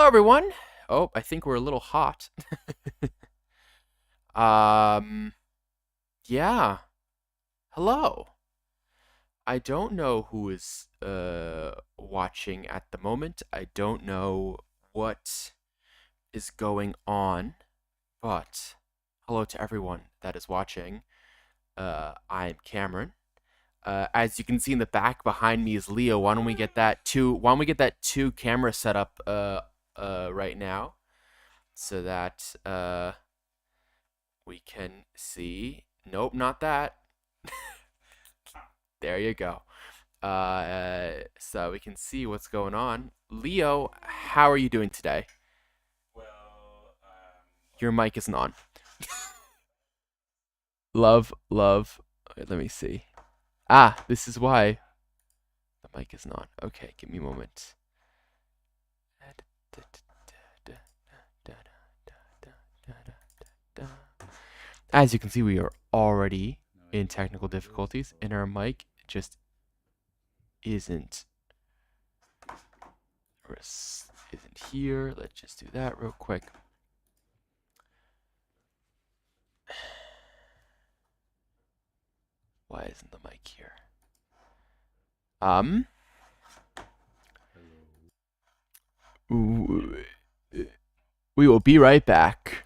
Hello, everyone. Oh, I think we're a little hot. um, yeah. Hello. I don't know who is watching at the moment. I don't know what is going on, but hello to everyone that is watching. I'm Cameron. As you can see in the back behind me is Leo. Why don't we get that two camera set up right now so that we can see. Nope, not that. There you go. So we can see what's going on. Leo, how are you doing today? Well, Your mic isn't on. Love, love. Wait, let me see. Ah, this is why the mic isn't on. Okay, give me a moment. As you can see, we are already in technical difficulties, and our mic just isn't here. Let's just do that real quick. Why isn't the mic here? We will be right back.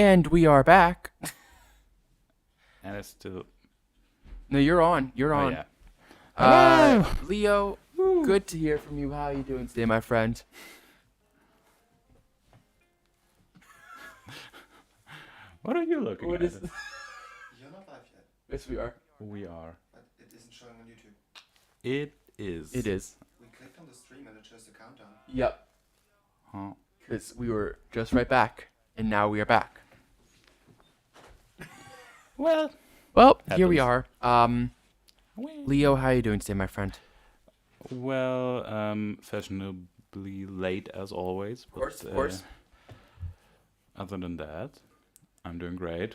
And we are back. And it's still. No, you're on. You're Oh on. yeah. Hello. Leo, Woo. good to hear from you. How are you doing today, my friend? What are you looking What at? is? You're not live yet, Yes, we are. We are. but it isn't showing on YouTube. It is. It is. We clicked on the stream and it shows the countdown. Yep. Huh. Because we were just right back, and now we are back. Well. Well, here we Happens. are. Leo, how are you doing today, my friend? Well, fashionably late as always. But, Of course. Other than that, I'm doing great.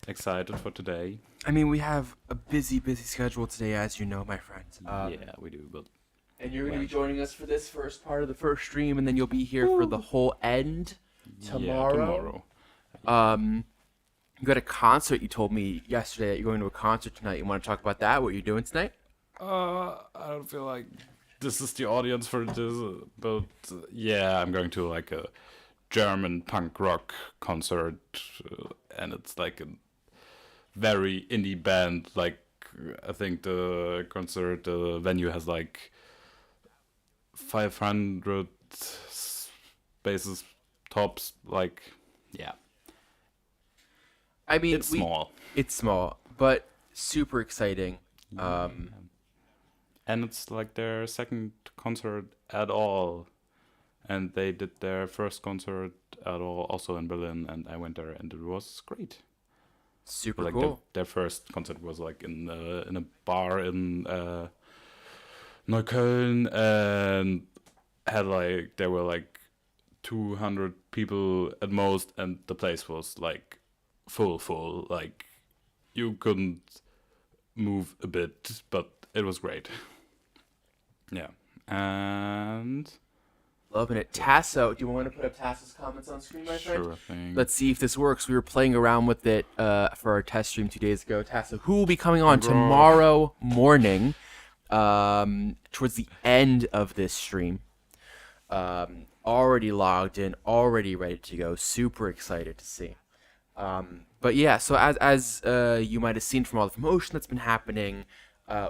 Excited for today. I mean, we have a busy schedule today, as you know, my friend. Yeah, we do. But And you're going to be Well. joining us for this first part of the first stream, and then you'll be here for the whole end tomorrow. Yeah, You got a concert. You told me yesterday that you're going to a concert tonight. You want to talk about that? What you're doing tonight? I don't feel like this is the audience for this, but yeah, I'm going to like a German punk rock concert, and it's like a very indie band. Like I think the concert venue has like 500 spaces tops. Like yeah, I mean, it's small. It's small, but super exciting. And it's like their second concert at all. And they did their first concert at all also in Berlin, and I went there and it was great. Super Like cool. their first concert was like in a bar in Neukölln, and had like there were like 200 people at most, and the place was like full. Like you couldn't move a bit, but it was great. Yeah, and Loving it. Tasso, do you want to put up Tasso's comments on screen, my friend? sure thing. Let's see if this works. We were playing around with it for our test stream 2 days ago. Tasso, who will be coming on Bro. tomorrow morning towards the end of this stream. Already logged in, already ready to go. Super excited to see. But yeah, so as you might have seen from all the promotion that's been happening,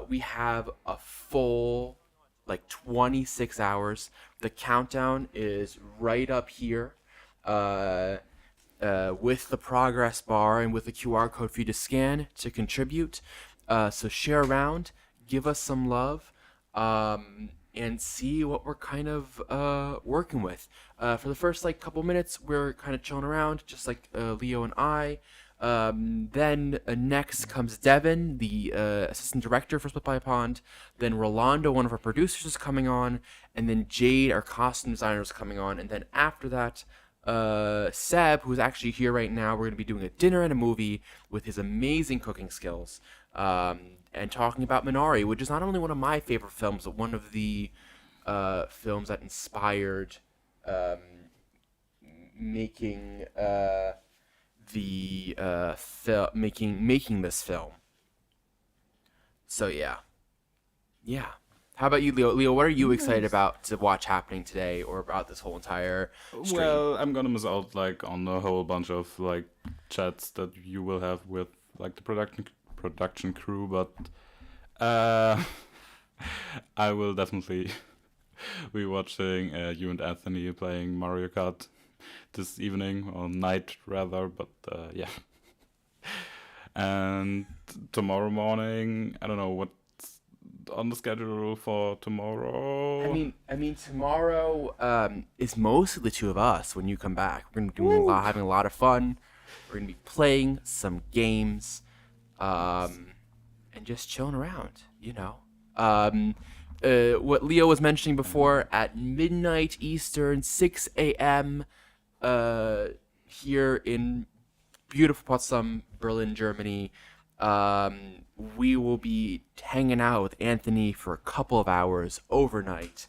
we have a full like 26 hours. The countdown is right up here with the progress bar and with the QR code for you to scan to contribute. So share around, give us some love, and see what we're kind of working with. For the first like couple minutes, we're kind of chilling around, just like Leo and I. Then next comes Devin, the assistant director for Split by a Pond. Then Rolando, one of our producers, is coming on, and then Jade, our costume designer, is coming on. And then after that, Seb, who's actually here right now, we're going to be doing a dinner and a movie with his amazing cooking skills, and talking about Minari, which is not only one of my favorite films, but one of the films that inspired making making this film. So yeah. How about you, Leo? Leo, what are you excited about to watch happening today, or about this whole entire stream? Well, I'm gonna miss out like on a whole bunch of like chats that you will have with like the production crew, but I will definitely be watching you and Anthony playing Mario Kart this evening, or night rather, but yeah. And tomorrow morning, I don't know what's on the schedule for tomorrow. I mean, tomorrow is mostly the two of us. When you come back, we're gonna be doing having a lot of fun. We're gonna be playing some games, and just chilling around. You know, what Leo was mentioning before, at midnight Eastern, 6 a.m. Here in beautiful Potsdam, Berlin, Germany. We will be hanging out with Anthony for a couple of hours overnight.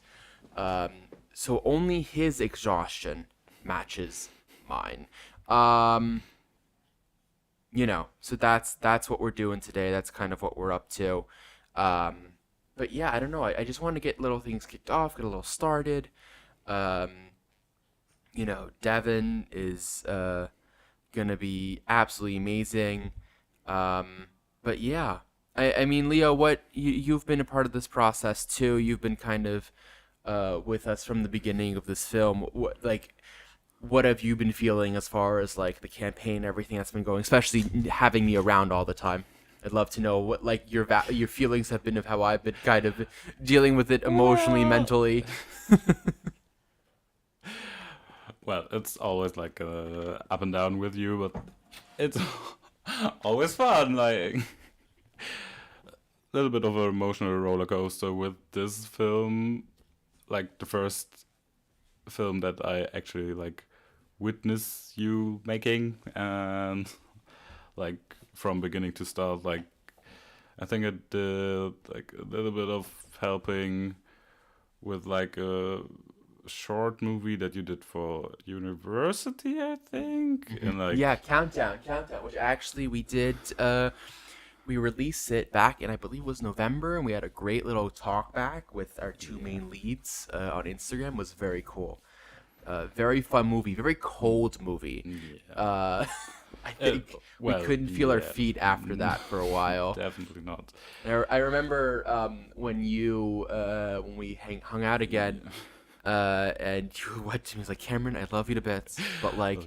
So only his exhaustion matches mine. You know, so that's what we're doing today. That's kind of what we're up to. But yeah, I don't know. I just want to get little things kicked off, get a little started. Devin is gonna be absolutely amazing. But yeah, I mean, Leo, you've been a part of this process too. You've been kind of with us from the beginning of this film. What have you been feeling as far as like the campaign, everything that's been going, especially having me around all the time? I'd love to know what like your feelings have been of how I've been kind of dealing with it emotionally, Well, mentally. well, it's always like up and down with you, but it's always fun. Like a little bit of an emotional roller coaster with this film, like the first film that I actually like witness you making, and like from beginning to start, like I think I did like a little bit of helping with like a short movie that you did for university, I think, and like Yeah, countdown, which actually we did. We released it back in I believe it was November, and we had a great little talk back with our two main leads on Instagram. It was very cool. Very fun movie, very cold movie. yeah, I think we well, couldn't feel our yeah. feet after that for a while. Definitely not. I remember when we hung out again, and you went to me, was like, Cameron, I love you to bits, but like,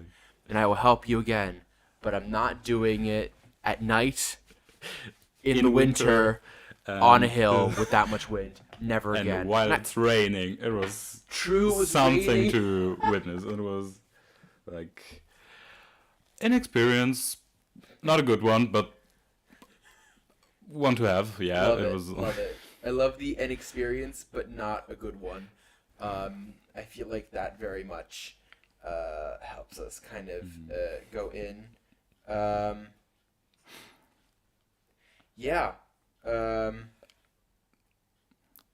and I will help you again, but I'm not doing it at night in the winter on a and, hill with that much wind. Never and again. while And I- it's raining, it was True, it was something raining. to witness. It was like an experience, not a good one, but one to have. Yeah, Love it it, was. love it. I love the inexperience, but not a good one. I feel like that very much helps us kind of go in. Yeah.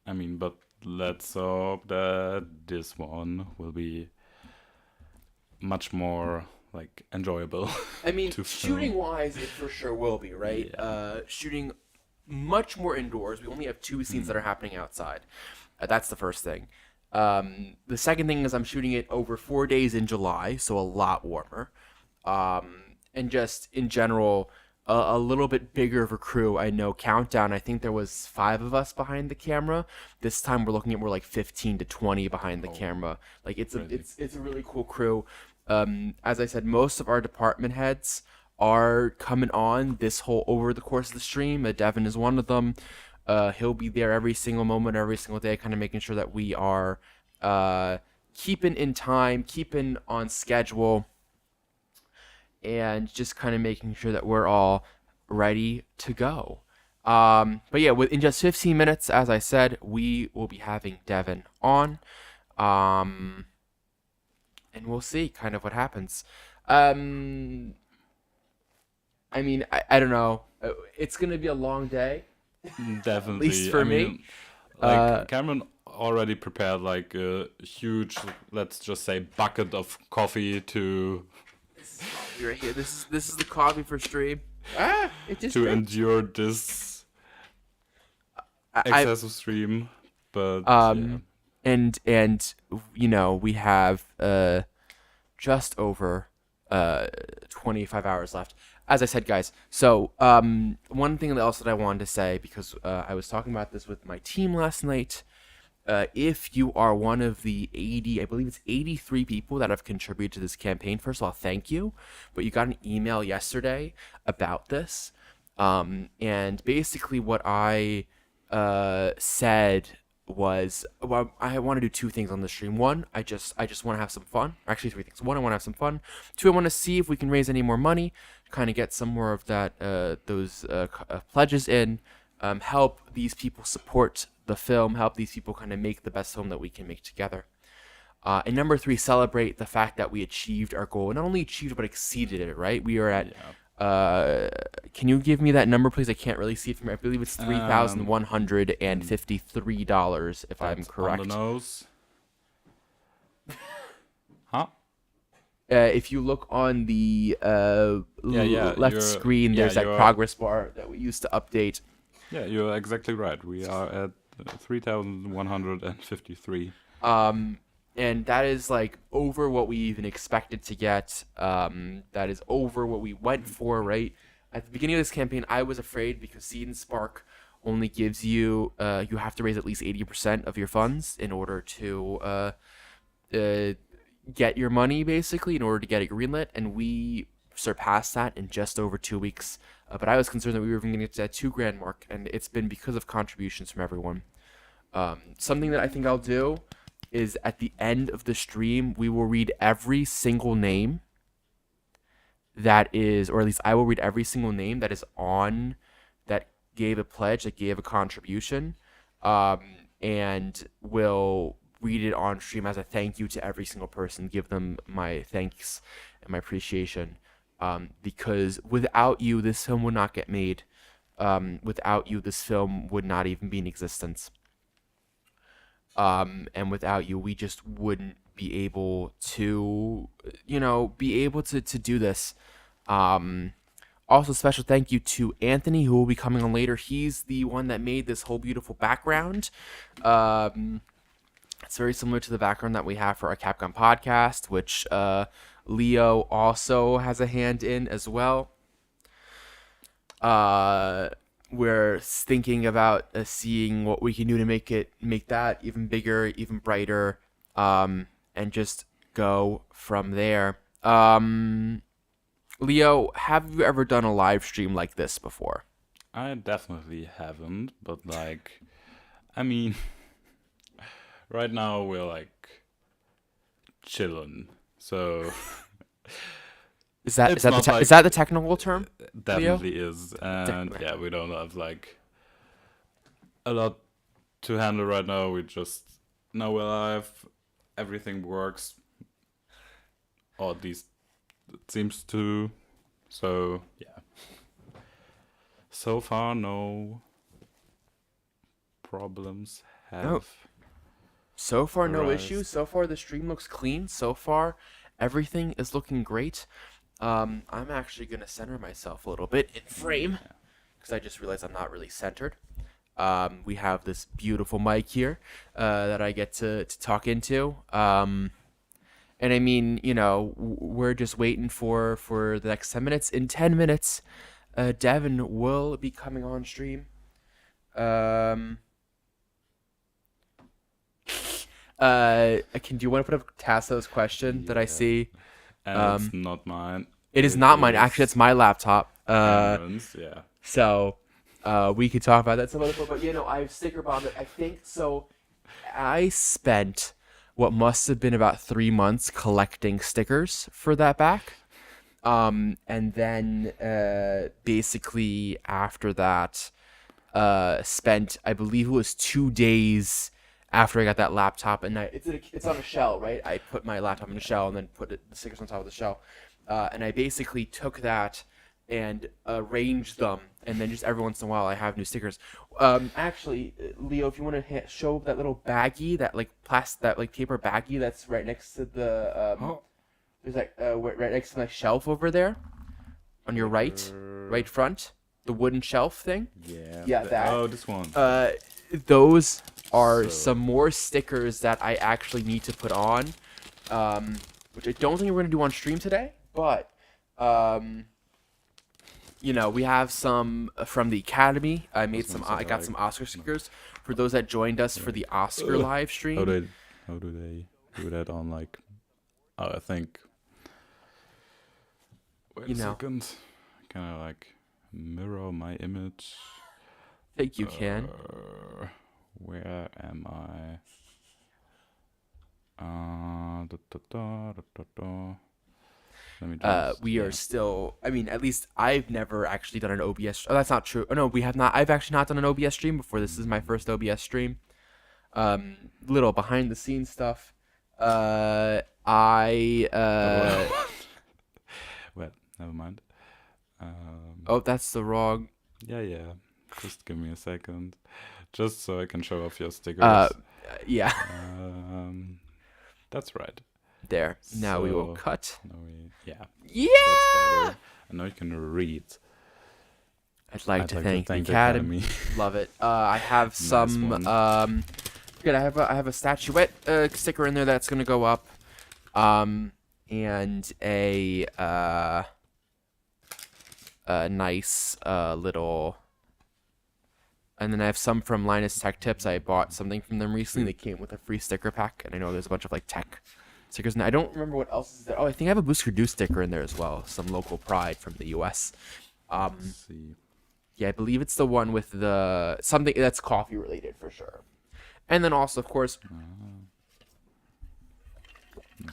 I mean, but let's hope that this one will be much more like enjoyable. I mean, To film. shooting wise, it for sure will be, right? Yeah. Shooting much more indoors. We only have two scenes that are happening outside. That's the first thing. The second thing is I'm shooting it over 4 days in July, so a lot warmer. And just in general, a little bit bigger of a crew. I know Countdown, I think there was 5 of us behind the camera. This time we're looking at more like 15 to 20 behind the camera. Like it's crazy. it's a really cool crew. As I said, most of our department heads are coming on this whole over the course of the stream. Devin is one of them. He'll be there every single moment, every single day, kind of making sure that we are keeping in time, keeping on schedule, and just kind of making sure that we're all ready to go. But yeah, in just 15 minutes, as I said, we will be having Devin on. And we'll see kind of what happens. I mean, I don't know. It's going to be a long day. Definitely. least for I me. mean, like Cameron already prepared like a huge, let's just say, bucket of coffee to Right here. This is the coffee for stream. It just endure this excessive stream. But yeah. and we have just over 25 hours left. As I said, guys, so one thing else that I wanted to say, because I was talking about this with my team last night, if you are one of the 80, I believe it's 83 people that have contributed to this campaign, first of all, thank you. But you got an email yesterday about this, and basically what I said was, well, I want to do 2 things on the stream. One, I just want to have some fun. Or actually 3 things. One, I want to have some fun. 2, I want to see if we can raise any more money, kind of get some more of that those pledges in, help these people support the film, help these people kind of make the best film that we can make together. And number 3, celebrate the fact that we achieved our goal. Not only achieved, but exceeded it, right? We are at can you give me that number, please? I can't really see it from here. I believe it's $3,153, if I'm That's correct. on the nose. Huh? If you look on the left screen, there's that progress bar that we used to update. Yeah, you're exactly right. We are at 3,153. and that is like over what we even expected to get. That is over what we went for, right? At the beginning of this campaign, I was afraid because Seed and Spark only gives you you have to raise at least 80% of your funds in order to uh, get your money, basically, in order to get it greenlit, and we surpassed that in just over 2 weeks. But I was concerned that we were even going to get to that $2,000 mark, and it's been because of contributions from everyone. Something that I think I'll do is at the end of the stream, we will read every single name that is, or at least I will read every single name that is on that gave a pledge, that gave a contribution, and will read it on stream as a thank you to every single person, give them my thanks and my appreciation. Because without you, this film would not get made. Without you, this film would not even be in existence. And without you, we just wouldn't be able to, to do this. Also, special thank you to Anthony, who will be coming on later. He's the one that made this whole beautiful background. It's very similar to the background that we have for our Capcom podcast, which Leo also has a hand in as well. We're thinking about seeing what we can do to make that even bigger, even brighter, and just go from there. Leo, have you ever done a live stream like this before? I definitely haven't, but like, I mean, right now we're like chilling, so Is that It's not like- is that the technical term? definitely is, and Definitely. yeah, we don't have like a lot to handle right now. We just know we're live, everything works, or at least it seems to. So yeah, so far no problems have. No. So far, no Arise. issues. So far, the stream looks clean. So far, everything is looking great. I'm actually gonna center myself a little bit in frame because I just realized I'm not really centered. We have this beautiful mic here that I get to talk into. And I mean, we're just waiting for the next 10 minutes. In 10 minutes, Devin will be coming on stream. Do you want to put up Tasso's question that I Yeah. see? And it's not mine. It is not mine. is Actually, it's my laptop. Cameron's, yeah. So we could talk about that some other point. But I've sticker bombed it. I think so. I spent what must have been about 3 months collecting stickers for that back. And then basically after that, spent, I believe it was 2 days after I got that laptop, and it's on a shell, right? I put my laptop in a shell and then put the stickers on top of the shell. And I basically took that and arranged them, and then just every once in a while I have new stickers. Actually, Leo, if you want to show that little baggie, that like paper baggie that's right next to the there's like right next to my shelf over there, on your right front, the wooden shelf thing. Yeah, that. Oh, this one. Those are So- some more stickers that I actually need to put on, which I don't think we're gonna do on stream today, but we have some from the Academy. I made some. I got some Oscar stickers for those that joined us for the Oscar live stream. How do they do that on like? Oh, I think. Wait a second. Can I like mirror my image? I think you can. Where am I? Let me We are still. I mean, at least I've never actually done an OBS. Oh, that's not true. Oh no, we have not. I've actually not done an OBS stream before. This is my first OBS stream. Little behind the scenes stuff. Well, never mind. Oh, that's the wrong. Yeah. Just give me a second, just so I can show off your stickers. Yeah. That's right. There. Now we will So- cut. No, yeah. Yeah. That's better. And now you can read. I'd like to thank the Academy. Love it. I have Nice some one. Good. I have a statuette sticker in there that's gonna go up, and a nice little. And then I have some from Linus Tech Tips. I bought something from them recently. They came with a free sticker pack, and I know there's a bunch of like tech stickers. And I don't remember what else is there. Oh, I think I have a Boosker Doo sticker in there as well. Some local pride from the U.S. Let's see. Yeah, I believe it's the one with the something that's coffee related for sure. And then also, of course,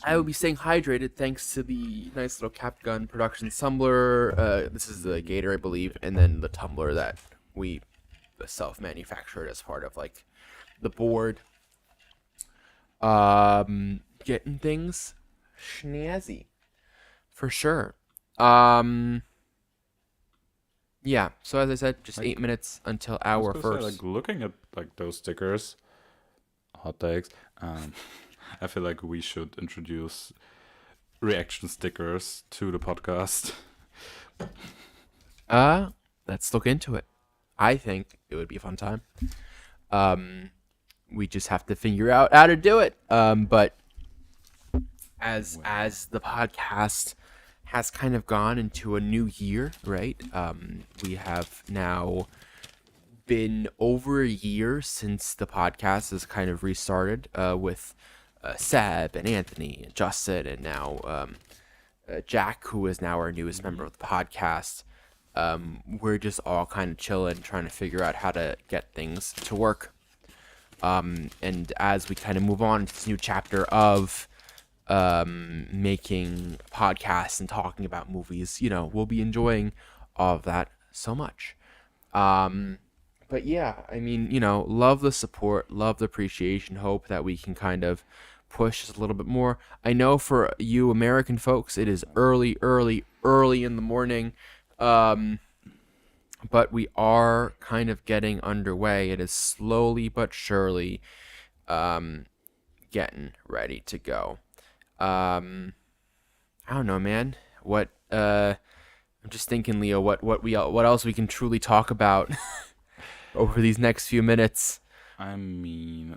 I will be staying hydrated thanks to the nice little Cap Gun Productions tumbler. This is the Gator, I believe, and then the tumbler that we self-manufactured as part of like the board. Getting things snazzy for sure. Yeah. So as I said, just 8 minutes until I was hour gonna say, first. like looking at like those stickers, hot takes. I feel like we should introduce reaction stickers to the podcast. Let's look into it. I think it would be a fun time. We just have to figure out how to do it. But as the podcast has kind of gone into a new year, right? We have now been over a year since the podcast has kind of restarted with Seb and Anthony and Justin and now Jack, who is now our newest member of the podcast. We're just all kind of chilling, trying to figure out how to get things to work. And as we kind of move on to this new chapter of making podcasts and talking about movies, we'll be enjoying all of that so much. But yeah, I mean, love the support, love the appreciation, hope that we can kind of push just a little bit more. I know for you American folks, it is early in the morning. But we are kind of getting underway. It is slowly but surely getting ready to go. I don't know, man. I'm just thinking, Leo, what else we can truly talk about over these next few minutes. I mean,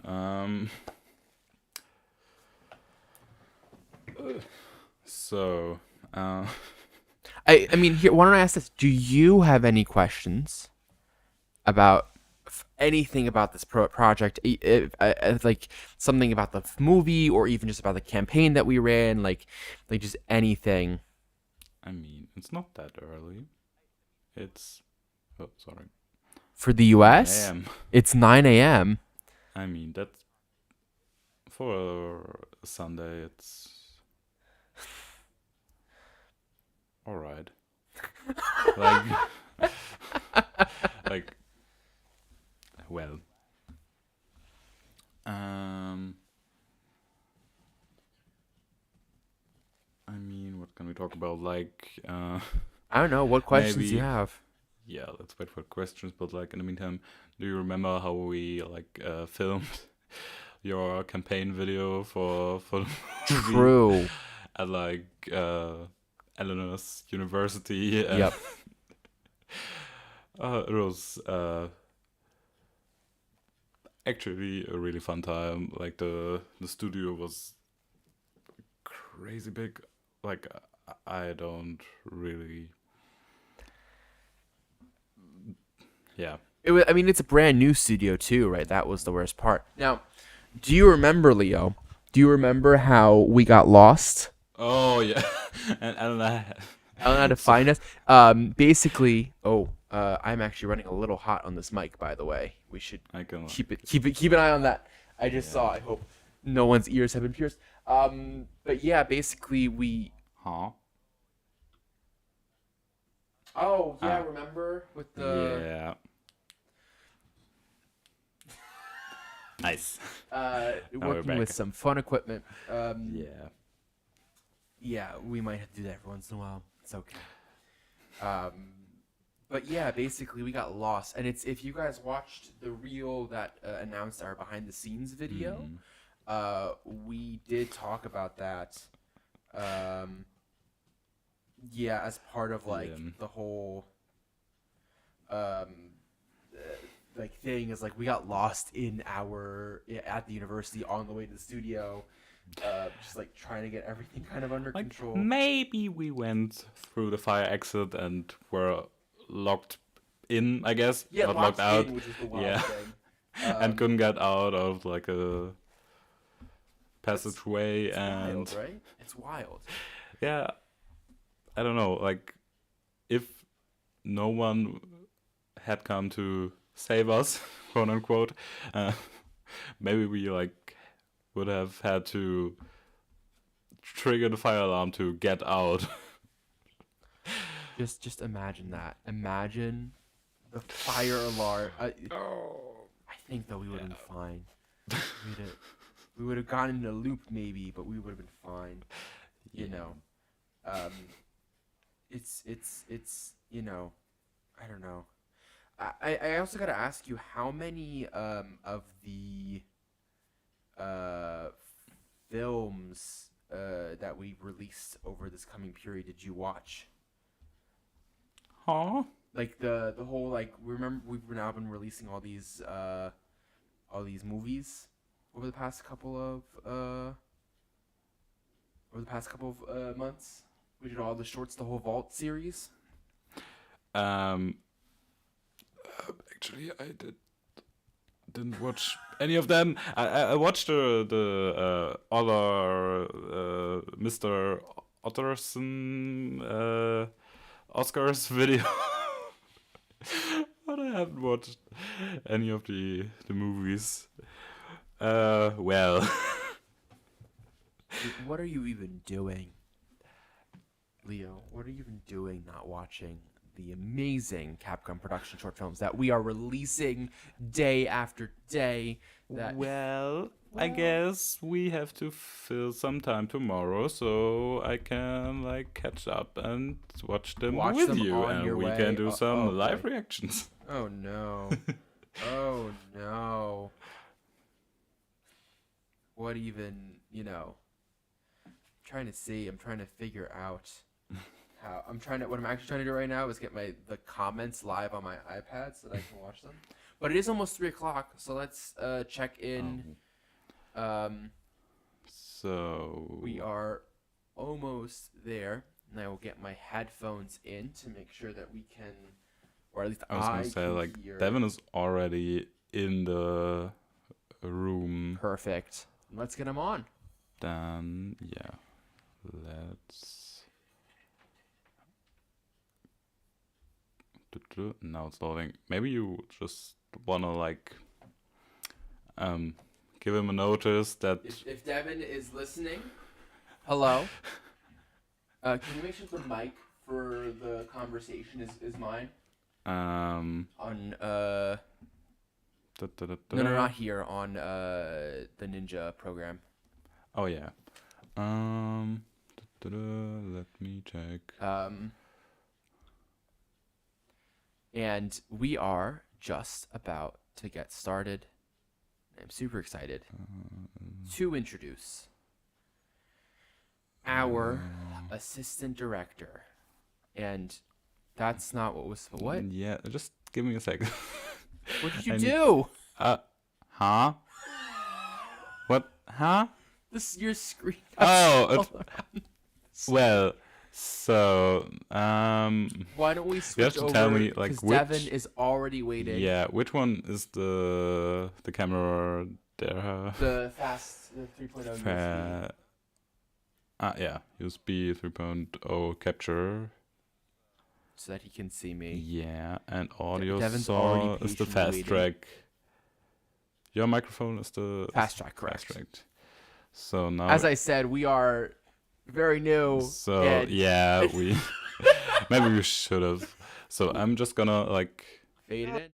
so, I mean, here, why don't I ask this? Do you have any questions about anything about this project? Like something about the movie, or even just about the campaign that we ran, like just anything. I mean, it's not that early. It's, oh, sorry. For the U.S., 9 a.m. it's 9 a.m. I mean, that's for Sunday. It's all right. like, like, well, I mean, what can we talk about? Like, I don't know what questions you maybe- have. yeah, let's wait for questions. But like in the meantime, do you remember how we like filmed your campaign video for the movie True. at like Eleanor's university? And, Yep. it was actually a really fun time. Like the studio was crazy big. Like I don't really. Yeah. I mean, it's a brand new studio too, right? That was the worst part. Now, do you remember, Leo? Do you remember how we got lost? Oh yeah, and I don't know how to find us. Basically, I'm actually running a little hot on this mic, by the way. We should I can keep an eye on that. I just saw. I hope no one's ears have been pierced. But yeah, basically we. Huh? Oh yeah, remember with the. Yeah. Nice. we're Working with back. some fun equipment. Yeah. Yeah, we might have to do that every once in a while. It's okay. But yeah, basically we got lost, and it's if you guys watched the reel that announced our behind the scenes video, we did talk about that. Yeah, as part of like Yeah. the whole like thing is like we got lost in our at the university on the way to the studio, just like trying to get everything kind of under Like control. maybe we went through the fire exit and were locked in, I guess, Yeah, not locked locked out. in, which is the wild Yeah. thing. And couldn't get out of like a passageway It's and wild, right? It's wild. yeah, I don't know, like if no one had come to save us, quote unquote, maybe we like would have had to trigger the fire alarm to get out. Just imagine that. Imagine the fire alarm. I think though we would have been fine. We would have gotten in a loop maybe, but we would have been fine. You know, it's you know, I don't know. I also gotta ask you how many of the uh films that we released over this coming period did you watch? Huh? Like the whole like remember we've now been releasing all these movies over the past couple of months. We did all the shorts, the whole Vault series. Um, actually, didn't watch any of them. I watched the other Mr. Otterson Oscars video, but I haven't watched any of the movies. Well, What are you even doing, Leo? What are you even doing not watching the amazing Capcom production short films that we are releasing day after day? That well, I Well- guess we have to fill some time tomorrow so I can like catch up and watch them Watch with them you, on and your we way. can do some okay. live reactions. Oh no. Oh no. What even, I'm trying to figure out what I'm actually trying to do right now is get the comments live on my iPad so that I can watch them. But it is almost 3 o'clock, so let's check in. So We are almost there, and I will get my headphones in to make sure that we can, or at least I was gonna say can like hear. Devin is already in the room. Perfect. Let's get him on. Then yeah, let's. Now it's loading. Maybe you just wanna like give him a notice that If Devin is listening, hello. Can you make sure the mic for the conversation is mine? On no, not here, on the Ninja program. Oh yeah. Let me check. And we are just about to get started. I'm super excited to introduce our assistant director. And that's not what was what? Yeah, just give me a second. What did you I do? Huh? What? Huh? This your screen. Oh, well, so Why don't we switch have to over? tell me, like, 'Cause which- Devin is already waiting. yeah, which one is the camera there? The 3.0 USB. Yeah, USB 3.0 capture. So that he can see me. Yeah, and audio Devin's saw already is the patiently fast waiting. track. Your microphone is the Fast track, correct. Fast track. So now, As I said, we are very new. so and yeah, we maybe we should have. So I'm just gonna like. fade it in.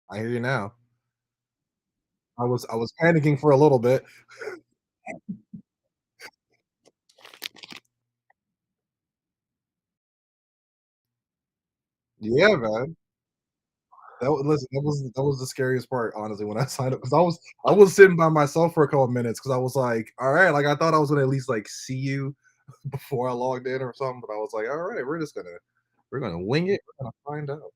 I hear you now. I was panicking for a little bit. Yeah, man. Listen, that was the scariest part, honestly, when I signed up, because I was sitting by myself for a couple of minutes because I was like, all right, like I thought I was gonna at least like see you before I logged in or something. But I was like, all right, we're gonna wing it. We're gonna find out.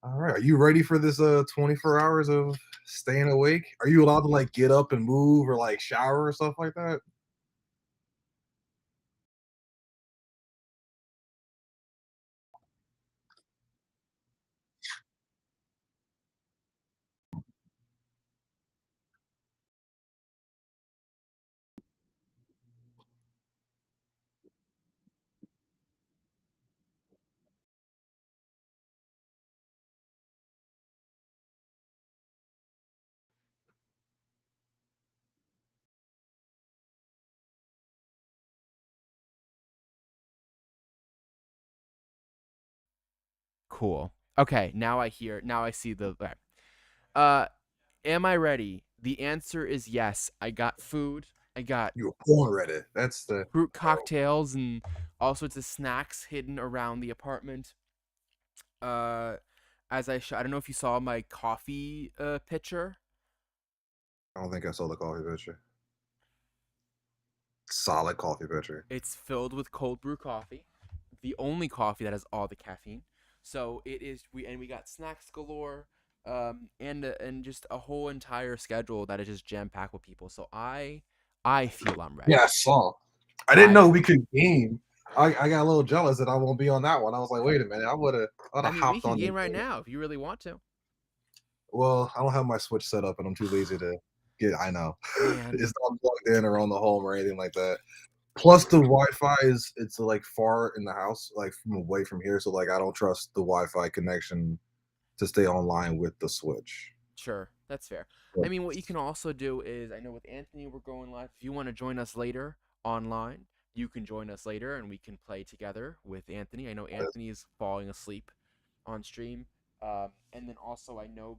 All right, are you ready for this 24 hours of staying awake? Are you allowed to like get up and move or like shower or stuff like that? Cool. Okay, now I hear. Now I see the. Okay. Uh, am I ready? The answer is yes. I got food. I got You were born ready. That's the fruit cocktails and all sorts of snacks hidden around the apartment. Uh, I don't know if you saw my coffee pitcher. I don't think I saw the coffee pitcher. Solid coffee pitcher. It's filled with cold brew coffee, the only coffee that has all the caffeine. So it is we got snacks galore, and just a whole entire schedule that is just jam packed with people. So I feel I'm Yeah, I ready. saw. I didn't I know we could game. I got a little jealous that I won't be on that one. I was like, wait a minute, I'd I have mean we hopped can on the game right game. now if you really want to. Well, I don't have my Switch set up and I'm too lazy to get I know. Man, It's not plugged in or on the home or anything like that. Plus the Wi-Fi is it's like far in the house, like from away from here. So like I don't trust the Wi-Fi connection to stay online with the Switch. sure, that's fair. I But mean what you can also do is I know with Anthony we're going live. If you want to join us later online, you can join us later and we can play together with Anthony. I know Anthony is falling asleep on stream. And then also I know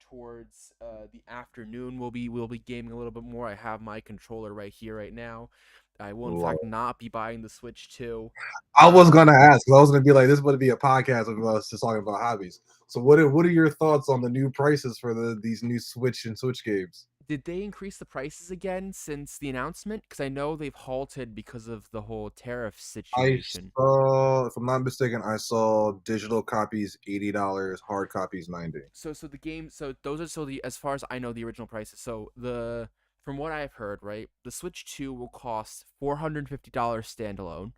towards the afternoon we'll be gaming a little bit more. I have my controller right here right now. I will in fact not be buying the Switch 2. I was Uh, gonna ask. I was gonna be like, this would be a podcast of us just talking about hobbies. So what are your thoughts on the new prices for these new Switch and Switch games? did they increase the prices again since the announcement? Because I know they've halted because of the whole tariff I situation. saw, if I'm not mistaken, I saw digital copies $80, hard copies 90. So the game so those are still the as far as I know the original prices. So the from what I've heard, right, the Switch 2 will cost $450 standalone.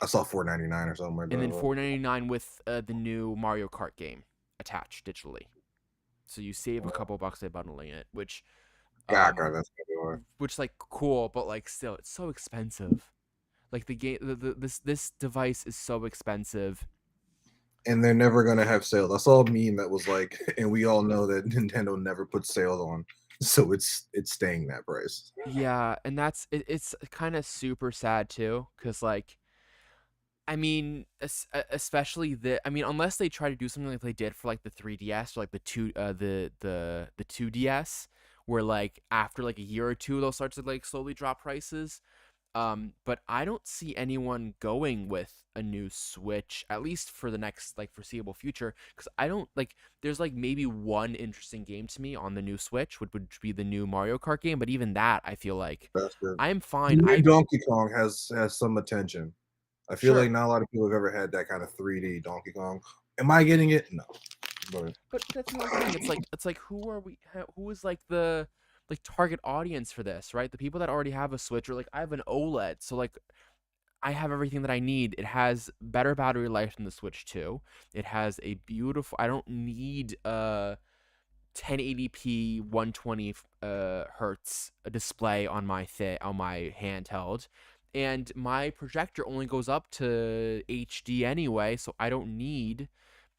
I saw 4.99 or something like And then that. $4.99 with the new Mario Kart game attached digitally. So you save a couple bucks by bundling it, um, Gaka, that's gonna be why. which like cool, but like still, it's so expensive. Like the game, this device is so expensive. And they're never gonna have sales. I saw a meme that was like, and we all know that Nintendo never puts sales on, so it's staying that price. Yeah, and it's kind of super sad too, cause like I mean, especially I mean, unless they try to do something like they did for like the 3DS or like the 2DS, where like after like a year or two they'll start to like slowly drop prices. But I don't see anyone going with a new Switch at least for the next like foreseeable future because I don't like. There's like maybe one interesting game to me on the new Switch, which would be the new Mario Kart game. But even that, I feel like That's good. I'm fine. The new I Donkey Kong has some attention. I feel like sure. not a lot of people have ever had that kind of 3D Donkey Kong. Am I getting it? No. But But that's another thing. It's like who are we? Who is like the like target audience for this, right? The people that already have a Switch or like I have an OLED, so like I have everything that I need. It has better battery life than the Switch 2. It has a beautiful. I don't need 1080p 120 hertz display on my handheld. And my projector only goes up to HD anyway, so I don't need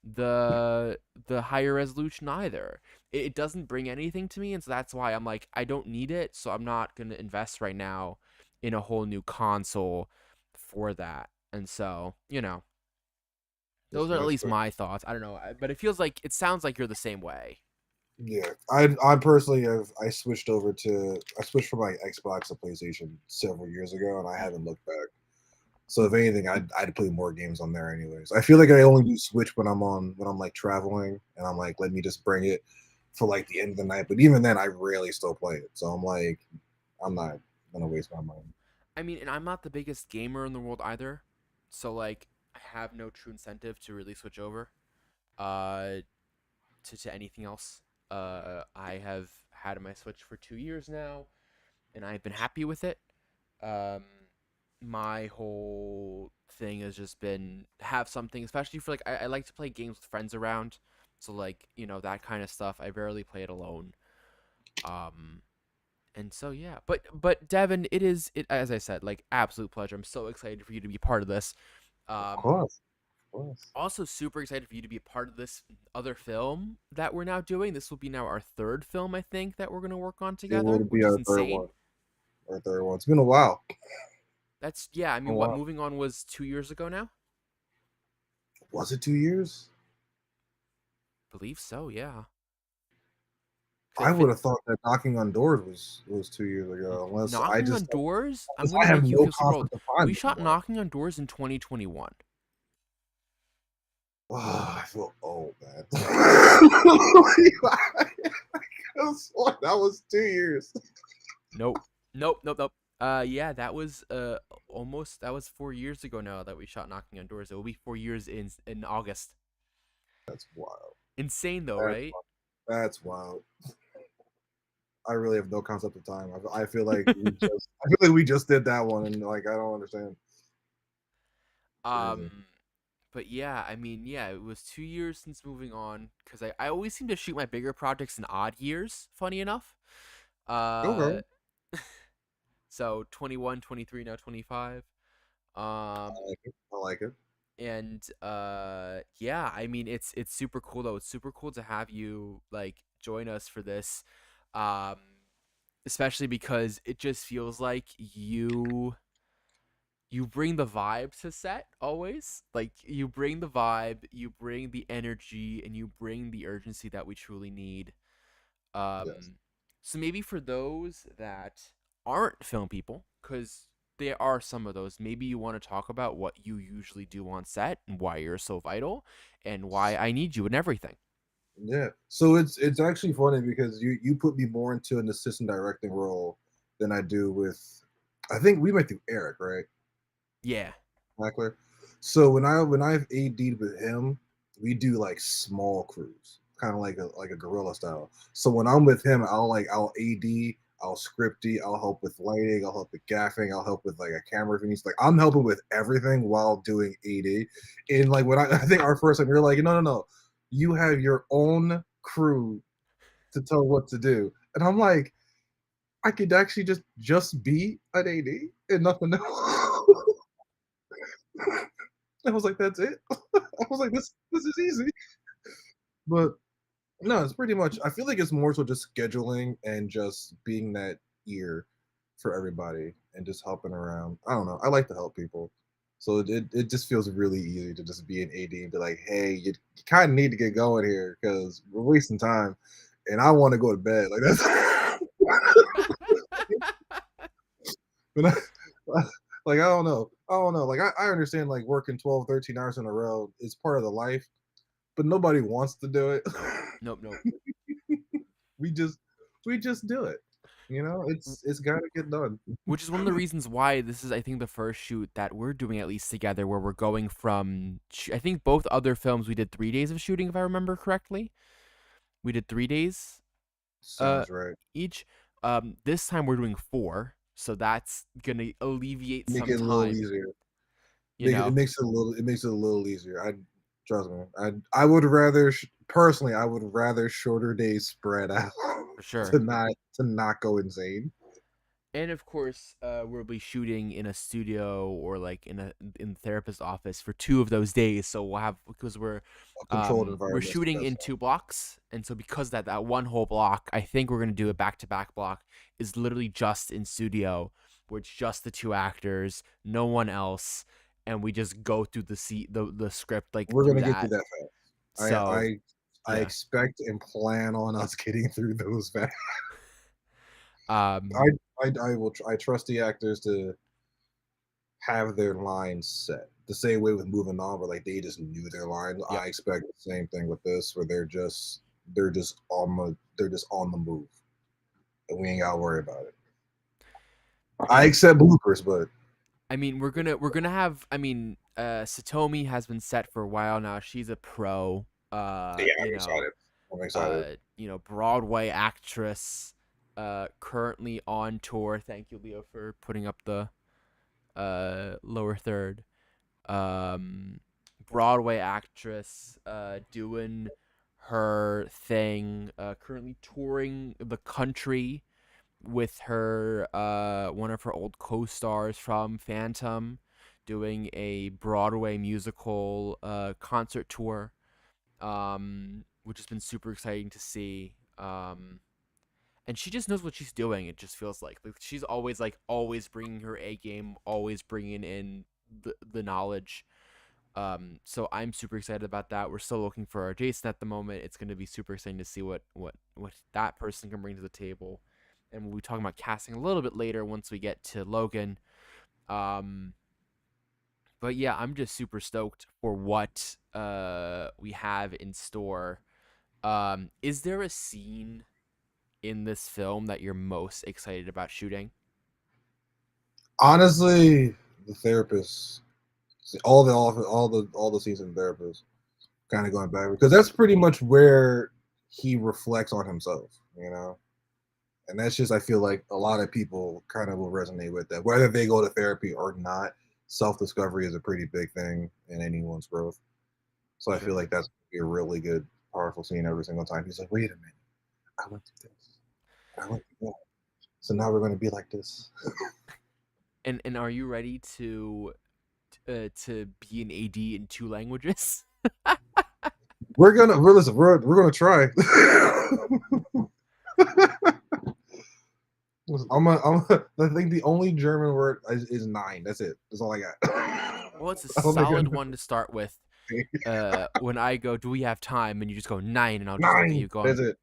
the higher resolution either. It doesn't bring anything to me, and so that's why I'm like I don't need it, so I'm not going to invest right now in a whole new console for that. And so, that's those are at fair. least my thoughts. I don't know, but it sounds like you're the same way. Yeah, I personally I switched from my Xbox to PlayStation several years ago, and I haven't looked back. So if anything, I'd play more games on there anyways. I feel like I only do Switch when I'm like traveling, and I'm like, let me just bring it for like the end of the night. But even then, I rarely still play it. So I'm like, I'm not gonna waste my money. I mean, and I'm not the biggest gamer in the world either, so like I have no true incentive to really switch over uh to anything else. I have had my Switch for 2 years now, and I've been happy with it. Um, my whole thing has just been have something, especially for like I like to play games with friends around, so like that kind of stuff. I rarely play it alone. Um, and so yeah, but Devin, it as I said, like absolute pleasure. I'm so excited for you to be part of this. Of Um, course, of course. also super excited for you to be a part of this other film that we're now doing. This will be now our third film, I think, that we're gonna work on It will together, be which is our third insane. one. Our third one. It's been a while. That's yeah. I A mean, what while. moving on was 2 years ago now. Was it 2 years? Believe so. Yeah. I If it would have thought that Knocking on Doors was 2 years ago, unless I Knocking on just Doors, I'm unless gonna I have make you no feel super old. concept of We time shot anymore. Knocking on Doors in 2021. Oh, I feel old, man. That was 2 years. Nope. Nope. Nope. Nope. Yeah, that was almost that was 4 years ago now that we shot Knocking on Doors. It will be 4 years in August. That's wild. Insane though, That's right? wild. That's wild. I really have no concept of time. I feel like we just did that one, and like I don't understand. Crazy. Um, but yeah, I mean, yeah, it was 2 years since moving on because I always seem to shoot my bigger projects in odd years. Funny enough. Uh, Okay, so 21, 23, now 25. I Um, like it. I like it. and yeah, I mean, it's super cool though. It's super cool to have you like join us for this. Um, especially because it just feels like you bring the vibe to set always. Like you bring the vibe, you bring the energy, and you bring the urgency that we truly need. Yes. So maybe for those that aren't film people, because there are some of those, maybe you want to talk about what you usually do on set and why you're so vital and why I need you and everything. Yeah. So it's actually funny because you put me more into an assistant directing role than I do with. I think we went through Eric, right? Yeah. Mackler. So when I've AD'd with him, we do like small crews, kind of like a guerrilla style. So when I'm with him, I'll AD, I'll scripty, I'll help with lighting, I'll help with gaffing, I'll help with like a camera if he needs. Like I'm helping with everything while doing AD. And like when I think our first time, you're like, no, you have your own crew to tell what to do, and I'm like, I could actually just be an AD and nothing else. I was like, that's it. I was like, this is easy. But no, it's pretty much. I feel like it's more so just scheduling and just being that ear for everybody and just helping around. I don't know. I like to help people, so it just feels really easy to just be an AD and be like, hey, you kind of need to get going here because we're wasting time, and I want to go to bed. Like that's. But like I don't know. Like I understand like working 12, 13 hours in a row is part of the life, but nobody wants to do it. Nope, nope. we just we just do it. You know, it's got to get done. Which is one of the reasons why this is, I think, the first shoot that we're doing at least together, where we're going from. I think both other films we did 3 days of shooting, if I remember correctly. We did 3 days, uh, Sounds right. each. This time we're doing four, so that's gonna alleviate Make some it a little time. easier. You know, It makes it a little easier. I trust me. I would rather personally I would rather shorter days spread out for sure. to not go insane. And of course, we'll be shooting in a studio or like in the therapist's office for 2 of those days. So we'll have because A controlled we're environment is the shooting best in 2 blocks, and so because that one whole block, I think we're gonna do a back to back block is literally just in studio, where it's just the two actors, no one else, and we just go through the script like We're through gonna get through that. that fast. So I yeah, expect and plan on us getting through those fast. um, I trust the actors to have their lines set. The same way with moving on, where like they just knew their lines. yep. I expect the same thing with this, where they're just on the move, and we ain't gotta worry about it. I And accept bloopers, but I mean, we're gonna have. I mean, Satomi has been set for a while now. She's a pro. yeah, I'm excited. I'm excited. Broadway actress. Currently on tour. Thank you, Leo, for putting up the lower third. Um, Broadway actress. Doing her thing. Currently touring the country with her one of her old co-stars from Phantom, doing a Broadway musical concert tour, which has been super exciting to see. And she just knows what she's doing. It just feels like she's always bringing her A game, always bringing in the knowledge. So I'm super excited about that. We're still looking for our Jason at the moment. It's going to be super exciting to see what that person can bring to the table, and we'll be talking about casting a little bit later once we get to Logan. Um, but yeah, I'm just super stoked for what we have in store. Is there a scene in this film that you're most excited about shooting? Honestly, the therapist, all the season therapist, kind of going back because that's pretty much where he reflects on himself, you know. And that's just I feel like a lot of people kind of will resonate with that, whether they go to therapy or not. Self discovery is a pretty big thing in anyone's growth. So I feel Sure. like that's a really good, powerful scene every single time. He's like, wait a minute, I went through this. I went through that. So now we're going to be like this. And are you ready to be an AD in two languages? We're gonna try. I think the only German word is nine. That's it. That's all I got. Well, it's a I don't think solid one to start with. When I go, do we have time? And you just go nine, and I'll just look at nine. you going, That's it.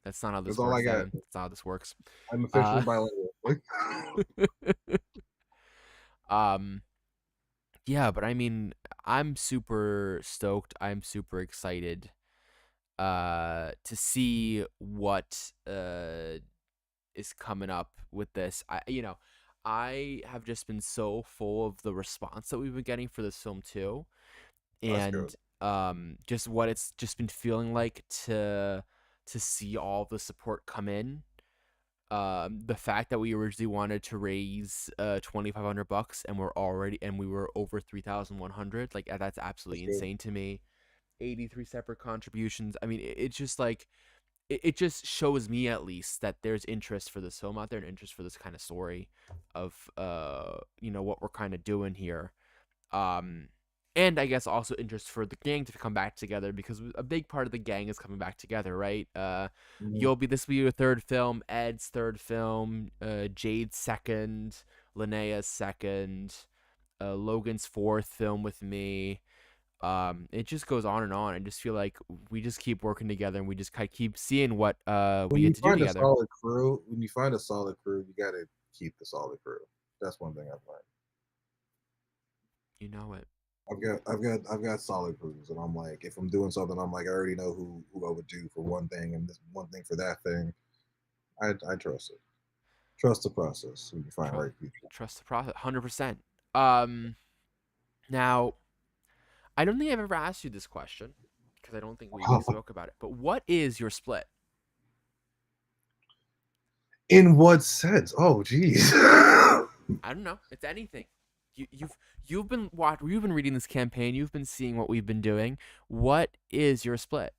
that's not how That's this all I works, got. Evan. That's not how this works. I'm officially Uh, bilingual. um, yeah, but I mean, I'm super stoked. I'm super excited, to see what, is coming up with this. I have just been so full of the response that we've been getting for this film too, That's good. and just what it's just been feeling like to see all the support come in. The fact that we originally wanted to raise $2,500 and we were over 3,100, like that's That's absolutely good. insane to me. 83 separate contributions. I mean, it's just like it just shows me at least that there's interest for this film out there and interest for this kind of story of what we're kind of doing here. um and I guess also interest for the gang to come back together, because a big part of the gang is coming back together, right? Mhm. This will be your third film, Ed's third film, Jade's second, Linnea's second, Logan's fourth film with me. It just goes on and on. I just feel like we just keep working together, and we just kind of keep seeing what we When get you to do find a together. solid crew, you got to keep the solid crew. That's one thing I've learned. You know it. I've got solid crews, and I'm like, if I'm doing something, I'm like, I already know who I would do for one thing and this one thing for that thing. I trust it. Trust the process when you find Trust right people. trust the process, 100%. Um, Now, I don't think I've ever asked you this question, because I don't think we spoke about it. But what is your split? In what sense? Oh, geez. I don't know. It's anything. You've been reading this campaign. You've been seeing what we've been doing. What is your split?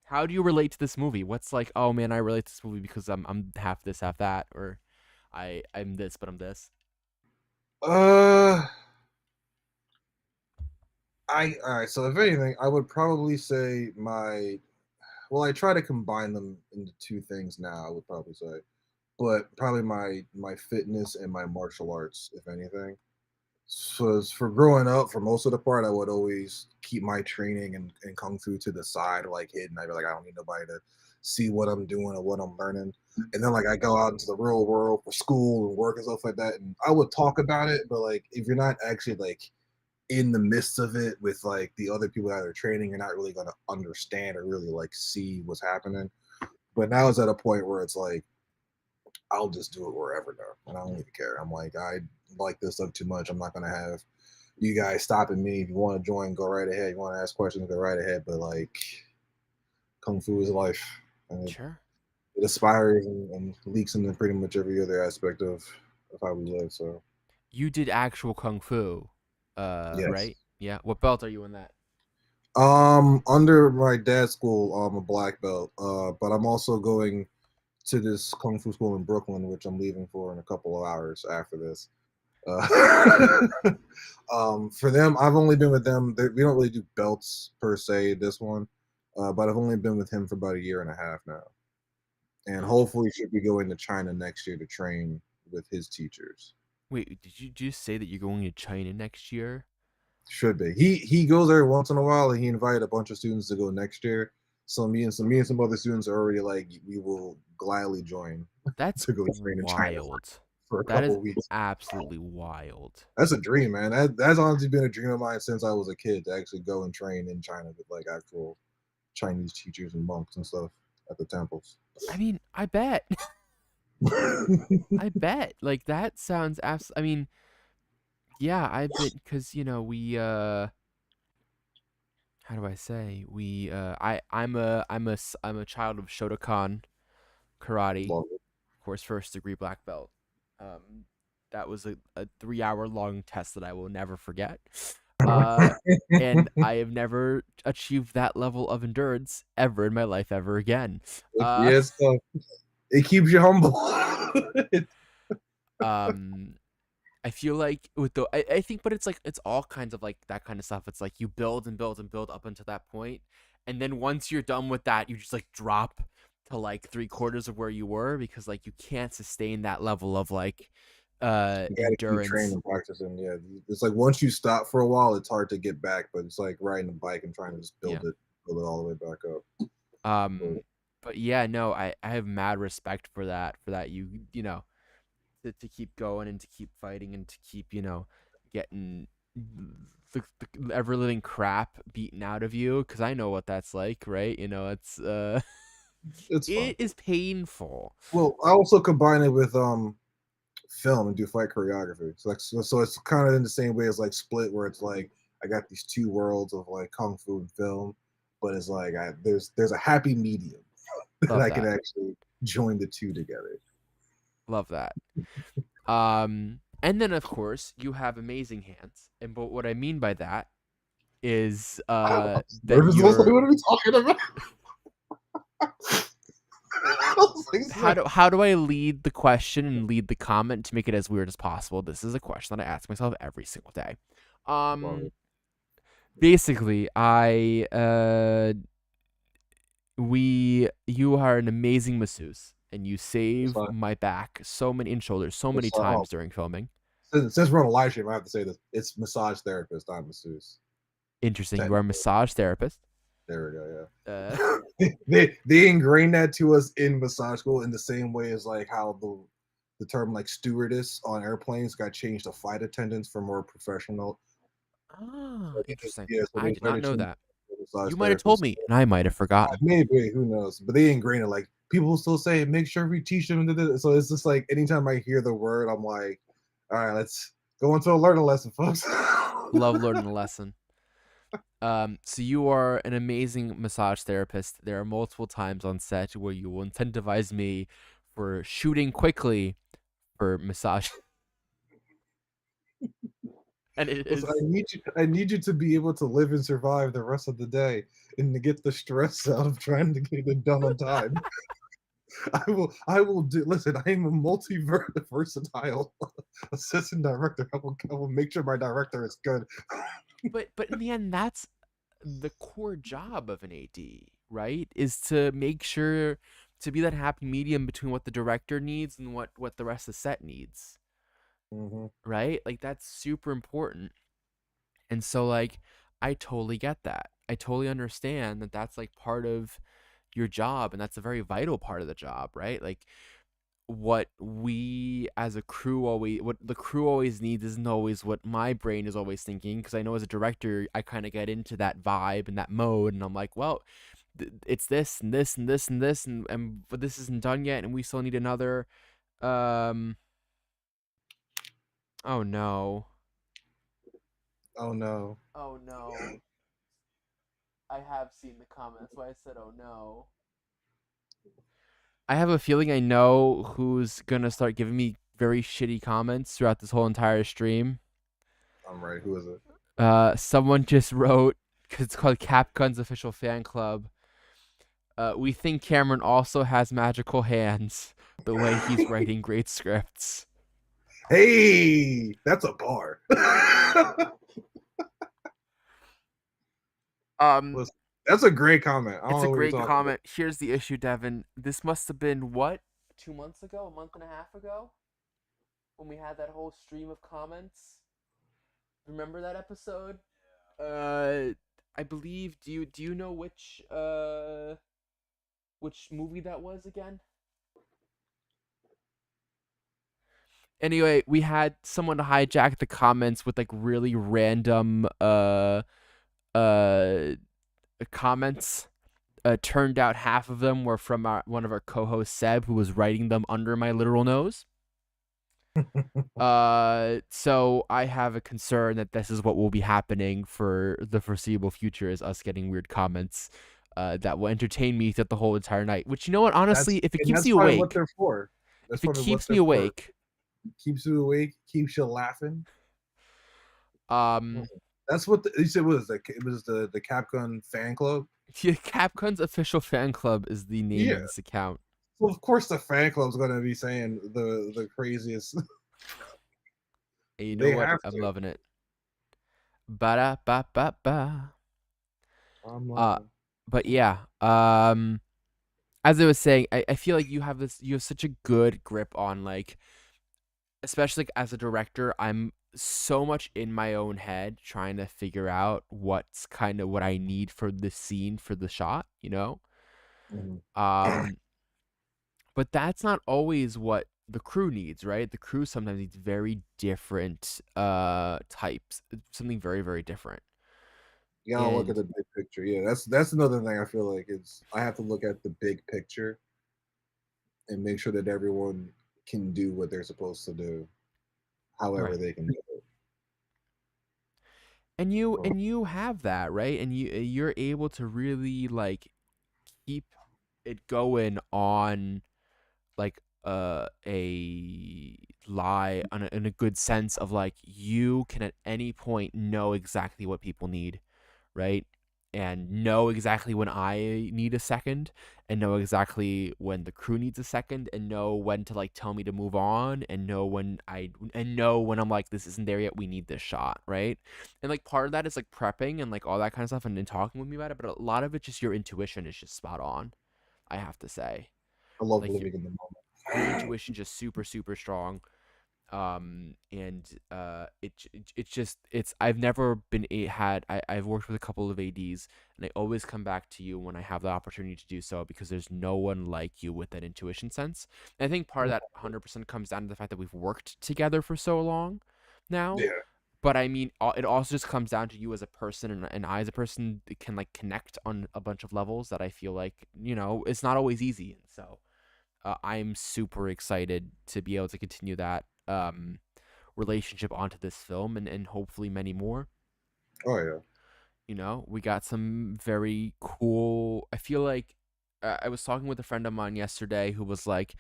How do you relate to this movie? What's like, oh man, I relate to this movie because I'm half this, half that, or I'm this, but I'm this. uh, all right. So if anything, I would probably say my. Well, I try to combine them into two things now. I would probably say, but probably my fitness and my martial arts, if anything. So for growing up, for most of the part, I would always keep my training and kung fu to the side, like hidden. I'd be like, I don't need nobody to see what I'm doing or what I'm learning. And then like I go out into the real world for school and work and stuff like that, and I would talk about it, but like if you're not actually like in the midst of it with like the other people that are training, you're not really gonna understand or really like see what's happening. But now it's at a point where it's like I'll just do it wherever now, and I don't even care. I'm like, I like this stuff too much. I'm not gonna have you guys stopping me. If you want to join, go right ahead. You want to ask questions, go right ahead. But like, kung fu is life, and Sure. it aspires and leaks into pretty much every other aspect of how we live. So You did actual kung fu, yes. right? Yeah. What belt are you in that? Under my dad's school, I'm a black belt. But I'm also going to this kung fu school in Brooklyn, which I'm leaving for in a couple of hours after this. For them, I've only been with them. We don't really do belts per se. This one, but I've only been with him for about a year and a half now, and hopefully should be going to China next year to train with his teachers. Wait, did you just say that you're going to China next year? Should be. He goes there once in a while, and he invited a bunch of students to go next year. So me and some other students are already like, we will gladly join That's to go train in China wild. for a That is couple weeks. absolutely wild. That's a dream, man. That's honestly been a dream of mine since I was a kid, to actually go and train in China with like actual Chinese teachers and monks and stuff at the temples. I mean, I bet. I bet. Like that sounds I mean, yeah, I bet because we how do I say? I'm a child of Shotokan karate, Love it. of course, first degree black belt. That was a 3 hour long test that I will never forget. Uh, and I have never achieved that level of endurance ever in my life ever again. Yes, it keeps you humble. Um, I feel like with I think, but it's like it's all kinds of like that kind of stuff. It's like you build and build and build up until that point, and then once you're done with that, you just like drop to like 3/4 of where you were because like you can't sustain that level of like You got to keep training endurance. and practicing. Yeah, it's like once you stop for a while, it's hard to get back. But it's like riding a bike and trying to just Yeah. build it all the way back up. Um, but yeah, no, I have mad respect for that to keep going and to keep fighting and to keep getting the ever living crap beaten out of you because I know what that's like, right? It's It's fun. it is painful. Well, I also combine it with film and do fight choreography. So it's kind of in the same way as like Split, where it's like I got these two worlds of like kung fu and film, but it's like there's a happy medium that Love I can that. actually join the two together. Love that. And then of course you have amazing hands, and but what I mean by that is I'm that nervous. What you're are we talking about? I was like, it's like, how do I lead the question and lead the comment to make it as weird as possible? This is a question that I ask myself every single day. love Um, it. basically, you are an amazing masseuse, and you It's save like, my back so many and shoulders so many it's like, oh, times during filming. since we're on a live stream, I have to say this: it's massage therapist, not masseuse. Interesting. You are a Technically, massage therapist. there we go. Uh, Yeah, they ingrained that to us in massage school in the same way as like how the term like stewardess on airplanes got changed to flight attendants for more professional. interesting. So I they did not started know changing that. to massage You might have told therapists. me, and I might have forgotten. Maybe, who knows? But they ingrained it. Like people still say, make sure we teach them. So it's just like anytime I hear the word, I'm like, all right, let's go into a learning lesson, folks. Love learning the lesson. So you are an amazing massage therapist. There are multiple times on set where you will incentivize me for shooting quickly for massage, and it Listen, is I need you to be able to live and survive the rest of the day and to get the stress out of trying to get it done on time. I will do listen, I am a versatile assistant director. I will make sure my director is good. but in the end, that's the core job of an AD, right? Is to make sure to be that happy medium between what the director needs and what the rest of the set needs, Mm-hmm. right? Like that's super important. And so like I totally get that. I totally understand that that's like part of your job and that's a very vital part of the job, right? Like what we as a crew always what the crew always needs isn't always what my brain is always thinking because I know as a director I kind of get into that vibe and that mode and I'm like, well, it's this and this and this and this and but this isn't done yet and we still need another Um. Oh no. Oh no. Oh no. I have seen the comments. Why I said oh no. I have a feeling I know who's gonna start giving me very shitty comments throughout this whole entire stream. I'm right. Who is it? Someone just wrote, because it's called Capcom's official fan club. We think Cameron also has magical hands, the way he's writing great scripts. Hey, that's a bar. Um, Listen, that's a great comment. I don't it's know a what you're great talking about. comment. Here's the issue, Devin. This must have been what, 2 months ago, a month and a half ago, when we had that whole stream of comments. Remember that episode? I believe. Do you know which movie that was again? Anyway, we had someone hijack the comments with like really random uh comments. Turned out half of them were from one of our co-hosts, Seb, who was writing them under my literal nose. So I have a concern that this is what will be happening for the foreseeable future, is us getting weird comments that will entertain me throughout the whole entire night. Which, you know what, honestly, if it keeps That's me probably what awake, they're for. That's if it probably what keeps me they're for. awake, Keeps you awake, keeps you laughing. um, That's what you said was it was the Capcom fan club. Capcom's official fan club is the name Yeah. of this account. Well, of course the fan club's gonna be saying the craziest. And you know They what? have I'm to. loving it. Ba da ba ba ba. I'm Uh, laughing. but yeah. As I was saying, I feel like you have such a good grip on, like, especially like, as a director, I'm so much in my own head trying to figure out what's kind of what I need for the scene for the shot, you know? Mhm. Um, but that's not always what the crew needs, right? The crew sometimes needs very different types, something very, very different. You gotta look at And the big picture. Yeah, that's another thing I feel like is I have to look at the big picture and make sure that everyone can do what they're supposed to do, however right. they can do it. And you have that, right? And you're able to really like keep it going on like a lie in a good sense of like you can at any point know exactly what people need, right? And know exactly when I need a second, and know exactly when the crew needs a second, and know when to like tell me to move on, and know when I'm like, this isn't there yet, we need this shot, right? And like part of that is like prepping and like all that kind of stuff, and then talking with me about it, but a lot of it just your intuition is just spot on, I have to say. I love Like living in the your moment. intuition just super super strong. And it's just it's I've never been I've worked with a couple of ads, and I always come back to you when I have the opportunity to do so, because there's no one like you with that intuition sense. And I think part of that 100% comes down to the fact that we've worked together for so long now. Yeah, But I mean, it also just comes down to you as a person, and I as a person can like connect on a bunch of levels that I feel like, it's not always easy. And so I'm super excited to be able to continue that relationship onto this film, and hopefully many more. oh yeah. We got some very cool. I feel like I was talking with a friend of mine yesterday who was like,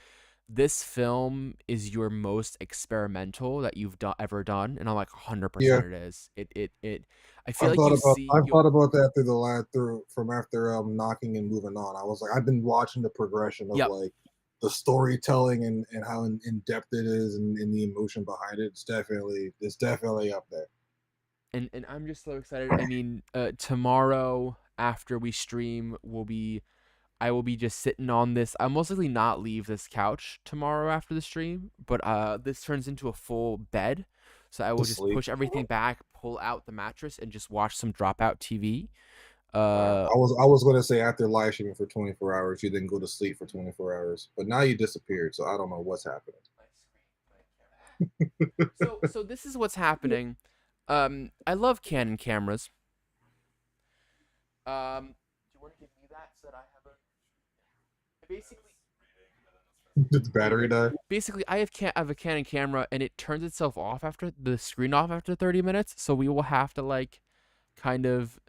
"This film is your most experimental that you've ever done," and I'm like, Yeah, 100% it is. It. I feel like I've thought about that through the line through from after knocking and moving on. I was like, I've been watching the progression of Yep. like the storytelling and how in depth it is and the emotion behind it. It's definitely up there. And I'm just so excited. I mean, tomorrow after we stream, I will be just sitting on this. I'll most likely not leave this couch tomorrow after the stream, but this turns into a full bed. So I will To just sleep. push everything back, pull out the mattress, and just watch some dropout TV. I was gonna say after live streaming for 24 hours, you didn't go to sleep for 24 hours, but now you disappeared, so I don't know what's happening. So this is what's happening. I love Canon cameras. Do you want to give me that so that I have a? I basically Did the battery die? Basically, I have a Canon camera, and it turns itself off after the screen off after 30 minutes. So we will have to like kind of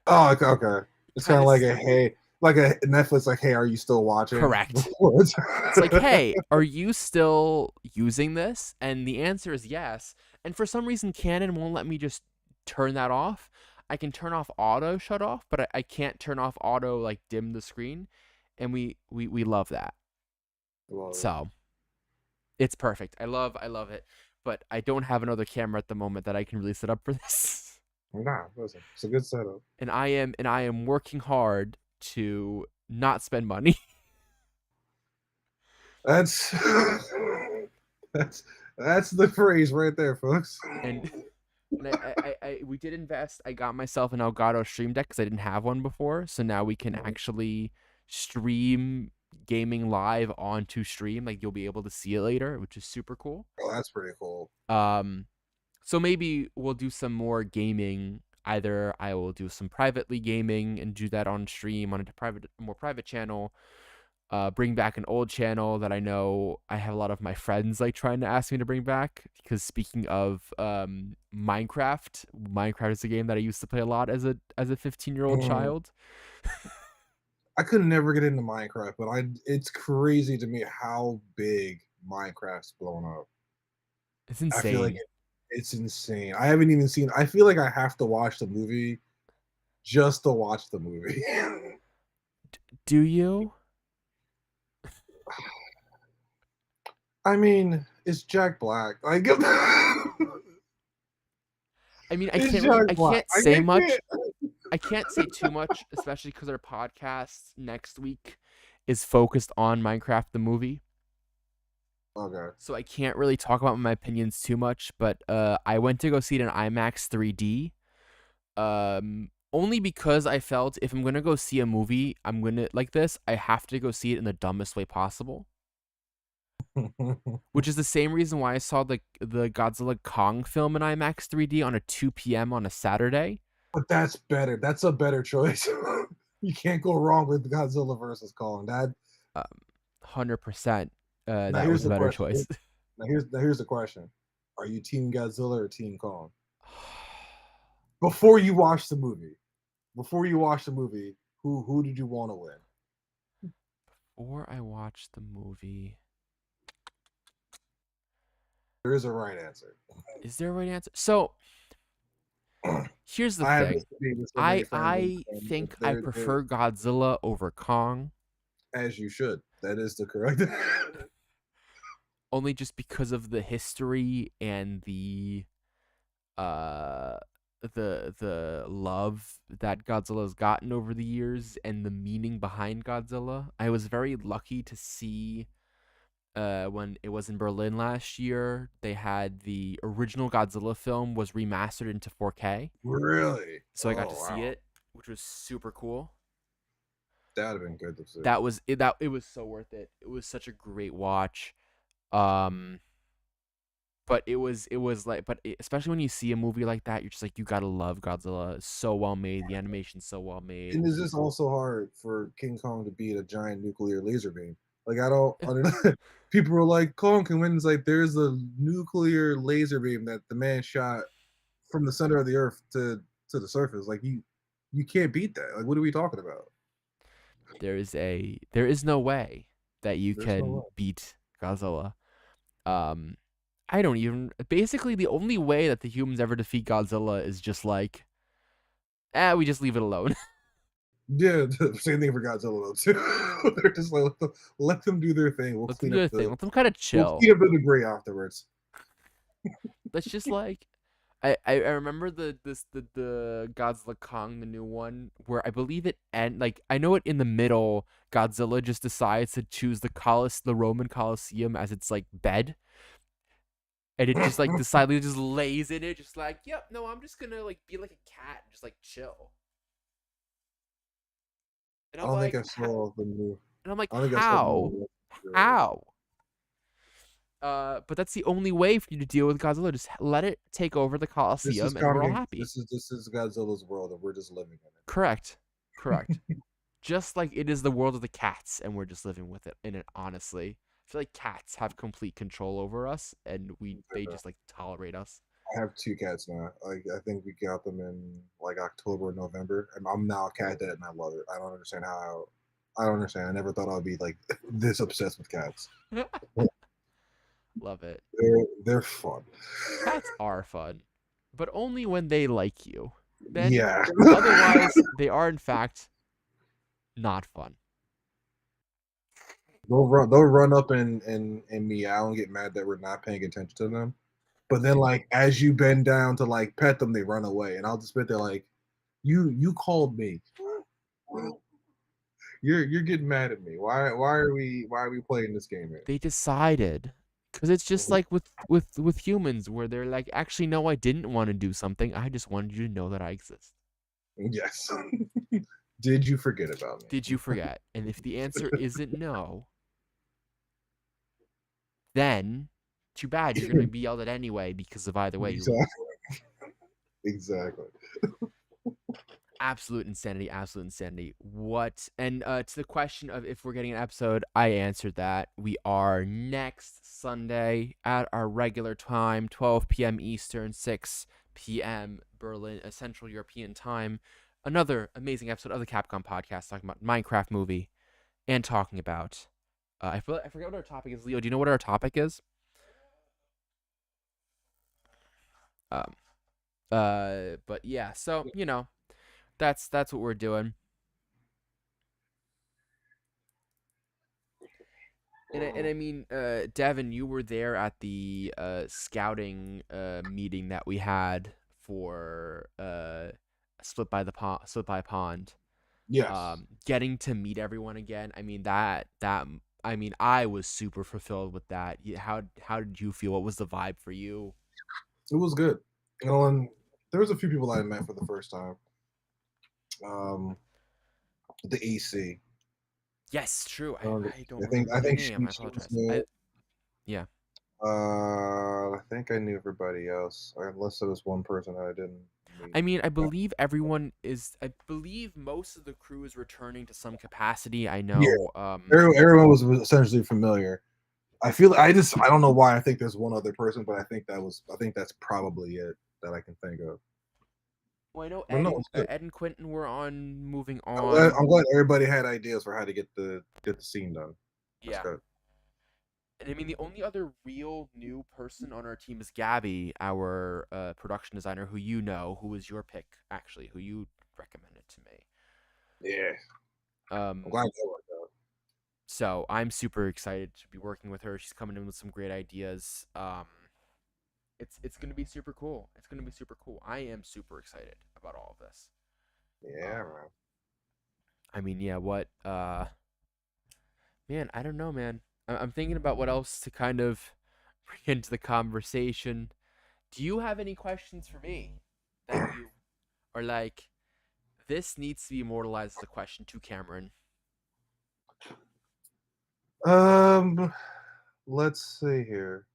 Oh, okay. Okay. It's kind kind of of like like a Netflix. Like, hey, are you still watching? correct. It's like, hey, are you still using this? And the answer is yes. And for some reason, Canon won't let me just turn that off. I can turn off auto shut off, but I can't turn off auto like dim the screen. And we love that. Well, So it's perfect. I love it. But I don't have another camera at the moment that I can really set up for this. nah, listen, it's a good setup. And I am working hard to not spend money. That's that's that's the phrase right there, folks. and we did invest. I got myself an Elgato Stream Deck because I didn't have one before, so now we can actually stream gaming live onto stream. Like you'll be able to see it later, which is super cool. Oh, that's pretty cool. So maybe we'll do some more gaming. Either I will do some privately gaming and do that on stream on a more private channel. Bring back an old channel that I know I have a lot of my friends like trying to ask me to bring back, because speaking of Minecraft is a game that I used to play a lot as a 15-year-old child. I could never get into Minecraft, but it's crazy to me how big Minecraft's blown up. It's I feel like insane. it's insane. I haven't even seen. I feel like I have to watch the movie just to watch the movie. Do you? I mean, it's Jack Black. Like, I mean, I it's can't Jack Black. say much. can't. I can't say too much, especially because our podcast next week is focused on Minecraft the movie. Okay. So I can't really talk about my opinions too much, but I went to go see it in IMAX 3D. Only because I felt if I'm gonna go see a movie, I'm gonna like this, I have to go see it in the dumbest way possible. Which is the same reason why I saw the Godzilla Kong film in IMAX 3D on a 2 p.m. on a Saturday. But that's better. That's a better choice. You can't go wrong with Godzilla versus Kong. 100%. Now That here's was a the better question. choice. Here's the question: are you Team Godzilla or Team Kong? Before you watch the movie, who did you want to win? Before I watched the movie, There is a right answer. is there a right answer? So here's the I have thing. this debate with so many I friends, think I they're prefer Godzilla over Kong, as you should. That is the correct. only just because of the history and uh the love that Godzilla's gotten over the years and the meaning behind Godzilla. I was very lucky to see when it was in Berlin last year, they had the original Godzilla film was remastered into 4K. Really? So I got to Oh, see wow. it, which was super cool. That'd have been good to see. That it was so worth it. It was such a great watch. But it was like, especially when you see a movie like that, you're just like, you gotta love Godzilla. It's so well made. The animation's so well made. And is this also hard for King Kong to beat a giant nuclear laser beam? Like I don't. People were like, Kong can win. It's like there's a nuclear laser beam that the man shot from the center of the earth to the surface. Like you can't beat that. Like what are we talking about? There is no way that you There's no can way. beat Godzilla. I don't even. Basically, the only way that the humans ever defeat Godzilla is just like, we just leave it alone. Yeah, same thing for Godzilla though too. They're just like let them do their thing. We'll Let them clean do their up thing. the Let them kind of we'll chill. clean up the debris afterwards. Let's just like, I remember the Godzilla Kong, the new one, where I believe it and like I know it in the middle. Godzilla just decides to choose the Roman Colosseum as its like bed. And it just like decidedly just lays in it, just like, yep, no, I'm just gonna like be like a cat and just like chill. And I I'm don't like, think I saw the new. and I'm like, I don't think I saw the how? new. How? But that's the only way for you to deal with Godzilla. Just let it take over the This is Colosseum, and we're all coming. happy. This is Godzilla's world, and we're just living in it. Correct. Just like it is the world of the cats, and we're just living with it in it, honestly. feel like cats have complete control over us, and they just like tolerate us. I have 2 cats now. Like I think we got them in like October or November. And I'm now a cat dad, and I love it. I don't understand how. I don't understand. I never thought I'd be like this obsessed with cats. Love it. They're fun. Cats are fun, but only when they like you. Then Yeah. otherwise, they are in fact not fun. They'll run up and meow and get mad that we're not paying attention to them. But then like as you bend down to like pet them, they run away. And I'll just sit there like, you called me. You're getting mad at me. Why are we playing this game here? They decided, because it's just like with humans, where they're like, actually, no, I didn't want to do something. I just wanted you to know that I exist. Yes. Did you forget about me? Did you forget? And if the answer isn't no, then too bad, you're gonna be yelled at anyway because of either way you lose. Exactly. Absolute insanity, absolute insanity. What? And to the question of if we're getting an episode, I answered that. We are next Sunday at our regular time, 12 p.m. Eastern, 6 p.m. Berlin, Central European time. Another amazing episode of the Capcom podcast talking about Minecraft movie and talking about. I forget what our topic is. Leo, do you know what our topic is? Um. But yeah. So that's what we're doing. And I mean, Devin, you were there at the scouting meeting that we had for Split by Pond. Yes. Getting to meet everyone again. I mean I mean, I was super fulfilled with that. How did you feel? What was the vibe for you? It was good. And there was a few people I met for the first time. The AC. Yes, true. I don't I remember their think name. I she was apologize. new. Yeah. I think I knew everybody else, unless there was one person I didn't meet. I mean, I believe everyone is. I believe most of the crew is returning to some capacity. I Yeah, know. everyone was essentially familiar. I don't know why I think there's one other person, but I think that's probably it that I can think of. Well, I know But no, it's good. Ed and Quentin were on moving I'm glad, on. I'm glad everybody had ideas for how to get the scene done. That's Yeah. good. And I mean, the only other real new person on our team is Gabby, our production designer, who was your pick, actually, who you recommended to me. Yeah, I'm glad that worked out. So I'm super excited to be working with her. She's coming in with some great ideas. It's gonna be super cool. It's gonna be super cool. I am super excited about all of this. Yeah, Um, man. I mean, yeah, what man, I don't know, man. I'm thinking about what else to kind of bring into the conversation. Do you have any questions for me that you are like, this needs to be immortalized as a question to Cameron? Let's see here.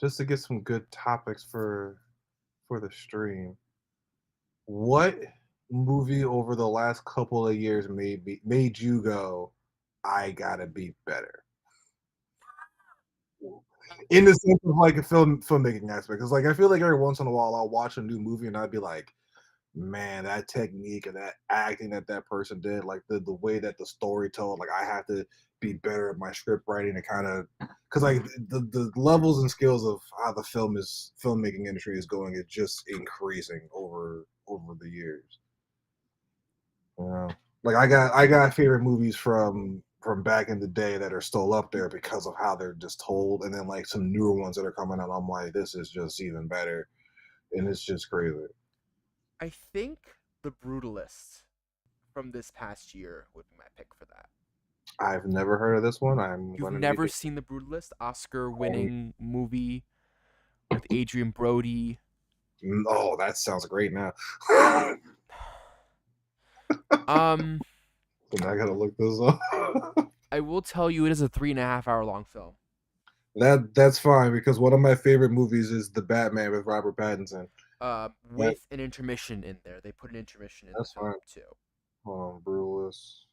Just to get some good topics for the stream. What movie over the last couple of years made you go, I gotta be better? In the sense of like a filmmaking aspect. Because like I feel like every once in a while I'll watch a new movie and I'd be like, man, that technique and that acting that person did, like the way that the story told, like I have to be better at my script writing to kind of because like the levels and skills of how the filmmaking industry is going is just increasing over the years. You know? Like I got favorite movies from back in the day that are still up there because of how they're just told, and then like some newer ones that are coming out. I'm like, this is just even better, and it's just crazy. I think The Brutalist from this past year would be my pick for that. I've never heard of this one. I'm You've going to need never to. seen The Brutalist, Oscar-winning movie with Adrian Brody. Oh, that sounds great now. Um, And I gotta look this up. I will tell you, it is a 3.5 hour long film. That's fine because one of my favorite movies is The Batman with Robert Pattinson. That, With an intermission in there. They put an intermission in the that's film fine. too. Brutalist.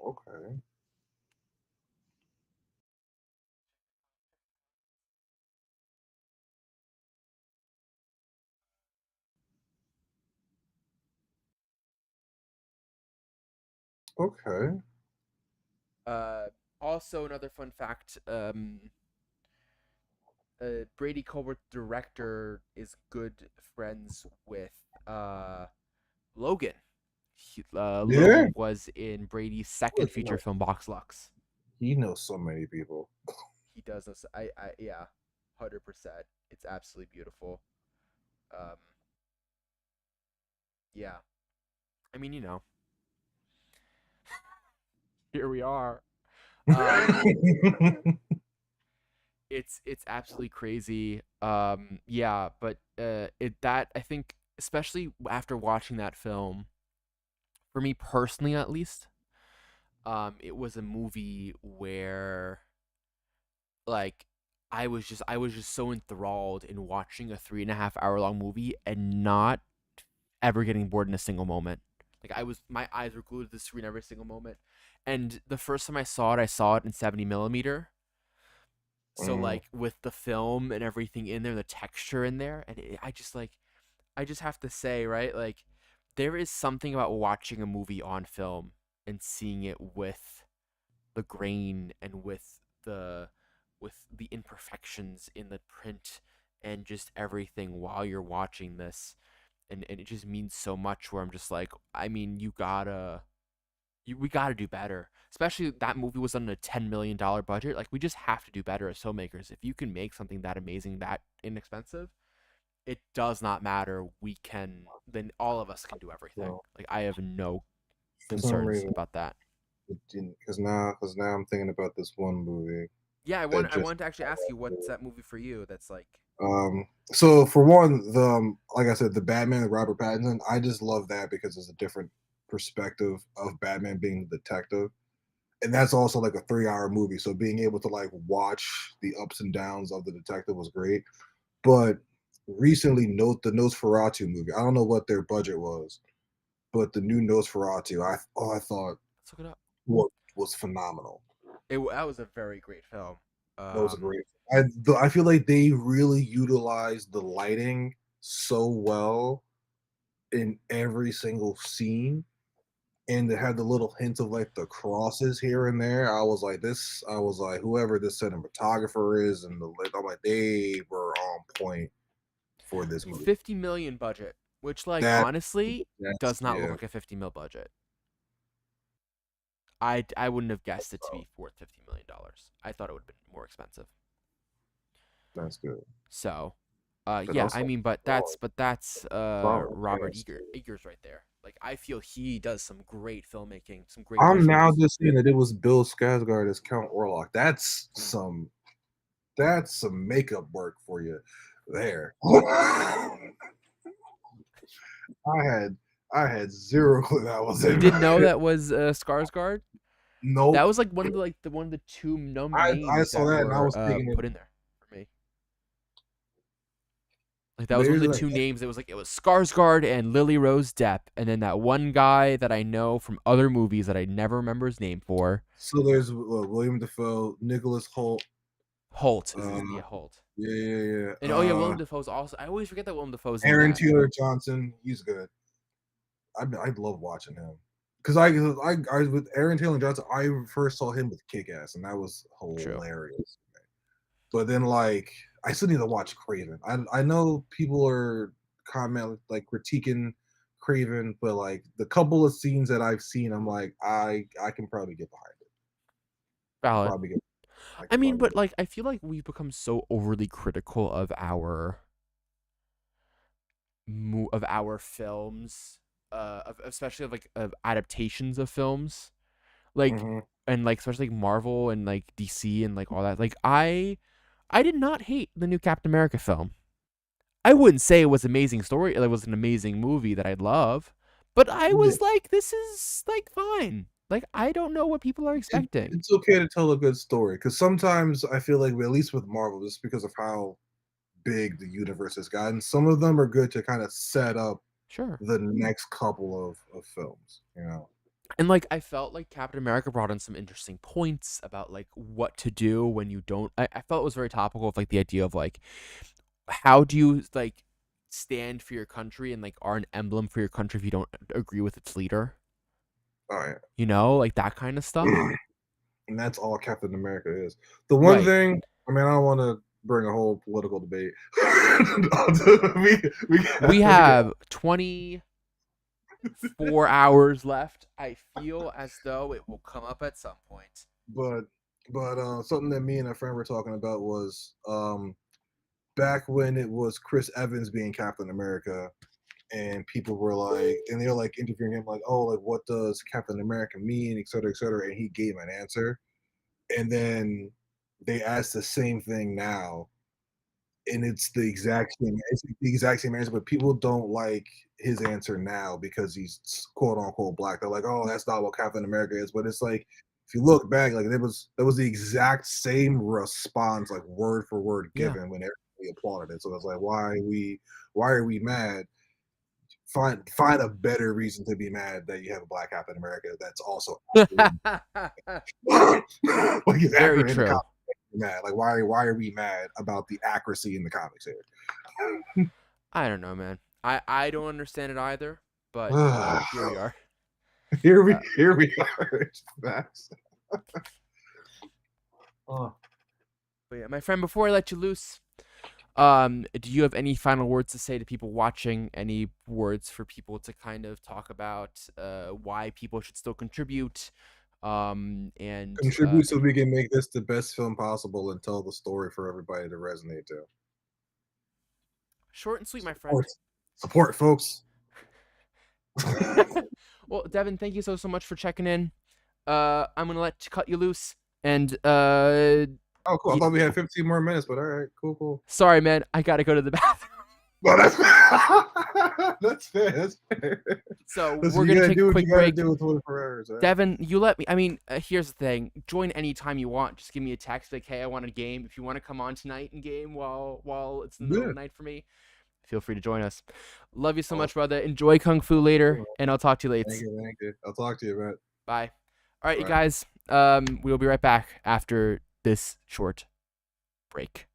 Okay. Okay. Also, another fun fact: Brady Colbert, director, is good friends with Logan. Yeah. Logan was in Brady's second Look, feature film, Box Lux. he knows so many people. He does this. Yeah, 100%. It's absolutely beautiful. Um, yeah. I mean, here we are. It's absolutely crazy. Yeah, but I think, especially after watching that film, for me personally at least, it was a movie where, like, I was just so enthralled in watching a 3.5 hour long movie and not ever getting bored in a single moment. Like, my eyes were glued to the screen every single moment. And the first time I saw it in 70 millimeter. So, Mhm. like, with the film and everything in there, the texture in there, and I just have to say, right, like, there is something about watching a movie on film and seeing it with the grain and with the imperfections in the print and just everything while you're watching this, and it just means so much. Where I'm just like, I mean, we gotta do better. Especially that movie was on a $10 million budget. Like, we just have to do better as filmmakers. If you can make something that amazing, that inexpensive, it does not matter. Then all of us can do everything. So Like, I have no for some concerns reason, about that. it didn't. Because now I'm thinking about this one movie Yeah, that I just. wanted to actually ask you, what's that movie for you that's like. So for one, like I said, the Batman, the Robert Pattinson, I just love that because it's a different perspective of Batman being the detective, and that's also like a 3 hour movie. So being able to like watch the ups and downs of the detective was great. But recently, note the Nosferatu movie. I don't know what their budget was, but the new Nosferatu, I thought Let's look it up. was phenomenal. That was a very great film. That was a Um, great. I feel like they really utilized the lighting so well in every single scene, and they had the little hints of like the crosses here and there. I was like, whoever this cinematographer is, and I'm like, they were on point for this movie. 50 million budget, which, like, That honestly that's does not look yeah, like a 50 mil budget. I wouldn't have guessed it to be worth $50 million. I thought it would have been more expensive. that's good. So, But yeah, I also, mean, but that's Robert yes. Eggers right there. Like, I feel he does some great filmmaking, some great I'm now visuals. just seeing that it was Bill Skarsgård as Count Orlok. That's some makeup work for you there. I had zero clue that was You him. didn't know that was Skarsgård? That Nope. was like one of the two I names saw that that and I were was thinking it. put in there for me. Like, that was one of There's the like two names. It was Skarsgård and Lily Rose Depp, and then that one guy that I know from other movies that I never remember his name for. so there's William Defoe, Nicholas Holt. Holt is his, Uh, yeah, Holt. yeah, yeah, And yeah. oh yeah, Willem Dafoe's also. I always forget that Willem Dafoe's in Aaron that. Taylor Johnson. He's good. I love watching him because I with Aaron Taylor Johnson. I first saw him with Kick Ass, and that was True. hilarious. But then like I still need to watch Craven. I know people are critiquing Craven, but like the couple of scenes that I've seen, I'm like I can probably get behind it. I can Valid. probably get I I can mean, probably but get like, I feel like we've become so overly critical of our films, especially of adaptations of films, like, hmm and like especially like Marvel and like DC and like all that. Like, I did not hate the new Captain America film. I wouldn't say it was an amazing story. It was an amazing movie that I'd love, but I Yeah. was like, this is like fine. Like, I don't know what people are expecting. It's okay to tell a good story because sometimes I feel like at least with Marvel, just because of how big the universe has gotten, some of them are good to kind of set up Sure. the next couple of films. And like I felt like Captain America brought in some interesting points about like what to do when you don't. I felt it was very topical of like the idea of like how do you like stand for your country and like are an emblem for your country if you don't agree with its leader. Oh You know, like that kind of stuff. yeah. And that's all Captain America is. The one Right. thing, I mean, I don't want to bring a whole political debate. We we got, have 24 hours left. I feel as though it will come up at some point. but something that me and a friend were talking about was back when it was Chris Evans being Captain America, and people were like, and they were like interviewing him, like, oh, like what does Captain America mean, et cetera, and he gave an answer, and then they asked the same thing now, and it's the exact same. It's the exact same answer, but people don't like his answer now because he's quote unquote black. They're like, "Oh, that's not what Captain America is." But it's like, if you look back, like that was the exact same response, like word for word, Yeah. given when everybody applauded it. So it's like, why are we mad? Find a better reason to be mad that you have a black Captain America that's also like he's Very accurate in the true. comics. Mad. Like why are we mad about the accuracy in the comics here? I don't know, man. I don't understand it either, but here we are. Here we are. It's facts. Oh. But yeah, my friend, before I let you loose, do you have any final words to say to people watching? Any words for people to kind of talk about why people should still contribute? And Contribute so we can make this the best film possible and tell the story for everybody to resonate to. Short and sweet, my friend. Support folks. Well, Devin, thank you so much for checking in. I'm gonna cut you loose, and oh, cool. I thought we had 15 more minutes, but all right, cool. Sorry, man. I gotta go to the bathroom. Well, that's fair. That's fair. So Listen, we're gonna take a quick break. Do with 24 hours, right? Devin, you let me. I mean, here's the thing. Join anytime you want. Just give me a text, like, "Hey, I want a game." If you want to come on tonight and game while it's in the middle of the night for me, feel free to join us. Love you so much, brother. Enjoy Kung Fu later, and I'll talk to you later. Thank you. I'll talk to you, man. Bye. All right, you guys. We will be right back after this short break.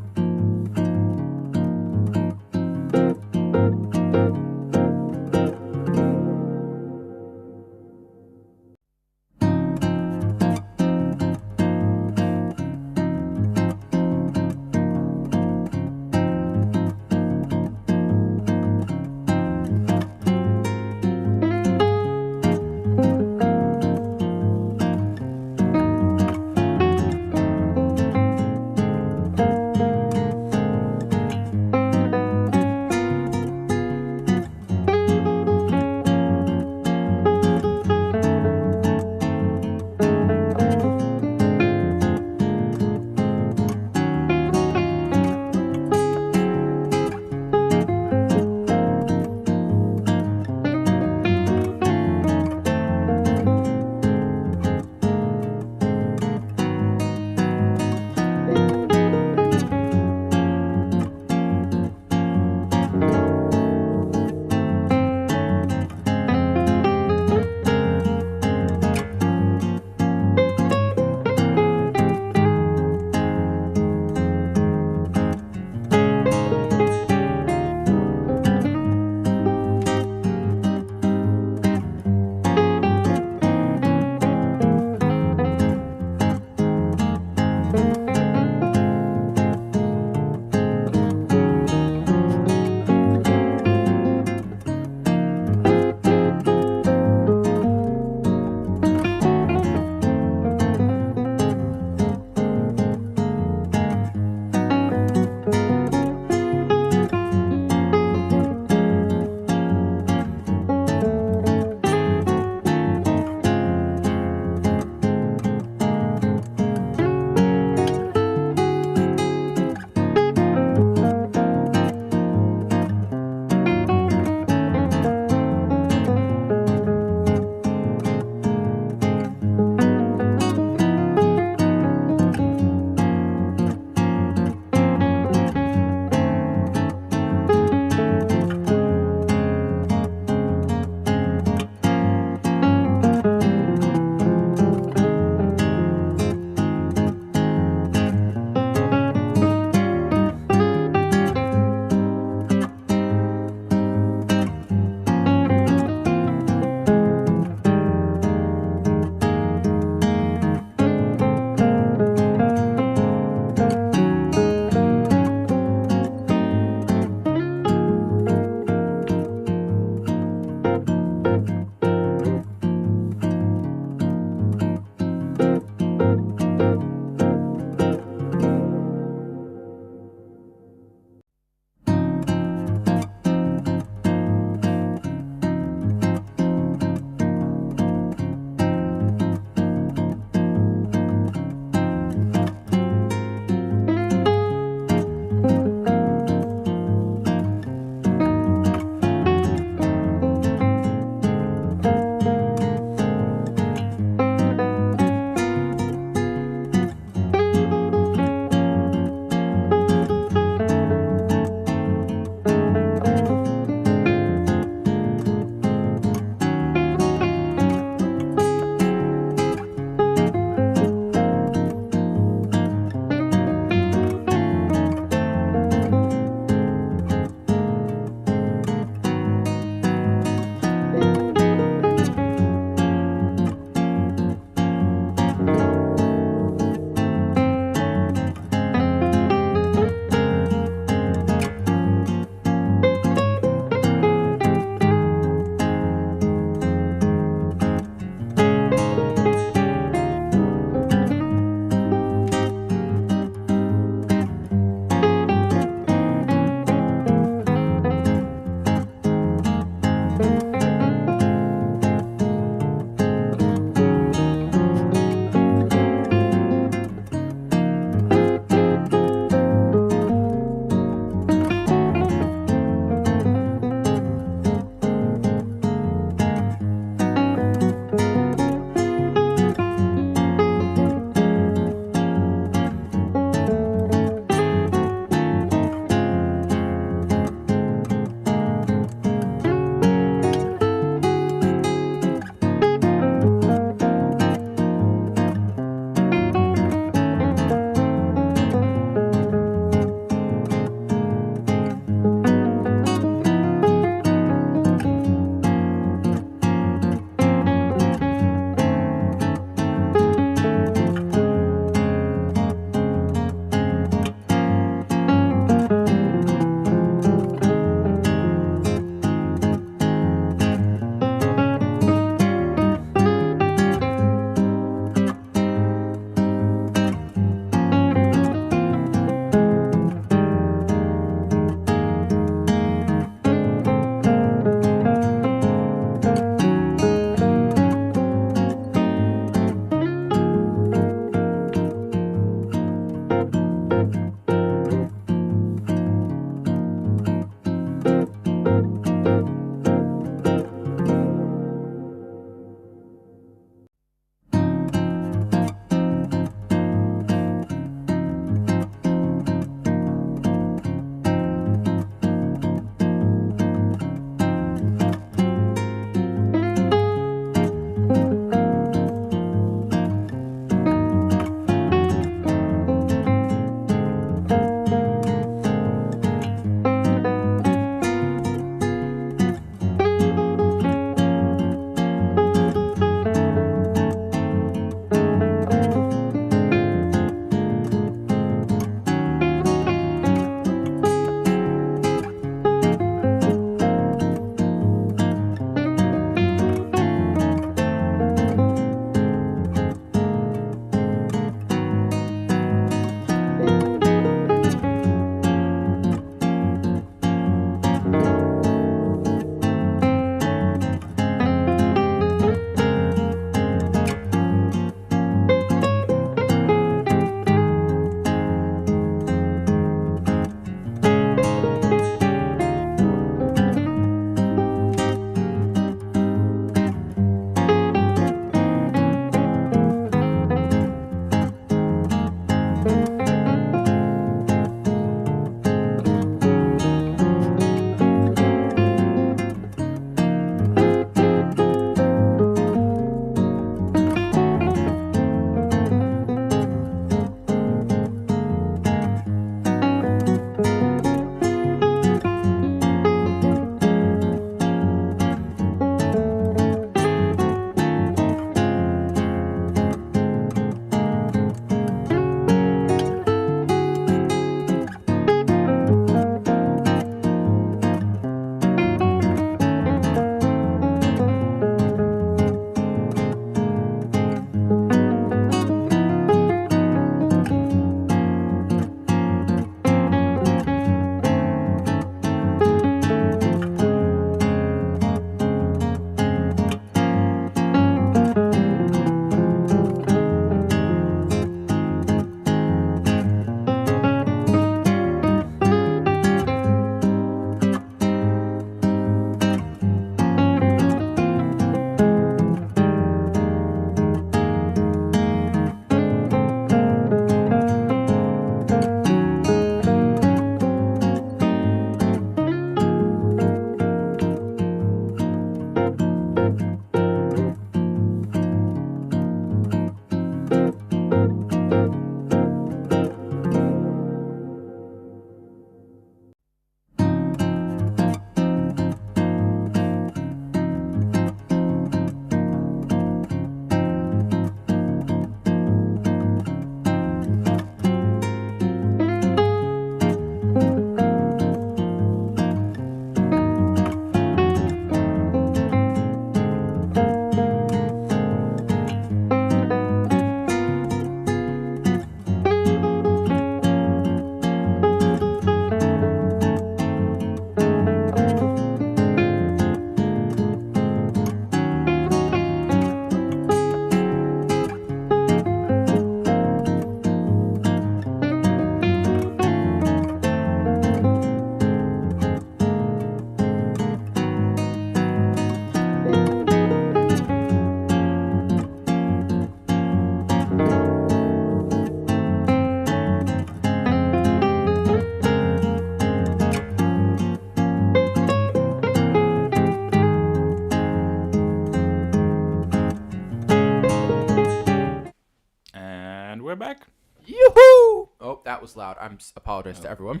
that was loud. Apologize to everyone.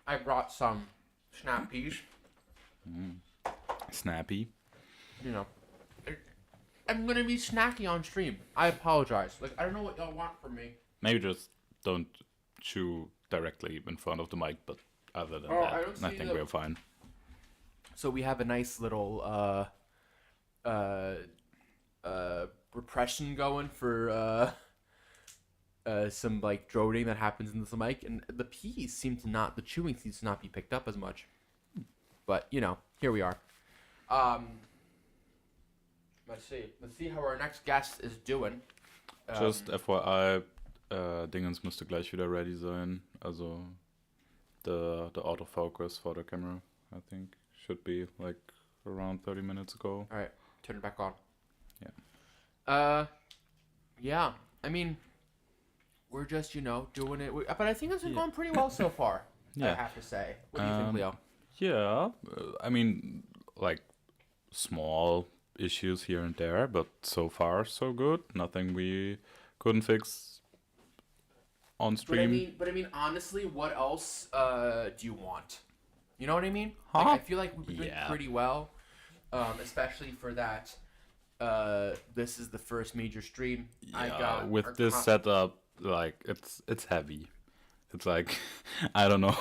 I brought some snap peas. Snappy. You know, I'm gonna be snacky on stream. I apologize. Like, I don't know what y'all want from me. Maybe just don't chew directly in front of the mic, but other than Oh, I that, don't I see think the- we're fine. So we have a nice little repression going for some like droning that happens in the mic, and the chewing seems to not be picked up as much. But you know, here we are. Let's see how our next guest is doing. Just FYI, Dingens müsste gleich wieder ready sein. Also the autofocus for the camera, I think, should be like around 30 minutes ago. All right, turn it back on. Yeah. Yeah. I mean, we're just doing it, but I think it's been going pretty well so far. I Yeah. have to say. What do you think, Leo? Yeah, I mean, like small issues here and there, but so far so good. Nothing we couldn't fix on stream. But I mean, honestly, what else do you want? You know what I mean? Huh? Like, I feel like we've been doing Yeah. pretty well, especially for that. This is the first major stream I Yeah, got. with this setup, like it's heavy. It's like I don't know.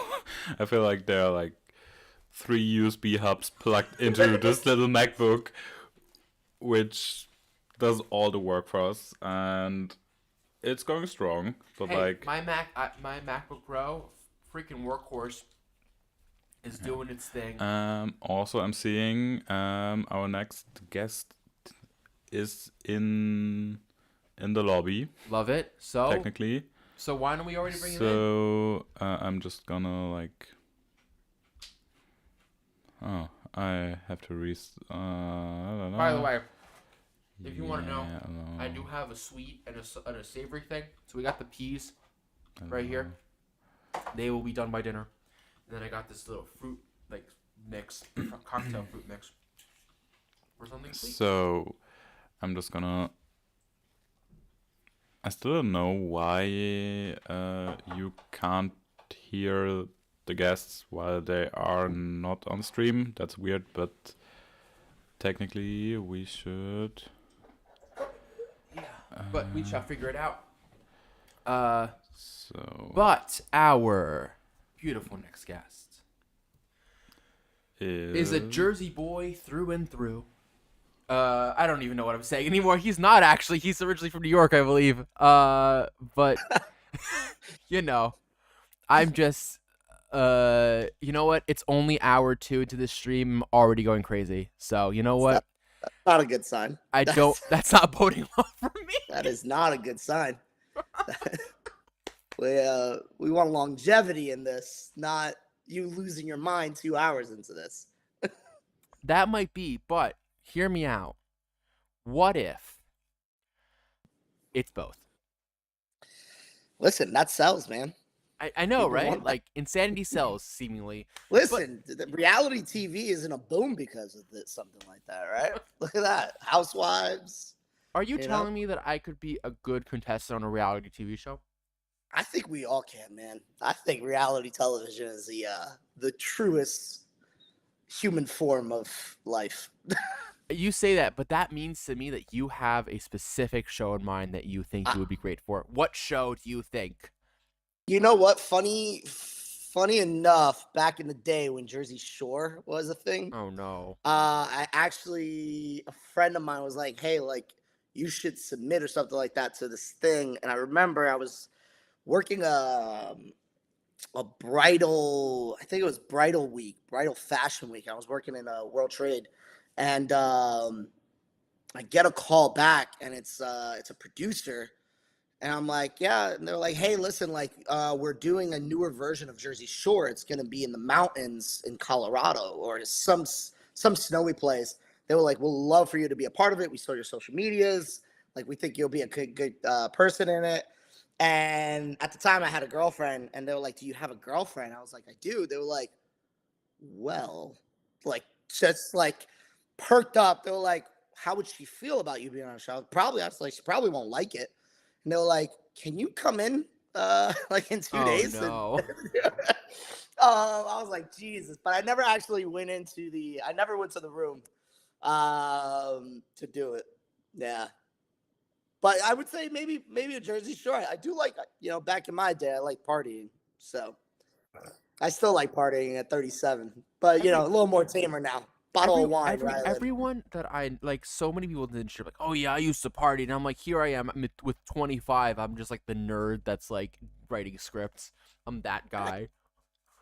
I feel like there are like 3 USB hubs plugged into this little MacBook, which does all the work for us, and it's going strong. But Hey, like, my MacBook Pro, freaking workhorse, is doing its thing. also I'm seeing our next guest is in the lobby Love it. technically. So why don't we already bring it in? So I'm just gonna like. Oh, I have to I don't know. By the way, if you want to know, Yeah, I do have a sweet and a savory thing. So we got the peas right here. They will be done by dinner. And then I got this little fruit like mix, cocktail fruit mix, or something sweet. So I'm just gonna. I still don't know why you can't hear the guests while they are not on stream. That's weird, but technically we should. Yeah, but we shall figure it out. So But our beautiful next guest is a Jersey boy through and through. I don't even know what I'm saying anymore. He's not actually. He's originally from New York, I believe. But I'm just. You know what? It's only hour 2 into this stream. I'm already going crazy. So you know what? Not a good sign. That's not boding well for me. That is not a good sign. We want longevity in this, not you losing your mind 2 hours into this. That might be, but hear me out. What if it's both? Listen, that sells, man. I know, People right? want that. Like, insanity sells, seemingly. Listen, the reality TV isn't a boom because of this, something like that, right? Look at that. Housewives. Are you You know? telling me that I could be a good contestant on a reality TV show? I think we all can, man. I think reality television is the truest human form of life. You say that, but that means to me that you have a specific show in mind that you think you would be great for. What show do you think? You know what? Funny enough, back in the day when Jersey Shore was a thing, Oh, no. a friend of mine was like, "Hey, like you should submit or something like that to this thing." And I remember I was working a bridal, I think it was bridal fashion week. I was working in a World Trade, and I get a call back, and it's a producer. And I'm like, yeah. And they're like, hey, listen, like, we're doing a newer version of Jersey Shore. It's going to be in the mountains in Colorado or some snowy place. They were like, we'll love for you to be a part of it. We saw your social medias. Like, we think you'll be a good person in it. And at the time I had a girlfriend, and they were like, do you have a girlfriend? I was like, I do. They were like, well, like, just like perked up. They were like, how would she feel about you being on a show? Probably, I was like, she probably won't like it. And they were like, can you come in like in 2 days? no. I was like, Jesus, but I never actually went into I never went to the room to do it. Yeah. But I would say maybe a Jersey Shore. I do like, back in my day, I like partying. So I still like partying at 37, but a little more tamer now. Bottle of wine where I live. Everyone that I like, so many people in the industry are like, oh yeah, I used to party, and I'm like, here I am with 25. I'm just like the nerd that's like writing scripts. I'm that guy.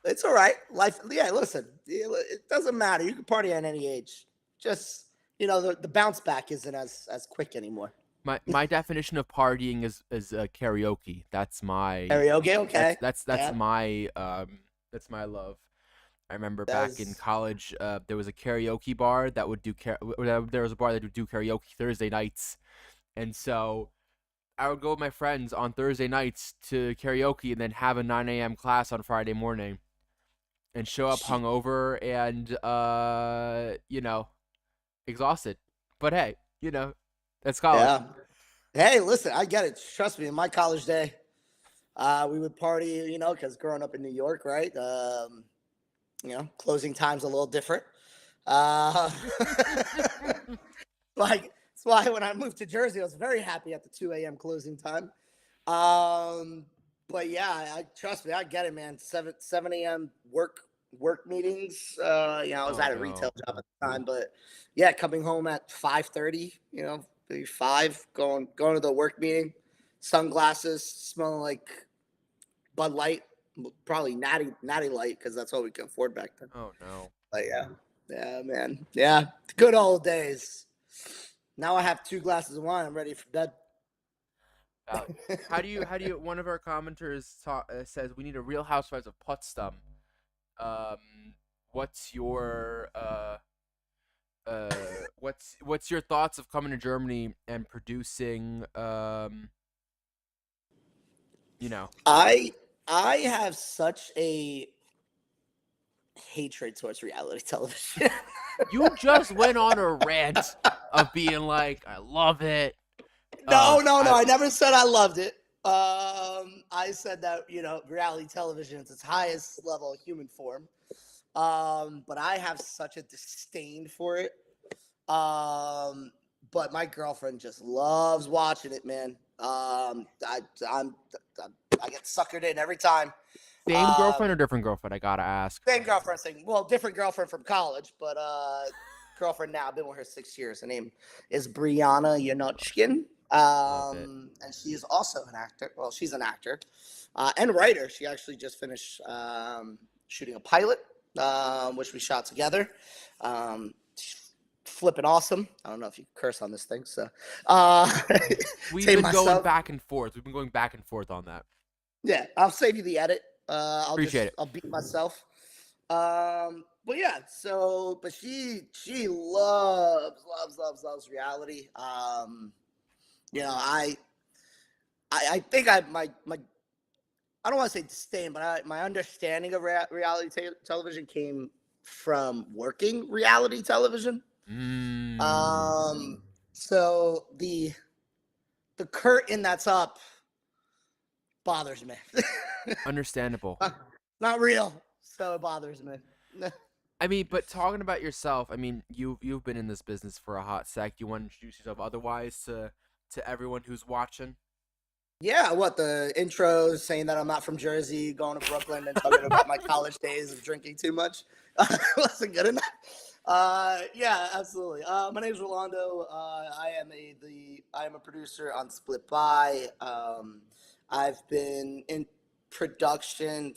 It's all right. Life, yeah. Listen, it doesn't matter. You can party at any age. Just the bounce back isn't as quick anymore. My definition of partying is karaoke. That's my Karaoke, okay. That's Yeah. that's my love. I remember That back in was- college, there was a karaoke bar that would do there was a bar that would do karaoke Thursday nights, and so I would go with my friends on Thursday nights to karaoke and then have a 9 a.m. class on Friday morning, and show up hungover and exhausted. But hey, that's college. Yeah. Hey, listen, I get it. Trust me, in my college day, we would party, because growing up in New York, right? Closing time's a little different. Uh, like, that's why when I moved to Jersey, I was very happy at the 2 a.m. closing time. But yeah, trust me, I get it, man. 7 a.m. work meetings. I was at a retail job at the time, but yeah, coming home at 5:30, maybe 5, going to the work meeting, sunglasses, smelling like Bud Light, probably Natty Light, because that's all we could afford back then. Oh no. But yeah, man, yeah, good old days. Now I have 2 glasses of wine. I'm ready for bed. How do you one of our commenters says we need a Real Housewives of Potsdam. What's your what's your thoughts of coming to Germany and producing I have such a hatred towards reality television. You just went on a rant of being like, I love it. No, I never said I loved it. I said that, reality television is its highest level of human form. But I have such a disdain for it. But my girlfriend just loves watching it, man. I get suckered in every time. Same girlfriend or different girlfriend? I gotta ask. Same girlfriend, different girlfriend from college, but girlfriend now. I've been with her 6 years. Her name is Brianna Yanochkin. And she is also an actor. Well, she's an actor and writer. She actually just finished shooting a pilot, which we shot together. Flipping awesome. I don't know if you curse on this thing, so we've been going back and forth. We've been going back and forth on that. Yeah, I'll save you the edit. Appreciate it. I'll beat myself. But yeah, but she loves reality. I think my I don't want to say disdain, but my understanding of reality television came from working reality television. So the curtain that's up bothers me. Understandable. Not real, so it bothers me. I mean, but talking about yourself, I mean, you've been in this business for a hot sec. You want to introduce yourself otherwise to everyone who's watching? Yeah, what, the intros saying that I'm not from Jersey, going to Brooklyn, and talking about my college days of drinking too much wasn't good enough. Yeah, absolutely. My name is Rolando. I am a producer on Split By. I've been in production,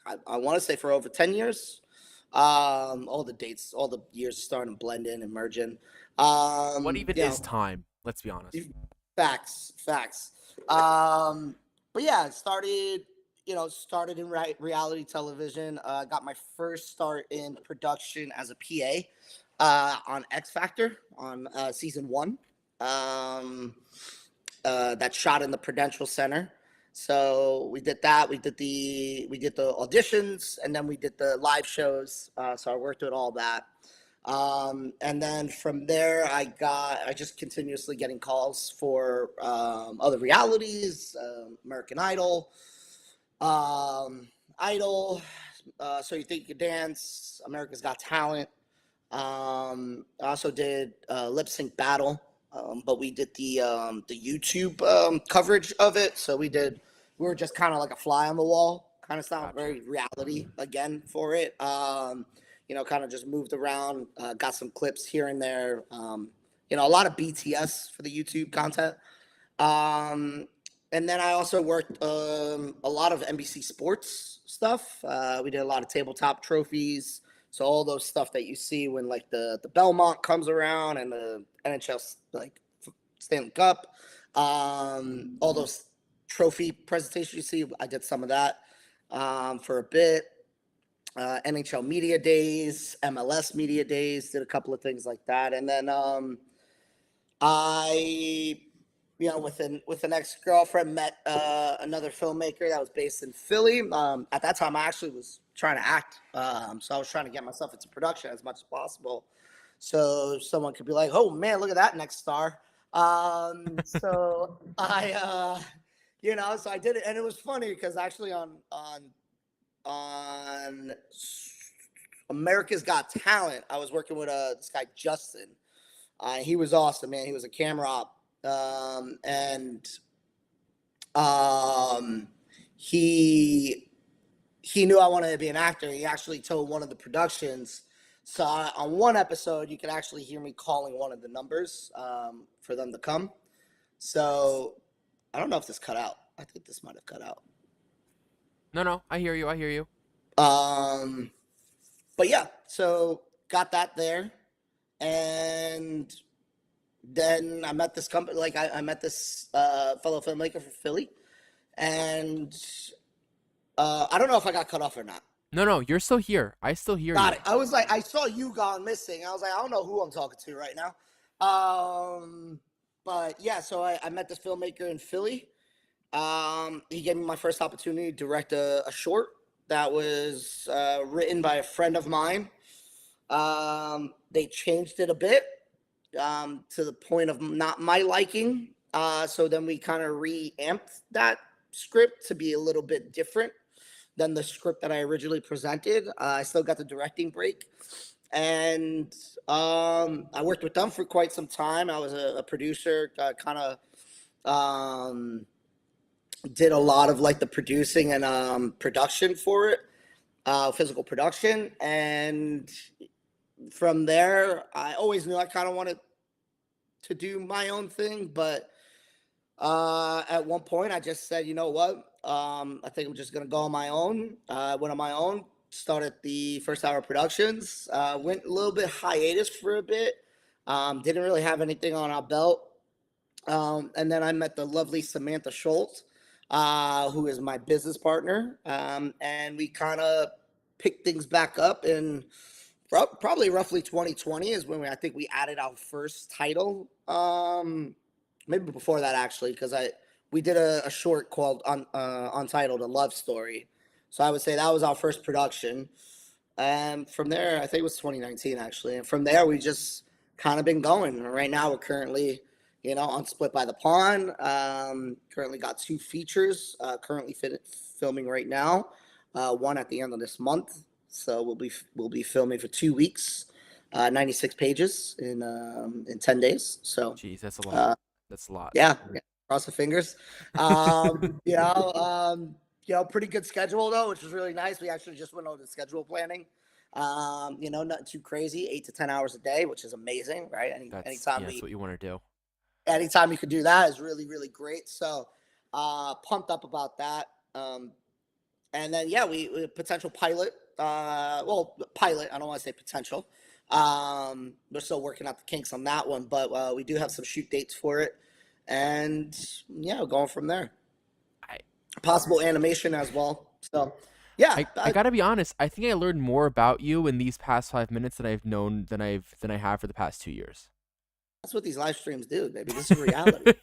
I want to say, for over 10 years. All the dates, all the years starting to blend in and merge in. What even is time? Let's be honest. Facts. But yeah, started in reality television. Got my first start in production as a PA on X Factor on season 1. That shot in the Prudential Center. So we did that. We did the auditions, and then we did the live shows. So I worked with all that. And then from there, I just continuously getting calls for other realities, American Idol, um, Idol. So you think you could dance? America's Got Talent. I also did lip sync battle, but we did the YouTube coverage of it. So we were just kind of like a fly on the wall kind of stuff, Gotcha. very reality again for it. Kind of just moved around, got some clips here and there. A lot of BTS for the YouTube content. Um, and then I also worked a lot of NBC sports stuff. We did a lot of tabletop trophies. So all those stuff that you see when like the Belmont comes around and the NHL like Stanley Cup, all those trophy presentations you see, I did some of that for a bit. NHL media days, MLS media days, did a couple of things like that, and then I, with an ex girlfriend, met another filmmaker that was based in Philly. At that time, I actually was trying to act, so I was trying to get myself into production as much as possible, so someone could be like, "Oh man, look at that next star." So so I did it, and it was funny because actually on America's Got Talent, I was working with this guy Justin. He was awesome, man. He was a camera op, and he knew I wanted to be an actor. He actually told one of the productions. So on one episode, you could actually hear me calling one of the numbers for them to come. So I don't know if this cut out. I think this might have cut out. No, I hear you. But yeah, so got that there, and then I met this company. Like I met this fellow filmmaker from Philly, and I don't know if I got cut off or not. No, you're still here. I still hear Got you. it. I was like, I saw you gone missing. I was like, I don't know who I'm talking to right now. But yeah, so I met this filmmaker in Philly. He gave me my first opportunity to direct a short that was written by a friend of mine. They changed it a bit to the point of not my liking. So then we kind of reamped that script to be a little bit different than the script that I originally presented. I still got the directing break. And I worked with them for quite some time. I was a producer, kind of did a lot of like the producing and production for it, physical production. And from there, I always knew I kind of wanted to do my own thing, but at one point I just said, you know what, I think I'm just gonna go on my own. Went on my own, started the First Hour Productions, went a little bit hiatus for a bit, didn't really have anything on our belt, and then I met the lovely Samantha Schultz, who is my business partner, and we kind of picked things back up in probably roughly 2020 is when I think we added our first title. Maybe before that actually, because we did a short called Untitled, a love story. So I would say that was our first production. And from there, I think it was 2019 actually. And from there, we just kind of been going. Right now, we're currently, on Split by the Pond. Currently got 2 features. Currently filming right now. One at the end of this month. So we'll be filming for 2 weeks, 96 pages in 10 days. So, Jeez, that's a lot. That's a lot. yeah, cross the fingers. Pretty good schedule though, which was really nice. We actually just went over the schedule planning. Nothing too crazy, 8 to 10 hours a day, which is amazing, right? That's what you want to do. Anytime you could do that is really, really great. So, pumped up about that. And then we potential pilot. Pilot. I don't want to say potential. We're still working out the kinks on that one, but we do have some shoot dates for it, and going from there. Possible animation as well. So, yeah. I gotta be honest. I think I learned more about you in these past 5 minutes than I have for the past 2 years. That's what these live streams do, baby. This is reality.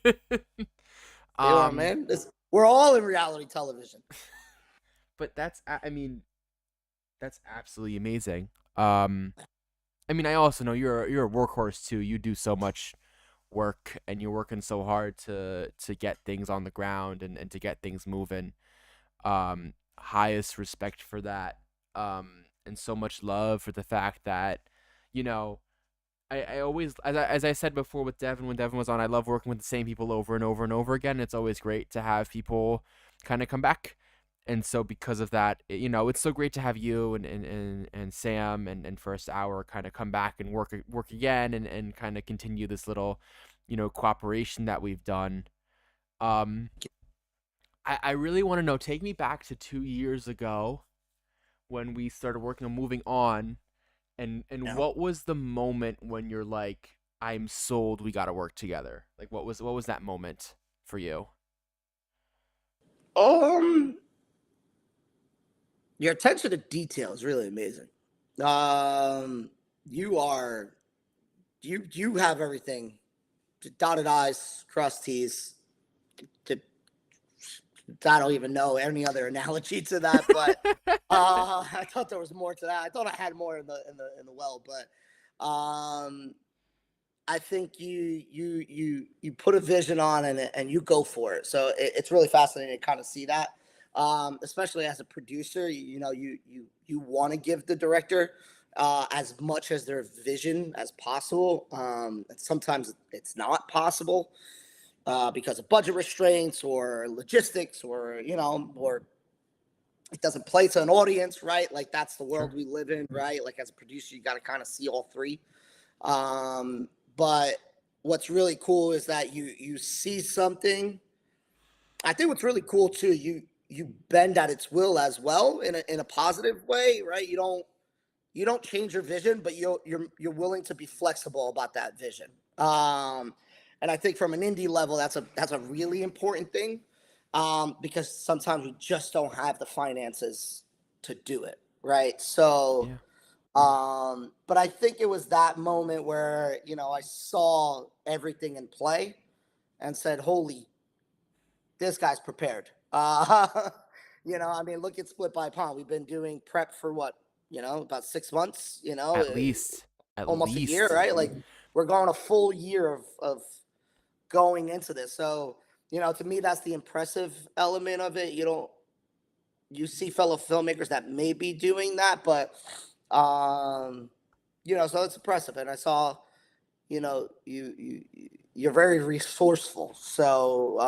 Man. We're all in reality television. But that's absolutely amazing. I mean, I also know you're a workhorse too. You do so much work and you're working so hard to get things on the ground and to get things moving. Highest respect for that. And so much love for the fact that, you know, I always, as I said before with Devin, when Devin was on, I love working with the same people over and over and over again. It's always great to have people kind of come back. And so because of that, it's so great to have you and Sam and First Hour kind of come back and work again and kind of continue this little, cooperation that we've done. Um, I really want to know, take me back to 2 years ago when we started working on moving on, and Yeah. what was the moment when you're like, I'm sold, we got to work together? Like what was that moment for you? Um, your attention to detail is really amazing. Um, you are you have everything. Dotted I's, crossed T's. To, I don't even know any other analogy to that, but I thought there was more to that. I thought I had more in the well, but I think you put a vision on and you go for it. So it's really fascinating to kind of see that, especially as a producer. You want to give the director as much as their vision as possible. And sometimes it's not possible because of budget restraints or logistics, or or it doesn't play to an audience, right? Like that's the world Sure. we live in, right? Like as a producer, you got to kind of see all three. But what's really cool is that you see something. I think what's really cool too, you bend at its will as well in a positive way, right? You don't change your vision, but you're willing to be flexible about that vision. And I think from an indie level, that's a really important thing, because sometimes we just don't have the finances to do it, right? So Yeah. but I think it was that moment where, I saw everything in play and said, holy, this guy's prepared. I mean, look at Split by Pond. We've been doing prep for what, about 6 months, At least. At almost a year, least. right? Like we're going a full year of going into this. So, to me, that's the impressive element of it. You see fellow filmmakers that may be doing that, but um, so it's impressive. And I saw, you're very resourceful. So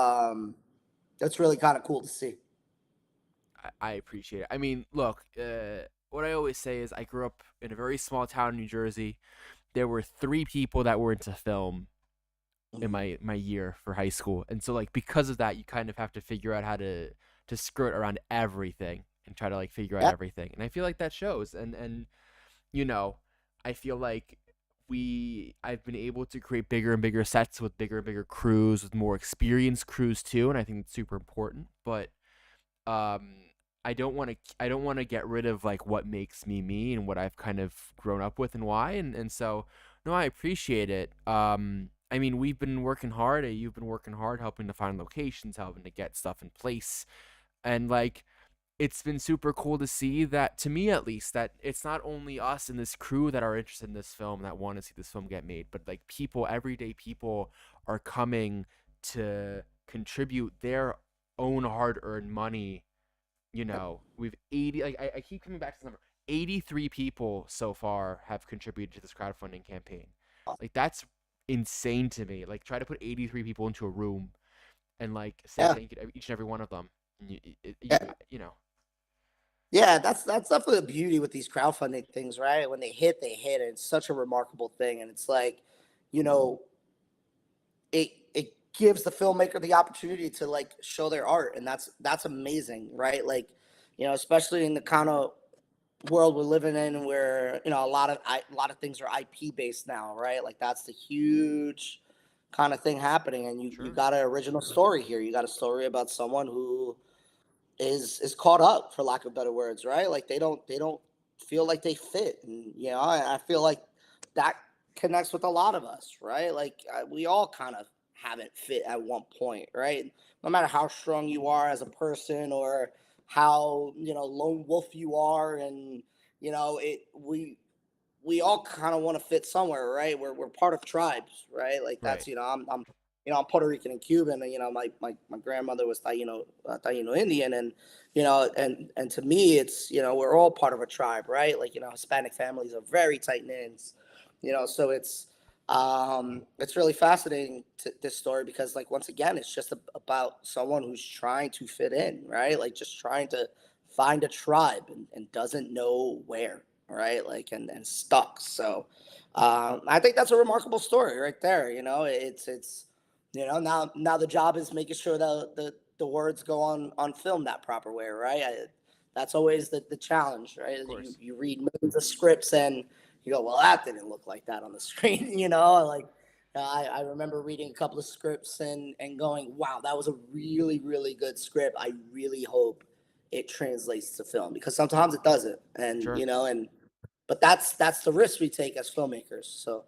that's really kind of cool to see. I appreciate it. I mean, look, what I always say is I grew up in a very small town in New Jersey. There were three people that were into film in Mhm. my year for high school, and so like because of that, you kind of have to figure out how to skirt around everything and try to like figure out Yeah, everything. And I feel like that shows. You know, I feel like I've been able to create bigger and bigger sets with bigger and bigger crews with more experienced crews too, and I think it's super important. But um I don't want to get rid of like what makes me me and what I've kind of grown up with and why, and so no, I appreciate it. I mean, we've been working hard, you've been working hard helping to find locations, helping to get stuff in place, and like it's been super cool to see that, to me at least, that it's not only us and this crew that are interested in this film that want to see this film get made, but like people, everyday people are coming to contribute their own hard-earned money. We've 80, like I keep coming back to the number. 83 people so far have contributed to this crowdfunding campaign. Like that's insane to me. Like try to put 83 people into a room and like say yeah, thank you to each and every one of them. And yeah. you know. Yeah, that's definitely the beauty with these crowdfunding things, right? When they hit, they hit. And it's such a remarkable thing, and it's like, you know, it gives the filmmaker the opportunity to like show their art, and that's amazing, right? Like, especially in the kind of world we're living in, where a lot of things are IP based now, right? Like that's the huge kind of thing happening, and you Sure. got an original story here. You got a story about someone who is caught up, for lack of better words, right? Like they don't feel like they fit, and I feel like that connects with a lot of us, right? Like we all kind of haven't fit at one point, right? No matter how strong you are as a person, or how lone wolf you are, and it we all kind of want to fit somewhere, right? We're part of tribes, right? Like Right. that's, I'm I'm Puerto Rican and Cuban, and my grandmother was Taino Indian, and and to me, it's we're all part of a tribe, right? Like Hispanic families are very tight knit, so it's really fascinating this story because like once again, it's just about someone who's trying to fit in, right? Like just trying to find a tribe and doesn't know where, right? Like and stuck. So I think that's a remarkable story right there. It's now the job is making sure the words go on film that proper way, right? That's always the challenge, right? Of You course. you read millions of scripts and you go, well, that didn't look like that on the screen, like. I remember reading a couple of scripts and going, wow, that was a really, really good script. I really hope it translates to film because sometimes it doesn't. And, Sure. but that's the risk we take as filmmakers. So,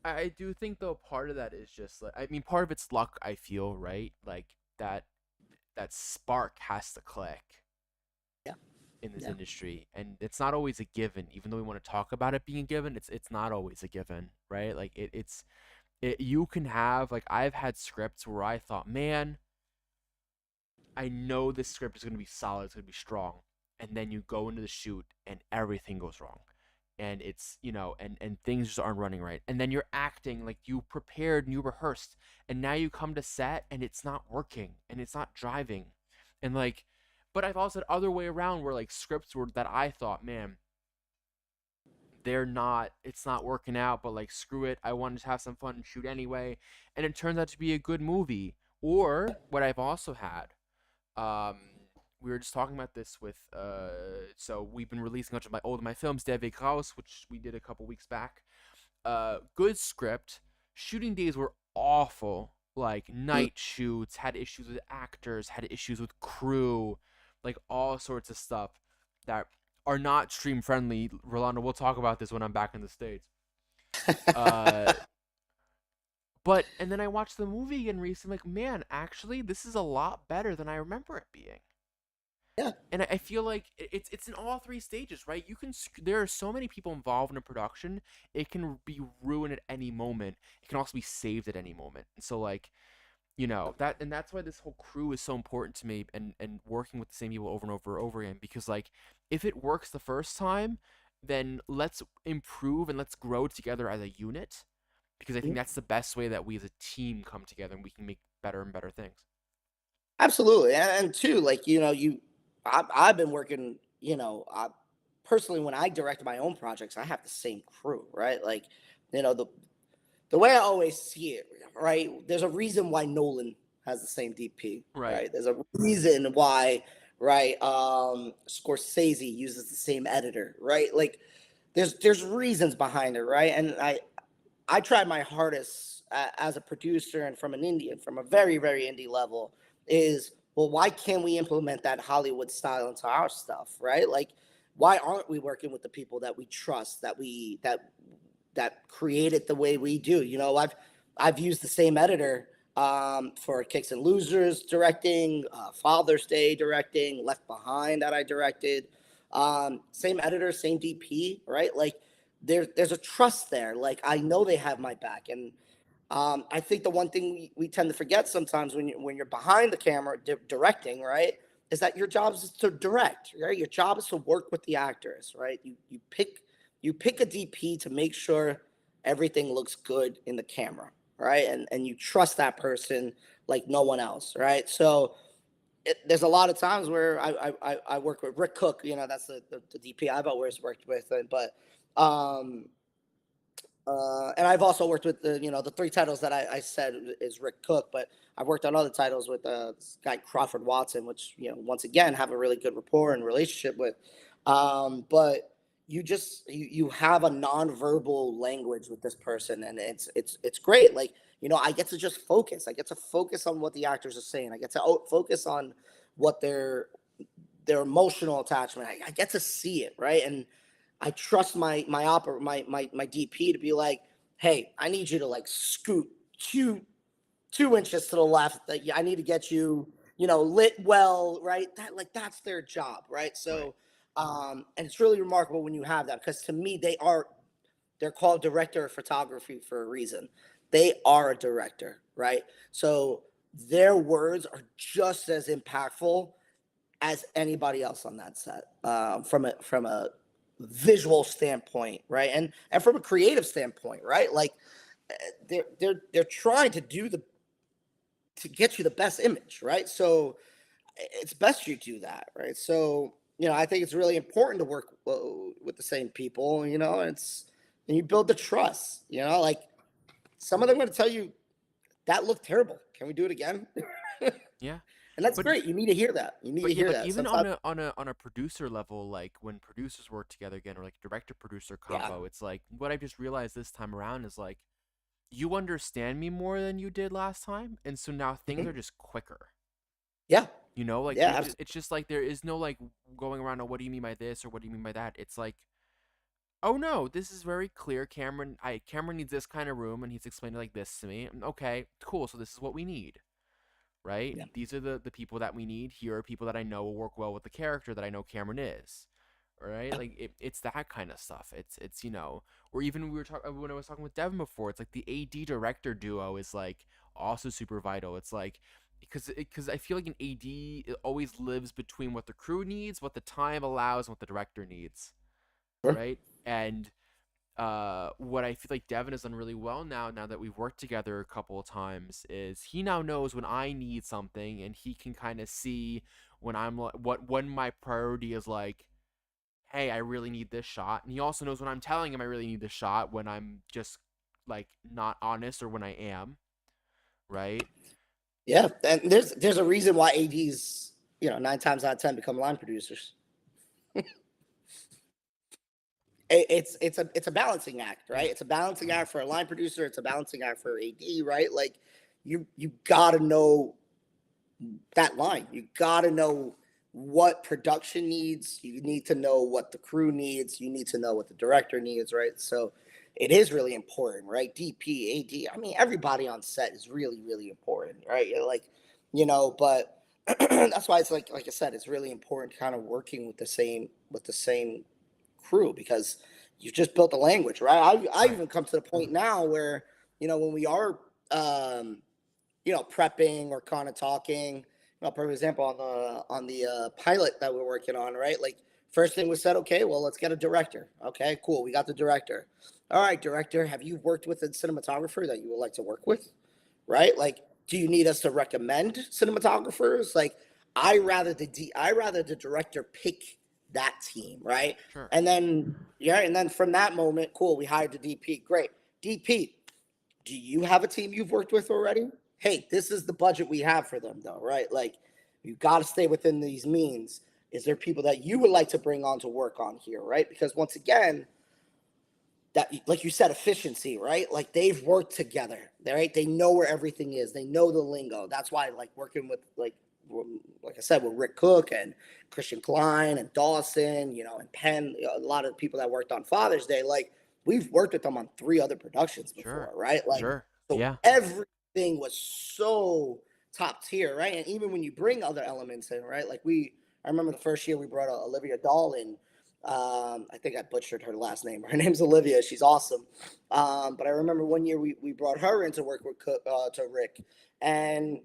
I do think though part of that is just like, I mean, part of it's luck. I feel, right, like that that spark has to click yeah, in this yeah. industry, and it's not always a given. Even though we want to talk about it being a given, it's not always a given, right? Like you can have, like, I've had scripts where I thought, man, I know this script is going to be solid, it's going to be strong, and then you go into the shoot and everything goes wrong, and it's and things just aren't running right, and then you're acting like you prepared and you rehearsed, and now you come to set and it's not working and it's not driving, and like, but I've also had other way around where like scripts were that I thought, man, it's not working out, but like screw it, I wanted to have some fun and shoot anyway, and it turns out to be a good movie. Or what I've also had, um we were just talking about this with so we've been releasing a bunch of my films, David Kraus, which we did a couple weeks back. Good script, shooting days were awful, like night shoots, had issues with actors, had issues with crew, like all sorts of stuff that are not stream friendly. Rolando, we'll talk about this when I'm back in the States. uh but and then I watched the movie again recently, like, man, actually this is a lot better than I remember it being. Yeah. And I feel like it's in all three stages, right? There are so many people involved in a production, it can be ruined at any moment. It can also be saved at any moment. And so like, that's why this whole crew is so important to me, and working with the same people over and over and over again, because like if it works the first time, then let's improve and let's grow together as a unit, because I think that's the best way that we as a team come together and we can make better and better things. Absolutely, and two, like I've been working. Personally, when I direct my own projects, I have the same crew, right? Like, the way I always see it, right? There's a reason why Nolan has the same DP, Right. right? There's a reason why, right? Scorsese uses the same editor, right? Like, there's reasons behind it, right? And I tried my hardest as a producer and from from a very, very indie level, is, well, why can't we implement that Hollywood style into our stuff, right? Like, why aren't we working with the people that we trust, that create it the way we do? I've used the same editor for Kicks and Losers directing, Father's Day directing, Left Behind that I directed. Same editor, same DP, right? Like there's a trust there. Like I know they have my back, and I think the one thing we tend to forget sometimes when you're behind the camera directing, right, is that your job is to direct, right? Your job is to work with the actors, right? You pick a DP to make sure everything looks good in the camera, right? And you trust that person like no one else, right? So there's a lot of times where I work with Rick Cook, that's the DP I've always worked with, but um, and I've also worked with the three titles that I said is Rick Cook, but I've worked on other titles with this guy Crawford Watson, which once again have a really good rapport and relationship with. But you have a nonverbal language with this person, and it's great. Like I get to just focus. I get to focus on what the actors are saying. I get to focus on what their emotional attachment. I get to see it, right? And I trust my DP to be like, hey, I need you to like scoot two inches to the left. That I need to get you, lit well, right? That's their job, right? Right. So, and it's really remarkable when you have that because to me they are They're called director of photography for a reason. They are a director, right? So their words are just as impactful as anybody else on that set, from a visual standpoint, right? And from a creative standpoint, right? Like they're trying to do the to get you the best image, right? So it's best you do that, right? So I think it's really important to work with the same people, and you build the trust, like some of them are going to tell you that looked terrible. Can we do it again? Yeah. And that's But great. You need to hear that. You need to But yeah, hear but that. even on Sometimes, a producer level, like when producers work together again, or like director producer yeah. combo, it's like what I just realized this time around is like you understand me more than you did last time, and so now things Mhm. are just quicker. Yeah. You know, like Yeah. Absolutely. it's just like there is no like going around. Oh, what do you mean by this, or what do you mean by that? It's like, oh no, this is very clear. Cameron needs this kind of room, and he's explaining like this to me. Okay, cool. So this is what we need, right? Yeah. These are the people that we need. Here are people that I know will work well with the character that I know Cameron is. Right? Yeah. Like it's that kind of stuff. It's or even we were talking when I was talking with Devin before. It's like the AD director duo is like also super vital. It's like because I feel like an AD it always lives between what the crew needs, what the time allows, and what the director needs. Sure. Right? And what I feel like Devin has done really well now that we've worked together a couple of times, is he now knows when I need something, and he can kind of see when I'm like when my priority is like, hey, I really need this shot, and he also knows when I'm telling him I really need this shot when I'm just like not honest or when I am, right? Yeah. And there's a reason why ADs, 9 times out of 10 become line producers. It's a balancing act, Yeah, right? It's a balancing act for a line producer. It's a balancing act for AD, right? Like you gotta know that line. You got to know what production needs. You need to know what the crew needs. You need to know what the director needs, right? So it is really important, right? DP, AD. I mean, everybody on set is really, really important, right? But that's why it's like I said, it's really important kind of working with the same crew because you've just built a language, right? I right. even come to the point now where when we are prepping or kind of talking. For example, on the pilot that we're working on, right? Like first thing was said, okay, well, let's get a director. Okay, cool, we got the director. All right, director, have you worked with a cinematographer that you would like to work with? Right? Like, do you need us to recommend cinematographers? Like, I rather the director pick that team, right? Sure. And then from that moment, cool, we hired the DP. Great. DP, do you have a team you've worked with already? Hey, this is the budget we have for them, though, right? Like, you got to stay within these means. Is there people that you would like to bring on to work on here, right? Because once again, that like you said, efficiency, right? Like they've worked together, right? They know where everything is. They know the lingo. That's why, like working with like I said, with Rick Cook and Christian Klein and Dawson, and Penn, a lot of people that worked on Father's Day, like we've worked with them on 3 other productions before, Sure. right? Like Sure. so Yeah. everything was so top tier, right? And even when you bring other elements in, right? I remember the first year we brought Olivia Dahl in. I think I butchered her last name. Her name's Olivia. She's awesome. But I remember one year we brought her in to work with to Rick, and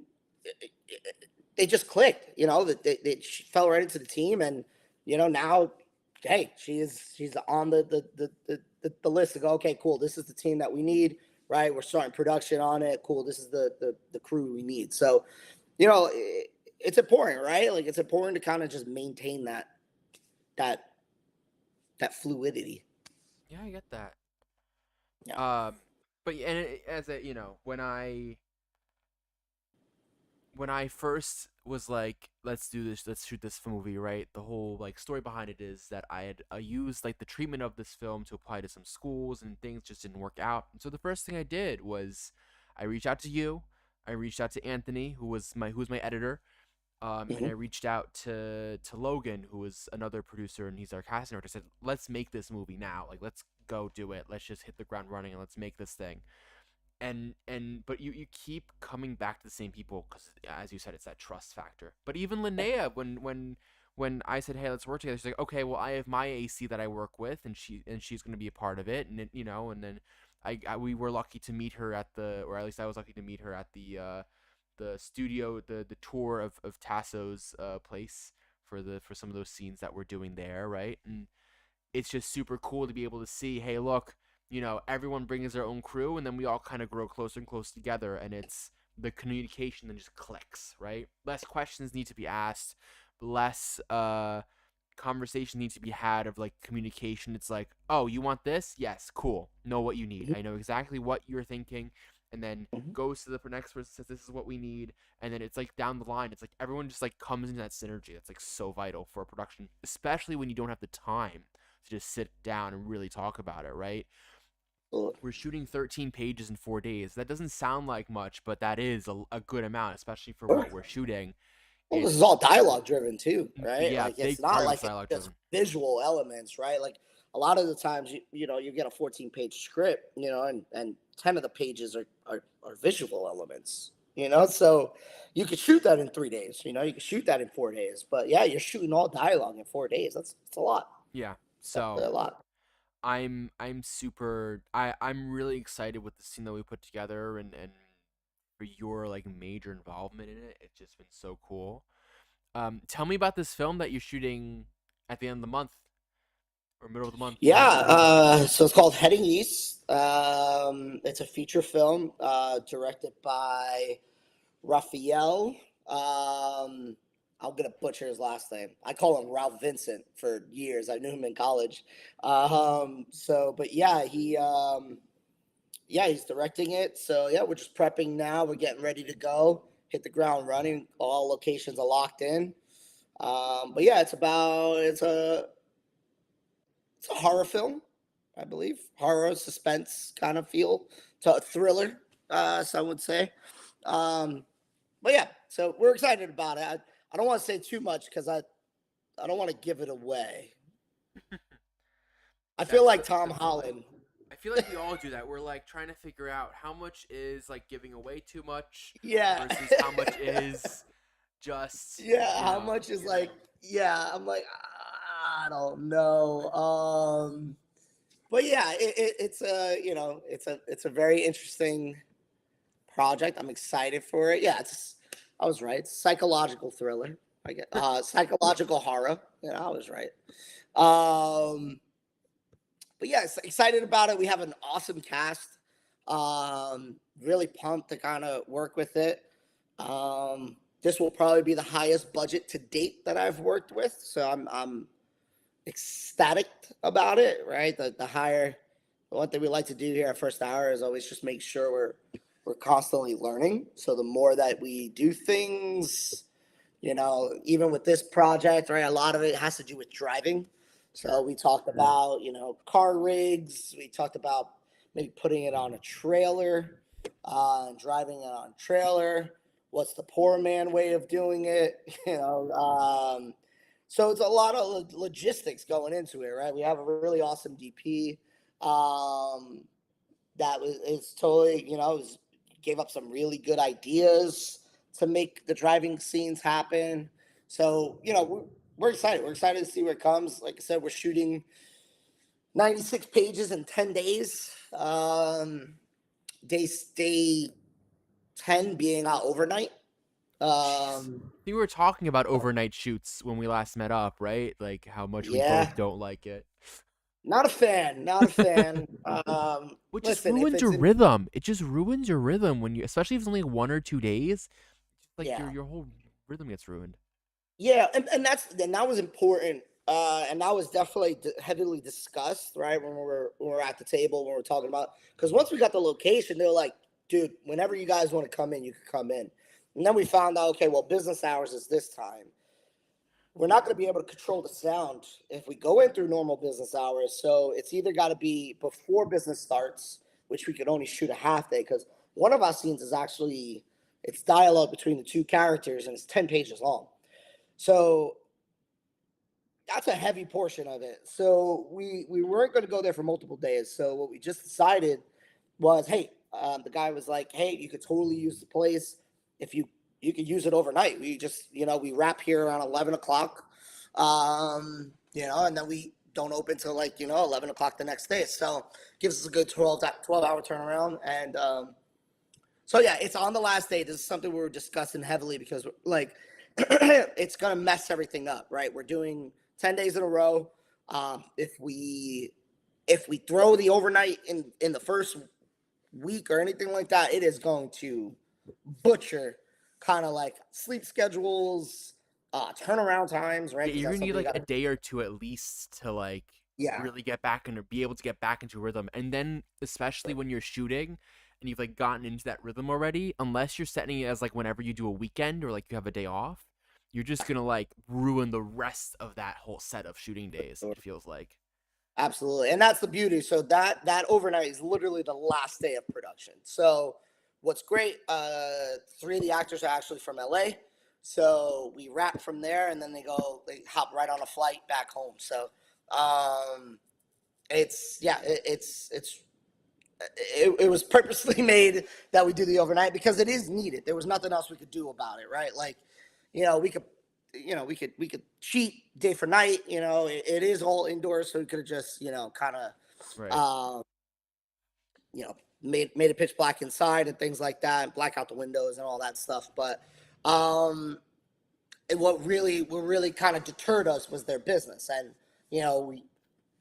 they just clicked. That she fell right into the team, and now, hey, she's on the list to go. Okay, cool. This is the team that we need. Right, we're starting production on it. Cool. This is the crew we need. So, it's important, right? Like it's important to kind of just maintain that that fluidity. Yeah, I get that. Yeah. Um, but and as a when I first was like, let's do this, let's shoot this movie, right? The whole like story behind it is that I had used like the treatment of this film to apply to some schools, and things just didn't work out. And so the first thing I did was I reached out to you, I reached out to Anthony, who was my editor, and I Hmm. reached out to Logan, who was another producer, and he's our casting director. I said, let's make this movie now. Like, let's go do it. Let's just hit the ground running and let's make this thing. But you keep coming back to the same people because, as you said, it's that trust factor. But even Linnea, when I said, "Hey, let's work together," she's like, "Okay, well, I have my AC that I work with, and she's going to be a part of it." And and then we were lucky to meet her at or at least I was lucky to meet her at the studio, the tour of Tasso's place for some of those scenes that we're doing there, right? And it's just super cool to be able to see, hey, look, everyone brings their own crew, and then we all kind of grow closer and closer together, and it's the communication then just clicks, right? Less questions need to be asked, less conversation needs to be had of like communication. It's like, oh, you want this? Yes, cool. Know what you need. I know exactly what you're thinking, and then Mhm. goes to the next person, says this is what we need, and then it's like down the line, it's like everyone just like comes into that synergy. That's like so vital for a production, especially when you don't have the time to just sit down and really talk about it, right? Cool. We're shooting 13 pages in 4 days. That doesn't sound like much, but that is a good amount, especially for what we're shooting. Well, this is all dialogue driven too, right? Yeah, Like it's big not part of it's like it's dialogue just driven. visual elements, right? Like a lot of the times you get a 14-page script, and 10 of the pages are visual elements, so you could shoot that in 3 days, you could shoot that in 4 days, but yeah, you're shooting all dialogue in 4 days. That's a lot. Yeah. Definitely So a lot. I'm really excited with the scene that we put together, and for your like major involvement in it. It's just been so cool. Tell me about this film that you're shooting at the end of the month or middle of the month. Yeah, so it's called Heading East. It's a feature film directed by Raphael. Um, I'm gonna butcher his last name. I call him Ralph Vincent for years. I knew him in college. But yeah, he's directing it. So yeah, we're just prepping now. We're getting ready to go, hit the ground running. All locations are locked in. But yeah, it's a horror film, I believe. Horror, suspense kind of feel to a thriller, some would say. Um, but yeah, so we're excited about it. I don't want to say too much because I don't want to give it away. I feel That's like the Tom that's the thing. Holland. I feel like we all do that. We're like trying to figure out how much is like giving away too much Yeah. versus how much is just, Yeah, you how know. much is like, yeah, I'm like, I don't know. But yeah, it's a very interesting project. I'm excited for it. Yeah, I was right. It's a psychological thriller. I get psychological horror. Yeah, I was right. Um, but yeah, excited about it. We have an awesome cast. Really pumped to kind of work with it. This will probably be the highest budget to date that I've worked with, so I'm ecstatic about it. Right, the one thing we like to do here at First Hour is always just make sure we're constantly learning. So the more that we do things, even with this project, right, a lot of it has to do with driving. So we talked about, car rigs. We talked about maybe putting it on a trailer, driving it on a trailer. What's the poor man way of doing it? So it's a lot of logistics going into it, right? We have a really awesome DP that is totally, gave up some really good ideas to make the driving scenes happen. So, we're excited. We're excited to see where it comes. Like I said, we're shooting 96 pages in 10 days. Day 10 being out overnight. Jeez. I think we were talking about overnight shoots when we last met up, right? Like how much we Yeah, both don't like it. not a fan. Not a fan. What just Listen, if ruins your it's in, rhythm. It just ruins your rhythm when you, especially if it's only 1 or 2 days. Like yeah. your whole rhythm gets ruined. Yeah, and that was important, and that was definitely heavily discussed, right? When we were at the table when we were talking about, because once we got the location, they were like, "Dude, whenever you guys want to come in, you can come in." And then we found out, okay, well, business hours is this time. We're not going to be able to control the sound if we go in through normal business hours. So it's either got to be before business starts, which we could only shoot a half day because one of our scenes is actually it's dialogue between the two characters and it's 10 pages long. So that's a heavy portion of it. So we weren't going to go there for multiple days. So what we just decided was, hey, the guy was like, hey, you could totally use the place if you could use it overnight. We just we wrap here around 11 o'clock. And then we don't open till 11 o'clock the next day. So gives us a good 12-hour turnaround. And so yeah, it's on the last day. This is something we were discussing heavily because it's gonna mess everything up, right? We're doing 10 days in a row. If we throw the overnight in the first week or anything like that, it is going to butcher kind of like sleep schedules, turnaround times, right? Yeah, Because you're that's gonna need something you like a got. day or two at least to like Yeah, really get back and be able to get back into a rhythm. And then especially when you're shooting and you've like gotten into that rhythm already, unless you're setting it as like whenever you do a weekend or like you have a day off, you're just gonna like ruin the rest of that whole set of shooting days, it feels like. absolutely, and that's the beauty. So that overnight is literally the last day of production. So what's great? Three of the actors are actually from LA. So we wrap from there, and then they hop right on a flight back home. So um, it's yeah, it was purposely made that we do the overnight because it is needed. There was nothing else we could do about it, right? Like, we could, we could cheat day for night. It is all indoors, so we could have just, kind of, Right. made it pitch black inside and things like that, and black out the windows and all that stuff. But and what really kind of deterred us was their business, and we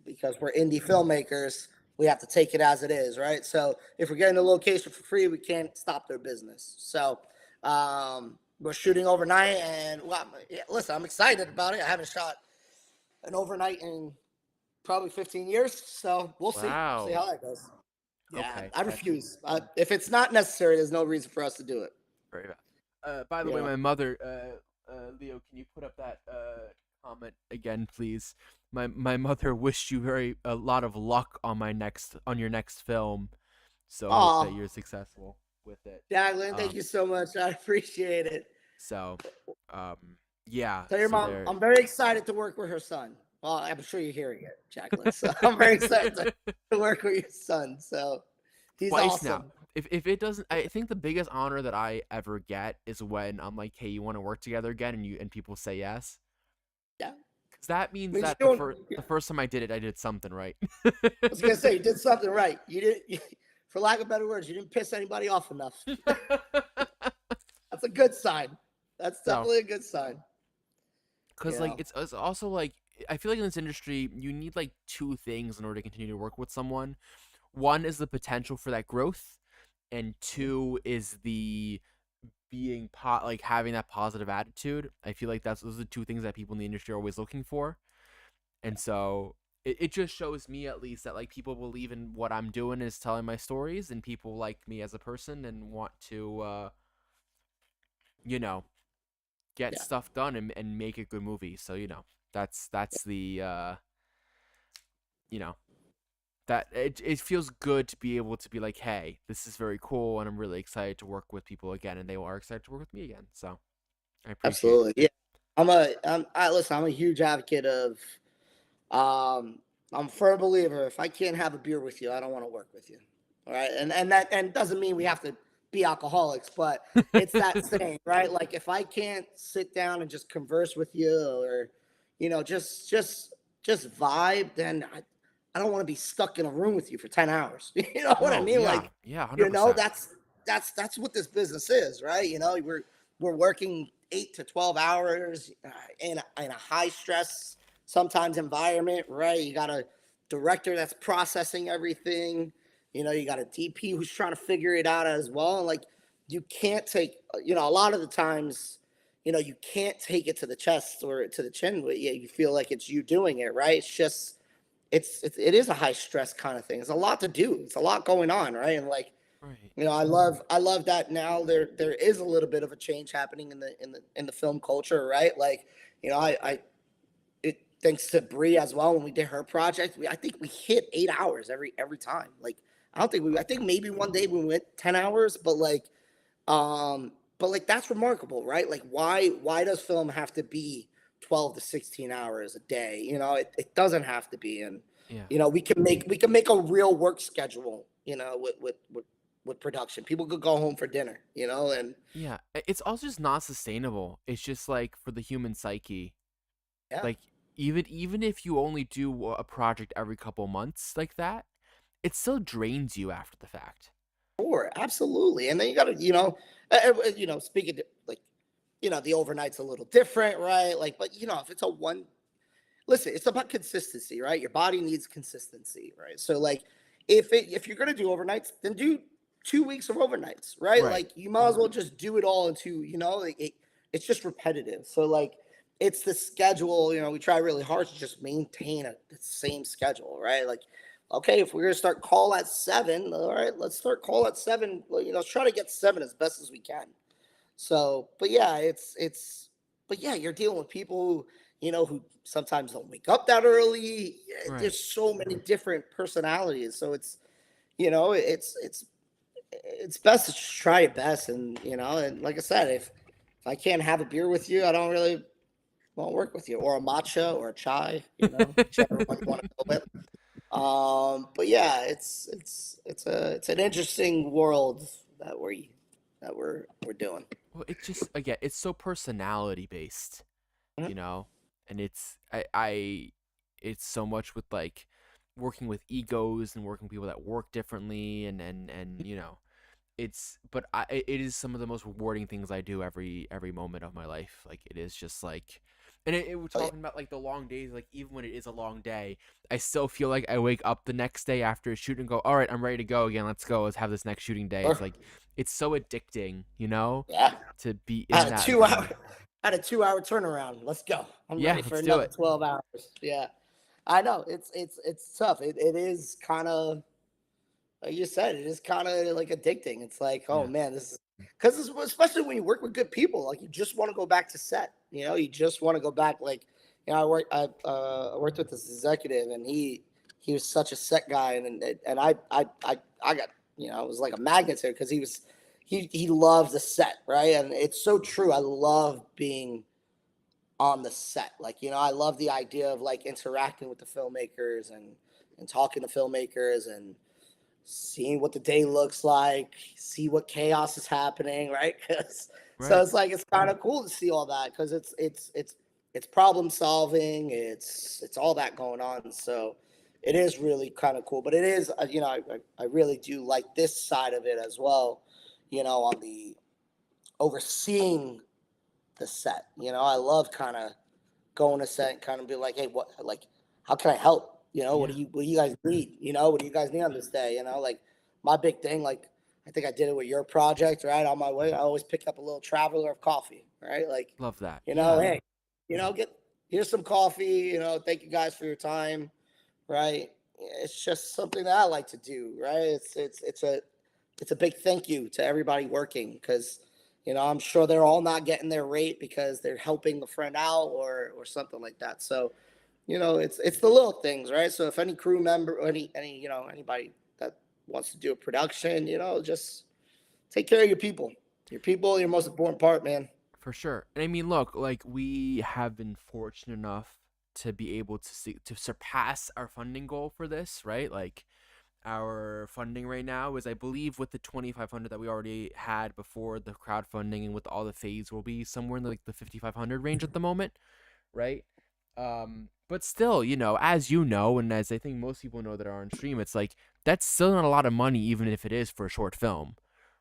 because we're indie filmmakers, we have to take it as it is, right? So if we're getting the location for free, we can't stop their business. So we're shooting overnight, and well, yeah, listen, I'm excited about it. I haven't shot an overnight in probably 15 years, so we'll see. See Wow. how that goes. Yeah, Okay. I That's refuse. If it's not necessary, there's no reason for us to do it. very bad. By the way, Yeah. my mother, Leo, can you put up that comment again, please? My mother wished you a lot of luck on your next film. So hope that Oh, you're successful with it. Jacqueline, thank Um, you so much. I appreciate it. so, um, yeah. Tell your So mom there. I'm very excited to work with her son. Well, I'm sure you're hearing it, Jacqueline. So I'm very excited to work with your son. So he's Twice now. awesome. If it doesn't, I think the biggest honor that I ever get is when I'm like, "Hey, you want to work together again?" and people say yes. Yeah. Because that means Means that you don't, the first time I did it, I did something right. I was gonna say you did something right. You didn't, for lack of better words, you didn't piss anybody off enough. That's a good sign. That's So, definitely a good sign. You because like know. it's also like I feel like in this industry you need like two things in order to continue to work with someone. One is the potential for that growth, and two is the like having that positive attitude. I feel like those are the two things that people in the industry are always looking for. And so it just shows me at least that like people believe in what I'm doing is telling my stories, and people like me as a person and want to you know get Yeah. stuff done and make a good movie. So that's the you know that it feels good to be able to be like, hey, this is very cool, and I'm really excited to work with people again, and they are excited to work with me again. So I appreciate it. Absolutely. Yeah. Listen, I'm a huge advocate of Um, I'm a firm believer. If I can't have a beer with you, I don't want to work with you. All right, and doesn't mean we have to be alcoholics, but it's that saying, right? Like if I can't sit down and just converse with you, or just vibe, then I don't want to be stuck in a room with you for 10 hours. You know what I No, mean? yeah, Like, yeah, 100%. that's what this business is, right? We're working 8 to 12 hours in a high stress sometimes environment, right? You got a director that's processing everything. You got a DP who's trying to figure it out as well. And like, you can't take, a lot of the times, you can't take it to the chest or to the chin. But yeah, you feel like it's you doing it, right? It's just, it is a high stress kind of thing. It's a lot to do. It's a lot going on, right? And like, Right. I love that now there is a little bit of a change happening in the film culture, right? Like, thanks to Brie as well. When we did her project, I think we hit 8 hours every time. Like, I think maybe one day we went 10 hours, but that's remarkable, right? Like, why does film have to be 12 to 16 hours a day? It doesn't have to be. And Yeah. we can make a real work schedule. With production, people could go home for dinner. And Yeah, it's also just not sustainable. It's just like for the human psyche. Yeah. Like even if you only do a project every couple months like that, it still drains you after the fact. Sure, absolutely. And then you got to, speaking to, like, the overnight's a little different, right? Like, but if it's a one, listen, it's about consistency, right? Your body needs consistency, right? So like, if you're gonna do overnights, then do 2 weeks of overnights, right? Right. Like, you might as well just do it all into, like it's just repetitive. So like, it's the schedule. We try really hard to just maintain the same schedule, right? Like, okay, if we're gonna start call at 7, all right, let's start call at 7. Well, let's try to get 7 as best as we can. So, but yeah, but yeah, you're dealing with people who sometimes don't wake up that early. Yeah, Right. there's so many different personalities. So you know, it's, it's, it's best to just try your best. And like I said, if I can't have a beer with you, I don't really want to work with you, or a matcha or a chai, whichever one you want to go with. But yeah, it's an interesting world that we're doing. Well, it's just again, it's so personality based, Mhm. you know, and I it's so much with like working with egos and working with people that work differently, and it's but it is some of the most rewarding things I do every moment of my life. Like it is just like, and we're Oh yeah, talking about like the long days. Like even when it is a long day, I still feel like I wake up the next day after a shoot and go, all right, I'm ready to go again. Let's go. Let's have this next shooting day. It's sure. like it's so addicting, you know, Yeah. to be Had in a that 2 hour environment. had a 2 hour turnaround. Let's go. I'm Yeah, ready for let's do another it. 12 hours. Yeah. I know. It's tough. It is kind of, like you said, it is kind of like addicting. It's like, oh Yeah, man, this is because, especially when you work with good people, like you just want to go back to set. You just want to go back. Like, I worked with this executive, and he was such a set guy, and I got, it was like a magnet to it, because he loves the set, right? And it's so true. I love being on the set. Like, I love the idea of like interacting with the filmmakers, and talking to filmmakers, and seeing what the day looks like, see what chaos is happening, right? 'Cause, so right. it's like, it's kind of cool to see all that, because it's problem solving, it's all that going on. So it is really kind of cool. But it is, I really do like this side of it as well. On the overseeing the set. I love kind of going to set and kind of be like, hey, how can I help? Yeah, What do you guys need? What do you guys need on this day? Like, my big thing, like, I think I did it with your project, right? On my way, I always pick up a little traveler of coffee, right? Like, love that. Yeah, hey, get here's some coffee. Thank you guys for your time, right? It's just something that I like to do, right? It's a big thank you to everybody working, because I'm sure they're all not getting their rate because they're helping a friend out, or something like that. So it's the little things, right? So if any crew member, or anybody that wants to do a production, just take care of your people. Your people are your most important part, man. for sure. And I mean, look, like we have been fortunate enough to be able to surpass our funding goal for this, right? Like our funding right now is, I believe, with the 2,500 that we already had before the crowdfunding and with all the phase, will be somewhere in like the 5,500 range at the moment, right? But still, as you know, and as I think most people know that are on stream, it's like that's still not a lot of money, even if it is for a short film,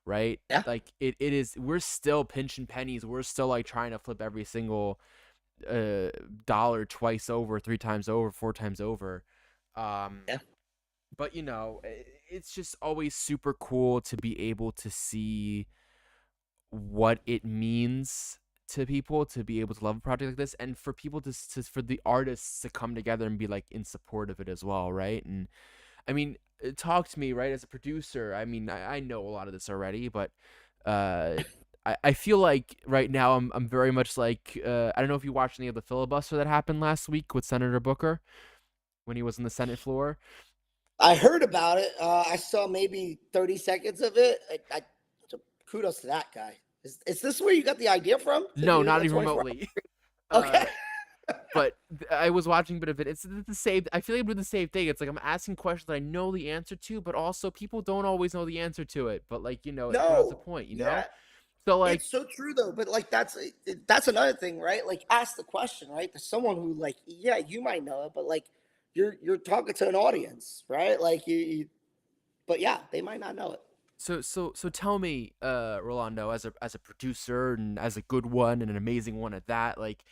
right? Yeah, Like it is. We're still pinching pennies. We're still like trying to flip every single uh dollar twice over, three times over, four times over. Um, yeah, but it's just always super cool to be able to see what it means to people to be able to love a project like this, and for people for the artists to come together and be like in support of it as well, right? And I mean, talk to me, right, as a producer. I mean, I know a lot of this already, but uh I feel like right now I'm very much like, I don't know if you watched any of the filibuster that happened last week with Senator Booker when he was on the Senate floor. I heard about it. I saw maybe 30 seconds of it. So kudos to that guy. Is this where you got the idea from to No, do not the even 24? remotely. Okay. uh but I was watching a bit of it. It's the same. I feel like I'm doing the same thing. It's like I'm asking questions that I know the answer to, but also people don't always know the answer to it. But like, it proves the No. point, Yeah. So like, It's so true though, but like that's another thing, right? Like ask the question, right? To someone who like, yeah, you might know it, but like you're talking to an audience, right? Like but yeah, they might not know it. so tell me, Rolando, as a producer and as a good one and an amazing one at that, like,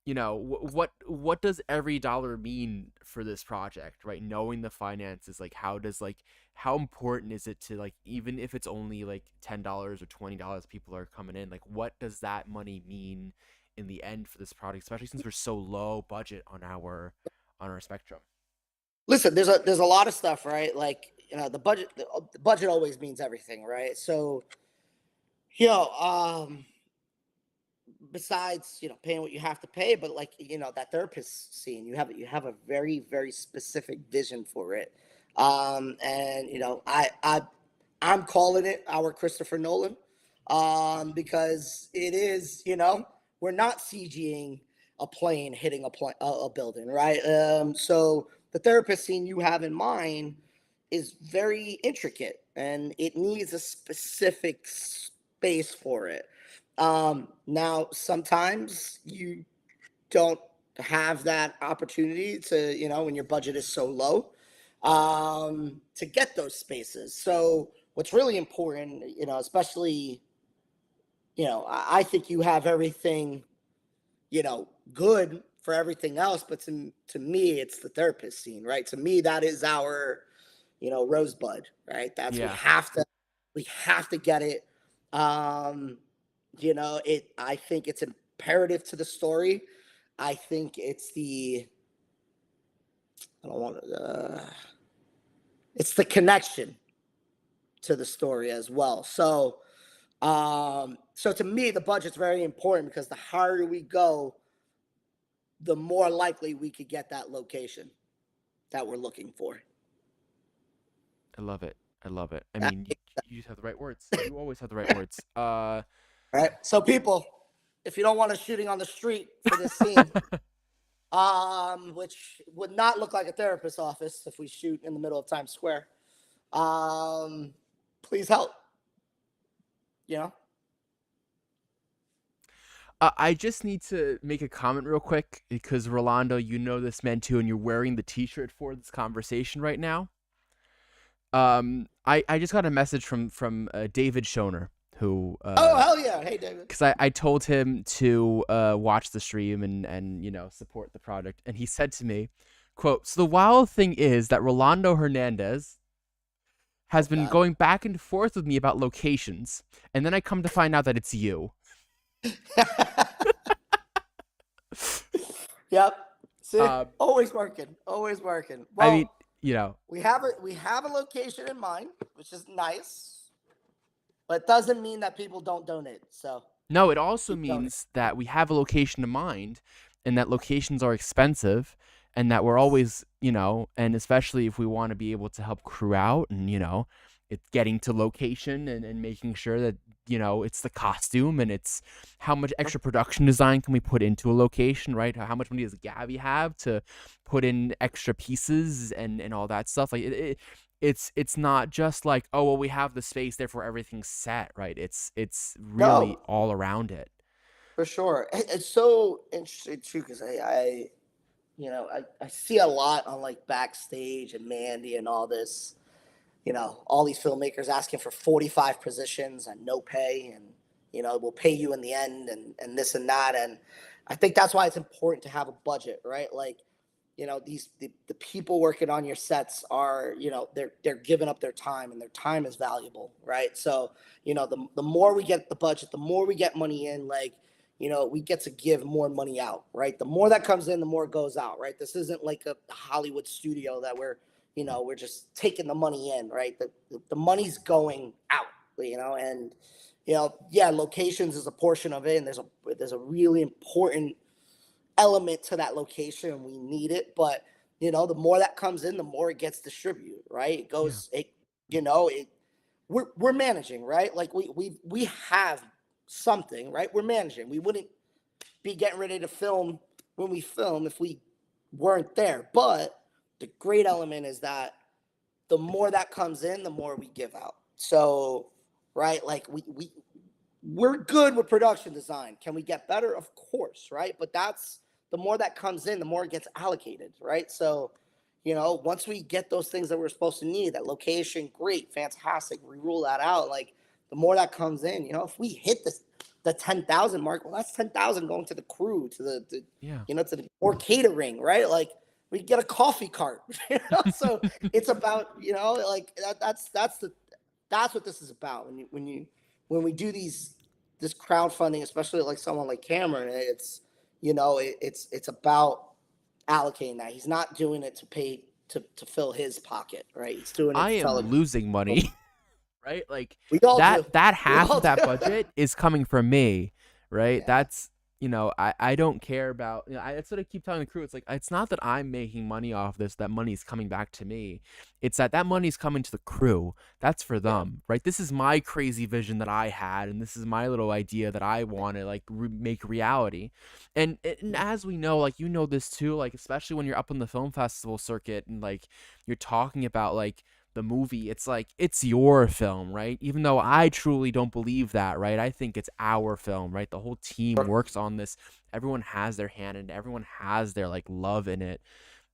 what does every dollar mean for this project, right? Knowing the finances, like how important is it to, like, even if it's only like $10 or $20 people are coming in, like what does that money mean in the end for this product, especially since we're so low budget on our spectrum? Listen, there's a lot of stuff, right? Like the budget always means everything, right? So you know, besides paying what you have to pay, but like that therapist scene, you have a very specific vision for it, and I'm calling it our Christopher Nolan, because it is, we're not CGing a plane hitting a building, right? So the therapist scene you have in mind is very intricate and it needs a specific space for it. Now, sometimes you don't have that opportunity to, when your budget is so low, to get those spaces. So, what's really important, especially, I think you have everything, good for everything else, but to me, it's the therapist scene, right? To me, that is our, rosebud, right? That's Yeah. we have to get it. Um, I think it's imperative to the story. I think I don't want to, it's the connection to the story as well. So to me, the budget's very important because the harder we go, the more likely we could get that location that we're looking for. I love it. I love it. I That- mean, you just have the right words. You always have the right words. right. So people, if you don't want us shooting on the street for this scene, which would not look like a therapist's office if we shoot in the middle of Times Square, please help. You know. I just need to make a comment real quick because Rolando, you know this man too, and you're wearing the T-shirt for this conversation right now. I just got a message from David Schoner, who Oh hell yeah! Hey David. because I told him to watch the stream and support the product, and he said to me, "quote So the wild thing is that Rolando Hernandez has been God. going back and forth with me about locations, and then I come to find out that it's you." Yep. See, Um, always working, always working. I Well, mean, you know, we have a location in mind, which is nice, but it doesn't mean that people don't donate. So no, it also keep donating. means that we have a location in mind and that locations are expensive and that we're always, and especially if we want to be able to help crew out and, it's getting to location and making sure that, it's the costume and it's how much extra production design can we put into a location, right? How much money does Gabby have to put in extra pieces and all that stuff? Like it's not just like, oh well, we have the space, therefore everything's set, right? It's really No, all around it. for sure. It's so interesting too because I see a lot on like backstage and Mandy and all this. All these filmmakers asking for 45 positions and no pay, and we'll pay you in the end, and this and that. And I think that's why it's important to have a budget, right? Like, the people working on your sets are, they're giving up their time, and their time is valuable, right? So, the more we get the budget, the more we get money in, like, we get to give more money out, right? The more that comes in, the more it goes out, right? This isn't like a Hollywood studio that we're just taking the money in, right? The money's going out, and yeah, locations is a portion of it, and there's a really important element to that location. We need it, but the more that comes in, the more it gets distributed, right? It Yeah. goes, it we're managing, right? Like we have something, right? We're managing. We wouldn't be getting ready to film when we film if we weren't there. But the great element is that the more that comes in, the more we give out. So, right, like we're good with production design. Can we get better? Of course, right? But that's the more that comes in, the more it gets allocated, right? So, once we get those things that we're supposed to need, that location, great, fantastic, we rule that out. Like the more that comes in, if we hit the 10,000 mark, well, that's 10,000 going to the crew, to the Yeah. to the or catering, right? Like we get a coffee cart, So it's about like that's what this is about. When we do this crowdfunding, especially like someone like Cameron, it's about allocating that. He's not doing it to pay to fill his pocket, right? He's doing it I to tell am it. losing money, right? Like We all do. that We half all of that do. budget is coming from me, right? Yeah. That's I don't care about that's what I keep telling the crew. It's like it's not that I'm making money off this, that money's coming back to me. It's that money's coming to the crew. That's for them, right? This is my crazy vision that I had, and this is my little idea that I want to like make reality. And as we know, like this too, like especially when you're up on the film festival circuit and like you're talking about like the movie, it's like it's your film, right? Even though I truly don't believe that, right? I think it's our film, right? The whole team works on this. Everyone has their hand in it. Everyone has their like love in it.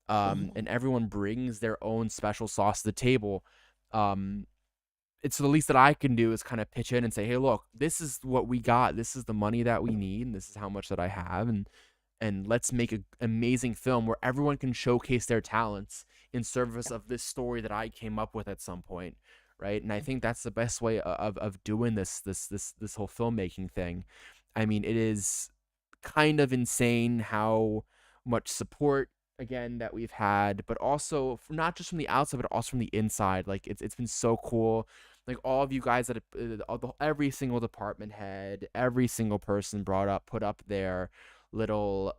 And everyone brings their own special sauce to the table. It's the least that I can do is kind of pitch in and say, hey, look, this is what we got. This is the money that we need, and this is how much that I have, and let's make an amazing film where everyone can showcase their talents in service of this story that I came up with at some point, right? And I think that's the best way of doing this whole filmmaking thing. I mean, it is kind of insane how much support again that we've had, but also not just from the outside, but also from the inside. Like it's been so cool. Like all of you guys that every single department head, every single person put up little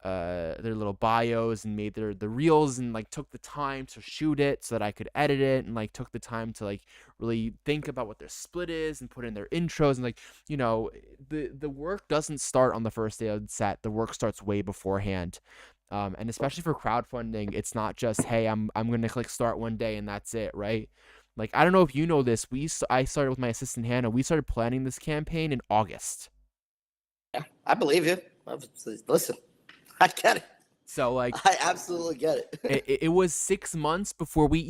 their little bios and made the reels and like took the time to shoot it so that I could edit it, and like took the time to like really think about what their split is and put in their intros, and like the work doesn't start on the first day of the set. The work starts way beforehand. And especially for crowdfunding, it's not just, hey, I'm gonna click start one day and that's it, right? Like I don't know if you know this, I started with my assistant Hannah. We started planning this campaign in August. Yeah, I believe you. Listen, I get it. So like I absolutely get it. it was 6 months before we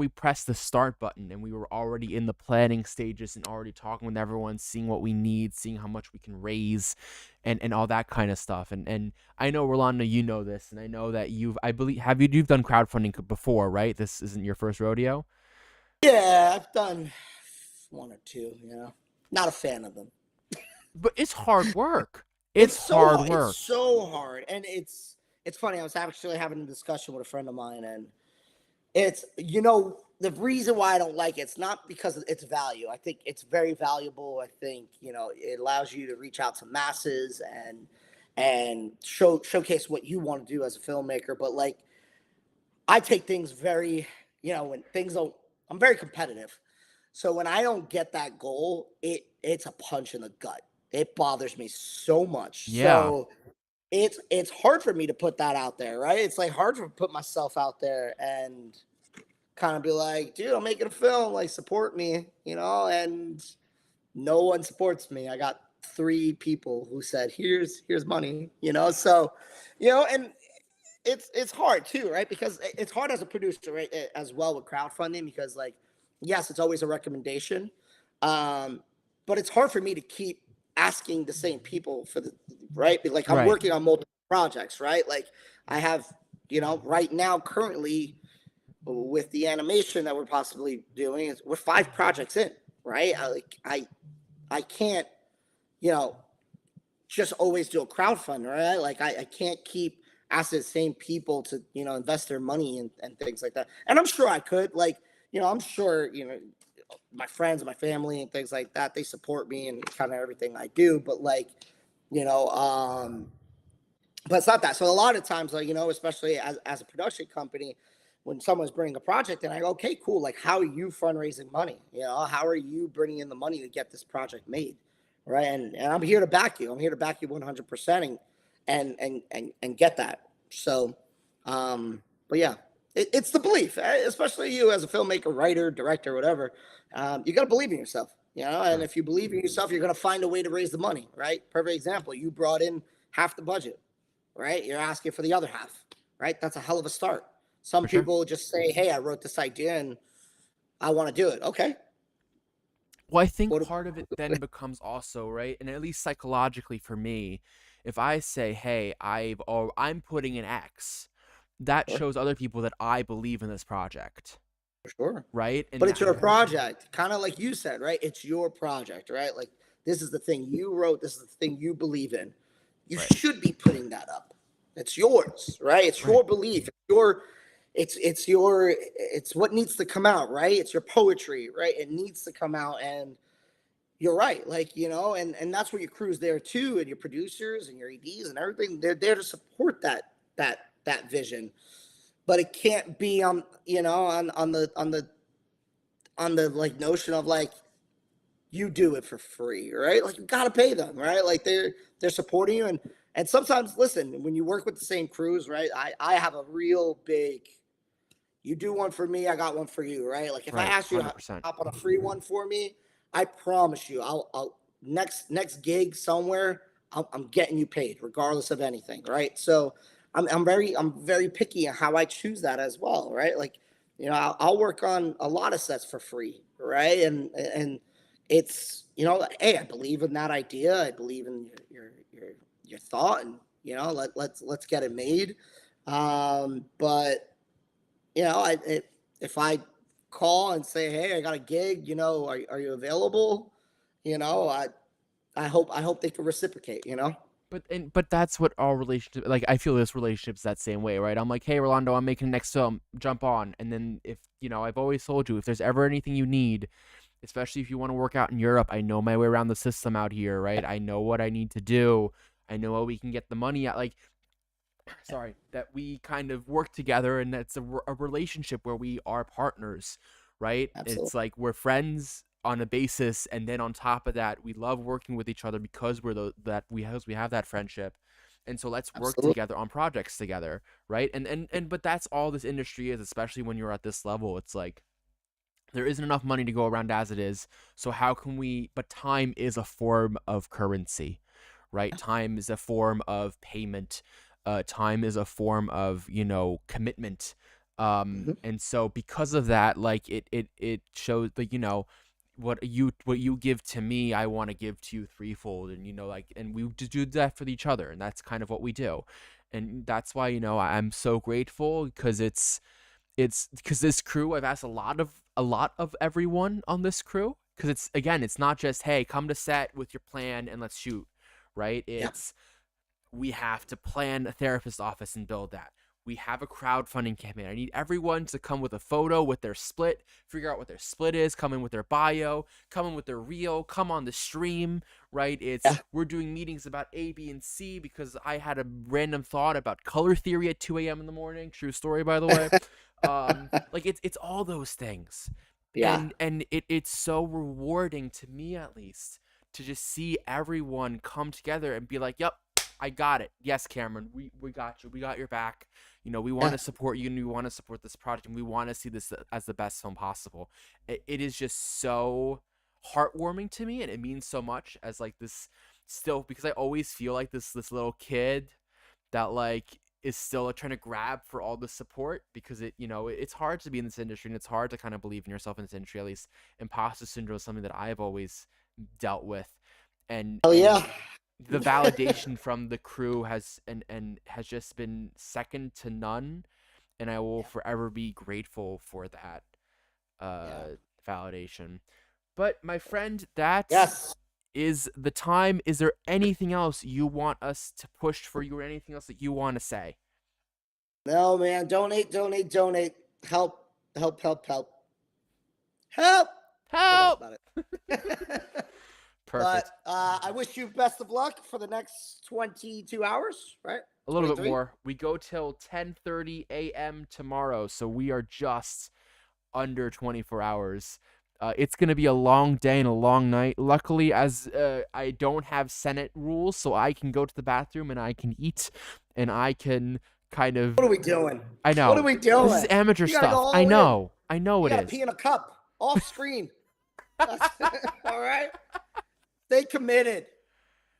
pressed the start button, and we were already in the planning stages and already talking with everyone, seeing what we need, seeing how much we can raise, and all that kind of stuff. And I know, Rolando, you know this, and I know that you've done crowdfunding before, right? This isn't your first rodeo. Yeah, I've done one or two. Not a fan of them. But it's hard work. It's hard work. It's so hard, and it's funny. I was actually having a discussion with a friend of mine, and it's the reason why I don't like it's not because of its value. I think it's very valuable. I think it allows you to reach out to masses and showcase what you want to do as a filmmaker. But like, I take things very when things don't. I'm very competitive, so when I don't get that goal, it's a punch in the gut. It bothers me so much. Yeah. So it's hard for me to put that out there, right? It's like hard to put myself out there and kind of be like, dude, I'm making a film, like support me, and no one supports me. I got 3 people who said, here's money, so and it's hard too, right? Because it's hard as a producer, right? As well with crowdfunding, because like, yes, it's always a recommendation. But it's hard for me to keep asking the same people for the right. Like I'm Right. working on multiple projects, right? Like I have, right now currently with the animation that we're possibly doing, we're 5 projects in, right? I can't, just always do a crowdfund, right? Like I can't keep asking the same people to, invest their money and things like that. And I'm sure I could, like, I'm sure, my friends and my family and things like that, they support me and kind of everything I do. But like, but it's not that. So a lot of times, like, especially as a production company, when someone's bringing a project and I go, okay, cool. Like, how are you fundraising money? How are you bringing in the money to get this project made? Right. And I'm here to back you. I'm here to back you 100% and get that. So, but yeah, it's the belief, especially you as a filmmaker, writer, director, whatever. You got to believe in yourself. you know, and Right. if you believe in yourself, you're going to find a way to raise the money, right? Perfect example. You brought in half the budget, right? You're asking for the other half, right? That's a hell of a start. Some For sure. people just say, hey, I wrote this idea and I want to do it. Okay. Well, I think What, part of it then becomes also, right, and at least psychologically for me, if I say, "Hey, I'm putting in X," that sure, shows other people that I believe in this project, for sure. right? But And it's your project, kind of like you said, right? It's your project, right? Like this is the thing you wrote. This is the thing you believe in. You right, should be putting that up. It's yours, right? It's right, your belief. It's what needs to come out, right? It's your poetry, right? It needs to come out, and you're right, like and that's what your crew's there too, and your producers and your EDs and everything. They're there to support that vision, but it can't be on the like notion of like you do it for free, right? Like you got to pay them, right? Like they're supporting you, and sometimes listen, when you work with the same crews, right? I have a real big, you do one for me, I got one for you, right? Like if I right, ask you to 100%. hop on a free one for me, I promise you, I'll next gig somewhere, I'm getting you paid regardless of anything, right? So I'm very picky on how I choose that as well, right? Like I'll work on a lot of sets for free, right? And it's hey, I believe in that idea, I believe in your thought, and let's get it made. But if I call and say, "Hey, I got a gig. Are you available?" You know, I hope they can reciprocate. But that's what all relationships like. I feel this relationship's that same way, right? I'm like, "Hey, Rolando, I'm making the next film. Jump on." And then if I've always told you, if there's ever anything you need, especially if you want to work out in Europe, I know my way around the system out here, right? I know what I need to do. I know how we can get the money out. Like, sorry, that we kind of work together, and that's a relationship where we are partners, right? Absolutely, It's like we're friends on a basis, and then on top of that, we love working with each other because we have that friendship. And so let's work absolutely. together on projects together, right? And but that's all this industry is, especially when you're at this level. It's like there isn't enough money to go around as it is. So how can we? But time is a form of currency, right? Time is a form of payment. Time is a form of commitment. Mhm. And so because of that, like it shows like what you give to me, I want to give to you threefold, and like, and we just do that for each other, and that's kind of what we do, and that's why I'm so grateful because it's because this crew, I've asked a lot of everyone on this crew, because it's not just, hey, come to set with your plan and let's shoot, right? Yeah, It's we have to plan a therapist office and build that. We have a crowdfunding campaign. I need everyone to come with a photo with their split, figure out what their split is, come in with their bio, come in with their reel, come on the stream, right? It's yeah, we're doing meetings about A, B, and C because I had a random thought about color theory at 2 a.m. in the morning. True story, by the way. Like it's all those things. yeah, And it's so rewarding to me, at least, to just see everyone come together and be like, "Yep, I got it. Yes, Cameron, we got you. We got your back. We want yeah. to support you, and we want to support this project, and we want to see this as the best film possible." It is just so heartwarming to me, and it means so much as like this still, because I always feel like this little kid that like is still trying to grab for all the support, because it's hard to be in this industry, and it's hard to kind of believe in yourself in this industry. At least imposter syndrome is something that I've always dealt with, and Hell and yeah. the validation from the crew has just been second to none, and I will Yeah, forever be grateful for that yeah. validation. But my friend, that Yes. is the time. Is there anything else you want us to push for you, or anything else that you want to say? No, man. Donate, donate, donate. Help, help, help, help, help. But that's Help! about it. But Perfect. I wish you best of luck for the next 22 hours, right? A little bit 23. more. We go till 10:30 a.m. tomorrow, so we are just under 24 hours. It's going to be a long day and a long night. Luckily, as I don't have Senate rules, so I can go to the bathroom and I can eat, and I can kind of. What are we doing? I What are know. we This is doing? amateur You gotta go stuff. I all in. know. I know You it gotta pee is. in a cup off screen. All right. Stay committed.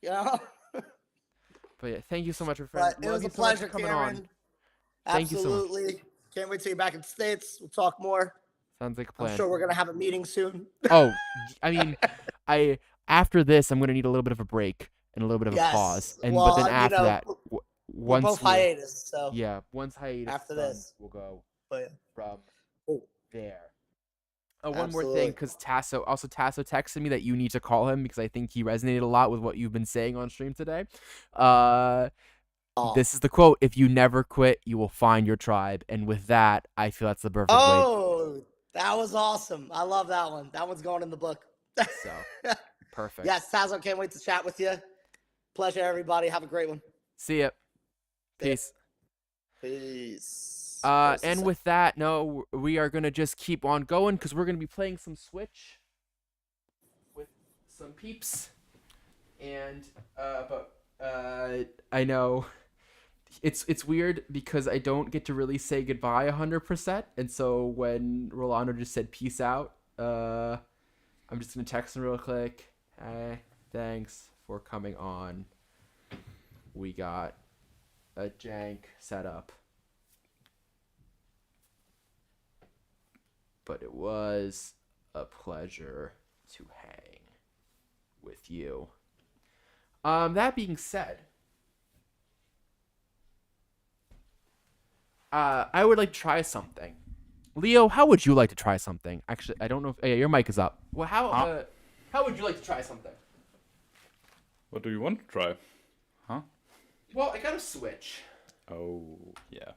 You know? But yeah, thank you so much, my friend. But it Love was you a so much for pleasure, coming on. Cameron. Thank you so much. Absolutely. Can't wait to be back in the States. We'll talk more. Sounds like a I'm plan. sure we're gonna have a meeting soon. Oh, I mean, after this, I'm gonna need a little bit of a break and a little bit of a pause, Yes. but then Well, after that, we're once both we're hiatus, so yeah, once hiatus after is done, this. we'll go But yeah. from Oh, there. One more thing, absolutely. because Tasso texted me that you need to call him because I think he resonated a lot with what you've been saying on stream today. Oh. This is the quote: "If you never quit, you will find your tribe." And with that, I feel that's the perfect way. Oh, that was awesome. I love that one. That one's going in the book. So perfect. Yes, Tazo, can't wait to chat with you. Pleasure, everybody. Have a great one. See ya. Peace. Peace. And with that, no, we are gonna just keep on going because we're gonna be playing some Switch with some peeps, and I know it's weird because I don't get to really say goodbye 100%, and so when Rolando just said peace out, I'm just gonna text him real quick. Hey, thanks for coming on. We got a jank setup. But it was a pleasure to hang with you. That being said, I would like to try something. Leo, how would you like to try something? Actually, I don't know if yeah, your mic is up. Well, how would you like to try something? What do you want to try? Huh? Well, I got a Switch. Oh, yeah.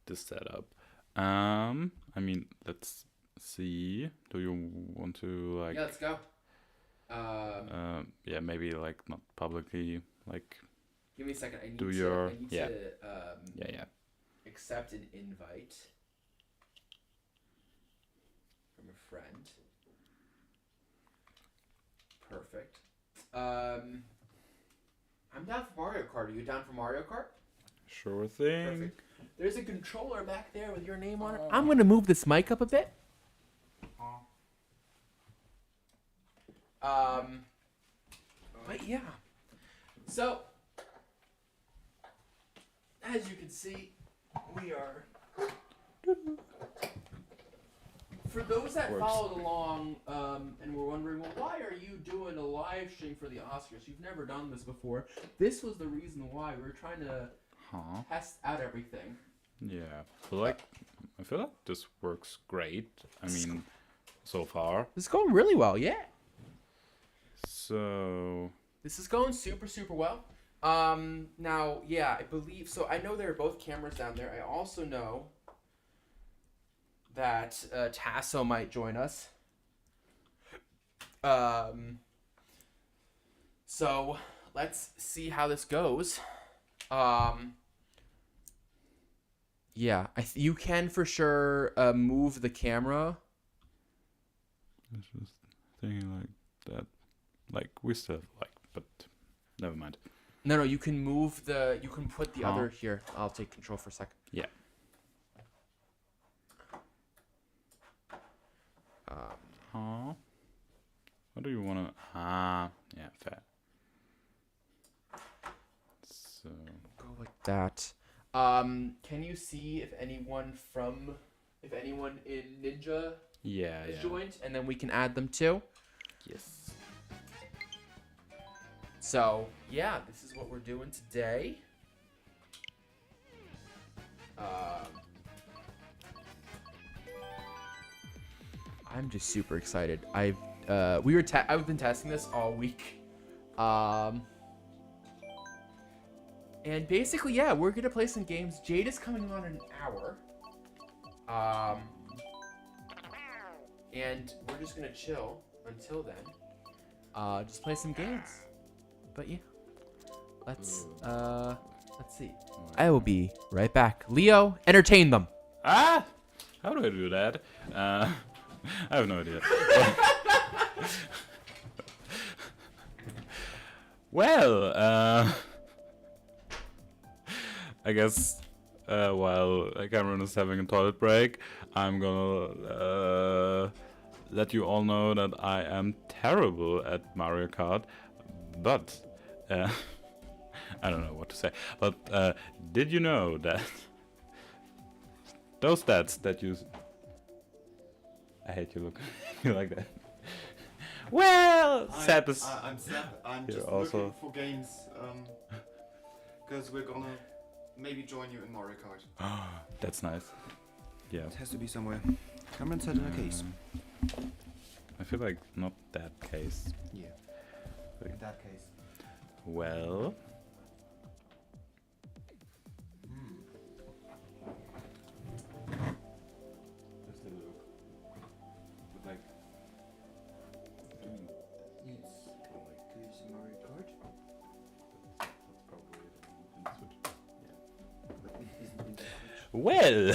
This setup. I mean, let's see. Do you want to like? Yeah, let's go. Yeah, maybe like not publicly, like. Give me a second. I need Do to. your- I need yeah. to. Yeah. Accept an invite from a friend. Perfect. I'm down for Mario Kart. Are you down for Mario Kart? Sure thing. Perfect. There's a controller back there with your name on it. I'm gonna move this mic up a bit. But yeah. So, as you can see, we are. For those that Works. followed along and were wondering, well, why are you doing a live stream for the Oscars? You've never done this before. This was the reason why we were trying to test out everything. Yeah. So like, I feel like this works great. I mean, so far. This is going really well, yeah. So. This is going super, super well. Now, yeah, I believe so. I know there are both cameras down there. I also know that Tasso might join us. So let's see how this goes. Yeah, you can for sure move the camera. I was just thinking like that. Like we still like, but never mind. No, you can move the. You can put the other here. I'll take control for a second. Yeah. What do you wanna? Yeah, fair. So Go like that. Can you see if anyone in Ninja yeah, is yeah. joined, and then we can add them too. Yes. So yeah, this is what we're doing today. I'm just super excited. I've been testing this all week. And basically, yeah, we're gonna play some games. Jade is coming on in an hour. And we're just gonna chill until then. Just play some games. But yeah, let's see. I will be right back. Leo, entertain them. How do I do that? I have no idea. Well, I guess while Cameron is having a toilet break, I'm gonna let you all know that I am terrible at Mario Kart, but I don't know what to say. But did you know that those stats that you... I hate you look you like that. Well, Seb is... I'm Seb. I'm You're just also- looking for games. Because we're gonna maybe join you in Mario Kart. That's nice. Yeah. It has to be somewhere. Come and set in a case. I feel like not that case. Yeah. Wait. In that case. Well... Just a look. But like... Yes. Do you see Mario Kart? Probably switch. But it isn't in the Switch. Well...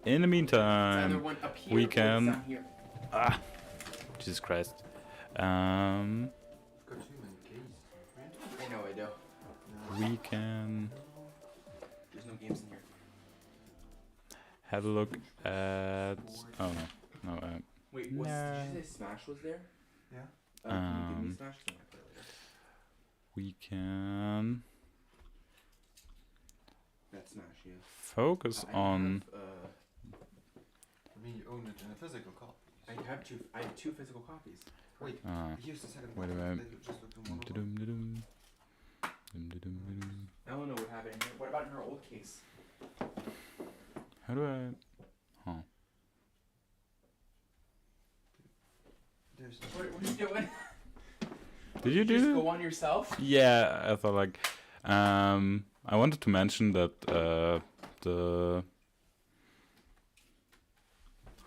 in the meantime... we can- Jesus Christ. Got too many keys. I know I do. We can There's no games in here. have a look at... Oh no. No, Wait, No. did you say Smash was there? Yeah. Can you give me Um, Smash? Can I play it later? we can That's Smash, yeah. focus on... I mean, you own it in a physical copy. I have two physical copies. Wait, here's the second wait a one. minute. Let me just look through one of them. Dum-dum-dum-dum. Dum-dum-dum-dum. Eleanor would have it in here. What about in her old case? How do I... Huh. There's What are you doing? Did you Just do... go on yourself? Yeah, I thought like... I wanted to mention that the...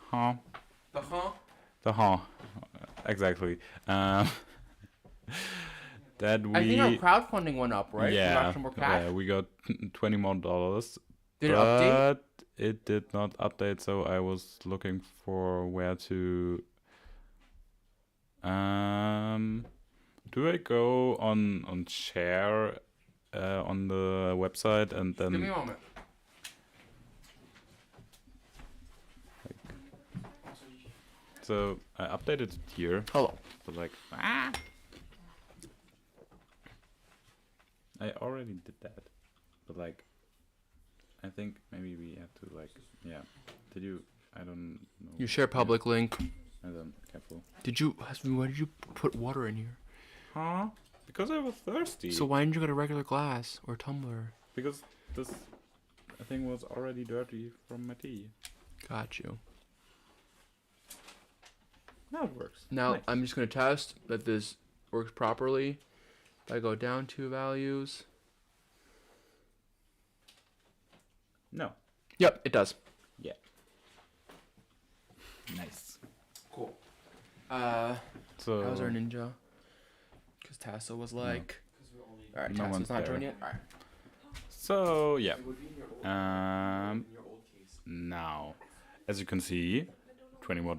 Huh? The huh? The huh. Exactly. That we... I think our crowdfunding went up, right? We Yeah, got some more cash. we got $20 more. Did it update? But it did not update, so I was looking for where to... do I go on share on the website and Give me a then... moment. So I updated it here, Hello. but like... I already did that, but like... I think maybe we have to like... Yeah. Did you... I don't know. You share public link. I don't... Careful. Did you... Why did you put water in here? Huh? Because I was thirsty. So why didn't you get a regular glass or tumbler? Because this thing was already dirty from my tea. Got you. Now it works. Now Nice. I'm just gonna test that this works properly. If I go down 2 values. No. Yep, it does. Yeah. Nice. Cool. So... How's our ninja? Because Tasso was like... Alright, No Tasso's one's not there. joined yet? Alright. So, yeah. Now, as you can see, $20 more,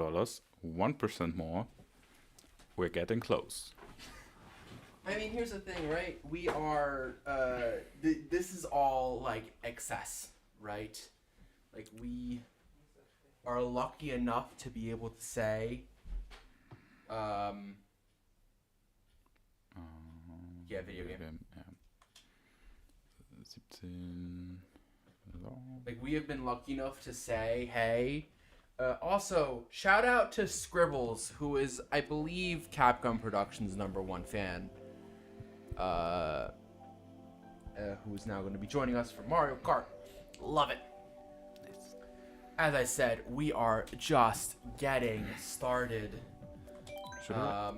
1% more. We're getting close. I mean, here's the thing, right? We are, this is all, like, excess, right? Like, we are lucky enough to be able to say, yeah, video game. Yeah. 17. Like, we have been lucky enough to say, hey. Also, shout out to Scribbles, who is, I believe, Capcom Productions' #1 fan. Who's now going to be joining us for Mario Kart. Love it. As I said, we are just getting started. Should I?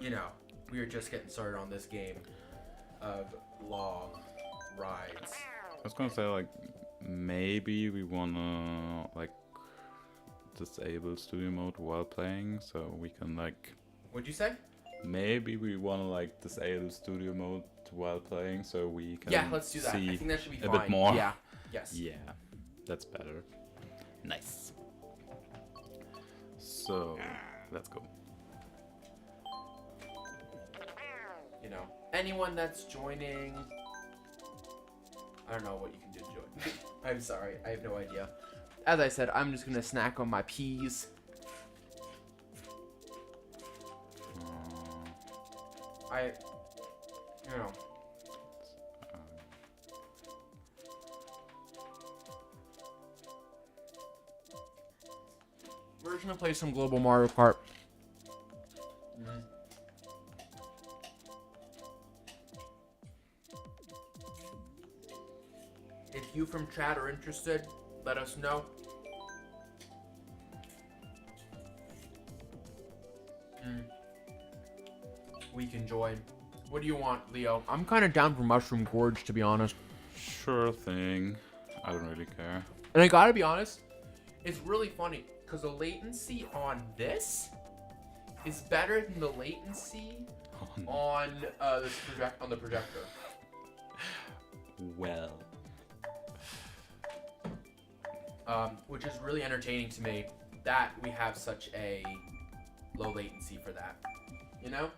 You know, we are just getting started on this game of long rides. I was gonna say, like, maybe we wanna, like, disable studio mode while playing, so we can, like... What'd you say? Maybe we wanna, like, disable studio mode while playing, so we can Yeah, let's do that. I see think that should be a fine. bit more. Yeah. Yes. Yeah, that's better. Nice. So, let's go. You know, anyone that's joining, don't know what you can do to join. I'm sorry, I have no idea. As I said, I'm just gonna snack on my peas. You know. We're just gonna play some Global Mario Kart. If you from chat are interested, let us know. We can join. What do you want, Leo? I'm kind of down for Mushroom Gorge, to be honest. Sure thing. I don't really care. And I gotta be honest, it's really funny because the latency on this is better than the latency on the projector. Well. Which is really entertaining to me that we have such a low latency for that. You know?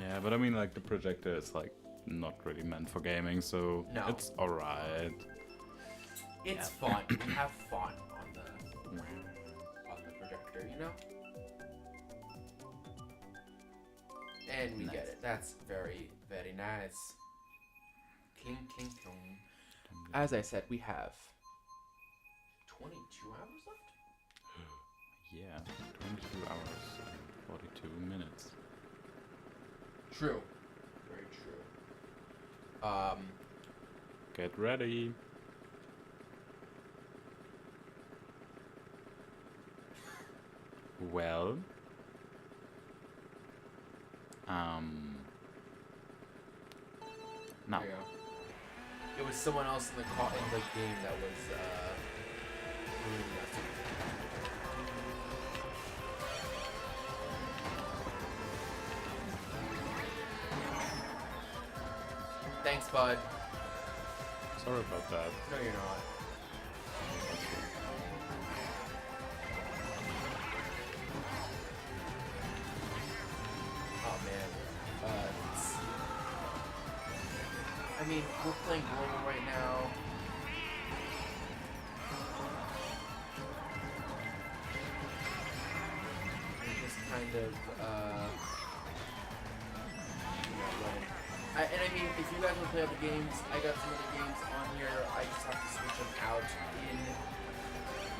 Yeah, but I mean, like, the projector is, like, not really meant for gaming, so No. it's alright. It's fun. We have fun on the projector, you know? And we Nice. get it. That's very, very nice. King, king, king. As I said, we have 22 hours left? Yeah, 22 hours and 42 minutes. True. Very true. Get ready. Well. Now. There you go. It was someone else in the game that was ruining us. Thanks, bud. Sorry about that. No, you're not. Oh man. I mean, we're playing global right now. We're just kind of, and I mean, if you guys want to play other games, I got some other games on here. I just have to switch them out in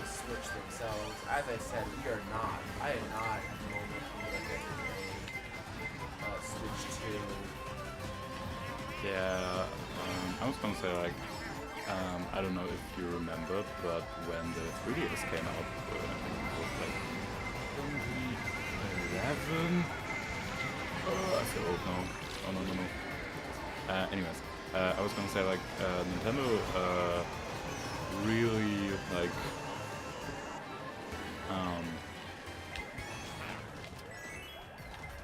the Switch themselves. As I said, I am not at the moment looking at a Switch 2. Yeah, I was gonna say, like, I don't know if you remember, but when the 3DS came out, I think it was like 2011. I feel old now. Oh no. Anyways, I was gonna say, like, Nintendo really, like,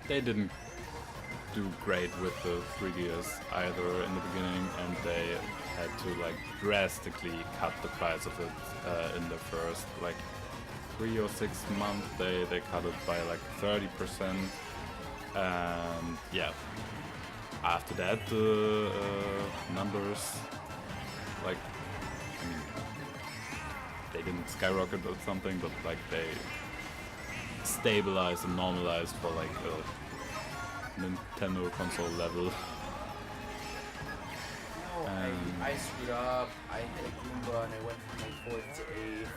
they didn't do great with the 3DS either in the beginning, and they had to, like, drastically cut the price of it in the first, like, 3 or 6 months. They cut it by like 30%, and yeah, after that the numbers, like, I mean, they didn't skyrocket or something, but like they stabilized and normalized for like a Nintendo console level. No, I screwed up. I hit a Goomba and I went from like 4th to 8th.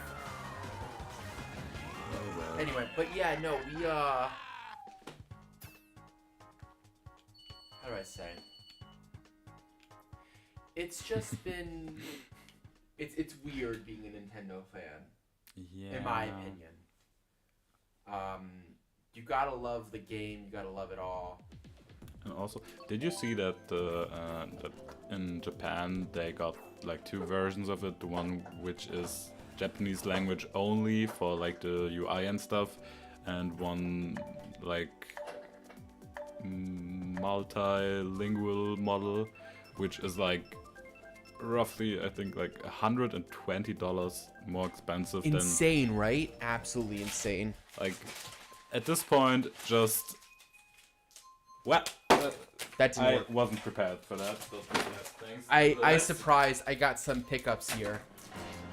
Oh, well. Anyway, but yeah, no, we how do I say? It's just been it's weird being a Nintendo fan, Yeah. in my opinion. You gotta love the game, you gotta love it all. And also, did you see that that in Japan they got like 2 versions of it? The one which is Japanese language only for like the UI and stuff, and one like multilingual model, which is like roughly, I think, like $120 more expensive than, Insane, right? Absolutely insane. like, at this point, just, well, That didn't I work. wasn't prepared for that. Thanks. I surprised. I got some pickups here.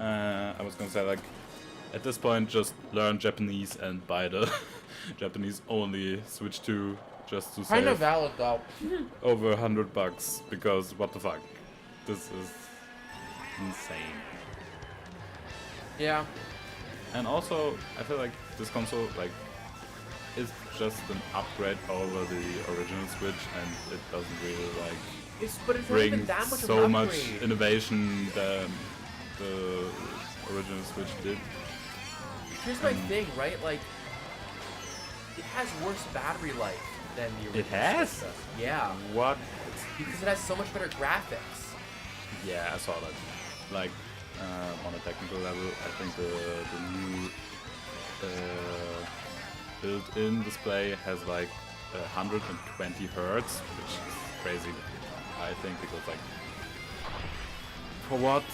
I was gonna say, like, at this point, just learn Japanese and buy the Japanese only Switch 2 just to Kind of save valid though. over $100 because what the fuck, this is insane. Yeah. And also, I feel like this console like is just an upgrade over the original Switch, and it doesn't really like But it's not even bring that much so of an much upgrade. innovation than the original Switch did. Here's my thing, right? Like, it has worse battery life than the original. It has? Switch does. Yeah. What? Because it has so much better graphics. Yeah, I saw that. Like, on a technical level, I think the new built-in display has like 120 hertz, which is crazy, I think, because like, for what?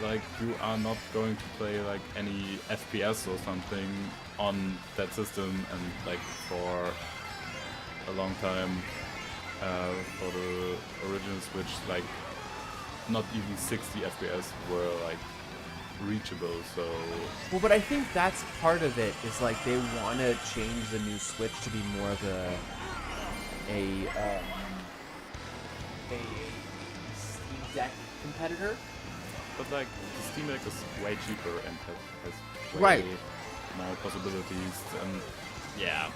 Like, you are not going to play like any FPS or something on that system, and like for a long time, for the original Switch, like not even 60 FPS were like reachable. So Well, but I think that's part of it. Is like they want to change the new Switch to be more of a Steam Deck competitor. but like the Steam Deck is way cheaper and has way Right. more possibilities, and yeah,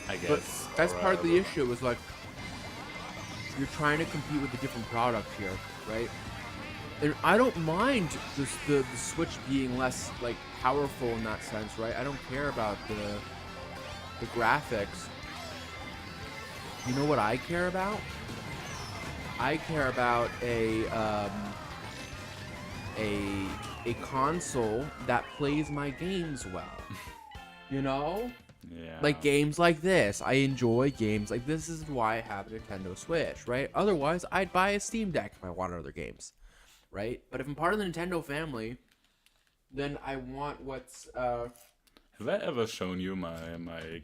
I guess. But that's part of the alright. issue. Is like you're trying to compete with a different product here, right? And I don't mind the Switch being less like powerful in that sense, right? I don't care about the graphics. You know what I care about? I care about a console that plays my games well. You know? Yeah. Like games like this. I enjoy games like this. Is why I have a Nintendo Switch, right? Otherwise, I'd buy a Steam Deck if I wanted other games, right? But if I'm part of the Nintendo family, then I want what's Have I ever shown you my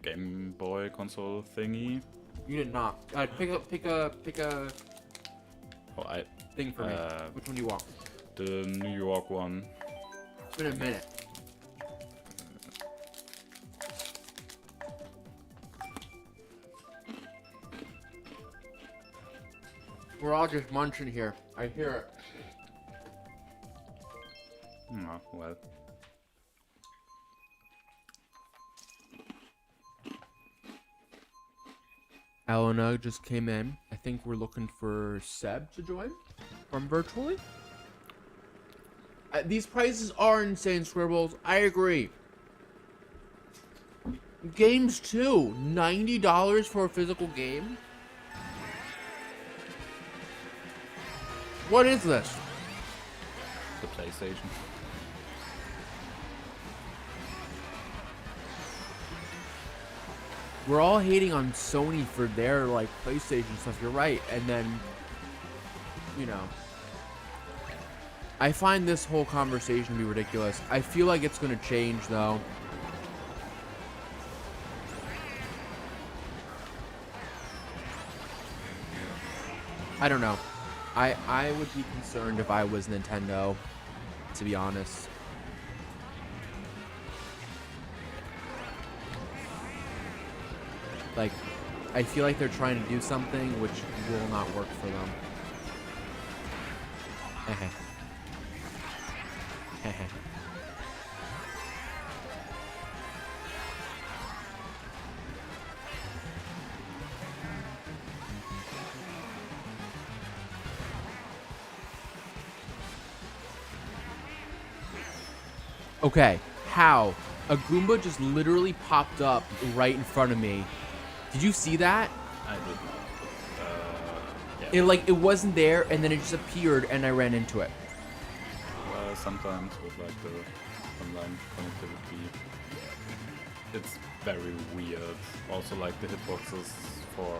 Game Boy console thingy? you did not. Pick a Oh, I thing for me. Which one do you want? the New York one. It's been a minute. We're all just munching here. I hear it. Oh, well. Elena just came in. I think we're looking for Seb to join from virtually. These prices are insane, Scribbles. I agree. Games too. $90 for a physical game? What is this? The PlayStation. We're all hating on Sony for their like PlayStation stuff. You're right. And then, you know, I find this whole conversation to be ridiculous. I feel like it's going to change though. I don't know. I would be concerned if I was Nintendo, to be honest. Like, I feel like they're trying to do something which will not work for them. Okay, how? A Goomba just literally popped up right in front of me. Did you see that? I did not. Yeah. It like it wasn't there and then it just appeared and I ran into it. Sometimes with like the online connectivity, it's very weird. Also, like the hitboxes for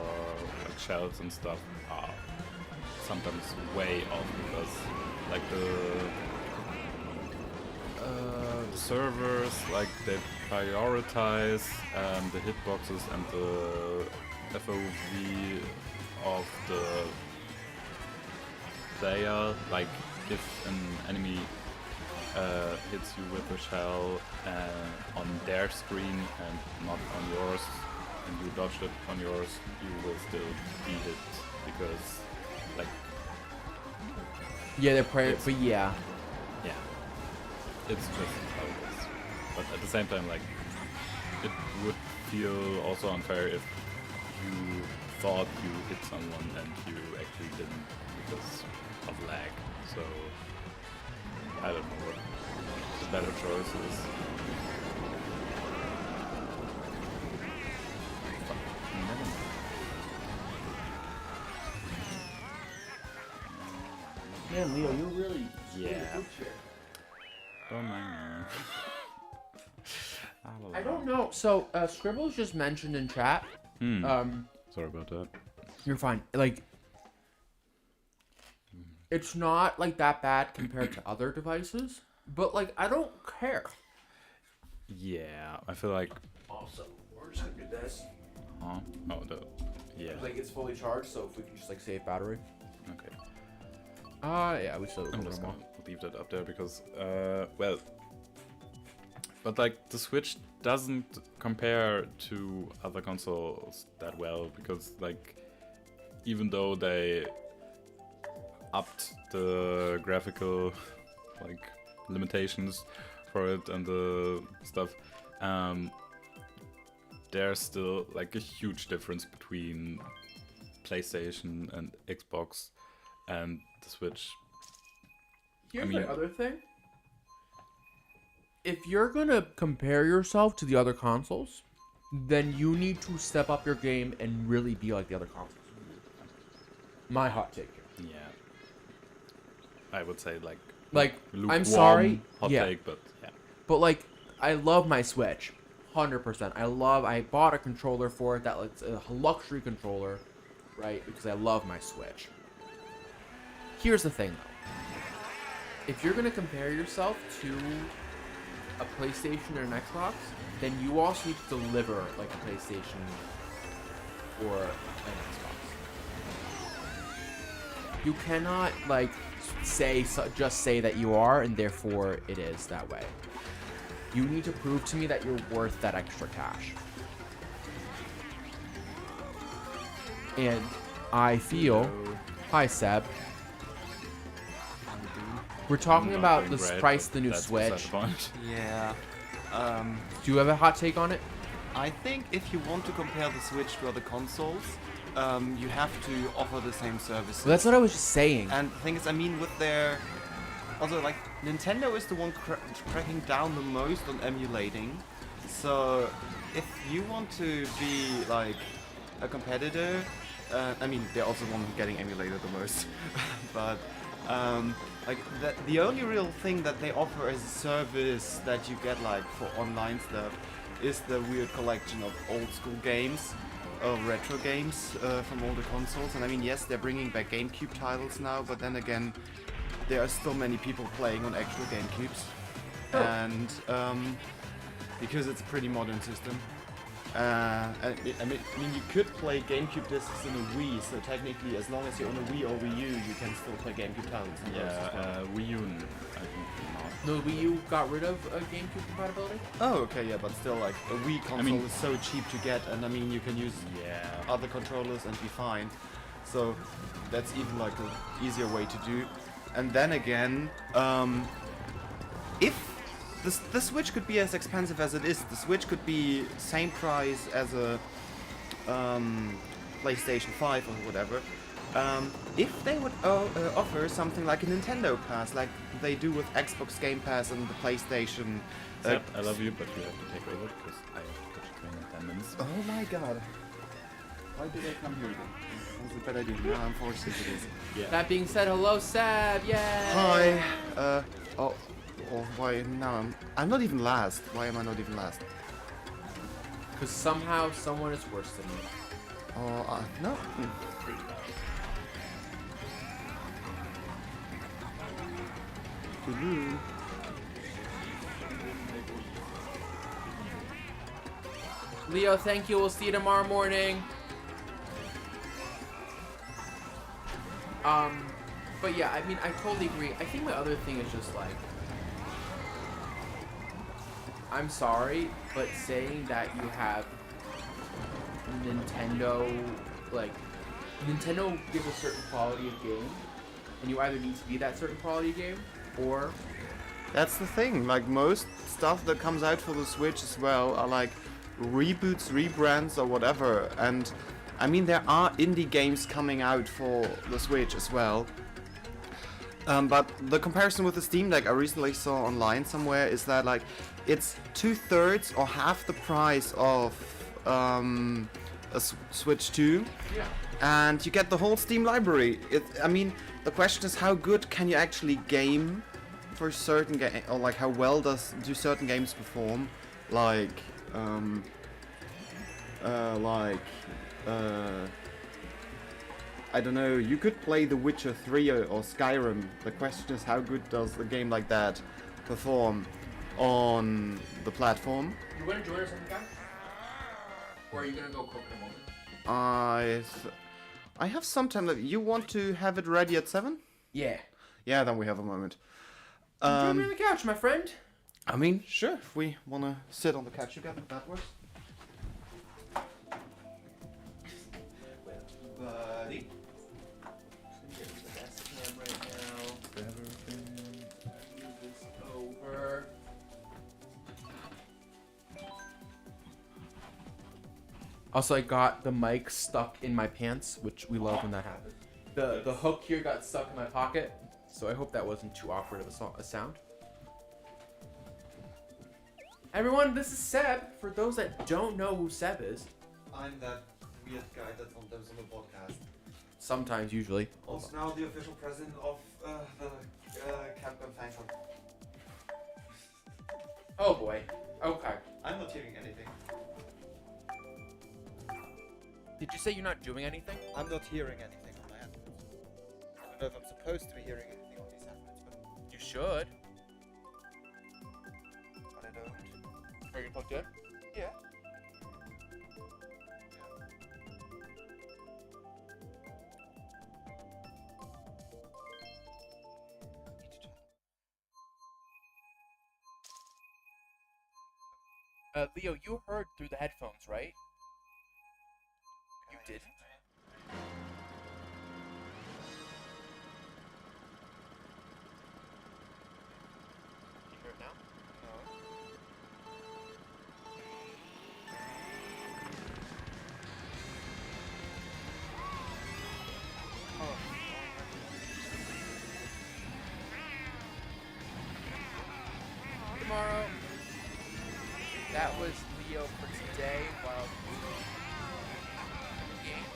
like shells and stuff are sometimes way off because like the servers, like they prioritize the hitboxes and the FOV of the player, like if an enemy hits you with a shell on their screen and not on yours, and you dodged it on yours, you will still be hit because, like, Yeah, they're praying, but yeah. yeah, it's just how it is. But at the same time, like, it would feel also unfair if you thought you hit someone and you actually didn't because of lag. So I don't know what the better choice is. Fuck, never mind. Man, Leo, you really Yeah. Don't mind me. I don't know. So, Scribbles just mentioned in chat. Sorry about that. You're fine. Like, it's not like that bad compared to other devices, but like I don't care. Yeah, I feel like. Also, we're just gonna do this. Huh? Oh, yeah. Like it's fully charged, so if we can just like save battery. Okay. Yeah, we still. I'm just gonna leave that up there because, well, but like the Switch doesn't compare to other consoles that well because, like, even though they upped the graphical like limitations for it and the stuff, there's still like a huge difference between PlayStation and Xbox and the Switch. Here's I mean- the other thing. If you're gonna compare yourself to the other consoles, then you need to step up your game and really be like the other consoles. My hot take. Yeah, I would say like I'm lukewarm sorry. hot Yeah. take, but yeah. But like, I love my Switch, 100%. I bought a controller for it it's a luxury controller, right? Because I love my Switch. Here's the thing, though. If you're gonna compare yourself to a PlayStation or an Xbox, then you also need to deliver like a PlayStation or an Xbox. You cannot like just say that you are and therefore it is that way. You need to prove to me that you're worth that extra cash. And I feel, hi Seb, we're talking Not about doing this great, price, but the new that's beside Switch. the point. Yeah. Do you have a hot take on it? I think if you want to compare the Switch to other consoles, you have to offer the same services. Well, that's what I was just saying. And the thing is, I mean, with their... Also, like, Nintendo is the one cracking down the most on emulating. So, if you want to be, like, a competitor... I mean, they're also the one getting emulated the most. But, like, the only real thing that they offer as a service that you get, like, for online stuff is the weird collection of old school games. Retro games from older consoles. And I mean, yes, they're bringing back GameCube titles now, but then again, there are still many people playing on actual GameCubes. Oh. And because it's a pretty modern system. I mean, you could play GameCube discs in a Wii, so technically, as long as you own a Wii or Wii U, you can still play GameCube titles. in those as well. Wii U, I think not. No, Wii U got rid of GameCube compatibility? Oh, okay, yeah, but still, like, a Wii console mean- is so cheap to get, and I mean, you can use Yeah. other controllers and be fine. So that's even like an easier way to do. And then again, if the Switch could be as expensive as it is, the Switch could be same price as a PlayStation 5 or whatever. If they would offer something like a Nintendo Pass, like they do with Xbox Game Pass and the PlayStation. Seb, I love you, but you have to take over because I have to catch a train in 10 minutes. Oh my god. Why did I come here then? That was a bad idea. No, unfortunately it is. Yeah. That being said, hello Seb, yay! Hi. Oh, why now? I'm not even last. Why am I not even last? Because somehow someone is worse than you. Oh, no. Leo, thank you. We'll see you tomorrow morning. But yeah, I mean, I totally agree. I think my other thing is just like, I'm sorry, but saying that you have Nintendo, like, Nintendo gives a certain quality of game, and you either need to be that certain quality of game, or That's the thing. Like most stuff that comes out for the Switch as well are like reboots, rebrands, or whatever. And I mean, there are indie games coming out for the Switch as well. But the comparison with the Steam Deck I recently saw online somewhere is that like it's 2/3 or half the price of a Switch 2, yeah. and you get the whole Steam library. I mean, the question is how good can you actually game for certain game, or like how well do certain games perform, like I don't know, you could play The Witcher 3 or Skyrim. The question is how good does a game like that perform on the platform? You want to join us on the guy? Or are you gonna go cook in a moment? I have some time left. You want to have it ready at 7? Yeah. Yeah, then we have a moment. Join me on the couch, my friend. I mean, sure, if we wanna sit on the couch together, that works. Buddy. Over. Also, I got the mic stuck in my pants, which we love when that happens. The hook here got stuck in my pocket, so I hope that wasn't too awkward of a sound. Everyone, this is Seb. For those that don't know who Seb is, I'm that weird guy that's on the podcast. sometimes, usually. Also now the official president of the Capcom fan club. Oh boy. Okay. I'm not hearing anything. Did you say you're not doing anything? I'm not hearing anything on my headphones. I don't know if I'm supposed to be hearing anything on these headphones, but You should. I don't. Are you plugged in? Yeah. Leo, you heard through the headphones, right? You didn't? Can you hear it now? Tomorrow. That was Leo for today while game.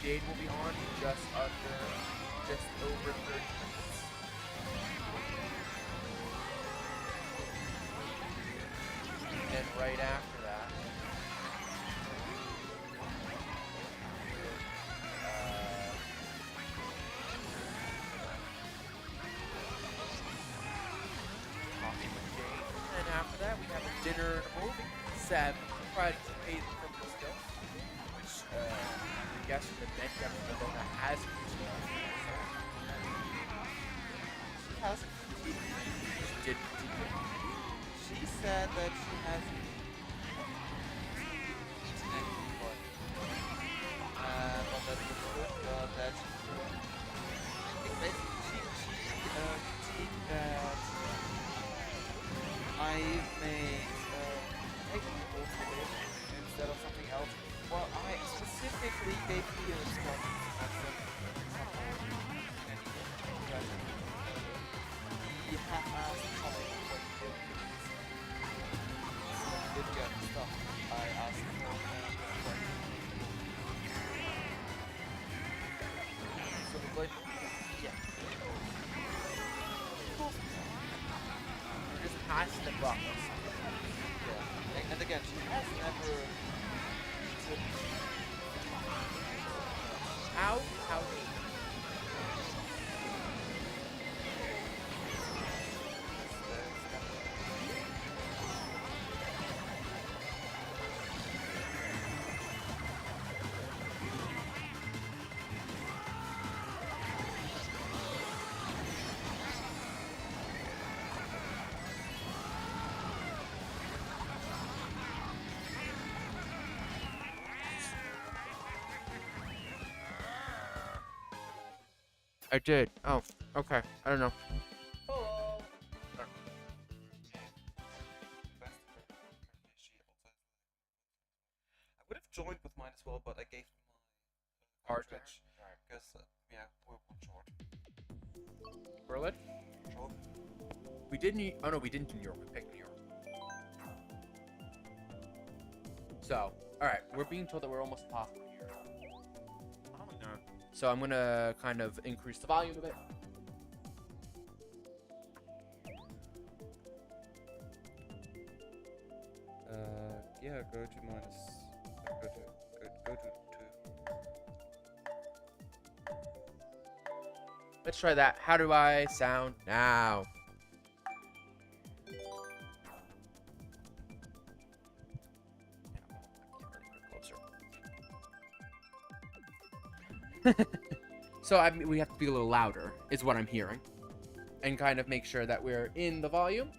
Jade will be on just over 30 minutes. And right after that, coffee with Jade. And after that, we have a dinner and a movie. Seb providing some amazing cooking skills, which the guest from the next episode that has critiqued. She hasn't critiqued. She did critique it. She said that she hasn't eaten anything but that was good, that she basically she critiqued that I made egg noodles instead of something else. Well, I specifically gave you a response at something he had asked something what he did. So he did get stuff I asked him for. So the good. Yeah. You're just passing the buck. Yeah. And again, she has never eaten. How? I did. Oh, okay. I don't know. Hello. I would have joined with mine as well, but I gave him my cartridge because yeah, we're one short. Berlin? Short. We did New. Oh no, we didn't do New York. We picked New York. So, all right, we're being told that we're almost past New York. Oh no. So I'm gonna kind of increase the volume a bit. Yeah, go to minus. Go to 2. Let's try that. How do I sound now? So we have to be a little louder, is what I'm hearing, and kind of make sure that we're in the volume.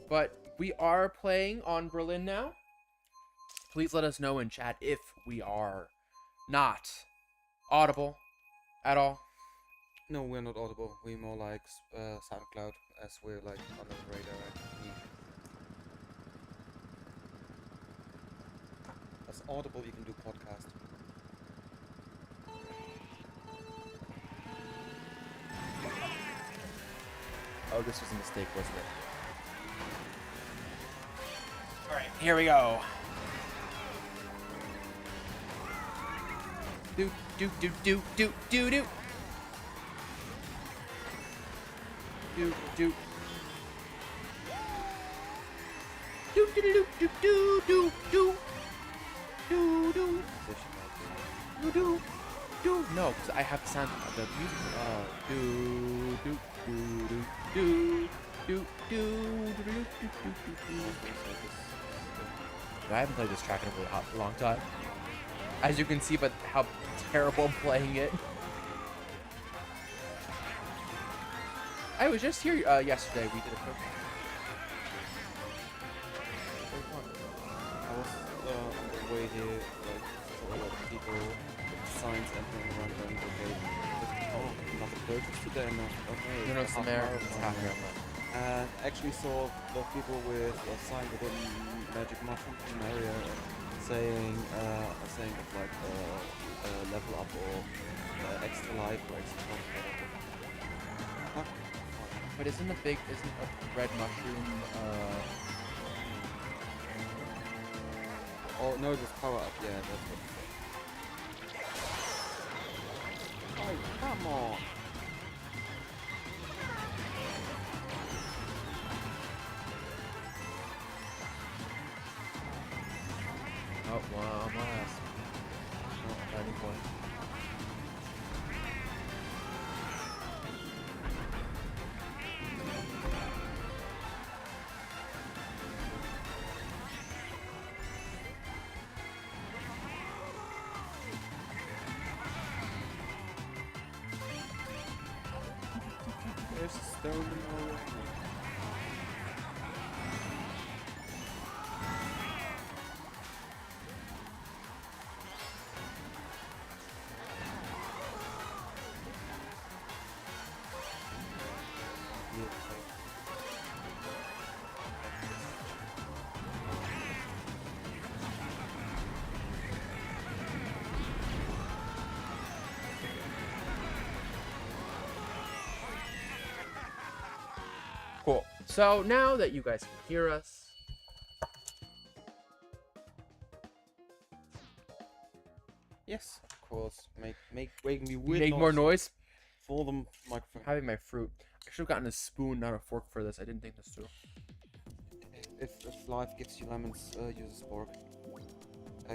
But we are playing on Berlin now. Please let us know in chat if we are not audible at all. No, we're not audible. We're more like SoundCloud, as we're like on the radar. As audible, you can do podcast. Oh, this was a mistake, wasn't it? All right, here we go. Do do do do do do do. Do do. Do do do do do do do. Do do. Do do. Do. No, because I have the sound of the music. Do do do do do do do do do do. I haven't played this track in a really long time. As you can see, but how terrible I'm playing it. I was just here yesterday. We did a cook. I was on the way here, like, saw a lot of people with signs entering around them. Okay, oh, nothing purchased today, no. Okay. You know, half Samaritans marathon. half marathon. And actually saw a lot of people with a sign with a magic mushroom in an area saying it's like level up or extra life or extra huh? But isn't a red mushroom? Oh no, this power up. Yeah, that's what it said. Oh come on! Oh, wow, my ass. Oh, any point. There's a stone in my way. Cool. So now that you guys can hear us, Yes, of course. Making me weird make more noise. for the microphone. Having my fruit. I should have gotten a spoon, not a fork for this. I didn't think this through. If life gives you lemons, use a spork.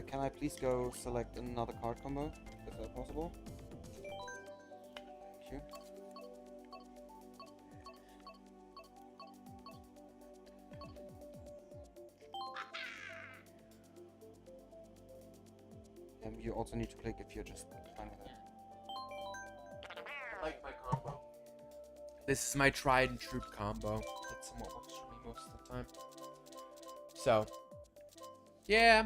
Can I please go select another card combo? Is that possible? Thank you. You also need to click if you're just fine with it. I like my combo. This is my tried and true combo. It somewhat works for me most of the time. So, yeah.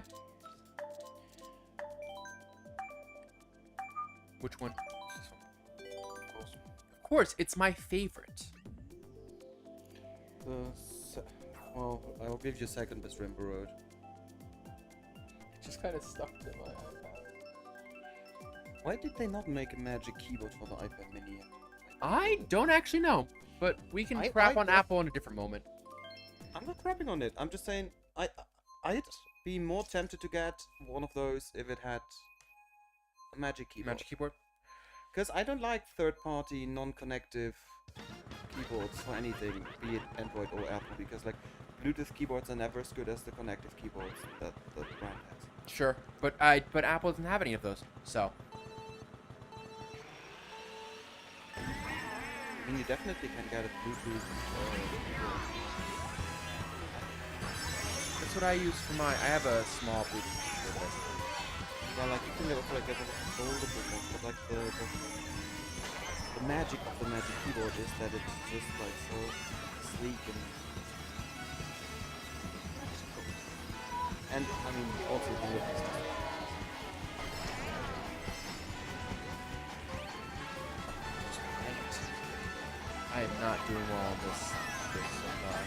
Which one? This one. course, it's my favorite. Well, I'll give you second best Rainbow Road. It just kind of stuck to my iPad. Why did they not make a magic keyboard for the iPad Mini? I don't actually know, but we can crap on Apple in a different moment. I'm not crapping on it. I'm just saying I'd be more tempted to get one of those if it had a magic keyboard. Magic keyboard. Because I don't like third-party, non-connective keyboards for anything, be it Android or Apple, because like Bluetooth keyboards are never as good as the connective keyboards that the brand has. Sure, but Apple doesn't have any of those, so. I mean, you definitely can get a Bluetooth keyboard. That's what I use for my. I have a small Bluetooth keyboard. Yeah, like you can also like get a foldable one, but like the magic of the magic keyboard is that it's just like so sleek and I mean also the look is nice. I am not doing well on this so far.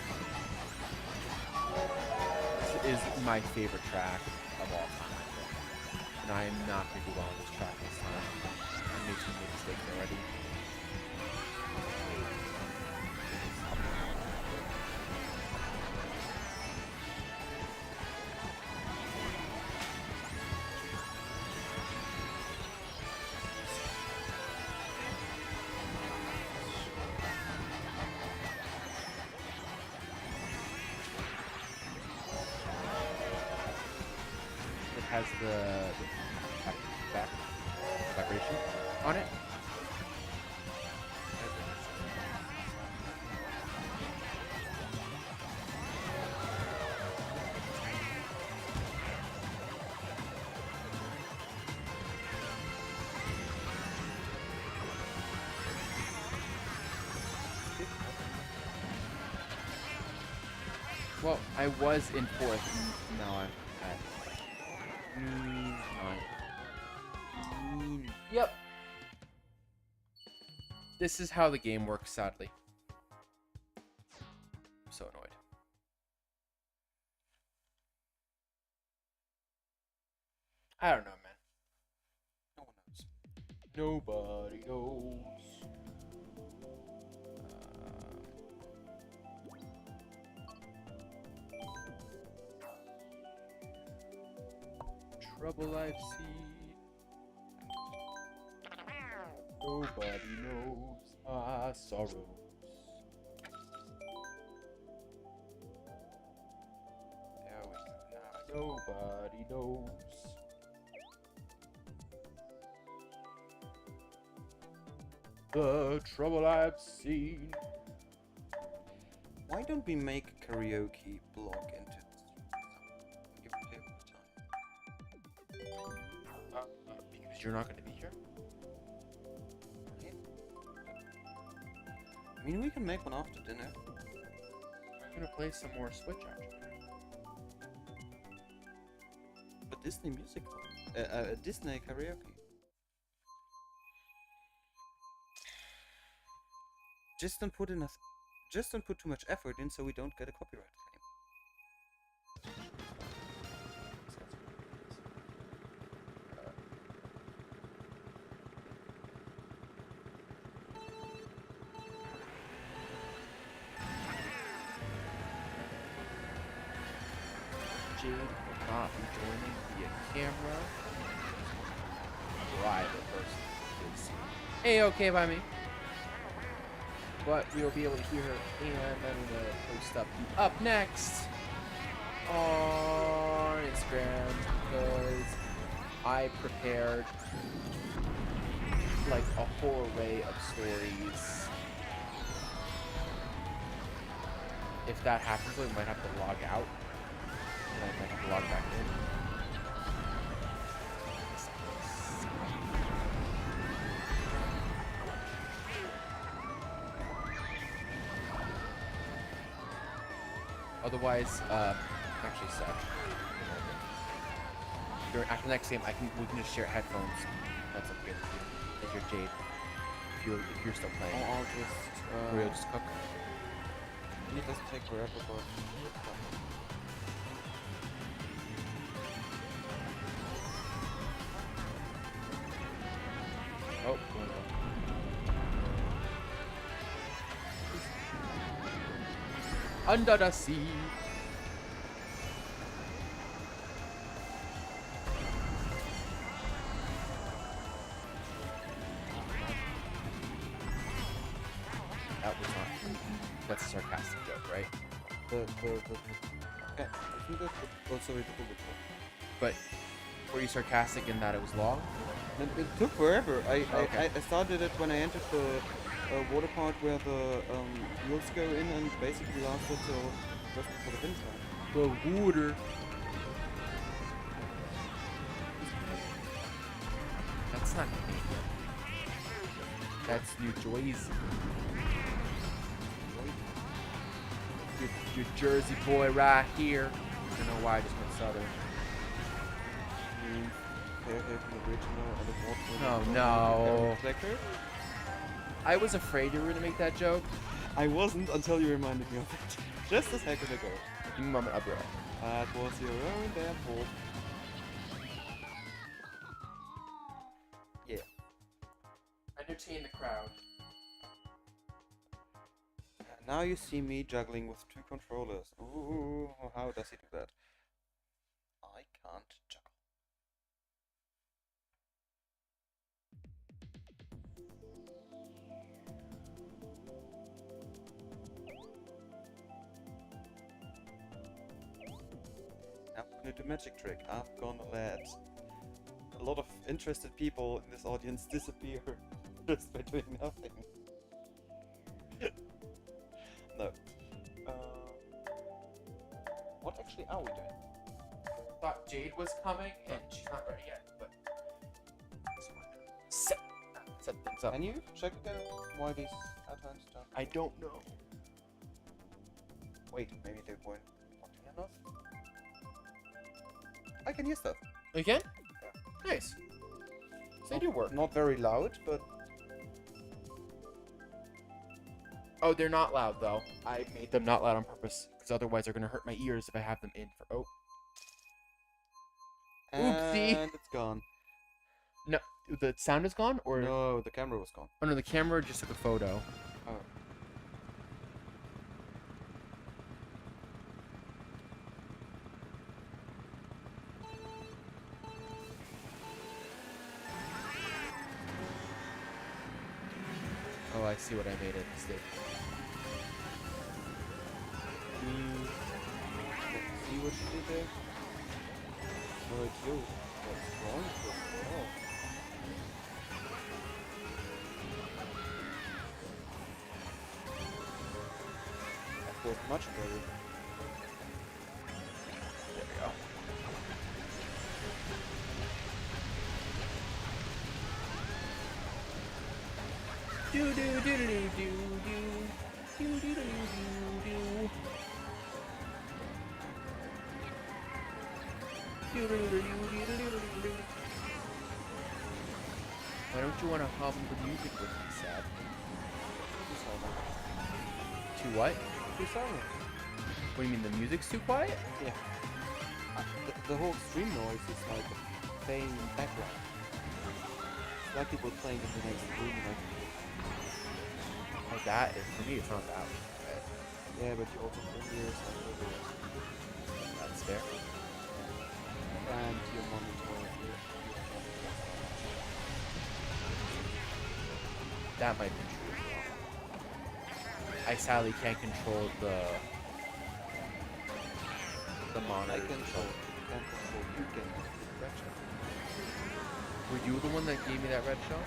This is my favorite track of all time, I think. And I am not going to do well on this track this time. I made too many mistakes already. Has the back vibration on it. Well, I was in fourth, and now I'm at Yep. This is how the game works, sadly. I'm so annoyed. I don't know, man. No one knows. Nobody knows. Trouble I've seen. Nobody knows my sorrows. There we go. Nobody knows. The trouble I've seen. Why don't we make a karaoke block into give it play all the time? Because you're not going to be here? I mean, we can make one after dinner. I'm going to play some more Switch, actually. But Disney music, Disney karaoke. Just don't put too much effort in, so we don't get a copyright claim. Jade will not be joining via camera. Rival person is A-okay by me. But we will be able to hear her, and I'm going to post up next on Instagram because I prepared like a whole array of stories. If that happens, we might have to log out. And I might have to log back in. Otherwise, actually, Seth, after the next game, we can just share headphones. That's okay with you. As your Jade. if you're still playing. I'll just. Or you'll just cook. It doesn't take forever, but. Oh. Under the sea. That was not. That's a sarcastic joke, right? Okay, isn't that also a difficult one? But were you sarcastic in that it was long? It took forever. Okay. I started it when I entered the water part where the wheels go in and basically lasted till just before the finish line. The water. That's not Canadian. That's New Jersey. Your Jersey boy right here. I don't know why I just went southern. Fair from the original and the Oh, water. no. Reflector. I was afraid you were gonna make that joke. I wasn't until you reminded me of it. Just a second ago. Give me a moment, I'll be right. That was your own damn fault. Yeah. Entertain the crowd. And now you see me juggling with 2 controllers. Ooh, how does he do that? I can't juggle. I'm gonna do a magic trick. I'm gonna let a lot of interested people in this audience disappear just by doing nothing. No. What actually are we doing? Thought Jade was coming and she's not ready yet, but set things up. Can you check again why these patterns don't... I don't know. Wait, maybe they weren't wanting enough? I can hear stuff. You can? Nice. So they do work. Not very loud, but... Oh, they're not loud though. I made them not loud on purpose, because otherwise they're gonna hurt my ears if I have them in for. Oh. Oopsie. And it's gone. No, the sound is gone, or No, the camera was gone. oh no, the camera just took a photo. Oh. Oh, I see what I made a mistake. See what you did there? No, it's you. What's wrong with this? Oh. That was much better. There we go. Do do do do do do do do do do do. Why don't you want to hum the music with me, Sad? Too what? Too silent. What do you mean, the music's too quiet? Yeah. The whole stream noise is like a faint background. It's like people playing in the next room. Like, Like that, for me, it's not that loud. yeah, but you also can hear stuff over there. That's fair. And your monitor. That might be true as well. I sadly can't control the monitor. I control. Can't control. You can. Red shell. Were you the one that gave me that red shell?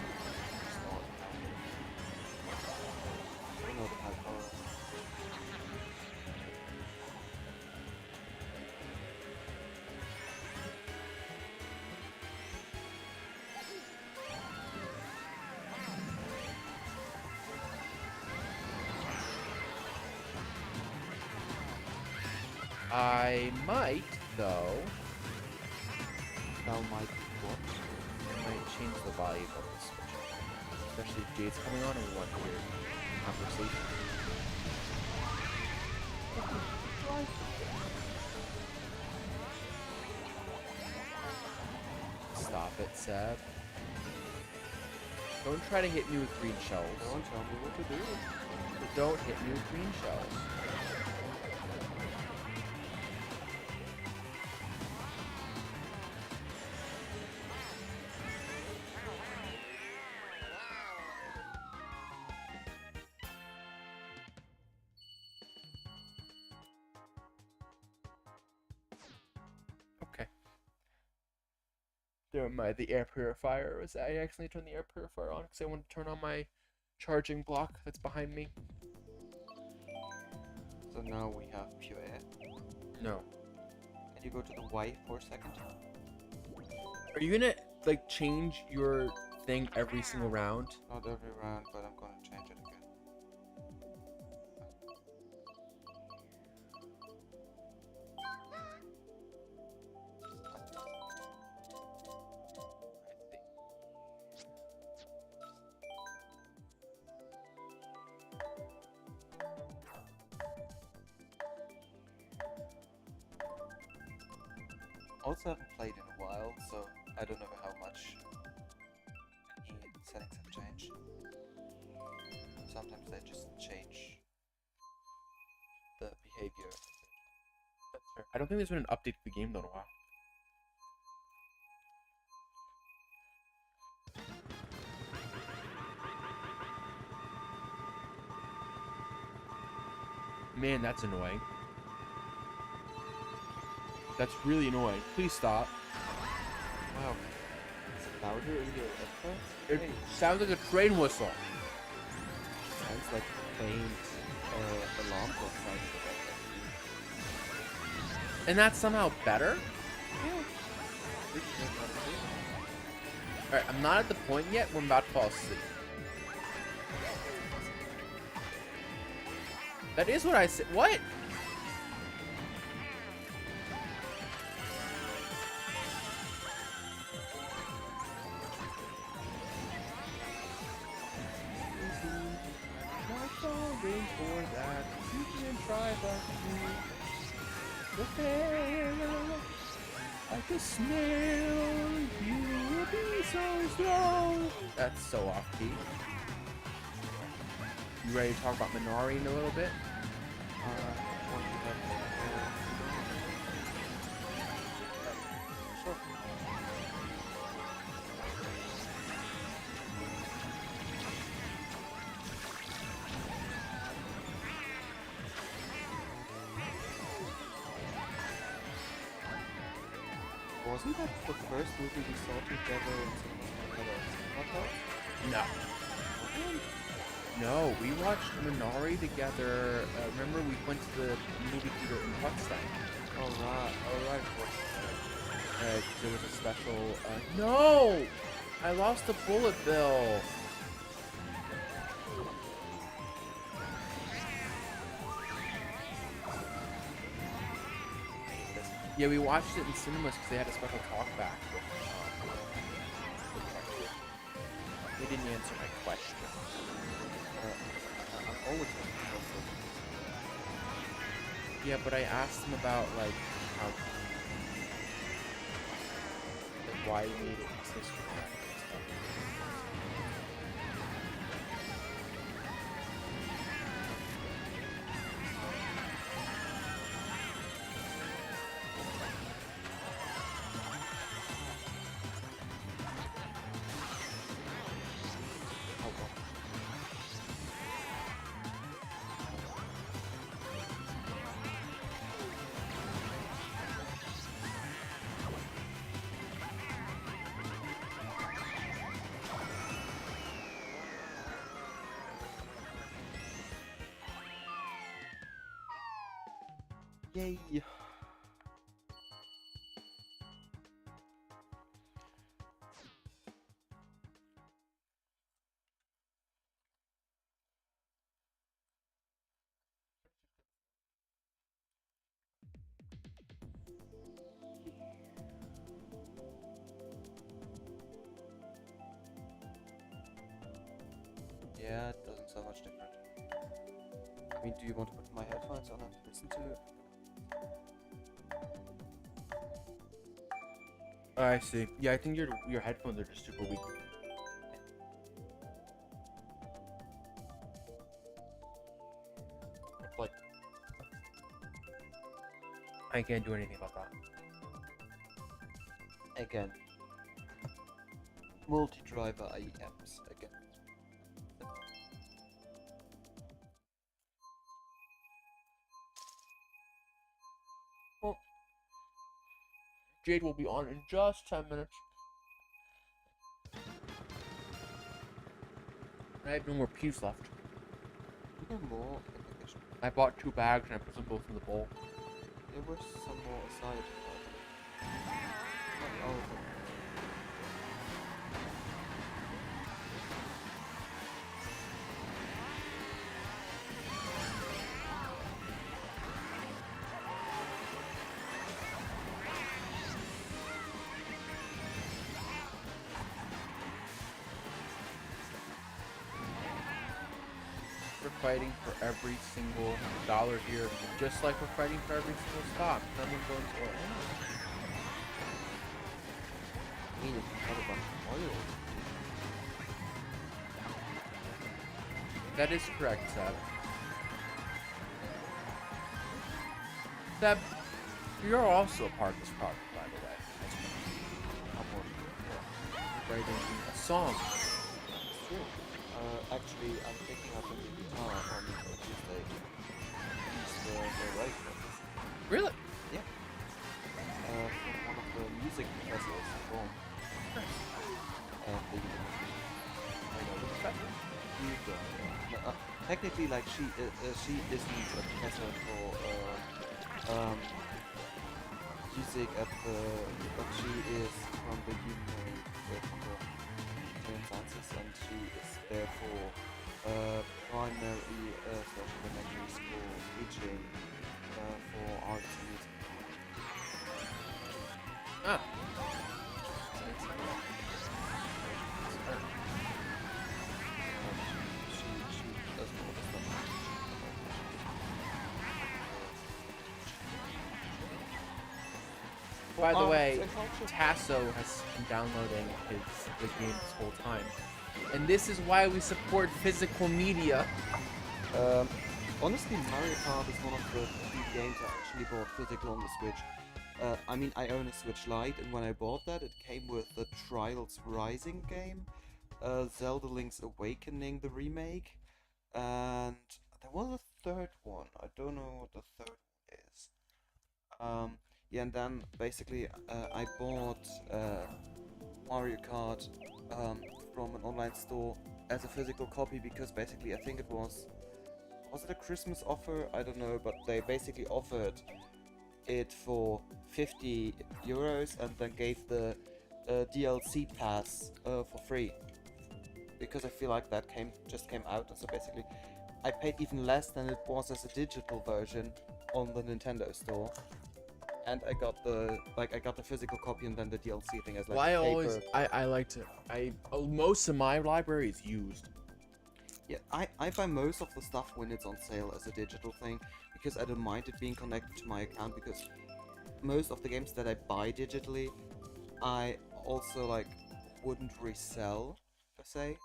It's not. I don't know the high power. I might, though. Now might what? I might change the volume of the switch. especially if Jade's coming on and we want to hear conversation. Stop it, Seb. Don't try to hit me with green shells. Don't tell me what to do. Don't hit me with green shells. Okay. Never mind the air purifier. I accidentally turned the air purifier on because I wanted to turn on my charging block that's behind me. So now we have pure air. No. Can you go to the Y for a second? Are you gonna like change your thing every single round? Not every round, but I'm gonna change it again. Also haven't played in a while, so I don't know how much any settings have changed. Sometimes they just change the behavior. That's fair. I don't think there's been an update to the game though in a while. Man, that's annoying. That's really annoying. Please stop. Wow. Is it louder in your headphones? It Hey, sounds like a train whistle. sounds like faint alarm clock sounds like And that's somehow better? Alright, I'm not at the point yet where I'm about to fall asleep. That is what I said. What? Not falling for that. You can try, but you fail. Like a snail, you will be so slow. That's so off key. You ready to talk about Minari in a little bit? Sure. Wasn't that the first movie we saw together in cinema? No. No, we watched Minari together. Remember, we went to the movie theater in Potsdam. Alright. There was a special. No! I lost a bullet bill. Yeah, we watched it in cinemas because they had a special talk back with Chucky. They didn't answer my question. I'm always looking for Yeah, but I asked them about like how, like why he made it so dramatic and stuff. Yay! Yeah, it doesn't sound much different. I mean, do you want to put my headphones on and listen to it? I see. Yeah, I think your headphones are just super weak. Like, I can't do anything about that. Again. Multi-driver IEMs again. Well, Jade will be on in just 10 minutes. I have no more peas left. There are more in the kitchen. I bought 2 bags and I put them both in the bowl. There was some more aside. Not all of them. We're fighting for every single dollar here, just like we're fighting for every single stop. Someone going to oil. I mean, if you had a bunch of oil. That is correct, Seb. Seb, you're also a part of this project, by the way. You're writing a song. It's true. Actually, I'm picking up a new guitar on Tuesday. It's the right one. Really? Yeah. From one of the music professors at home. And the I know the professor. You don't know. No, technically, like she isn't a professor for music at the, but she is from the sciences, and she is therefore primary slash elementary school teaching for arts and music. Ah. She does all the stuff. By the way, so culture- Tasso has been downloading the game this whole time. And this is why we support physical media. Honestly, Mario Kart is one of the few games I actually bought physical on the Switch. I mean, I own a Switch Lite, and when I bought that, it came with the Trials Rising game, Zelda Link's Awakening, the remake, and there was a third one. I don't know what the third one is. Yeah, and then basically I bought Mario Kart from an online store as a physical copy because basically I think it was it a Christmas offer? I don't know, but they basically offered it for 50 euros and then gave the DLC pass for free. Because I feel like that just came out, and so basically I paid even less than it was as a digital version on the Nintendo store. And I got the physical copy and then the DLC thing as like paper. I like to most of my library is used. Yeah, I buy most of the stuff when it's on sale as a digital thing because I don't mind it being connected to my account because most of the games that I buy digitally I also like wouldn't resell per se.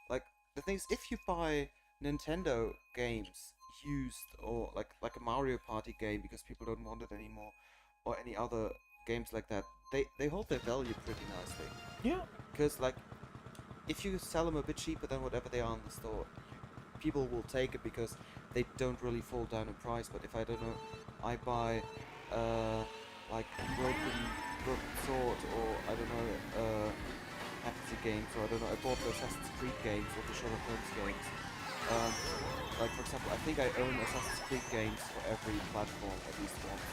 Like the thing is, if you buy Nintendo games used or like a Mario Party game because people don't want it anymore or any other games like that, they hold their value pretty nicely. Yeah. Because like if you sell them a bit cheaper than whatever they are in the store, people will take it because they don't really fall down in price. But if I don't know, I buy like broken sword or I don't know fantasy games or I don't know. I bought the Assassin's Creed games or the Sherlock Holmes games. Like for example, I think I own Assassin's Creed games for every platform at least once.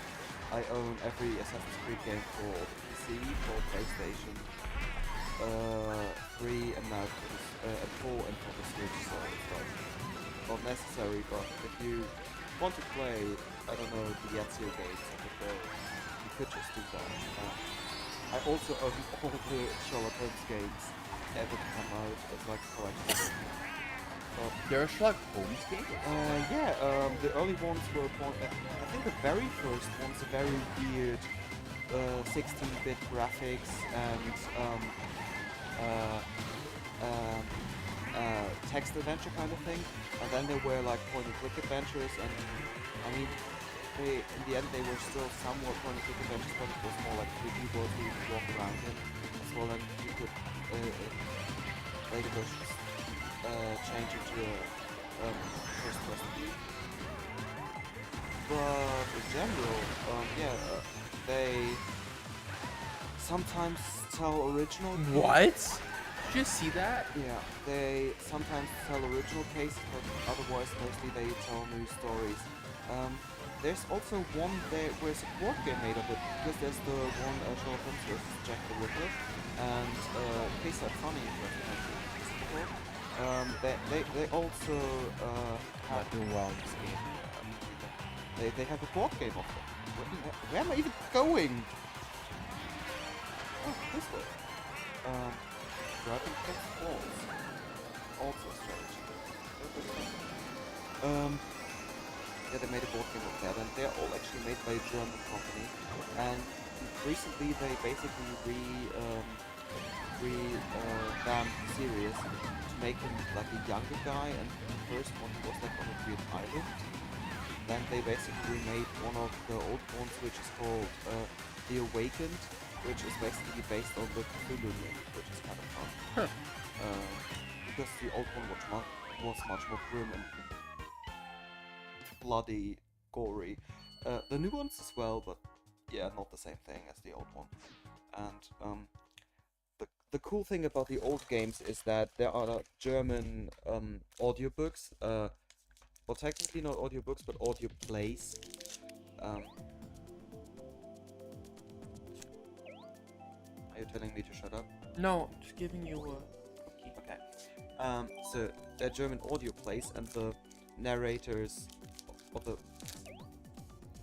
I own every Assassin's Creed game for the PC, for PlayStation 3 and now for 4 and for the Switch, so it's like not necessary, but if you want to play, I don't know, the Ezio games on the go, you could just do that. I also own all the Sherlock Holmes games ever to come out as like collectibles. There are Sherlock Holmes games? Yeah, the early ones were I think the very first one's a very weird 16-bit graphics and uh, um, text adventure kind of thing. And then there were like point-and-click adventures, and I mean, in the end they were still somewhat point-and-click adventures, but it was more like 3D world where you could walk around in as well, and you could later versions change into a first-person view. But in general, they sometimes tell original. What? Did you see that? Yeah, they sometimes tell original cases, but otherwise mostly they tell new stories. There's also one there where it's a board game made of it, because there's the one Sherlock Holmes vs. Jack the Ripper, and Case That Funny, they also Not doing well in this game. they have a board game of it. Where am I even going? Oh, this way. Grabbing text balls. Also strategy. Yeah, they made a board game of that, and they're all actually made by a German company. And recently they basically revamped the series to make him like a younger guy, and the first one was like on a weird island. Then they basically made one of the old ones, which is called The Awakened, which is basically based on the Cthulhu myth, which is kind of fun. Because the old one was much more grim and bloody, gory. The new ones as well, but yeah, not the same thing as the old one. And the cool thing about the old games is that there are German audiobooks. Well, technically not audiobooks, but audio plays. Are you telling me to shut up? No, I'm just giving you a... Okay. So they're German audio plays, and the narrators or the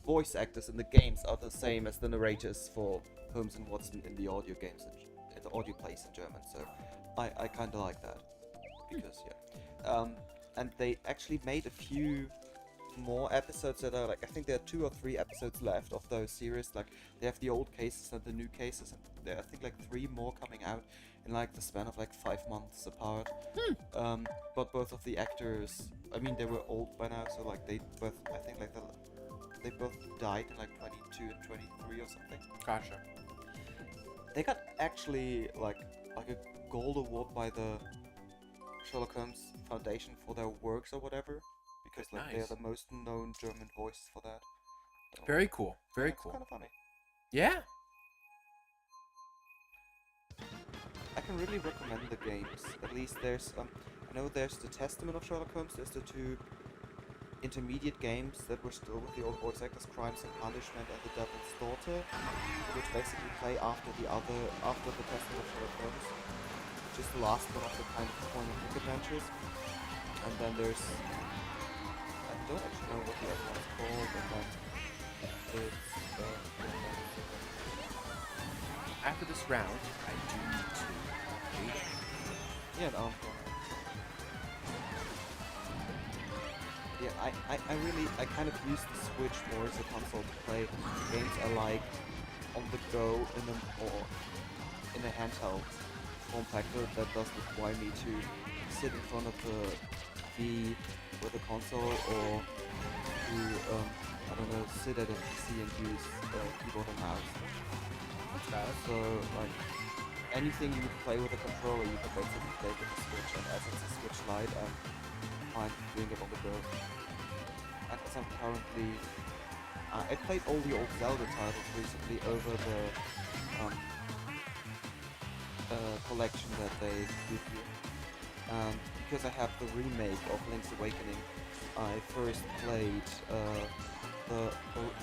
voice actors in the games are the same as the narrators for Holmes and Watson in the audio games and the audio plays in German. So I kind of like that because and they actually made a few more episodes that are like, I think there are 2 or 3 episodes left of those series. Like they have the old cases and the new cases, and there are I think like 3 more coming out in like the span of like 5 months apart. But both of the actors, I mean, they were old by now, so like they both, I think like they both died in like 22 and 23 or something. Gotcha. They got actually like a gold award by the Sherlock Holmes Foundation for their works or whatever, because like they're Nice. the most known German voice for that. So, Very cool. Very it's cool. kind of funny. Yeah. I can really recommend the games. At least there's I know there's the Testament of Sherlock Holmes. There's the 2 intermediate games that were still with the old voice actors, Crimes and Punishment and The Devil's Daughter, which basically play after the Testament of Sherlock Holmes, which is the last one of the kind of point-and-click adventures. And then there's, I don't actually know what the other one's called, and then it's After this round, I do need to engage. yeah, no. Yeah, I kind of use the Switch more as a console to play games I like on the go or in a handheld form factor that doesn't require me to sit in front of the TV with a console, or to I don't know, sit at a PC and use keyboard and mouse. That's bad. So like anything you would play with a controller, you can basically play with the Switch, and as it's a Switch Lite, I'm fine doing it on the go. And as I'm currently, I played all the old Zelda titles recently over the collection that they give you. And because I have the remake of Link's Awakening, I first played the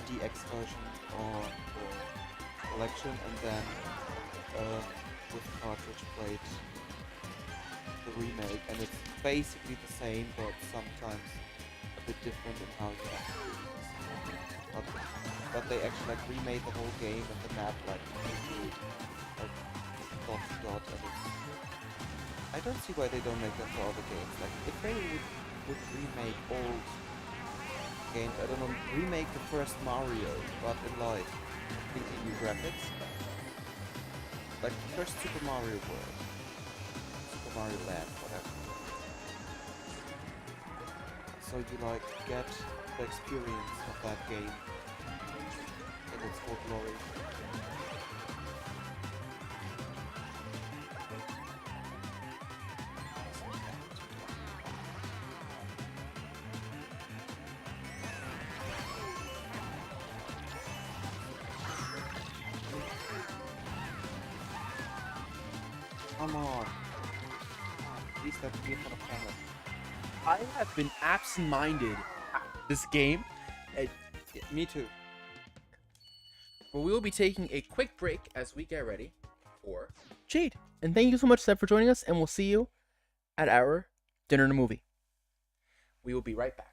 DX version on the collection, and then with the cartridge played the remake, and it's basically the same, but sometimes a bit different in how you have to do things. But they actually like remade the whole game and the map like completely like dot to dot, and it's, I don't see why they don't make that for other games. Like if they would would remake old games. I don't know, remake the first Mario, but in like completely new graphics. Like the first Super Mario World, Super Mario Land, whatever. So you like get the experience of that game in its full glory. Come on. Please let me in front of camera. I have been absent-minded this game. Me too. But we will be taking a quick break as we get ready for Jade. And thank you so much, Seb, for joining us, and we'll see you at our dinner and a movie. We will be right back.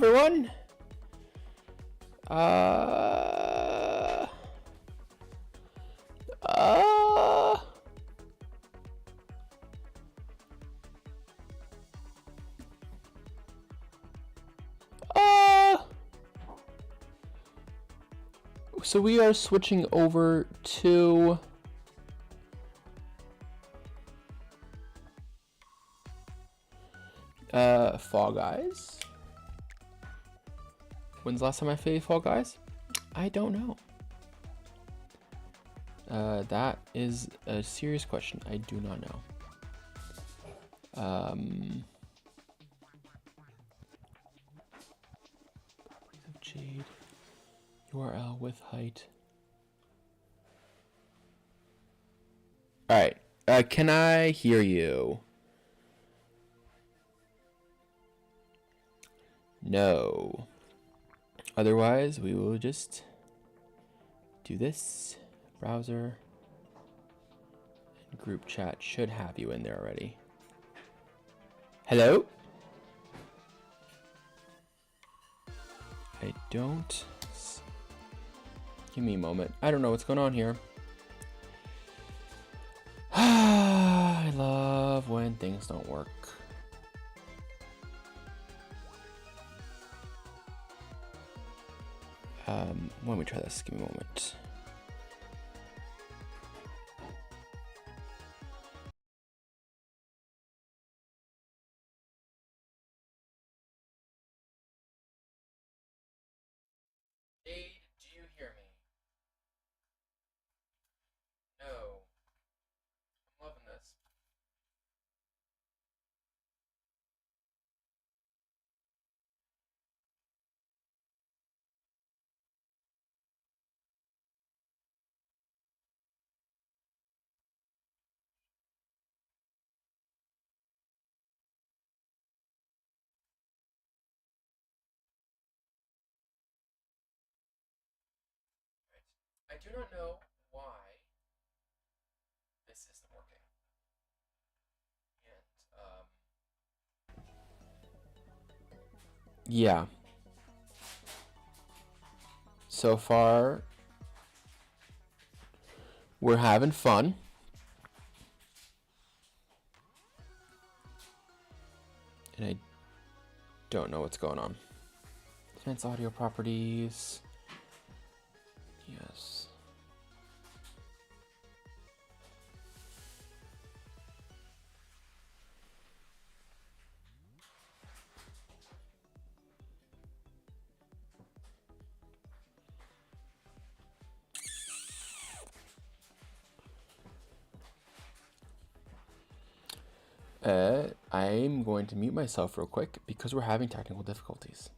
everyone. Uh, uh, uh, so we are switching over to Fall Guys. When's the last time I played Fall Guys? I don't know. That is a serious question. I do not know. Jade. URL with height. Alright. Can I hear you? No. Otherwise, we will just do this. Browser and group chat should have you in there already. Hello? I don't. Give me a moment. I don't know what's going on here. I love when things don't work. Why don't we try this? Give me a moment. Jade, do you hear me? No. I'm loving this. I do not know why this isn't working. And yeah. So far, we're having fun. And I don't know what's going on. Advanced audio properties. Yes. I'm going to mute myself real quick because we're having technical difficulties.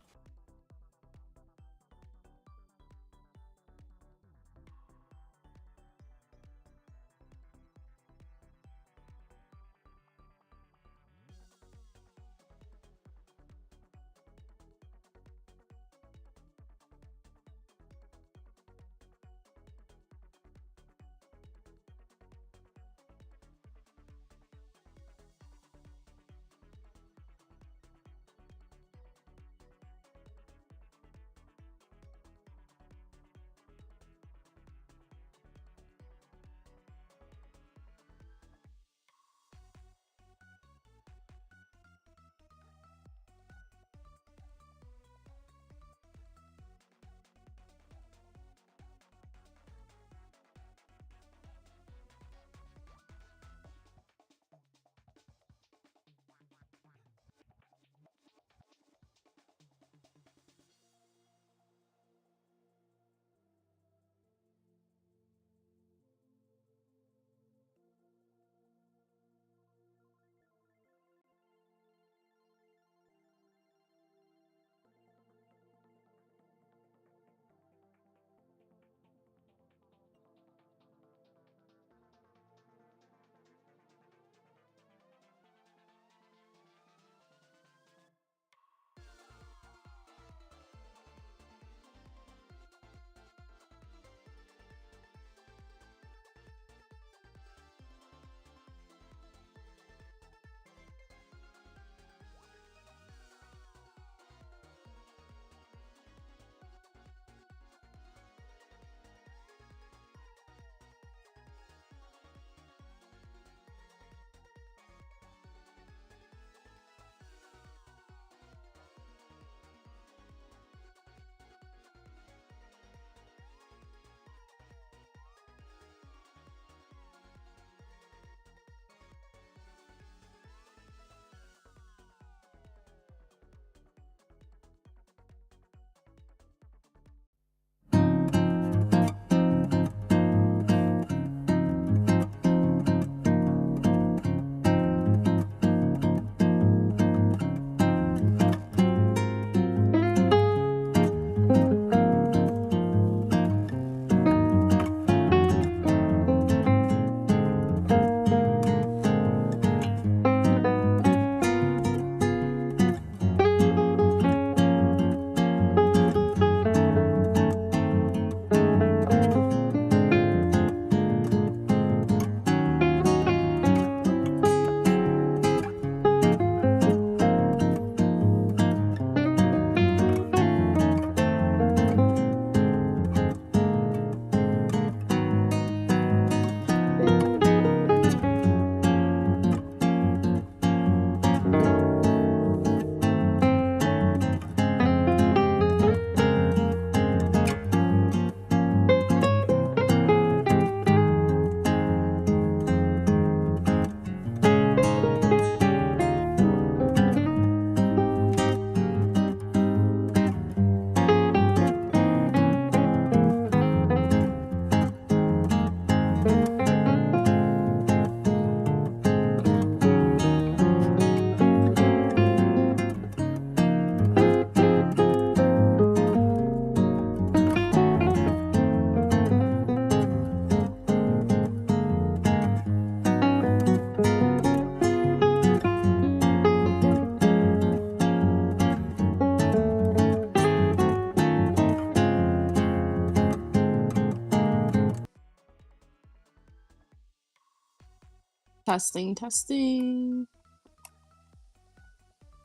Testing, testing.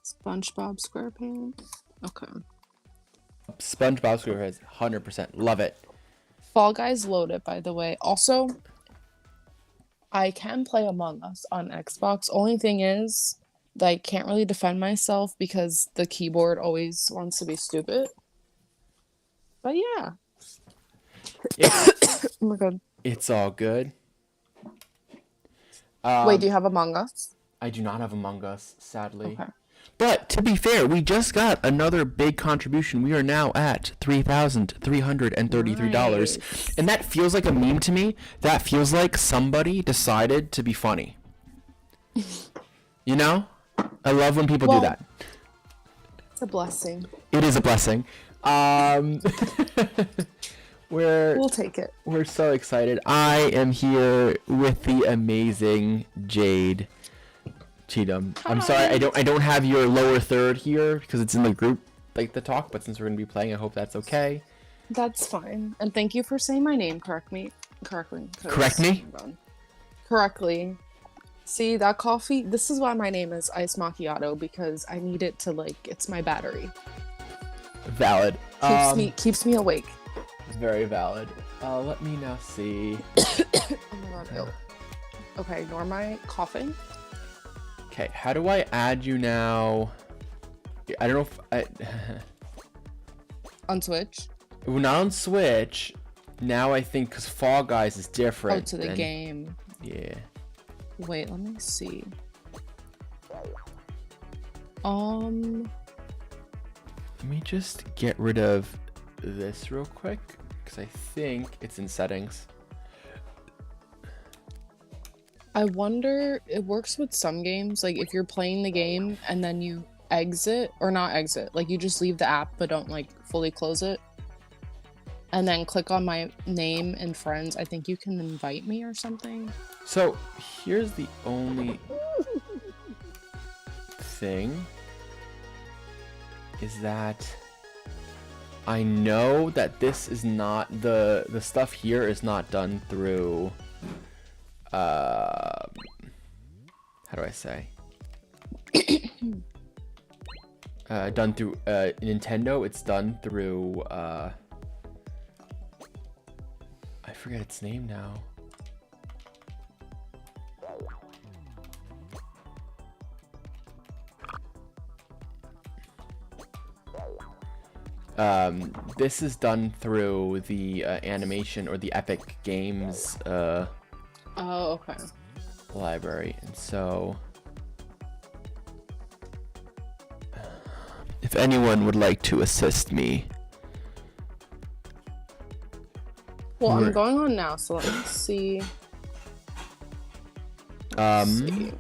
SpongeBob SquarePants. Okay. SpongeBob SquarePants, 100%. Love it. Fall Guys loaded, by the way. Also, I can play Among Us on Xbox. Only thing is that I can't really defend myself because the keyboard always wants to be stupid. But yeah. It's, Oh my god. it's all good. Wait, do you have Among Us? I do not have Among Us, sadly. Okay. But to be fair, we just got another big contribution. We are now at $3,333. Nice. And that feels like a meme to me. That feels like somebody decided to be funny. You know? I love when people do Well, that. It's a blessing. It is a blessing. We'll take it. We're so excited. I am here with the amazing Jade Cheatham. I'm sorry, I don't have your lower third here because it's in the group, like the talk. But since we're gonna be playing, I hope that's okay. That's fine. And thank you for saying my name correctly. 'cause- Correct me? hold on. Correctly. See, that coffee, this is why my name is Ice Macchiato, because I need it to, like, it's my battery. Valid. Keeps me awake. Very valid. Let me now see. Oh my god, ew. Okay, ignore my coughing. Okay, how do I add you now? I don't know if I... On Twitch. Well, not on Switch. Now I think because Fall Guys is different. Oh, to the than- game. Yeah. Wait, let me see. Let me just get rid of this real quick because I think it's in settings. I wonder, it works with some games, like if you're playing the game and then you exit, or not exit, like you just leave the app but don't like fully close it, and then click on my name and friends, I think you can invite me or something. So here's the only thing is that I know that this is not the stuff here is not done through how do I say done through Nintendo. It's done through I forget its name now. This is done through the animation or the Epic Games Oh, okay. library, and so if anyone would like to assist me. Well, I'm We're- going on now, so let me see. Who's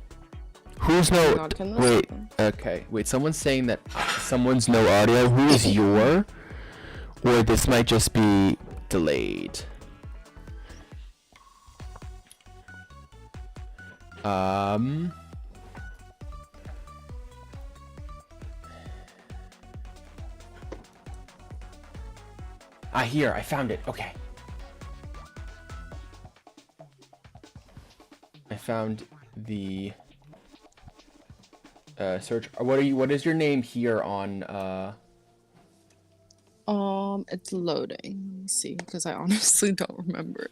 Oh my no God, can this wait happen? okay wait someone's saying that someone's no audio. Who is your, or this might just be delayed. Here, I found it. Okay. I found the search. What is your name here on It's loading. Let me see, because I honestly don't remember.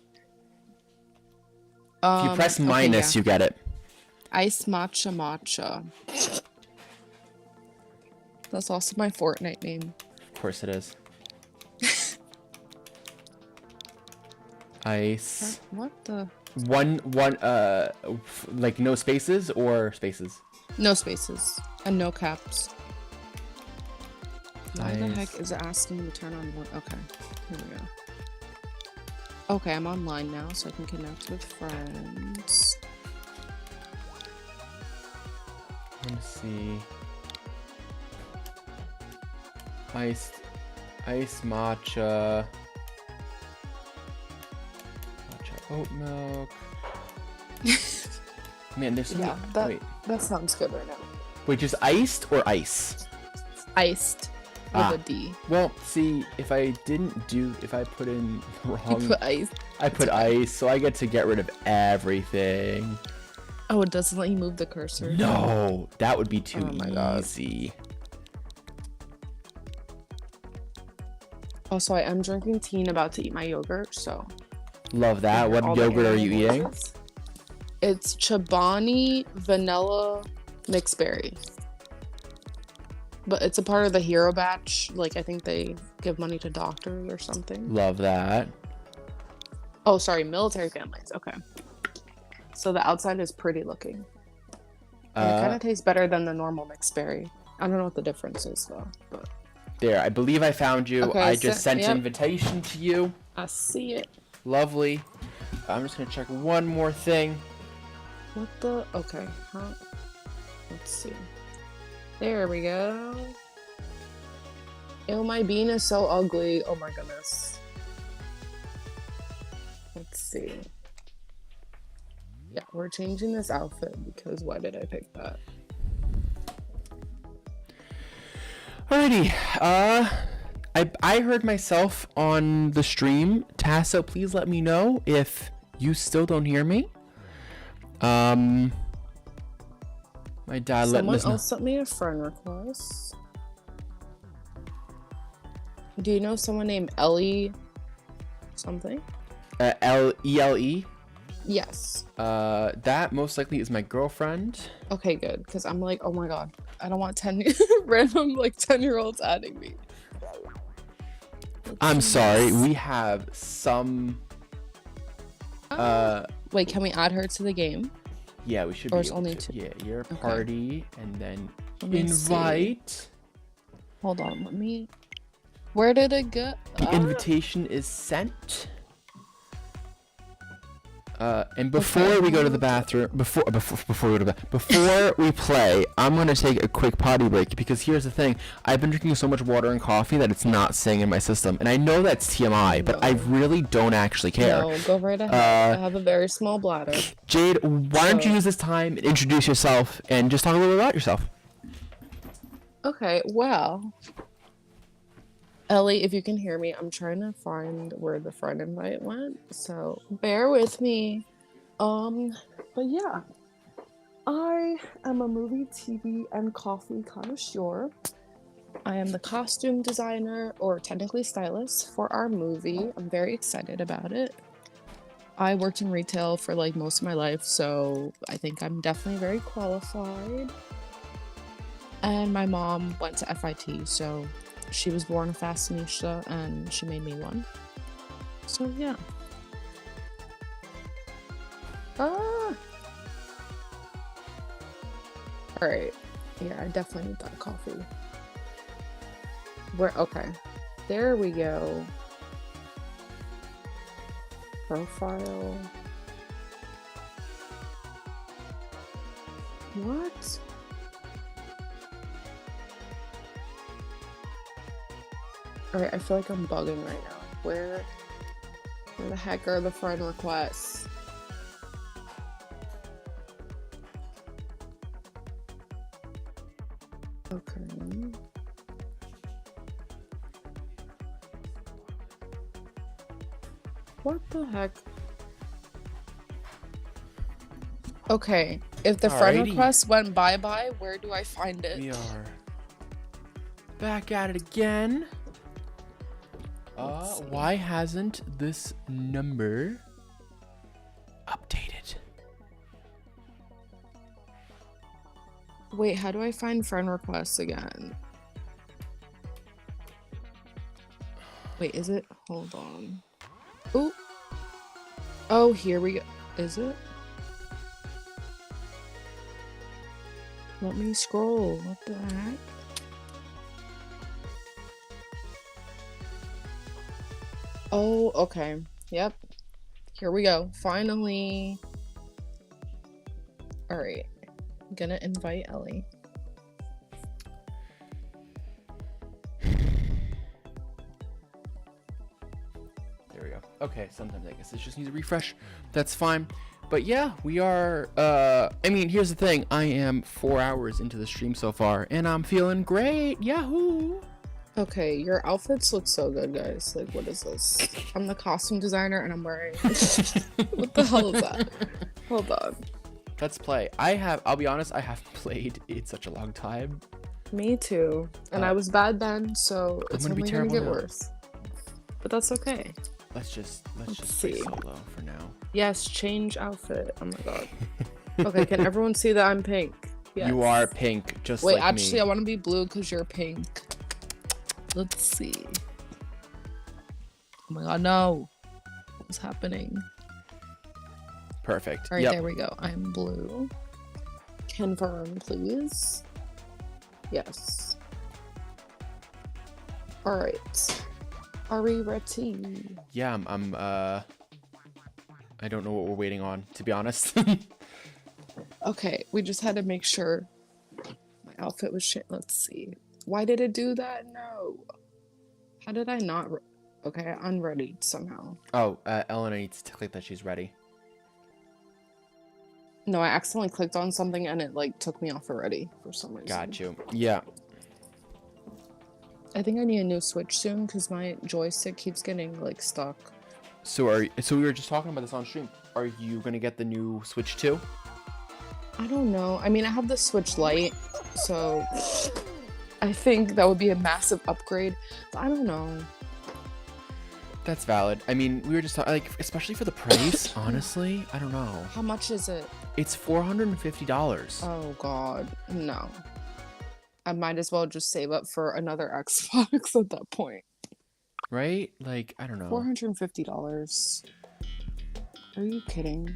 if you press Okay, minus, yeah. you get it. Ice Matcha. That's also my Fortnite name. Of course it is. Ice. What the? One like no spaces or spaces? No spaces and no caps. Why the Nice. heck is it asking me to turn on one? Okay, here we go. Okay, I'm online now, so I can connect with friends. Let me see. Ice matcha. Oat milk. Man, there's so Yeah, many. that sounds good right now. Wait, just iced or ice? Iced with Ah. a D. Well, see, if I put in You wrong, put ice. I put ice, so I get to get rid of everything. Oh, it doesn't let you move the cursor. No, that would be too Oh my God. easy. Also, I am drinking tea and about to eat my yogurt, so. Love that. What all the yogurt are you animal eating? voices. It's Chobani Vanilla Mixed Berry. But it's a part of the Hero Batch. Like, I think they give money to doctors or something. Love that. Oh, sorry, military families. Okay. So the outside is pretty looking. And it kind of tastes better than the normal mixed berry. I don't know what the difference is, though. But There, I believe I found you. Okay, I just sent yep. an invitation to you. I see it. Lovely. I'm just gonna check one more thing. What the? Okay. Huh? Let's see. There we go. Ew, my bean is so ugly. Oh my goodness. Let's see. Yeah, we're changing this outfit because why did I pick that? Alrighty. I heard myself on the stream. Tasso, please let me know if you still don't hear me. My dad let Someone us know. else sent me a friend request. Do you know someone named Ellie something? L-E-L-E. Yes. That most likely is my girlfriend. Okay, good. Because I'm like, oh my god, I don't want 10 random like 10-year-olds adding me. I'm sorry. We have some. Wait, can we add her to the game? Yeah, we should Or be it's able only to. two? Yeah, your Okay. party and then Let me invite. see. Hold on, let me. Where did it go? The invitation is sent. And before we go to the bathroom, before we play, I'm gonna take a quick potty break because here's the thing: I've been drinking so much water and coffee that it's not staying in my system, and I know that's TMI, but I really don't actually care. No, go right ahead. I have a very small bladder. Jade, why don't you use this time and introduce yourself and just talk a little bit about yourself? Okay, well, Ellie, if you can hear me, I'm trying to find where the friend invite went, so bear with me. But yeah, I am a movie, TV, and coffee connoisseur. I am the costume designer, or technically stylist, for our movie. I'm very excited about it. I worked in retail for like most of my life, so I think I'm definitely very qualified. And my mom went to FIT, so she was born a fashionista and she made me one. So yeah. Alright. Yeah, I definitely need that coffee. Okay. There we go. Profile. What? Alright, I feel like I'm bugging right now. Where the heck are the friend requests? Okay. What the heck? Okay, if the friend Alrighty. request went bye-bye, where do I find it? We are back at it again. Why hasn't this number updated? Wait, how do I find friend requests again? Wait, is it? Hold on. Ooh. Oh, here we go. Is it? Let me scroll. What the heck? Oh, okay. Yep. Here we go. Finally. Alright. I'm gonna invite Ellie. There we go. Okay, sometimes I guess it just needs a refresh. That's fine. But yeah, we are, I mean, here's the thing. I am 4 hours into the stream so far, and I'm feeling great. Yahoo! Okay, your outfits look so good, guys. Like, what is this? I'm the costume designer, and I'm wearing... What the hell is that? Hold on. Let's play. I'll be honest, I haven't played in such a long time. Me too. And I was bad then, so it's gonna be only gonna terrible get now. worse. But that's okay. Let's just play see. solo for now. Yes, change outfit. Oh my god. Okay, can everyone see that I'm pink? Yes. You are pink, just Wait, like actually, me. I want to be blue because you're pink. Let's see. Oh my god, no. What's happening? Perfect. All right, Yep. there we go. I'm blue. Confirm, please. Yes. All right. Are we ready? Yeah, I don't know what we're waiting on, to be honest. Okay, we just had to make sure my outfit was Let's see. Why did it do that? No. How did I not? Okay, I'm ready somehow. Oh, Elena needs to click that she's ready. No, I accidentally clicked on something and it like took me off already for some reason. Got you. Yeah. I think I need a new Switch soon because my joystick keeps getting like stuck. So we were just talking about this on stream. Are you gonna get the new Switch too? I don't know. I mean, I have the Switch Lite, so I think that would be a massive upgrade. But I don't know. That's valid. I mean, we were just talking, like, especially for the price. Honestly, I don't know. How much is it? It's $450. Oh god, no. I might as well just save up for another Xbox at that point. Right? Like, I don't know. $450. Are you kidding?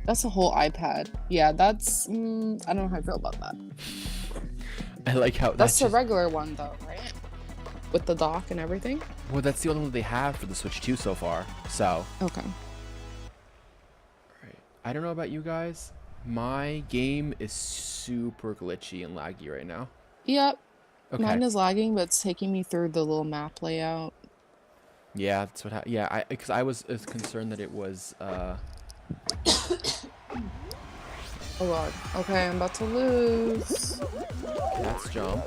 That's a whole iPad. Yeah, that's I don't know how I feel about that. I like how That's the just, regular one though, right? With the dock and everything? well, that's the only one they have for the Switch 2 so far. So, Okay. right. I don't know about you guys. My game is super glitchy and laggy right now. Yep. Okay. Mine is lagging, but it's taking me through the little map layout. Yeah, that's what yeah, because I was concerned that it was Oh god. Okay, I'm about to lose. that's jump.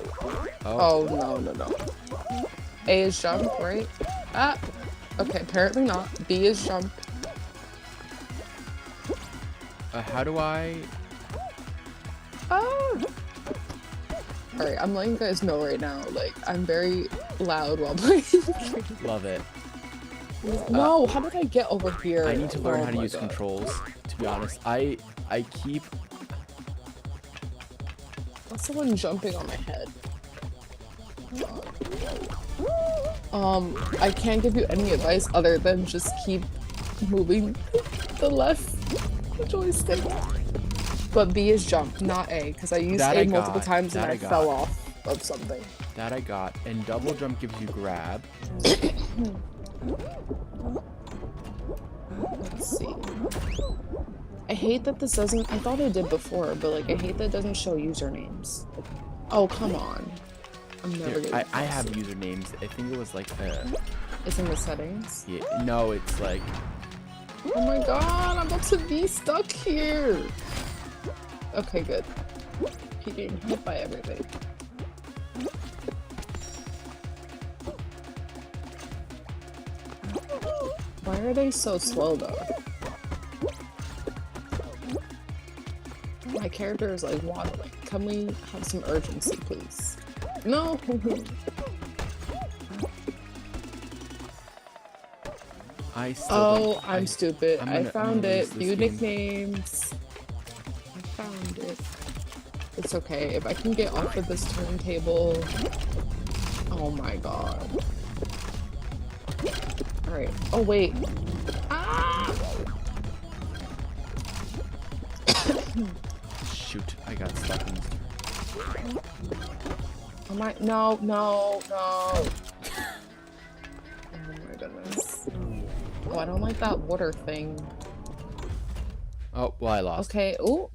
Oh no. A is jump, right? Ah. Okay, apparently not. B is jump. How do I? Ah. Alright, I'm letting you guys know right now. Like, I'm very loud while playing. Love it. No, how did I get over here? I need to learn Oh how to my use God. controls. To be honest, I keep. What's someone jumping on my head? I can't give you any advice other than just keep moving the left joystick. But B is jump, not A, because I used That A I multiple got. times and That I I got. fell off of something. That I got. And double jump gives you grab. Let's see. I hate that this doesn't. I thought it did before, but like I hate that it doesn't show usernames. Oh come on! I'm never Here, gonna. I have usernames. I think it was like It's in the settings. yeah, no, it's like Oh my god! I'm about to be stuck here. Okay, good. Keep getting hit by everything. Why are they so slow though? My character is like waddling. Can we have some urgency, please? No! I still Oh, don't- I'm stupid. I'm I gonna found lose it. this View game. nicknames. I found it. It's okay. If I can get off of this turntable. Oh my god. Alright. Oh, wait. Ah! Shoot, I got stuck in this. Oh my. No, no, no. Oh my goodness. Oh, I don't like that water thing. Oh, well, I lost. Okay. Oh.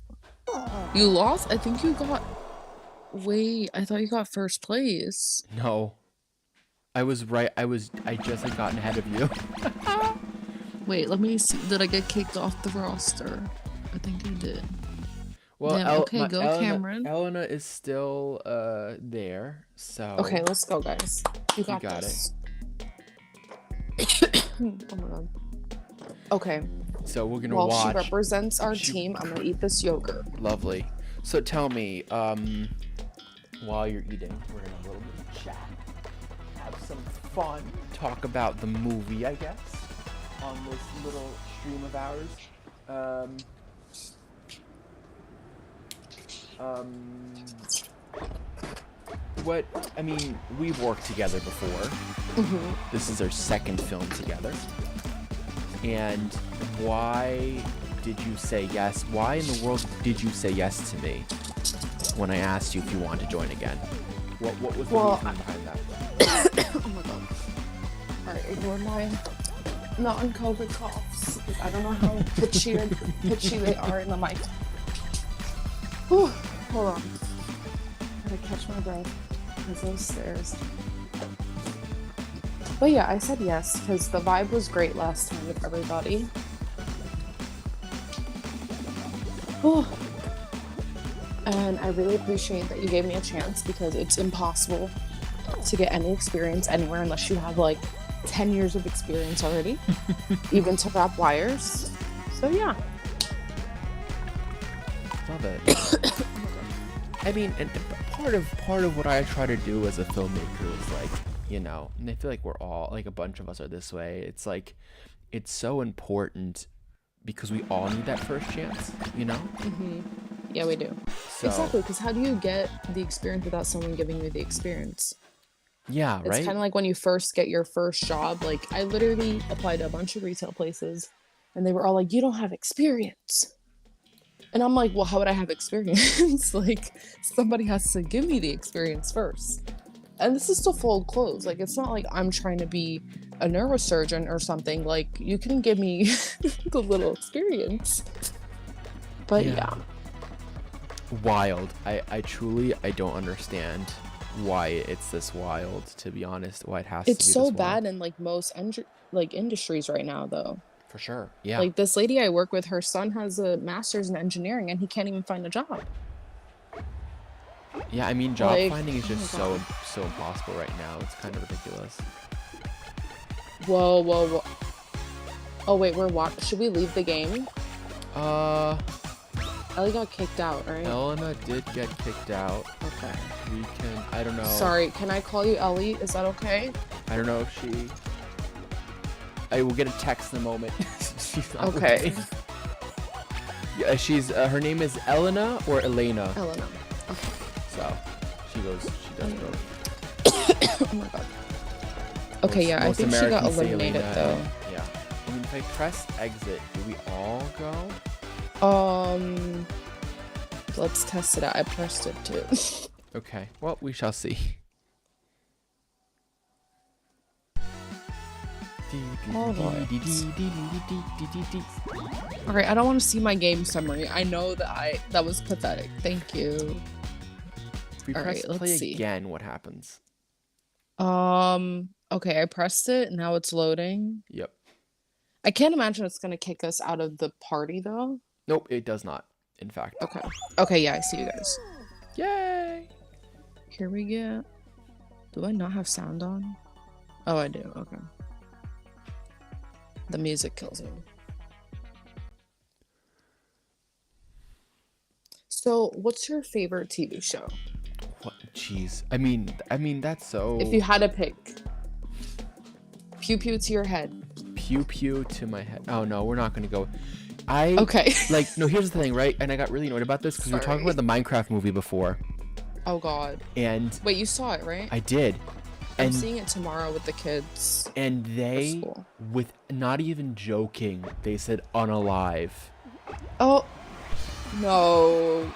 You lost? I think you got. Wait, I thought you got first place. No. I was right. I just had gotten ahead of you. Wait, let me see. Did I get kicked off the roster? I think I did. Well, Damn, okay, go Elena, Cameron. Elena is still there, so Okay, let's go, guys. You got, got this. Oh my god. Okay. So we're gonna While she watch. represents our team, I'm gonna eat this yogurt. Lovely. So tell me, while you're eating, we're gonna have a little bit of chat, have some fun, talk about the movie, I guess, on this little stream of ours. What, I mean, we've worked together before. This is our second film together. And why did you say yes? Why in the world did you say yes to me when I asked you if you wanted to join again? What was the reason behind that? Oh my god. Alright, ignore my non-COVID coughs. I don't know how pitchy they are in the mic. Whew, hold on. Gotta catch my breath. There's those stairs. But yeah, I said yes because the vibe was great last time with everybody. Oh. And I really appreciate that you gave me a chance because it's impossible to get any experience anywhere unless you have like 10 years of experience already, even to wrap wires. So yeah. Love it. I mean, and part of what I try to do as a filmmaker is like, you know, and I feel like we're all, like a bunch of us are this way. It's like, it's so important because we all need that first chance, you know? Yeah, we do. So, Exactly, because how do you get the experience without someone giving you the experience? yeah, It's right? kind of like when you first get your first job. Like, I literally applied to a bunch of retail places, and they were all like, you don't have experience. And I'm like, well, how would I have experience? Like, somebody has to give me the experience first. And this is to fold clothes. Like, it's not like I'm trying to be a neurosurgeon or something. Like, you can give me the little experience. But yeah. Wild. I truly, I don't understand why it's this wild, to be honest. Why it has It's to be so this wild. bad in like most industries right now, though. For sure. Yeah. Like this lady I work with, her son has a master's in engineering, and he can't even find a job. Yeah, I mean, job Like, finding is oh just my so impossible right now. It's kind of ridiculous. Whoa. Oh wait, should we leave the game? Ellie got kicked out, right? Elena did get kicked out. Okay. We can, I don't know. Sorry, can I call you Ellie? Is that okay? I don't know if she... I will get a text in a moment. She's not Okay. with me. Yeah, she's, her name is Elena or Elena. Elena. Okay. So, she does go. Oh my god. Okay, yeah, I think she got Americans say eliminated Elena, though. Yeah. I mean, if I press exit, do we all go? Let's test it out. I pressed it too. Okay, well, we shall see. Alright, I don't want to see my game summary. I know that was pathetic. Thank you. If we All press right, let's play see. again, what happens? Okay, I pressed it. Now it's loading. Yep. I can't imagine it's gonna kick us out of the party though. Nope, it does not, in fact. Okay. Okay, yeah, I see you guys. Yay! Here we go. Do I not have sound on? Oh, I do. Okay. The music kills me. So, what's your favorite TV show? What? Jeez. I mean, that's so... If you had to pick. Pew pew to your head. Pew pew to my head. Oh, no, we're not gonna go... Okay. Like, no, here's the thing, right? And I got really annoyed about this because we were talking about the Minecraft movie before. Oh, God. And... Wait, you saw it, right? I did. I'm seeing it tomorrow with the kids. And they, school. with not even joking, they said unalive. Oh. No.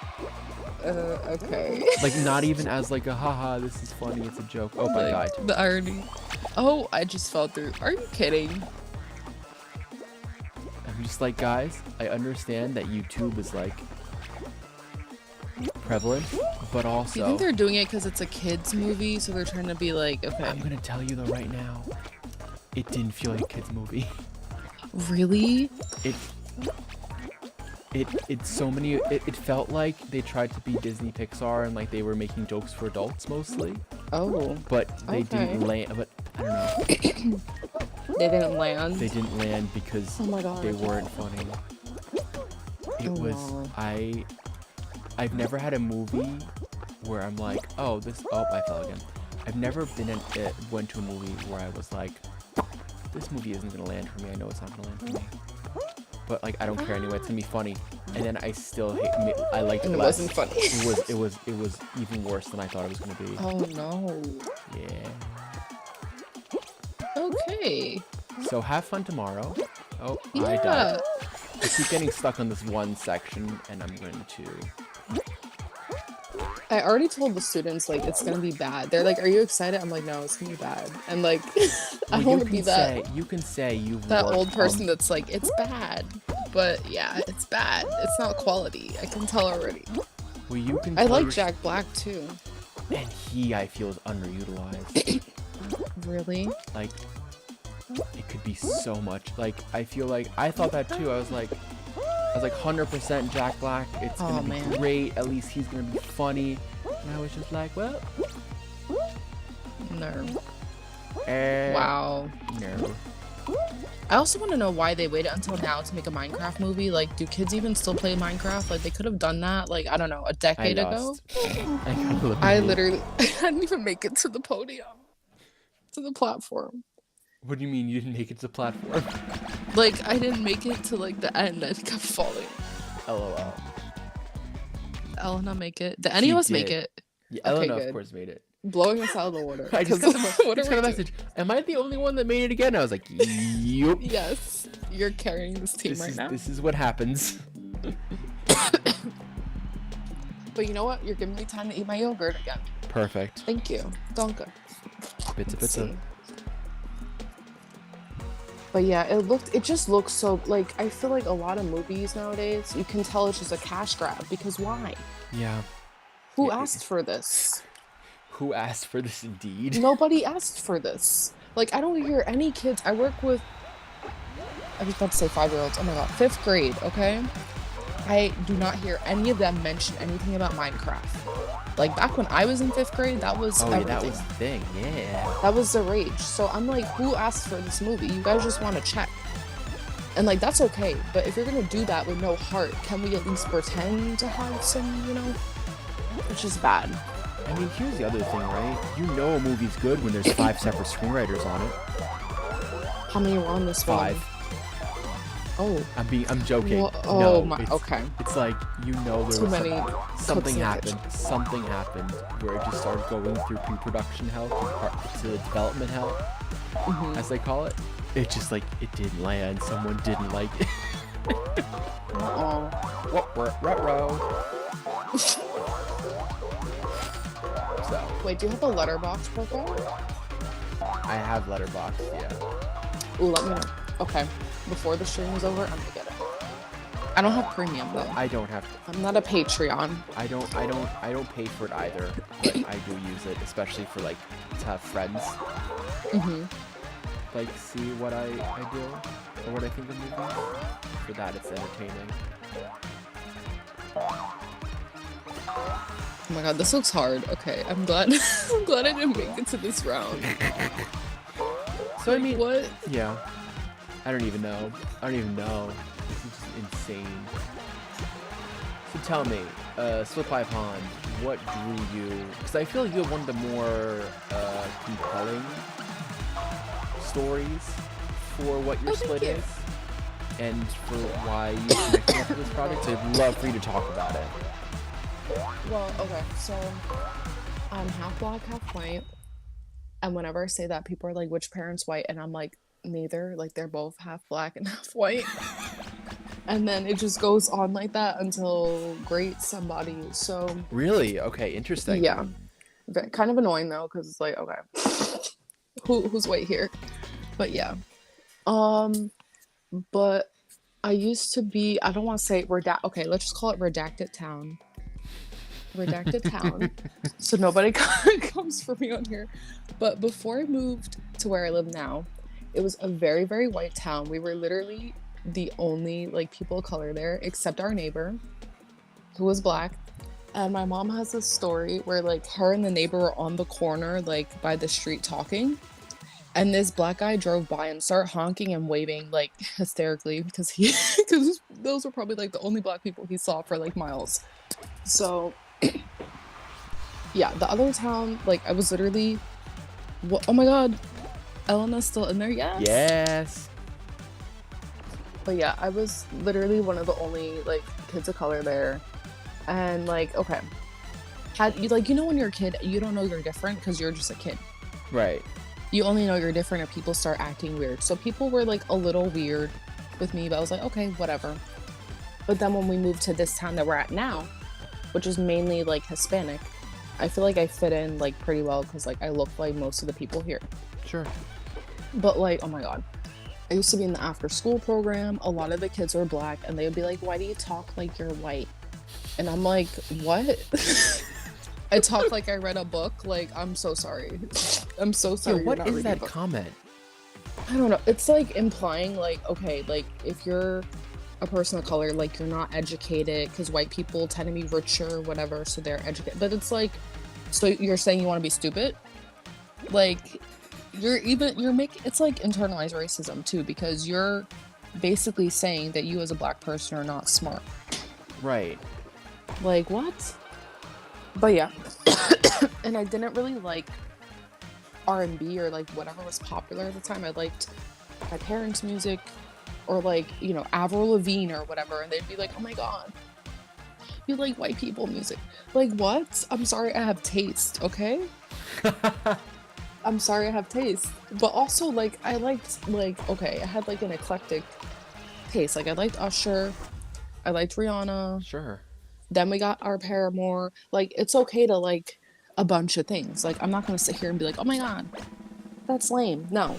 Okay. Like, not even as like a haha, this is funny, it's a joke. Oh, I died. The irony. Oh, I just fell through. Are you kidding? I'm just like, guys, I understand that YouTube is like prevalent, but also... Do you think they're doing it because it's a kid's movie, so they're trying to be like, okay. I'm gonna tell you though right now, it didn't feel like a kid's movie. Really? It's so many... It felt like they tried to be Disney Pixar and like they were making jokes for adults mostly. Oh. But they didn't land... But I don't know. They didn't land. They didn't land because Oh my god. they weren't funny. It Oh, was no. I've never had a movie where I'm like, oh I fell again. I've never went to a movie where I was like, this movie isn't gonna land for me. I know it's not gonna land for me, but like I don't care anyway. It's gonna be funny, and then I still I liked it And it less. wasn't funny. It was even worse than I thought it was gonna be. Oh no. Yeah. Okay. So have fun tomorrow. Oh, I Yeah. died. I keep getting stuck on this one section, and I'm going to. I already told the students like it's gonna be bad. They're like, "Are you excited?" I'm like, "No, it's gonna be bad." And like, I don't want to be You can say you've that worked old person on- that's like, "It's bad," but yeah, it's bad. It's not quality. I can tell already. Well, you can. I tell like your- Jack Black too. And he, I feel, is underutilized. Really? Like, it could be so much. Like, I feel like I thought that too. I was like 100% Jack Black. It's gonna Aw, be man. great. At least he's gonna be funny. And I was just like, well, No. eh, Wow. no. I also want to know why they waited until now to make a Minecraft movie. Like, do kids even still play Minecraft? Like, they could have done that, like, I don't know, a I decade ago. lost. I I literally I didn't even make it to the podium, to the platform. What do you mean you didn't make it to the platform? Like, I didn't make it to, like, the end. I kept falling. LOL. Elena make it. Did any of She us make did. it? Yeah, Okay, Elena, good. of course, made it. Blowing us out of the water. I just 'Cause got, what just are got a we message. Am I the only one that made it again? I was like, yup. doing? Yes, you're carrying this team right now. This is what happens. But you know what? You're giving me time to eat my yogurt again. Perfect. Thank you. Donka. Pizza, Let's pizza. see. But yeah, it just looks so, like, I feel like a lot of movies nowadays, you can tell it's just a cash grab, because why? Yeah. Who Yeah. asked for this? Who asked for this indeed? Nobody asked for this. Like, I don't hear any kids. I work with, I was about to say 5-year-olds. Oh my god, 5th grade, okay? I do not hear any of them mention anything about Minecraft. Like, back when I was in 5th grade, that was Oh, yeah, everything. that was the thing. Yeah. That was the rage. So I'm like, who asked for this movie? You guys just want to check. And like, that's okay. But if you're gonna do that with no heart, can we at least pretend to have some, you know? It's just bad. I mean, here's the other thing, right? You know a movie's good when there's 5 separate screenwriters on it. How many were on this 5. one? Oh. I'm joking. Oh no, my. it's, Okay. It's like, you know, there Too was many something cooks in the happened. Something happened where it just started going through pre-production hell to development hell, Mhm. as they call it. It just like it didn't land. Someone didn't like it. Oh. So Wait, do you have a letterbox profile? I have Letterboxd, yeah. Ooh, let me know. Okay. Before the stream is over, I'm gonna get it. I don't have premium though. I don't have. I'm not a Patreon. I don't pay for it either. But I do use it, especially for like to have friends. Mm-hmm. Like see what I do or what I think of movies. For that, it's entertaining. Oh my god, this looks hard. Okay, I'm glad. I'm glad I didn't make it to this round. So I mean, What? yeah. I don't even know. This is just insane. So tell me, Split Pie Pond, what drew you? Because I feel like you have one of the more compelling stories for what your Oh, thank split you. is, and for why you connected up to this project. So I'd love for you to talk about it. Well, okay, so I'm half black, half white. And whenever I say that, people are like, which parent's white? And I'm like, neither. Like, they're both half black and half white. And then it just goes on like that until great somebody. So, Really? Okay, interesting. yeah. Kind of annoying though, because it's like, okay, who's white here? But yeah. But I used to be, I don't want to say okay, let's just call it Redacted Town. Redacted Town. So nobody comes for me on here. But before I moved to where I live now, it was a very, very white town. We were literally the only like people of color there, except our neighbor, who was black. And my mom has this story where like her and the neighbor were on the corner, like by the street talking. And this black guy drove by and started honking and waving like hysterically because those were probably like the only black people he saw for like miles. So yeah, the other town, like I was literally, oh my god, Elena's still in there, yes. Yes. But yeah, I was literally one of the only like kids of color there, and like okay, had you like when you're a kid, you don't know you're different because you're just a kid. Right. You only know you're different if people start acting weird. So people were like a little weird with me, but I was like, okay, whatever. But then when we moved to this town that we're at now, which is mainly like Hispanic, I feel like I fit in like pretty well because like I look like most of the people here. Sure. But like, oh my god. I used to be in the after school program. A lot of the kids were black and they would be like, why do you talk like you're white? And I'm like, what? I talk like I read a book. Like, I'm so sorry. I'm so sorry. Yo, what is that comment? I don't know. It's like implying like, okay, like if you're a person of color, like you're not educated because white people tend to be richer or whatever, so they're educated. But it's like, so you're saying you want to be stupid? Like, you're making, it's like internalized racism too, because you're basically saying that you as a black person are not smart. Right. Like, what? But yeah, and I didn't really like R&B or like whatever was popular at the time. I liked my parents' music or like, Avril Lavigne or whatever, and they'd be like, oh my god, you like white people music. Like, what? I'm sorry, I have taste, okay? I'm sorry, I have taste. But also, like, I liked, like, okay, I had like an eclectic taste. Like, I liked Usher, I liked Rihanna. Sure. Then we got our Paramore. Like, it's okay to like a bunch of things. Like, I'm not gonna sit here and be like, oh my god, that's lame. No.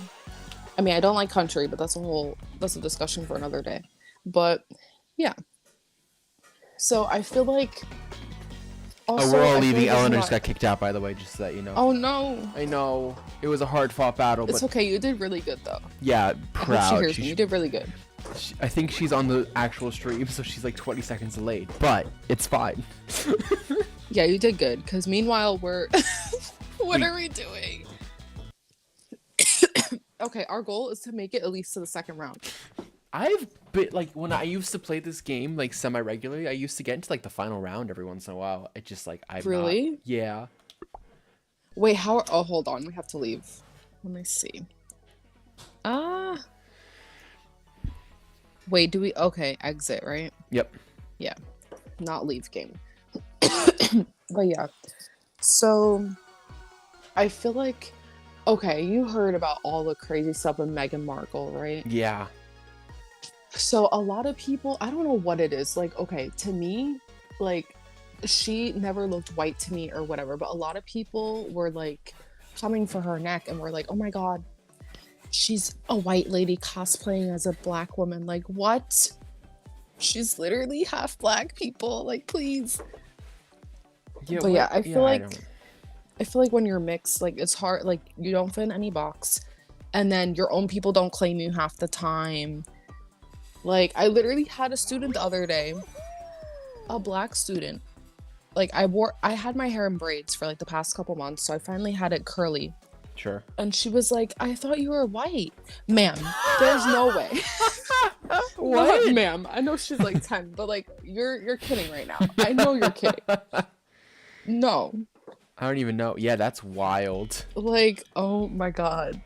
I mean, I don't like country, but that's a discussion for another day. But yeah. So I feel like also, we're all I feel leaving. like Eleanor just got kicked out, by the way, just so that you know. Oh no. I know. It was a hard-fought battle, It's but okay, you did really good though. yeah, proud. I hope she hears me. You did really good. I think she's on the actual stream, so she's like 20 seconds delayed, but it's fine. Yeah, you did good, because meanwhile we're what are we doing? Okay, our goal is to make it at least to the second round. I've been like, when I used to play this game like semi-regularly, I used to get into like the final round every once in a while. It just like Really? Yeah. Wait, oh, hold on, we have to leave. Let me see. Wait, okay, exit, right? Yep. Yeah, not leave game. But yeah, so I feel like, okay, you heard about all the crazy stuff with Meghan Markle, right? Yeah. So a lot of people, I don't know what it is, like, okay, to me, like, she never looked white to me or whatever, but a lot of people were like coming for her neck and were like, oh my god, she's a white lady cosplaying as a black woman. Like, what? She's literally half black, people. Like, please. Yeah, but yeah, I feel like when you're mixed, like, it's hard. Like, you don't fit in any box, and then your own people don't claim you half the time. Like, I literally had a student the other day, a black student. Like, I had my hair in braids for like the past couple months, so I finally had it curly. Sure. And she was like, I thought you were white. Ma'am, there's no way. What? Ma'am, I know she's like 10, but like, you're kidding right now. I know you're kidding. No. I don't even know. Yeah, that's wild. Like, oh my god.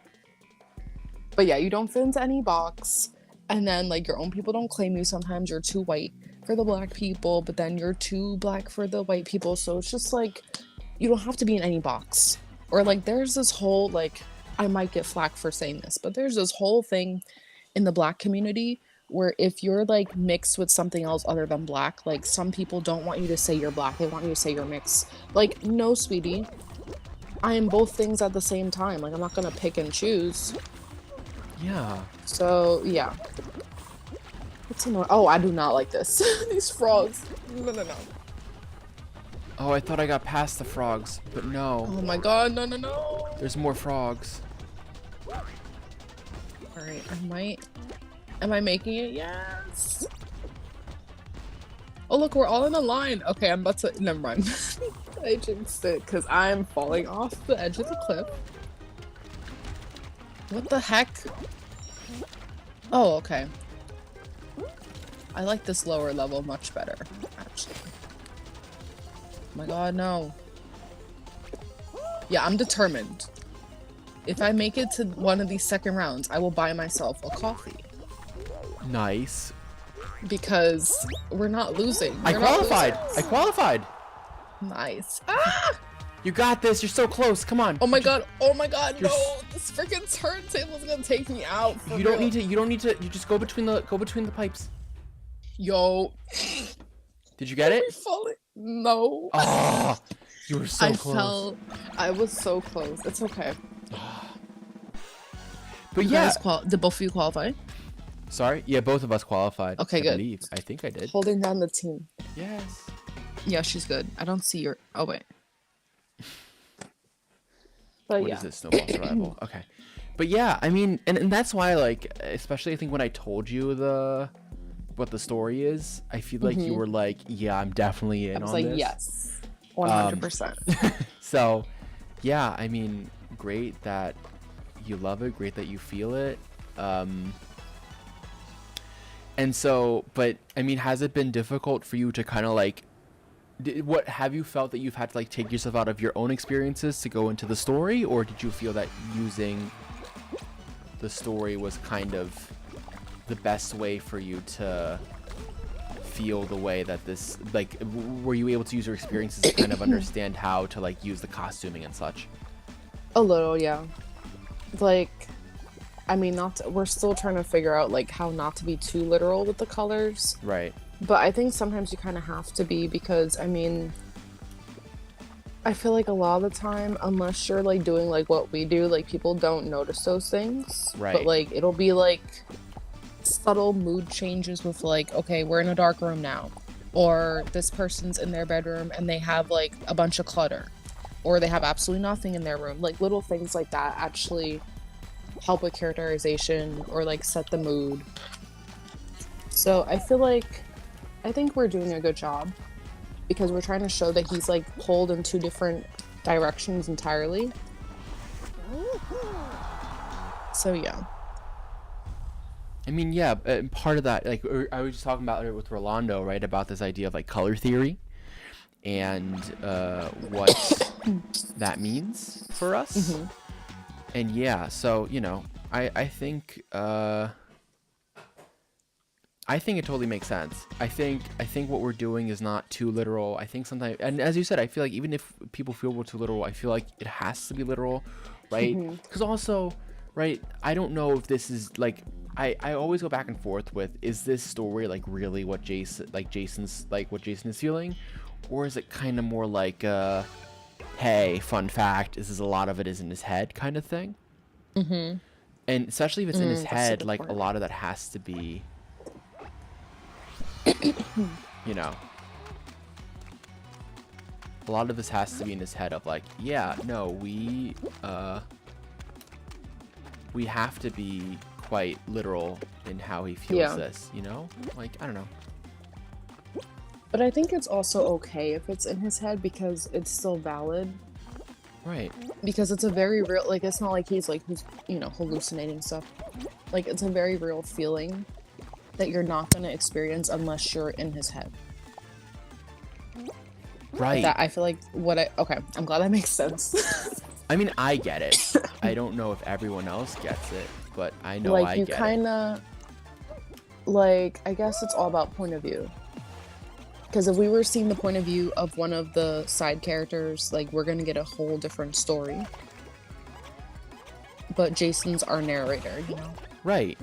But yeah, you don't fit into any box. And then like your own people don't claim you. Sometimes you're too white for the black people, but then you're too black for the white people. So it's just like, you don't have to be in any box. Or like, there's this whole, like, I might get flack for saying this, but there's this whole thing in the black community where if you're like mixed with something else other than black, like, some people don't want you to say you're black, they want you to say you're mixed. Like, no, sweetie, I am both things at the same time. Like, I'm not gonna pick and choose. Yeah. So yeah, it's annoying. Oh, I do not like this. These frogs. No. Oh, I thought I got past the frogs, but no. Oh my god, no. There's more frogs. Alright, am I making it? Yes. Oh look, we're all in a line. Okay, I'm about to, never mind. I jinxed it, because I'm falling off the edge of the cliff. What the heck? Oh, okay. I like this lower level much better, actually. Oh my god, no. Yeah, I'm determined. If I make it to one of these second rounds, I will buy myself a coffee. Nice. Because we're not losing. I We're not qualified. losers. I qualified. Nice. Ah! You got this. You're so close. Come on. Oh my god. Oh my god. You're No. This freaking turntable's gonna take me out. You don't need to. You don't need to. You just go between the pipes. Yo. Did you get it? Are we falling? No. Oh, you were so close. I was so close. It's okay. But You yeah. guys did both of you qualify? Sorry. Yeah, both of us qualified. Okay, I good. believe. I think I did. Holding down the team. Yes. Yeah, she's good. I don't see your. Oh wait. But What yeah. is this? Snowball survival. Okay. But yeah, I mean, and that's why, like, especially I think when I told you what the story is, I feel like you were like, yeah, I'm definitely in I was on like, this. yes, 100%. So, yeah, I mean, great that you love it. Great that you feel it. And so, but I mean, has it been difficult for you to kind of like, what have you felt that you've had to like take yourself out of your own experiences to go into the story, or did you feel that using the story was kind of the best way for you to feel the way that this, like, were you able to use your experiences to kind of understand how to like use the costuming and such? A little, yeah. Like, I mean, we're still trying to figure out like how not to be too literal with the colors. Right. But I think sometimes you kind of have to be, because I mean, I feel like a lot of the time, unless you're like doing like what we do, like people don't notice those things. Right. But like it'll be like subtle mood changes with like, okay, we're in a dark room now, or this person's in their bedroom and they have like a bunch of clutter, or they have absolutely nothing in their room. Like little things like that actually help with characterization or like set the mood. So I think we're doing a good job, because we're trying to show that he's like pulled in two different directions entirely. So yeah. I mean, yeah, part of that, like, I was just talking about it with Rolando, right, about this idea of like color theory and what that means for us. Mm-hmm. And yeah, so, you know, I think it totally makes sense. I think what we're doing is not too literal. I think sometimes, and as you said, I feel like even if people feel we're too literal, I feel like it has to be literal, right? Because also, right, I don't know if this is like, I always go back and forth with, is this story like really what Jason's like what Jason is feeling, or is it kind of more like hey, fun fact, a lot of it is in his head kind of thing. Mm-hmm. And especially if it's in his that's a head, good like point. a lot of that has to be, you know, a lot of this has to be in his head of like, yeah, no, we have to be quite literal in how he feels this, you know? Like, I don't know. But I think it's also okay if it's in his head, because it's still valid. Right. Because it's a very real, like, it's not like he's you know, hallucinating stuff. Like, it's a very real feeling that you're not going to experience unless you're in his head. Right. That I feel like okay, I'm glad that makes sense. I mean, I get it. I don't know if everyone else gets it, but I know like, I you get kind of, like, I guess it's all about point of view. Because if we were seeing the point of view of one of the side characters, like, we're going to get a whole different story. But Jason's our narrator, you know? it. Right.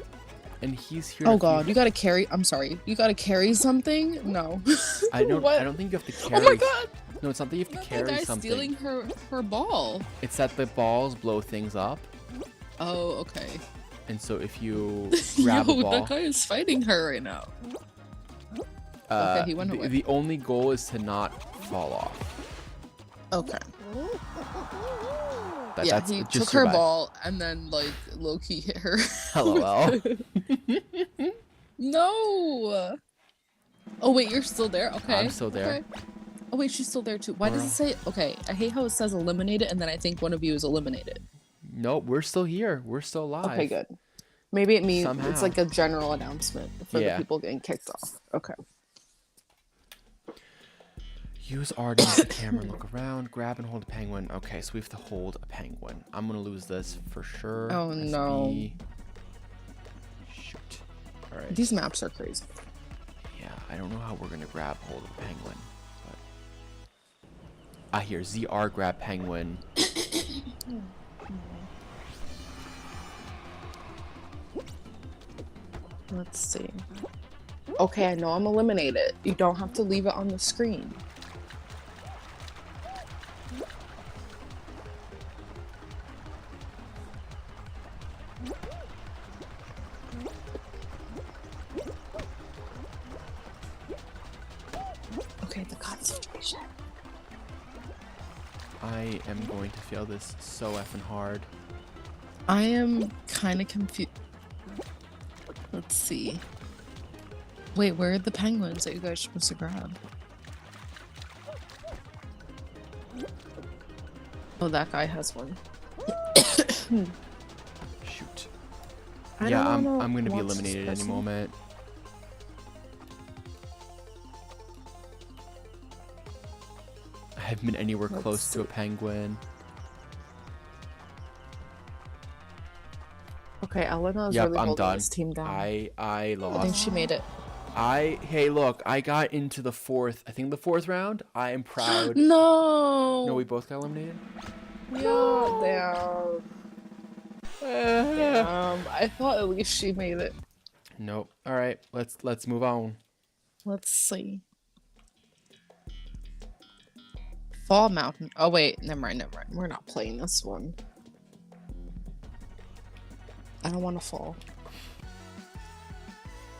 And he's here Oh to god, you gotta carry, I'm sorry, you gotta carry something? No. I don't What? I don't think you have to carry. Oh my god! No, it's not that you have to The carry guy's something. stealing her ball. It's that the balls blow things up. Oh, okay. And so if you grab a Yo, ball, that guy is fighting her right now. Okay, he went away. the only goal is to not fall off. Okay. That's he just took her survive. ball and then, like, low-key hit her. LOL. No! Oh, wait, you're still there? Okay. I'm still there. Okay. Oh, wait, she's still there, too. Why does it say... Okay, I hate how it says eliminated, and then I think one of you is eliminated. Nope, we're still here. We're still live. Okay, good. Maybe it means Somehow. it's like a general announcement for the Yeah. people getting kicked off. Okay. Use R to use the camera and look around. Grab and hold a penguin. Okay, so we have to hold a penguin. I'm gonna lose this for sure. Oh, no. Shoot. All right. These maps are crazy. Yeah, I don't know how we're gonna grab hold of the penguin, but I hear ZR grab penguin. Let's see. Okay, I know I'm eliminated. You don't have to leave it on the screen. Okay, the concentration. I am going to fail this so effing hard. I am kind of confused. Let's see. Wait, where are the penguins that you guys are supposed to grab? Oh, that guy has one. Shoot. I Yeah, don't I'm wanna gonna be watch this eliminated any person. moment. I haven't been anywhere Let's close to a see. penguin. Okay, Elena is Yep, really I'm holding done. this team down. I I think lost. she made it. Hey, look, I got into the fourth. I think the fourth round. I am proud. No. No, we both got eliminated. Yeah, damn. I thought at least she made it. Nope. All right, let's move on. Let's see. Fall Mountain. Oh wait, never mind. We're not playing this one. I don't want to fall.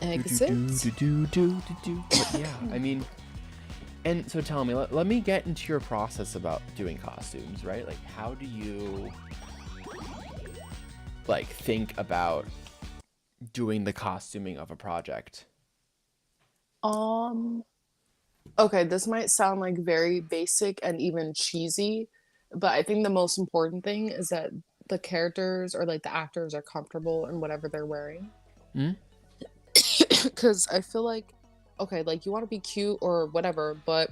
Exit. But yeah, I mean, and so tell me, let me get into your process about doing costumes, right? Like, how do you like think about doing the costuming of a project? Okay, this might sound like very basic and even cheesy, but I think the most important thing is that the characters or like the actors are comfortable in whatever they're wearing. Because I feel like, okay, like you want to be cute or whatever, but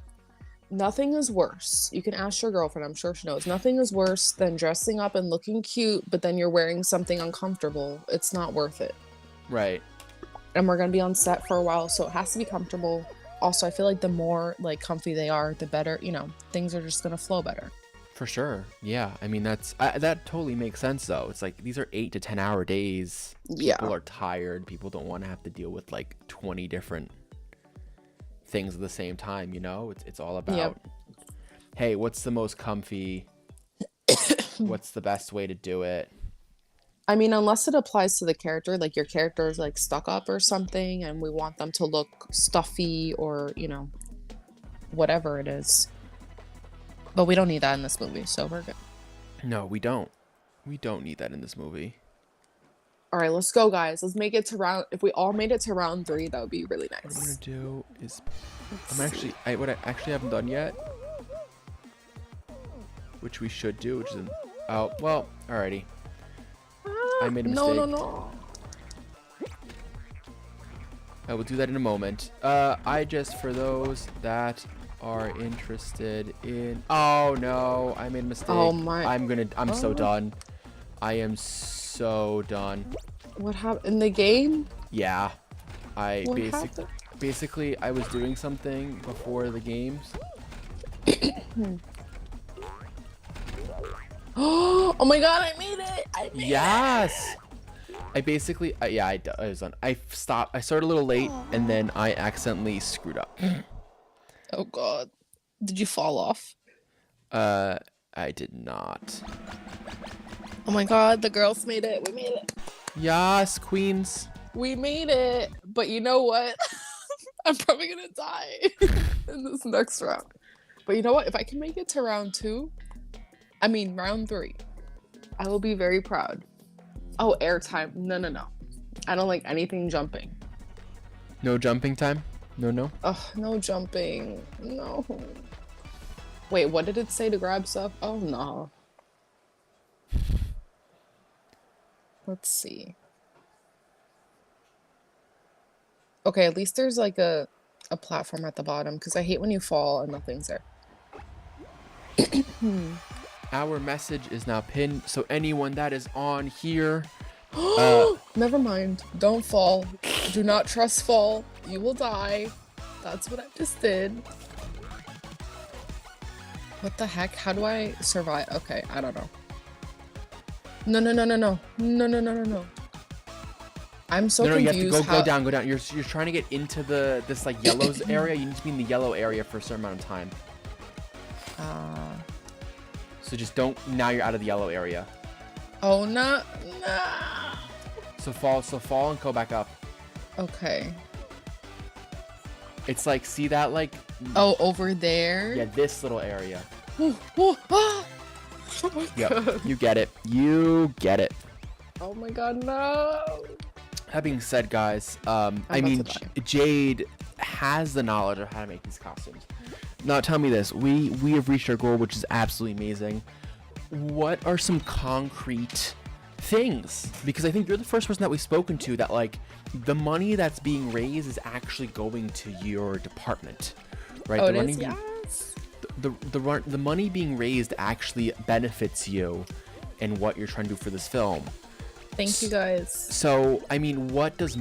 nothing is worse. You can ask your girlfriend, I'm sure she knows. Nothing is worse than dressing up and looking cute, but then you're wearing something uncomfortable. It's not worth it. Right. And we're going to be on set for a while, so it has to be comfortable. Also, I feel like the more like comfy they are, the better, you know, things are just going to flow better. For sure. Yeah. I mean, that totally makes sense, though. It's like these are 8 to 10 hour days. Yeah. People are tired. People don't want to have to deal with like 20 different things at the same time. You know, it's all about, hey, what's the most comfy? What's the best way to do it? I mean, unless it applies to the character, like your character is like stuck up or something, and we want them to look stuffy or, you know, whatever it is. But we don't need that in this movie, so we're good. No, we don't. We don't need that in this movie. All right, let's go, guys. Let's make it to round. If we all made it to round 3, that would be really What I'm nice. gonna do is, Let's see. what I actually haven't done yet, which we should do, which is oh well, alrighty. I made a mistake. No. I will do that in a moment. I just, for those that are interested in, oh no, I made a mistake. Oh my. I'm so done. I am so done. What happened in the game? Yeah, What happened? basically I was doing something before the games. Oh my god, I made it! I made Yes. I basically, yeah, I was done. I stopped. I started a little late, and then I accidentally screwed up. Oh god. Did you fall off? I did not. Oh my god, the girls made it. We made it. Yes, queens. We made it. But you know what? I'm probably gonna die in this next round. But you know what? If I can make it to round 3, I will be very proud. Oh, airtime. No. I don't like anything jumping. No jumping time? No. Ugh, no jumping. No. Wait, what did it say to grab stuff? Oh, no. Let's see. Okay, at least there's like a platform at the bottom because I hate when you fall and nothing's there. Our message is now pinned, so anyone that is on here, Never mind. Don't fall. Do not trust fall. You will die. That's what I just did. What the heck? How do I survive? Okay, I don't know. No, no, no, no, no. No, no, no, no, no. I'm so no, you confused. have to go down, go down. You're trying to get into this like yellows area. You need to be in the yellow area for a certain amount of time. So just don't. Now you're out of the yellow area. Oh no, no. So fall and go back up. Okay. It's like, see that like. Oh, over there. Yeah, this little area. Ooh, ooh, ah! Oh my Yep, god. you get it. You get it. Oh my god, no. That being said, guys, I about mean, to die. Jade has the knowledge of how to make these costumes. Now, tell me this: we have reached our goal, which is absolutely amazing. What are some concrete things? Because I think you're the first person that we've spoken to that like the money that's being raised is actually going to your department, right? Oh, the it money is? Yes. the money being raised actually benefits you in what you're trying to do for this film. Thank you guys. So, I mean, what does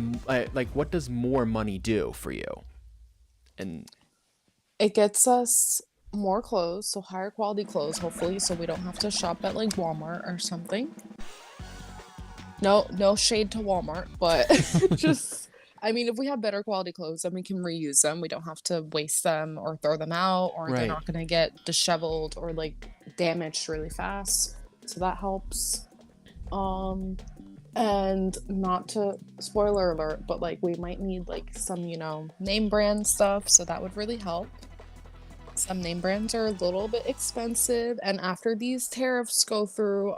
more money do for you? And It gets us more clothes, so higher quality clothes, hopefully, so we don't have to shop at like Walmart or something. No shade to Walmart, but just, I mean, if we have better quality clothes, then we can reuse them. We don't have to waste them or throw them out, or they're Right. not gonna get disheveled or like damaged really fast. So that helps. And not to spoiler alert, but like we might need like some, name brand stuff, so that would really help. Some name brands are a little bit expensive, and after these tariffs go through,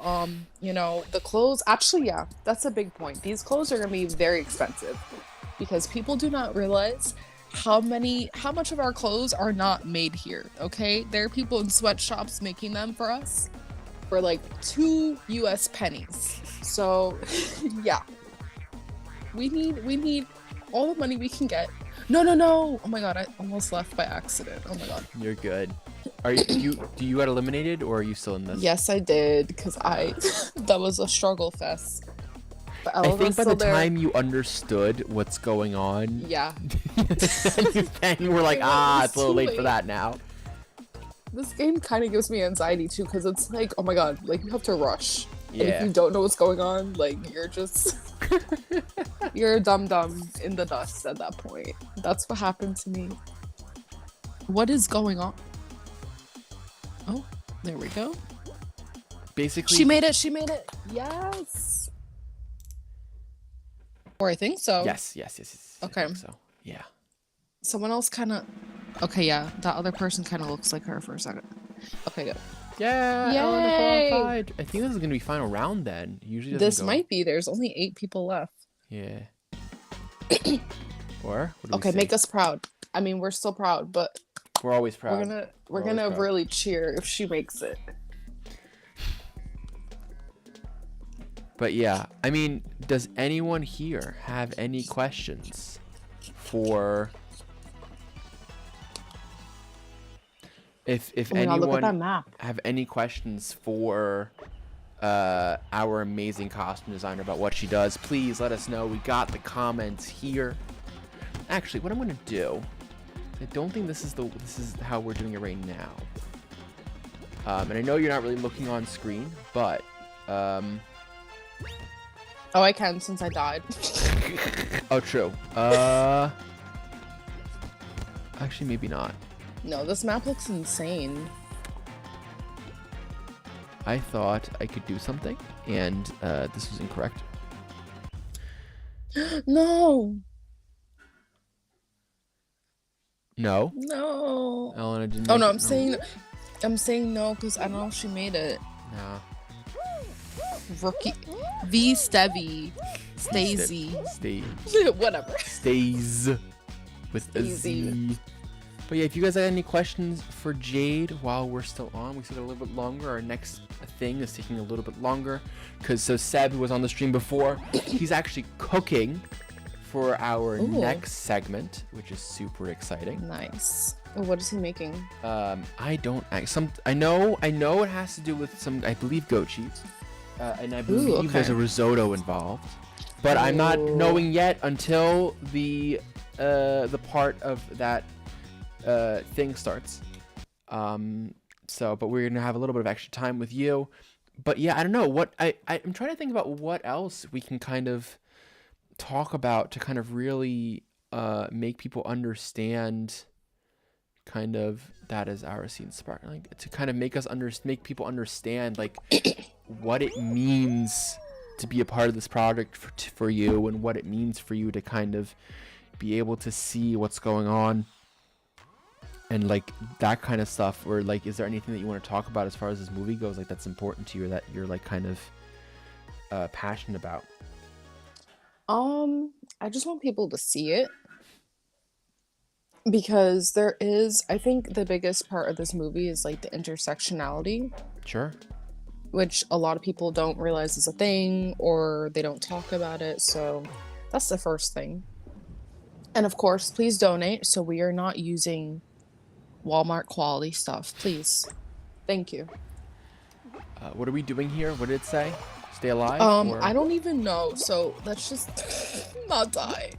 the clothes, actually, yeah, that's a big point. These clothes are gonna be very expensive because people do not realize how much of our clothes are not made here, okay? There are people in sweatshops making them for us for like 2 US pennies. So yeah, we need all the money we can get. No, oh my god, I almost left by accident. Oh my god. you're good. Are you do you get eliminated or are you still in this? Yes, I did, because that was a struggle fest. But I think by the time you understood what's going on, yeah, then you were like, it's a little too late for late. that now. this game kind of gives me anxiety too, because it's like, oh my god, like you have to rush. And if Yeah. you don't know what's going on, like you're just you're a dum-dum in the dust at that point. That's what happened to me. What is going on? Oh, there we go. Basically, She made it. Yes. Or I think so. yes. I Okay. think so yeah. Someone else kind of. Okay, yeah. That other person kind of looks like her for a second. Okay, good. Yeah, Yay! Eleanor qualified. I think this is gonna be final round then. Usually doesn't This go- might be. There's only 8 people left. Yeah. Or what do we Okay, say? make us proud. I mean, we're still proud, but We're always proud. we're always gonna proud. really cheer if she makes it. But yeah, I mean, does anyone here have any questions for? If Oh my god, look at that anyone map. have any questions for our amazing costume designer about what she does, please let us know. We got the comments here. Actually, what I'm gonna do, I don't think this is how we're doing it right now. And I know you're not really looking on screen, but Oh, I can since I died. oh, true. Actually, maybe not. No, this map looks insane. I thought I could do something, and this was incorrect. No. No, No. Elena didn't. Oh make no, it. I'm saying no because I don't know if she made it. No. Rookie V Stevie Stacey Stay. whatever. Stays with a Easy. Z. But yeah, if you guys have any questions for Jade while we're still on, we still got a little bit longer. Our next thing is taking a little bit longer because so Seb, who was on the stream before, he's actually cooking for our Ooh. next segment, which is super exciting. Nice. What is he making? I don't. I know it has to do with some. I believe goat cheese, and I believe there's a risotto involved. But I'm not knowing yet until the part of that thing starts. But we're gonna have a little bit of extra time with you. But yeah, I don't know what I'm trying to think about what else we can kind of talk about to kind of really make people understand kind of that is our scene spark, like to kind of make people understand like what it means to be a part of this project for you, and what it means for you to kind of be able to see what's going on and like that kind of stuff. Or like, is there anything that you want to talk about as far as this movie goes, like that's important to you or that you're like kind of passionate about? I just want people to see it because I think the biggest part of this movie is like the intersectionality. Sure. Which a lot of people don't realize is a thing, or they don't talk about it. So that's the first thing. And of course, please donate so we are not using Walmart quality stuff, please. Thank you. What are we doing here? What did it say? Stay alive? I don't even know. So let's just not die.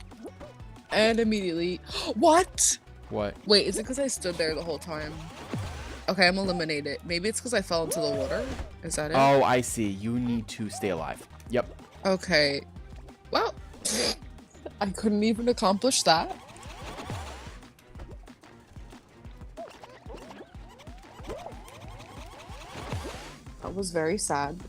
And immediately, what? What? Wait, is it because I stood there the whole time? Okay, I'm eliminated. Maybe it's because I fell into the water. Is that it? Oh, I see. You need to stay alive. Yep. Okay. Well, I couldn't even accomplish that. That was very sad.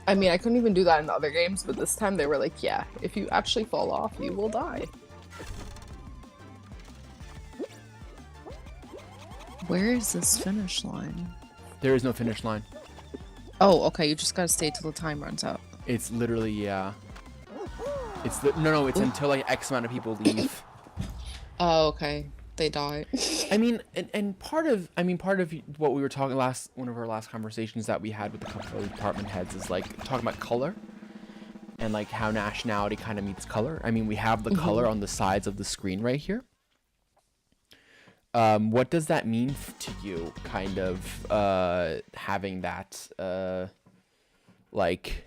I mean, I couldn't even do that in the other games, but this time they were like, yeah, if you actually fall off, you will die. Where is this finish line? There is no finish line. Oh, okay, you just gotta stay till the time runs out. It's literally, yeah. It's no, it's until like X amount of people leave. Oh, okay. They die. I mean, and part of what we were talking one of our last conversations that we had with a couple of department heads is like talking about color and like how nationality kind of meets color. I mean, we have the color on the sides of the screen right here. What does that mean to you, kind of having that like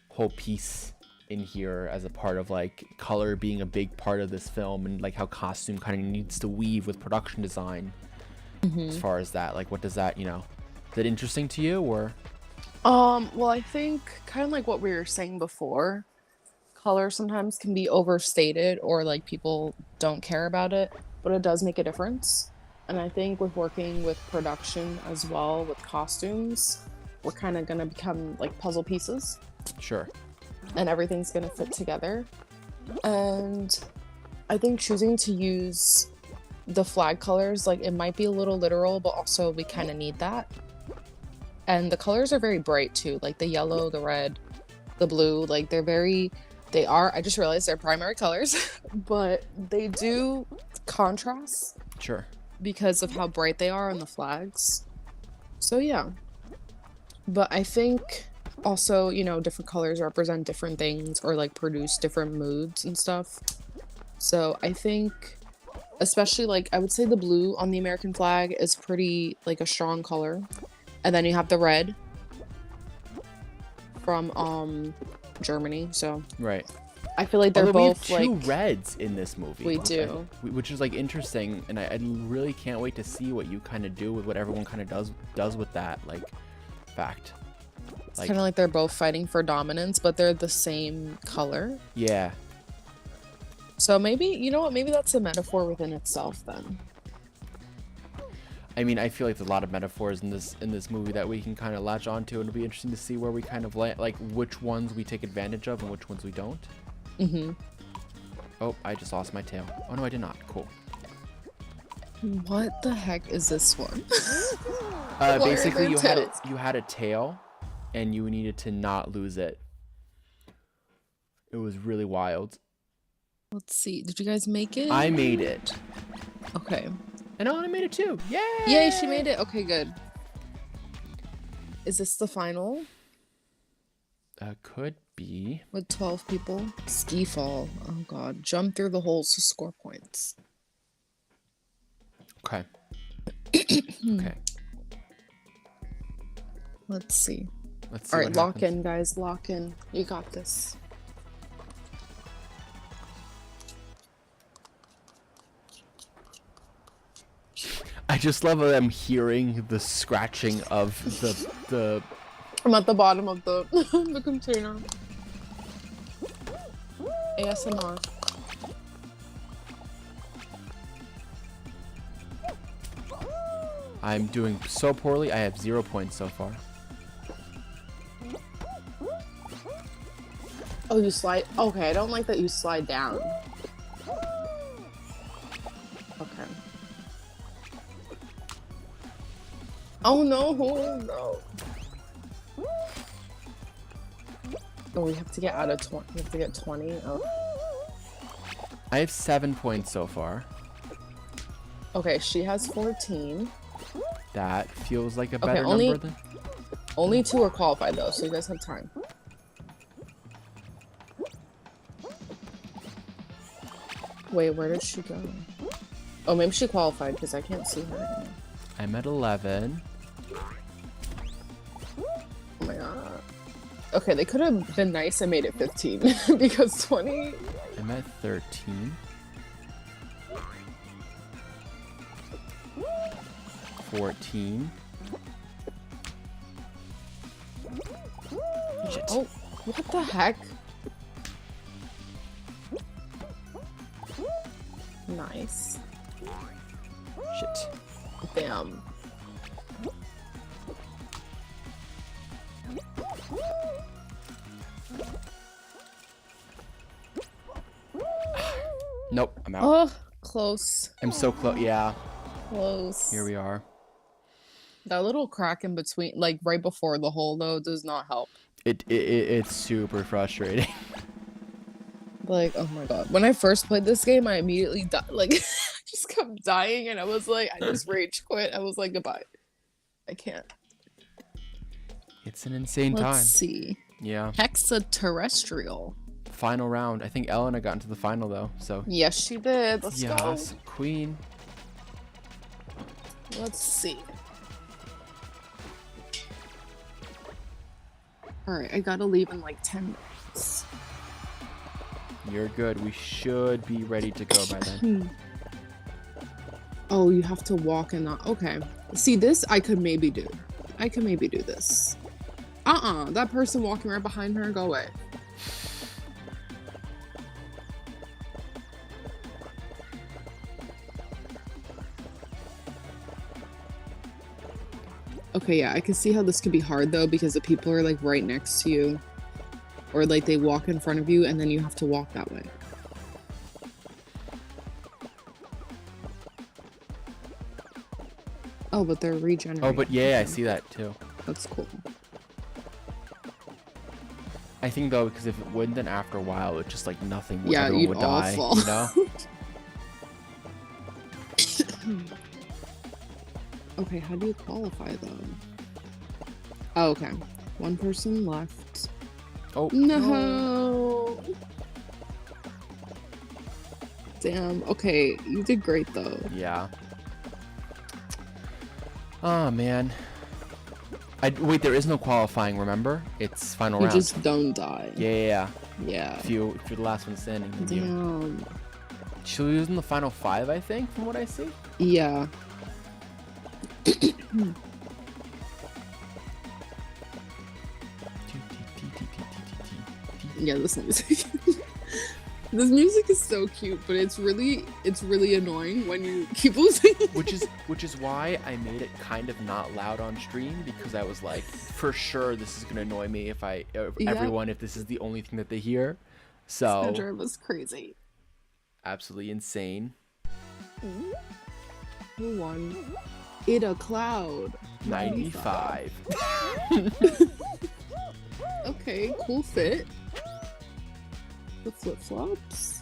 whole piece in here as a part of like color being a big part of this film, and like how costume kind of needs to weave with production design as far as that? Like, what does that, is that interesting to you? Or well, I think kind of like what we were saying before, color sometimes can be overstated or like people don't care about it, but it does make a difference. And I think with working with production as well, with costumes, we're kind of going to become like puzzle pieces. Sure. And everything's going to fit together. And I think choosing to use the flag colors, like it might be a little literal, but also we kind of need that. And the colors are very bright too, like the yellow, the red, the blue, like I just realized they're primary colors, but they do contrast. Sure. Because of how bright they are on the flags. So yeah. But I think also, different colors represent different things or like produce different moods and stuff. So I think, especially like, I would say the blue on the American flag is pretty like a strong color. And then you have the red from Germany. So right. I feel like they're both we have two like reds in this movie. We do, which is like interesting, and I really can't wait to see what you kind of do with what everyone kind of does with that like fact. It's kind of like they're both fighting for dominance, but they're the same color. Yeah. So maybe maybe that's a metaphor within itself then. I mean, I feel like there's a lot of metaphors in this movie that we can kind of latch onto, and it'll be interesting to see where we kind of like which ones we take advantage of and which ones we don't. Oh, I just lost my tail. Oh no, I did not. Cool. What the heck is this one? Basically, you had a tail, and you needed to not lose it. It was really wild. Let's see. Did you guys make it? I made it. Okay. And Elena made it too. Yay! Yay, she made it. Okay, good. Is this the final? Could be. With 12 people? Ski fall. Oh god. Jump through the holes to score points. Okay. Okay. Let's see. Let's see. Alright, what lock happens. in, guys. Lock in. You got this. I just love that I'm hearing the scratching of the I'm at the bottom of the the container. ASMR. I'm doing so poorly. I have 0 points so far. Oh, you slide. Okay, I don't like that you slide down. Okay. Oh no! No. Oh, we have to get out of 20. We have to get 20. Oh. I have 7 points so far. Okay, she has 14. That feels like a Okay, better only- number than. Only 2 are qualified though, so you guys have time. Wait, where did she go? Oh, maybe she qualified because I can't see her anymore. I'm at 11. Oh my god. Okay, they could have been nice and made it 15 because 20. I'm at 13. 14. Shit. Oh, what the heck? Nice. Shit. Damn. Nope, I'm out. Oh, close. I'm so close. Yeah, Close. here we are. That little crack in between, like right before the hole, though, does not help. It's super frustrating. Like, oh my god. When I first played this game, I immediately died. Like, I just kept dying, and I was like, I just rage quit. I was like, goodbye. I can't. It's an insane Let's time. see. Yeah. Hexaterrestrial. Final round. I think Elena got into the final though. So Yes, she did. Let's go. yes, queen. Let's see. Alright, I gotta leave in like 10 minutes. You're good. We should be ready to go by then. Oh, you have to walk in the... Okay. See, this I could maybe do. I could maybe do this. That person walking right behind her, go away. Okay, yeah, I can see how this could be hard though, because the people are like right next to you. Or like they walk in front of you and then you have to walk that way. Oh, but they're regenerating. Oh, but yeah, I Okay. see that too. That's cool. I think though, because if it wouldn't, then after a while, it's just like nothing. Yeah, everyone you'd would all die. fall. You know? Okay, how do you qualify though? Oh, okay. One person left. Oh No. Damn. Okay, you did great though. Yeah. Oh man. Wait, there is no qualifying. Remember, it's final You round. just don't die. Yeah. Yeah. If you're the last one standing, then you. Damn. She'll use in the final 5, I think, from what I see. Yeah. Yeah, this music. This music is so cute, but it's really annoying when you keep losing. which is why I made it kind of not loud on stream, because I was like, for sure this is gonna annoy me if everyone if this is the only thing that they hear. So Sandra was crazy. absolutely insane. Who won? It a cloud. 95. Okay, cool fit. The flip flops.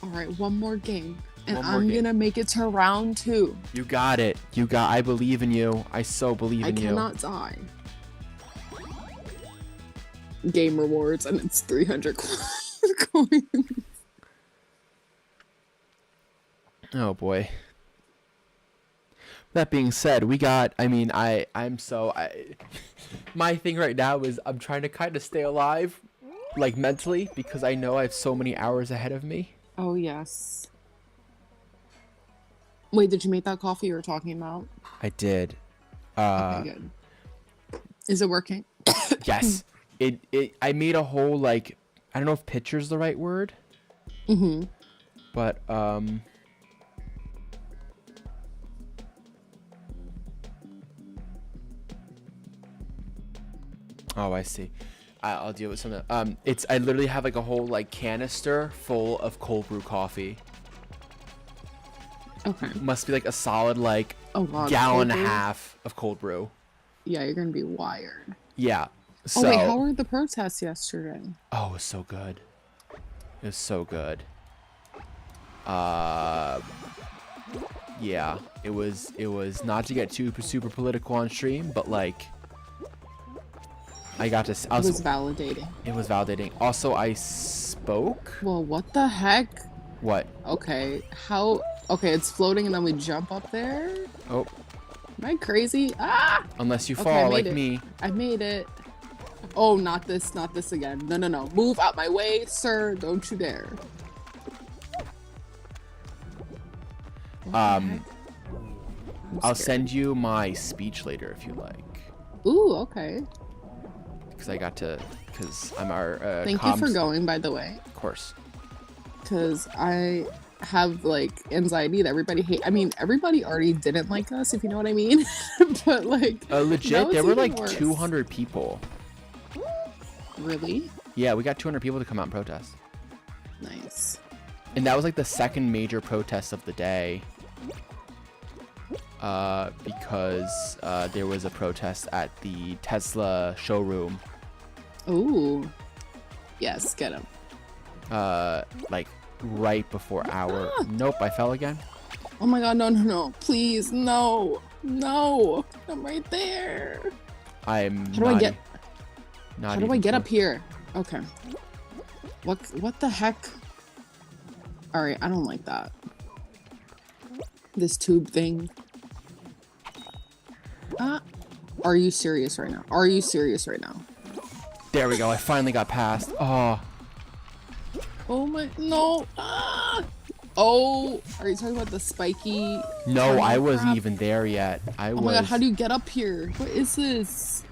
All right, one more game, and One more I'm game. gonna make it to round 2. You got it. I believe in you. I so believe I in you. cannot die. Game rewards, and it's 300 coins. Oh boy. That being said, we got. I mean, I'm so. My thing right now is I'm trying to kind of stay alive, like mentally, because I know I have so many hours ahead of me. Oh yes. Wait, did you make that coffee you were talking about? I did. Okay, good. Is it working? Yes. I made a whole, like, I don't know if picture's the right word. Mm-hmm. But oh, I see. I'll deal with something. I literally have like a whole like canister full of cold brew coffee. Okay. Must be like a solid like Oh god. gallon and cold a brew? half of cold brew. Yeah, you're gonna be wired. Yeah. So, Oh wait, how were the protests yesterday? oh, it was so good. It was so good. Yeah, it was not to get too super political on stream, but like I got to It was validating. it was validating. Also, I spoke. Well, what the heck? What? Okay, how? Okay, it's floating and then we jump up there? Oh, Am I crazy? Ah! unless you Okay, I fall made like it. me. I made it. Oh, not this again. No. Move out my way, sir. Don't you dare. I'll scared. send you my speech later if you like, Ooh, okay. because I'm our Thank you for comms- going, by the way. Of course. Because I have, like, anxiety that everybody I mean, everybody already didn't like us, if you know what I mean. But, like... Legit, now there it's were even like worse. 200 people. Really? Yeah, we got 200 people to come out and protest. Nice. And that was like the second major protest of the day. Because there was a protest at the Tesla showroom. Ooh. Yes, get him. Like right before our. Nope, I fell again. Oh my god, no. Please, no. No. I'm right there. I'm. How do I get... Not How do I even get up close. here? Okay. What the heck? Alright, I don't like that. This tube thing. Are you serious right now? Are you serious right now? There we go. I finally got past. Oh, Oh my... No! Oh! Are you talking about the spiky... no, I wasn't crap? even there yet. Oh my god, how do you get up here? What is this?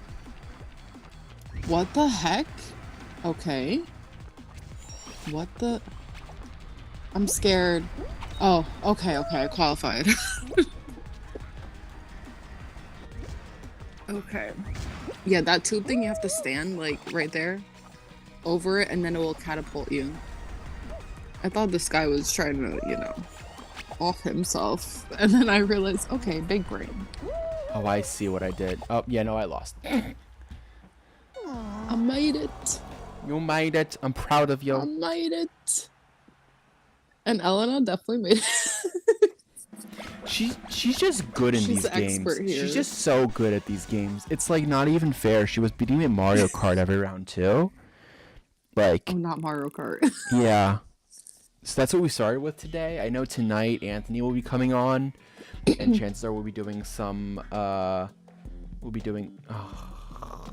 What the heck? Okay. What the... I'm scared. Oh, okay, I qualified. Okay. Yeah, that tube thing, you have to stand, like, right there. Over it, and then it will catapult you. I thought this guy was trying to, you know, off himself. And then I realized, okay, big brain. Oh, I see what I did. Oh, yeah, no, I lost. I made it. You made it. I'm proud of I you. made it. And Elena definitely made it. She's just good in She's these the games. expert here. She's just so good at these games. It's like not even fair. She was beating me in Mario Kart every round too. Like, Oh, not Mario Kart. yeah. So that's what we started with today. I know tonight Anthony will be coming on, and chances are we'll be doing some. We'll be doing. Oh.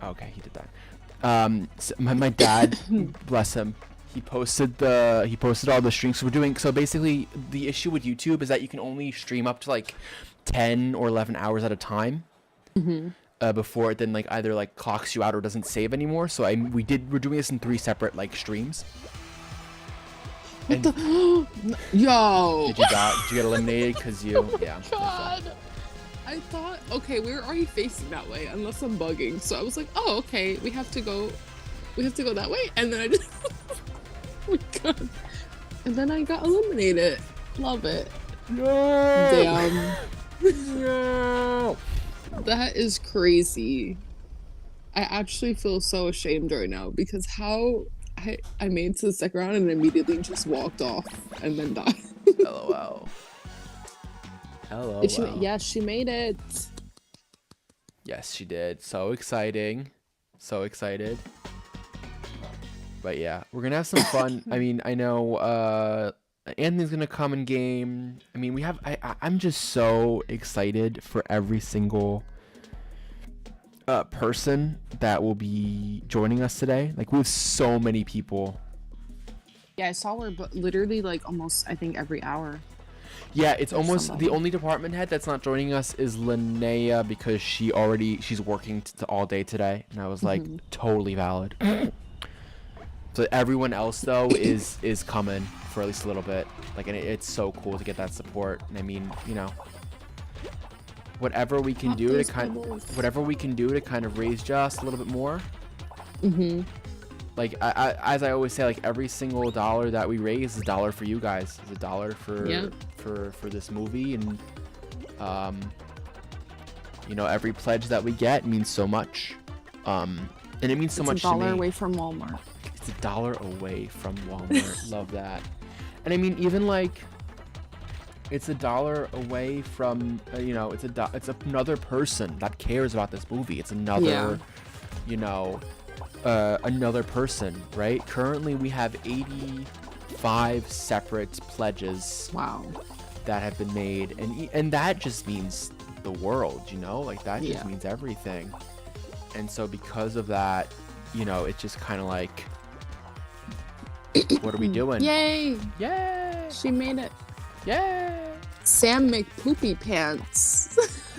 Okay, he did that. So my dad, bless him. He posted all the streams. So basically the issue with YouTube is that you can only stream up to like 10 or 11 hours at a time. Before it then like either like clocks you out or doesn't save anymore. So we're doing this in 3 separate like streams. What the? Yo! Did you die? Did you get eliminated because you? Yeah. God! I thought, okay, we were already facing that way, unless I'm bugging. So I was like, oh, okay, we have to go that way. And then I just, oh my god. And then I got eliminated. Love it. No. Damn. No. That is crazy. I actually feel so ashamed right now because how I made it to the second round and immediately just walked off and then died. LOL. LOL. Yes, she made it. Yes, she did. So exciting. So excited. But yeah, we're gonna have some fun. I mean, I know Anthony's gonna come in game. I mean, we have. I'm just so excited for every single person that will be joining us today. Like, we have so many people. Yeah, I saw her, but literally like almost I think every hour. Yeah, it's There's almost somebody. the only department head that's not joining us is Linnea because she's working all day today, and I was like, totally valid. So everyone else though is coming for at least a little bit. Like, and it's so cool to get that support. And I mean, you know, whatever we can do to kind of raise just a little bit more. Like I as I always say, like every single dollar that we raise is a dollar for you guys. Is a dollar for this movie, and you know, every pledge that we get means so much. And it means so much to me. It's $1 away from Walmart. It's $1 away from Walmart. Love that. And I mean, even like, it's $1 away from you know, it's another person that cares about this movie. It's another, you know, another person, right? Currently, we have 85 separate pledges. Wow. That have been made, and that just means the world, you know, like that just Yeah. means everything. And so because of that, you know, it's just kind of like, what are we doing? Yay! Yay! She made it. Yay! Sam McPoopy Pants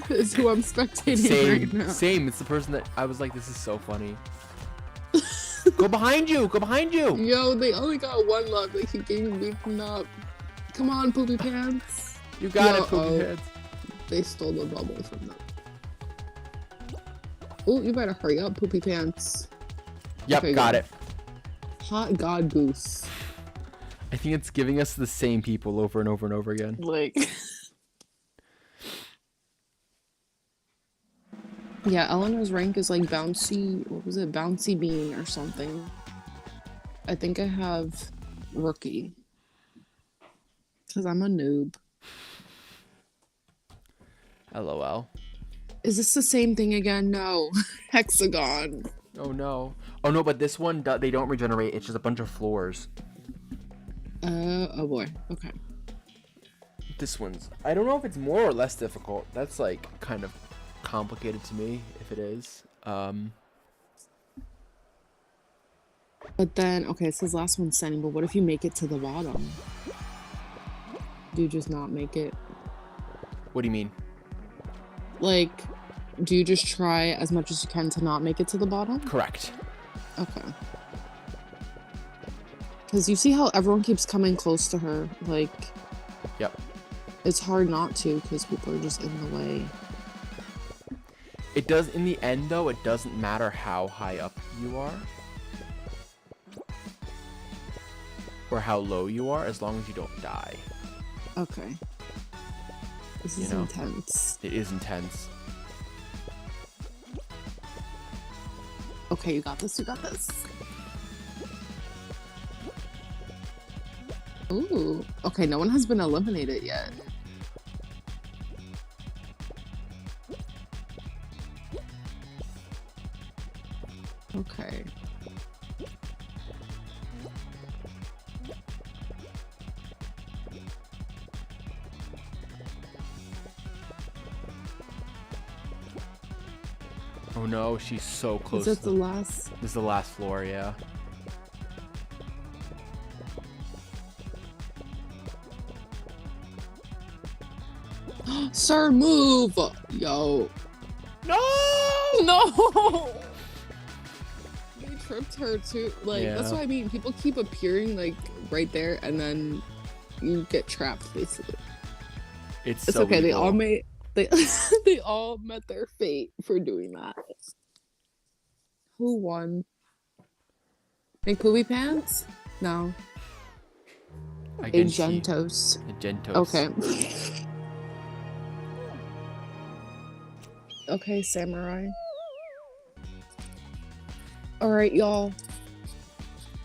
is who I'm spectating right now. Same. It's the person that I was like, this is so funny. Go behind you! Go behind you! Yo, they only got one left. They keep getting beaten up. Come on, Poopy Pants. You got it, Poopy Pants. They stole the bubble from them. Oh, you better hurry up, Poopy Pants. Yep, Okay, got good. it. Hot God Goose. I think it's giving us the same people over and over and over again. Like... Yeah, Eleanor's rank is like bouncy, what was it? Bouncy bean or something. I think I have rookie. Because I'm a noob. LOL. Is this the same thing again? No. Hexagon. Oh no. Oh no, but this one, they don't regenerate. It's just a bunch of floors. Oh boy. Okay. This one's, I don't know if it's more or less difficult. That's like kind of complicated to me, if it is. But then, okay, it says last one sending, but what if you make it to the bottom? Do you just not make it? What do you mean? Like, do you just try as much as you can to not make it to the bottom? Correct. Okay. Because you see how everyone keeps coming close to her, like... Yep. It's hard not to, because people are just in the way. It does, in the end though, it doesn't matter how high up you are. Or how low you are, as long as you don't die. Okay. This is intense. It is intense. Okay, you got this, you got this. Ooh. Okay, no one has been eliminated yet. Okay. Oh no, she's so close. Is that the last? This is the last floor, yeah. Sir, move! Yo. No! No! They tripped her too. Like, Yeah. that's what I mean. People keep appearing, like, right there, and then you get trapped, basically. It's It's so okay. They evil. all made... They, they all met their fate for doing that. Who won? Big Poopy Pants? No. Agentos. Agentos. Okay. Okay, Samurai. Alright, y'all.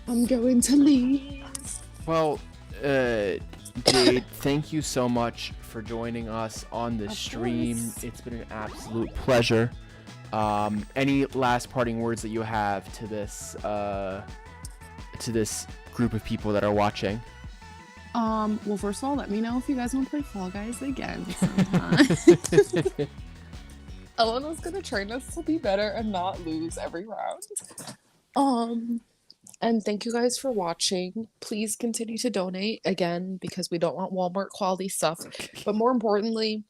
I'm going to leave. Well, Jade, thank you so much for joining us on this Of stream. course. It's been an absolute pleasure. Any last parting words that you have to this group of people that are watching? Well, first of all, let me know if you guys want to play Fall Guys again sometime. Eleanor's gonna train us to be better and not lose every round. And thank you guys for watching. Please continue to donate again because we don't want Walmart quality stuff. But more importantly,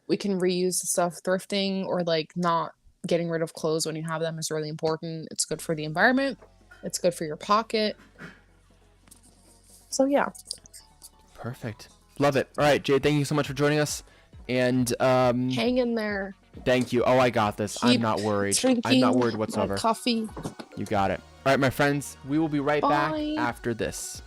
we can reuse the stuff. Thrifting or like not getting rid of clothes when you have them is really important. It's good for the environment. It's good for your pocket. So yeah. Perfect. Love it. All right, Jade, thank you so much for joining us. And Hang in there. thank you. Oh, I got this. I'm Keep not worried. I'm drinking not worried my whatsoever. coffee. You got it. All right, my friends, we will be right back Bye. after this.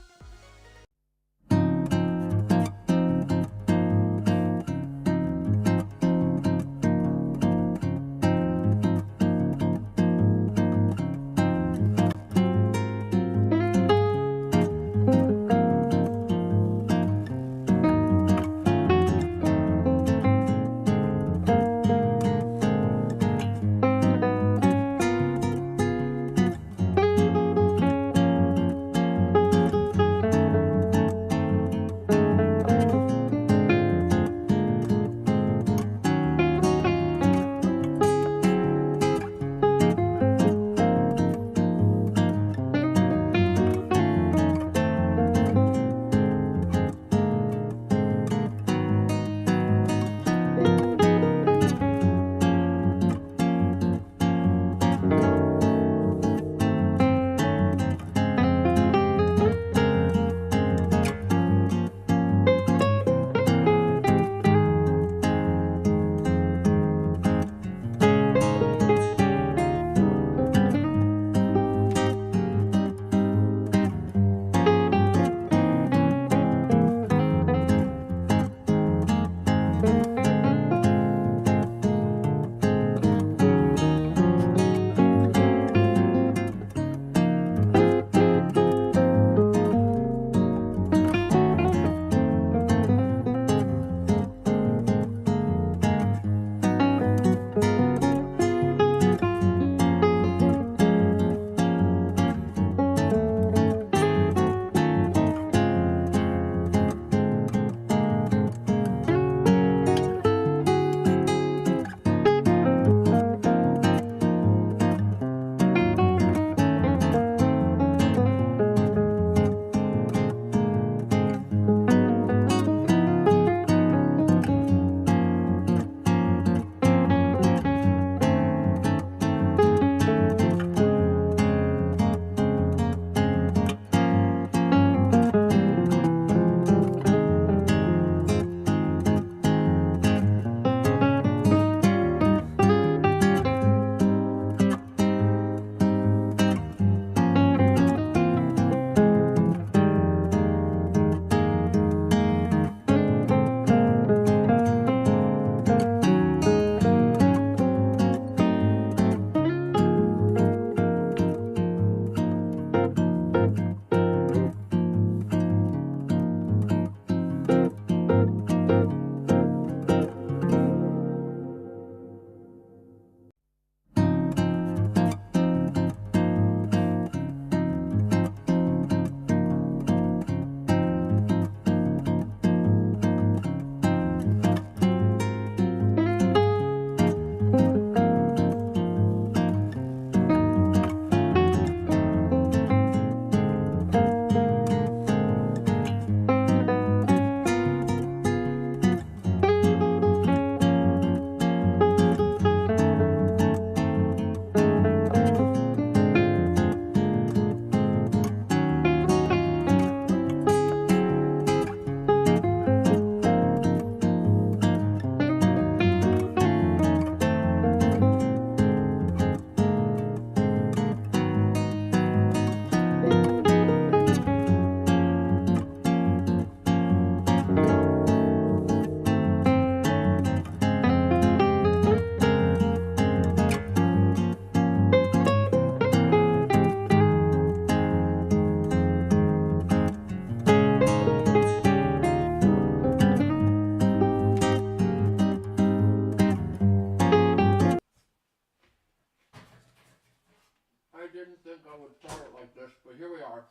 I didn't think I would start it like this, but here we are.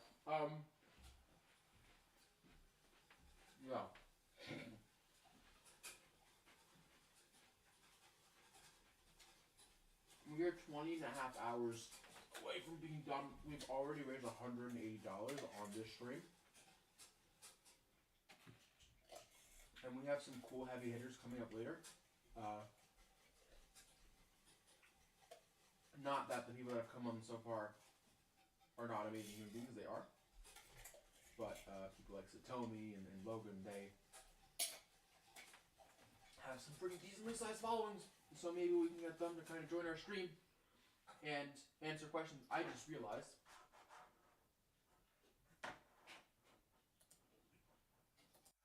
Yeah. We are 20 and a half hours away from being done. We've already raised $180 on this stream. And we have some cool heavy hitters coming up later. Not that the people that have come on so far are not amazing human beings, they are. But people like Satomi and Logan, they have some pretty decently sized followings. So maybe we can get them to kind of join our stream and answer questions. I just realized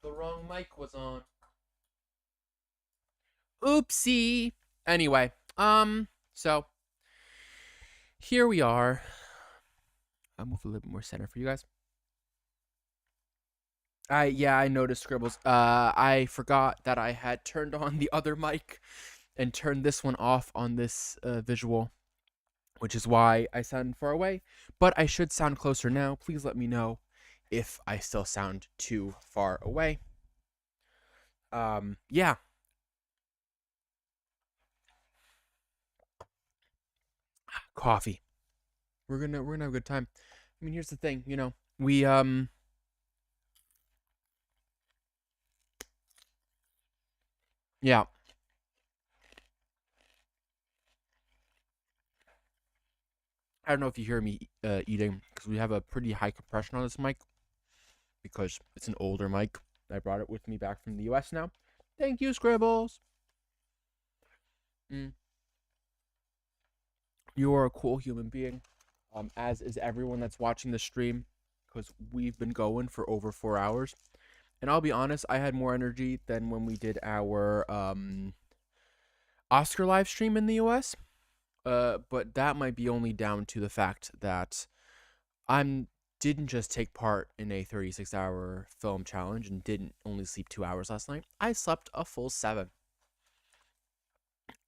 the wrong mic was on. Oopsie. Anyway, so here we are. I'll move a little bit more center for you guys. I noticed Scribbles. I forgot that I had turned on the other mic and turned this one off on this visual, which is why I sound far away. But I should sound closer now. Please let me know if I still sound too far away. Yeah. Coffee. We're gonna have a good time. I mean, here's the thing, we yeah. I don't know if you hear me eating because we have a pretty high compression on this mic because it's an older mic. I brought it with me back from the US now. Thank you, Scribbles. You are a cool human being, as is everyone that's watching the stream, because we've been going for over 4 hours. And I'll be honest, I had more energy than when we did our Oscar live stream in the US. But that might be only down to the fact that I didn't just take part in a 36-hour film challenge and didn't only sleep 2 hours last night. I slept a full 7.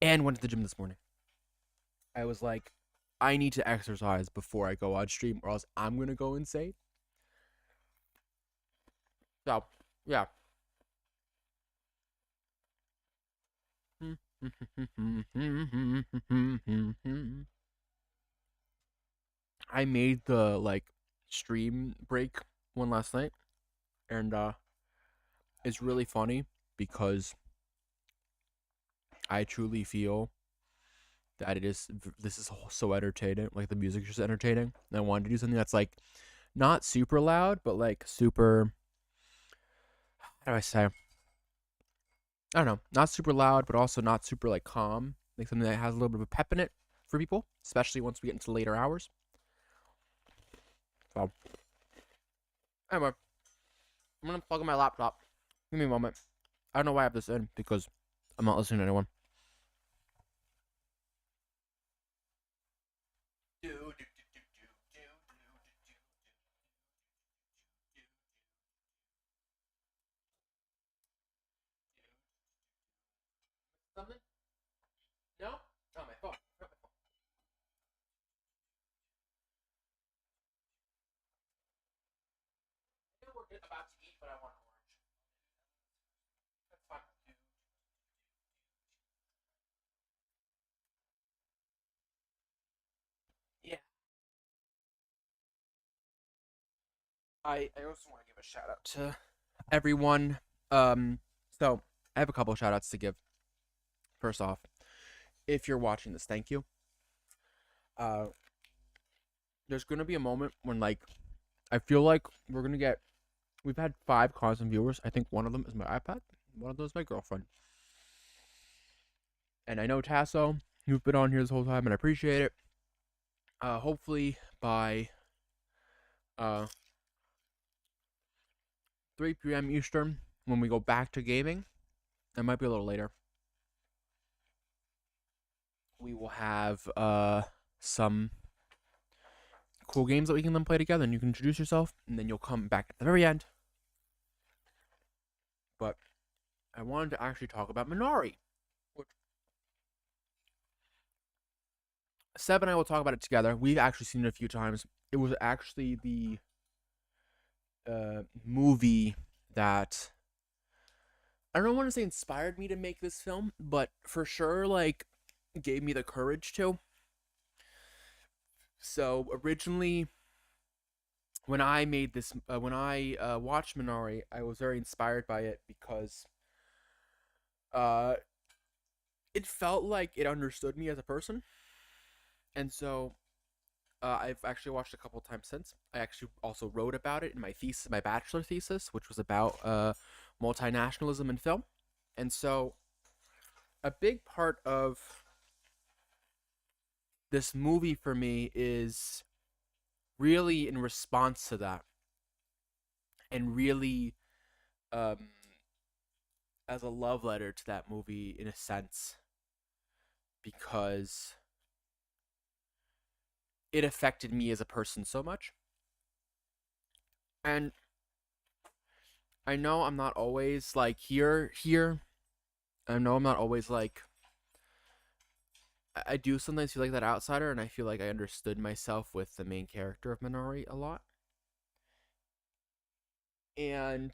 And went to the gym this morning. I was like, I need to exercise before I go on stream or else I'm going to go insane. So, yeah. I made the stream break one last night, and it's really funny because I truly feel that this is so entertaining. Like, the music is just entertaining. And I wanted to do something that's not super loud, but super, how do I say? I don't know, not super loud, but also not super calm. Like something that has a little bit of a pep in it for people, especially once we get into later hours. So, anyway, I'm gonna plug in my laptop. Give me a moment. I don't know why I have this in because I'm not listening to anyone. Something? No? Oh, my phone. We're about to eat, but I want orange. That's fine. Yeah. I also want to give a shout out to everyone. So I have a couple of shout outs to give. First off, if you're watching this, thank you. There's gonna be a moment when I feel like we've had 5 constant viewers. I think one of them is my iPad, one of those is my girlfriend. And I know Tasso, you've been on here this whole time and I appreciate it. Hopefully by 3 p.m. Eastern, when we go back to gaming, it might be a little later, we will have some cool games that we can then play together, and you can introduce yourself, and then you'll come back at the very end. But I wanted to actually talk about Minari, which Seb and I will talk about it together. We've actually seen it a few times. It was actually the movie that I don't want to say inspired me to make this film, but for sure, like, gave me the courage to. So originally, when I made this, when I watched Minari, I was very inspired by it because uh, it felt like it understood me as a person, and so I've actually watched a couple times since. I actually also wrote about it in my thesis, my bachelor thesis, which was about multinationalism in film, and so a big part of this movie for me is really in response to that, and really um, as a love letter to that movie in a sense, because it affected me as a person so much. And I know I'm not always like here. I know I'm not always like I do sometimes feel like that outsider, and I feel like I understood myself with the main character of Minari a lot. And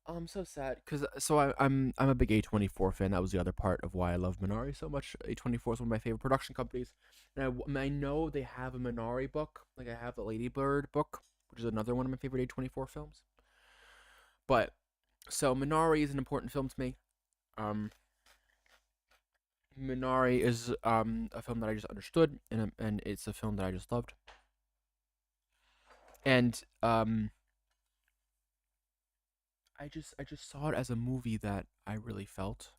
I'm so sad because I'm a big A24 fan. That was the other part of why I love Minari so much. A24 is one of my favorite production companies, and I know they have a Minari book. Like I have the Ladybird book, which is another one of my favorite A24 films. But so Minari is an important film to me. Um, Minari is a film that I just understood, and it's a film that I just loved. And I just saw it as a movie that I really felt.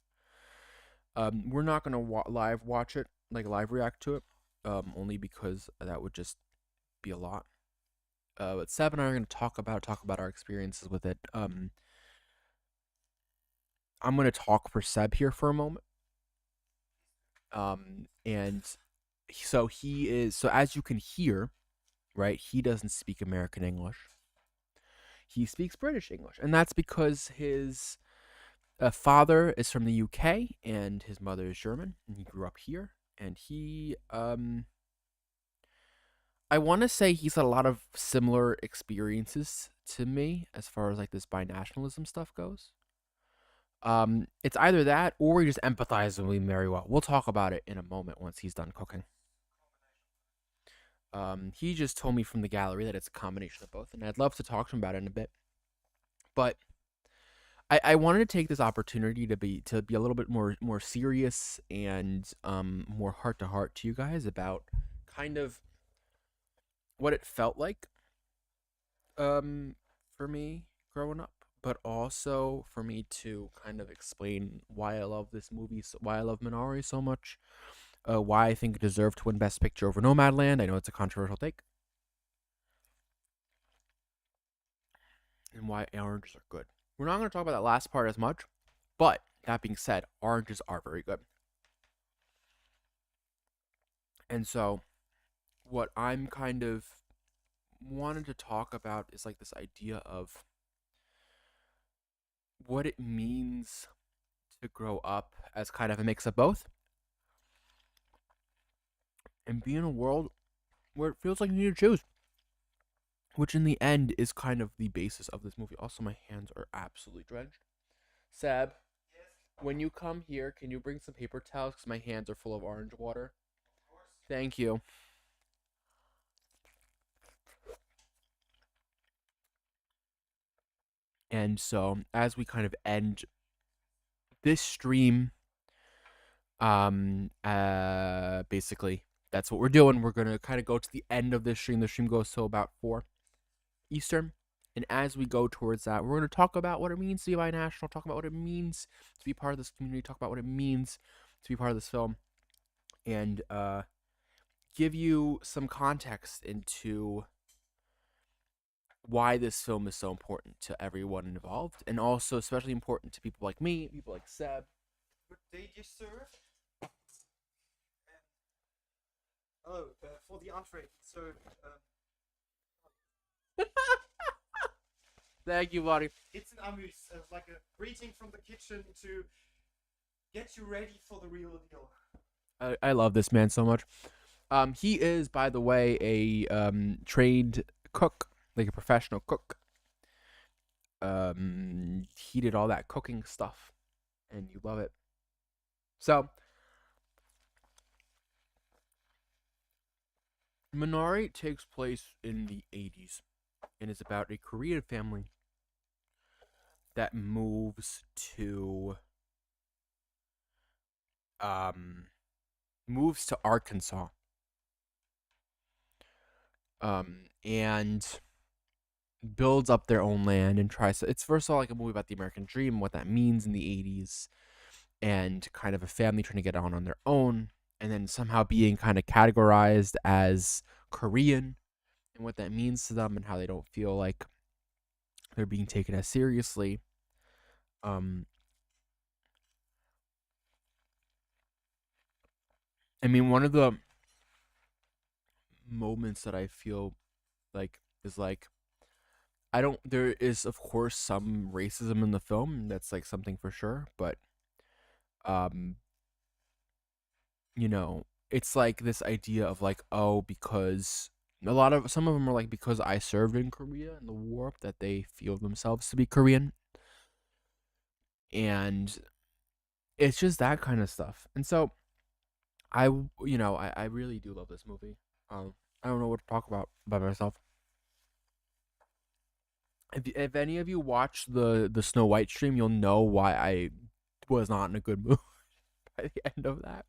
We're not gonna live watch it, like live react to it, only because that would just be a lot. But Seb and I are gonna talk about our experiences with it. I'm gonna talk for Seb here for a moment. And so as you can hear, right, he doesn't speak American English. He speaks British English, and that's because his father is from the UK and his mother is German, and he grew up here. And he, I want to say he's had a lot of similar experiences to me as far as like this binationalism stuff goes. It's either that or he just empathizes with me very well. We'll talk about it in a moment once he's done cooking. He just told me from the gallery that it's a combination of both, and I'd love to talk to him about it in a bit. But I wanted to take this opportunity to be a little bit more serious and more heart to heart to you guys about kind of what it felt like for me growing up, but also for me to kind of explain why I love this movie, why I love Minari so much, why I think it deserved to win Best Picture over Nomadland. I know it's a controversial take, and why oranges are good. We're not going to talk about that last part as much, but that being said, oranges are very good. And so, what I'm kind of wanted to talk about is like this idea of what it means to grow up as kind of a mix of both and be in a world where it feels like you need to choose, which in the end is kind of the basis of this movie. Also, my hands are absolutely drenched. Seb, when you come here, can you bring some paper towels because my hands are full of orange water? Thank you. And so, as we kind of end this stream, basically, that's what we're doing. We're gonna kind of go to the end of this stream. The stream goes till about 4 Eastern, and as we go towards that, we're gonna talk about what it means to be binational. Talk about what it means to be part of this community. Talk about what it means to be part of this film, and give you some context into why this film is so important to everyone involved, and also especially important to people like me, people like Seb. Good day, dear sir. Oh, for the entree, so Thank you, buddy. it's an amuse, like a greeting from the kitchen to get you ready for the real deal. I love this man so much. He is, by the way, a trained cook, like a professional cook. He did all that cooking stuff, and you love it. So, Minari takes place in the 80s and is about a Korean family that um moves to Arkansas. And builds up their own land and tries to. It's first of all like a movie about the American dream, what that means in the 80s, and kind of a family trying to get on their own, and then somehow being kind of categorized as Korean and what that means to them and how they don't feel like they're being taken as seriously. Um, I mean, one of the moments that I feel like is like I don't. There is of course some racism in the film. That's like something for sure, but um, it's like this idea of like, oh, because some of them are like because I served in Korea in the war that they feel themselves to be Korean, and it's just that kind of stuff. And so I really do love this movie. I don't know what to talk about by myself. If any of you watch the Snow White stream, you'll know why I was not in a good mood by the end of that.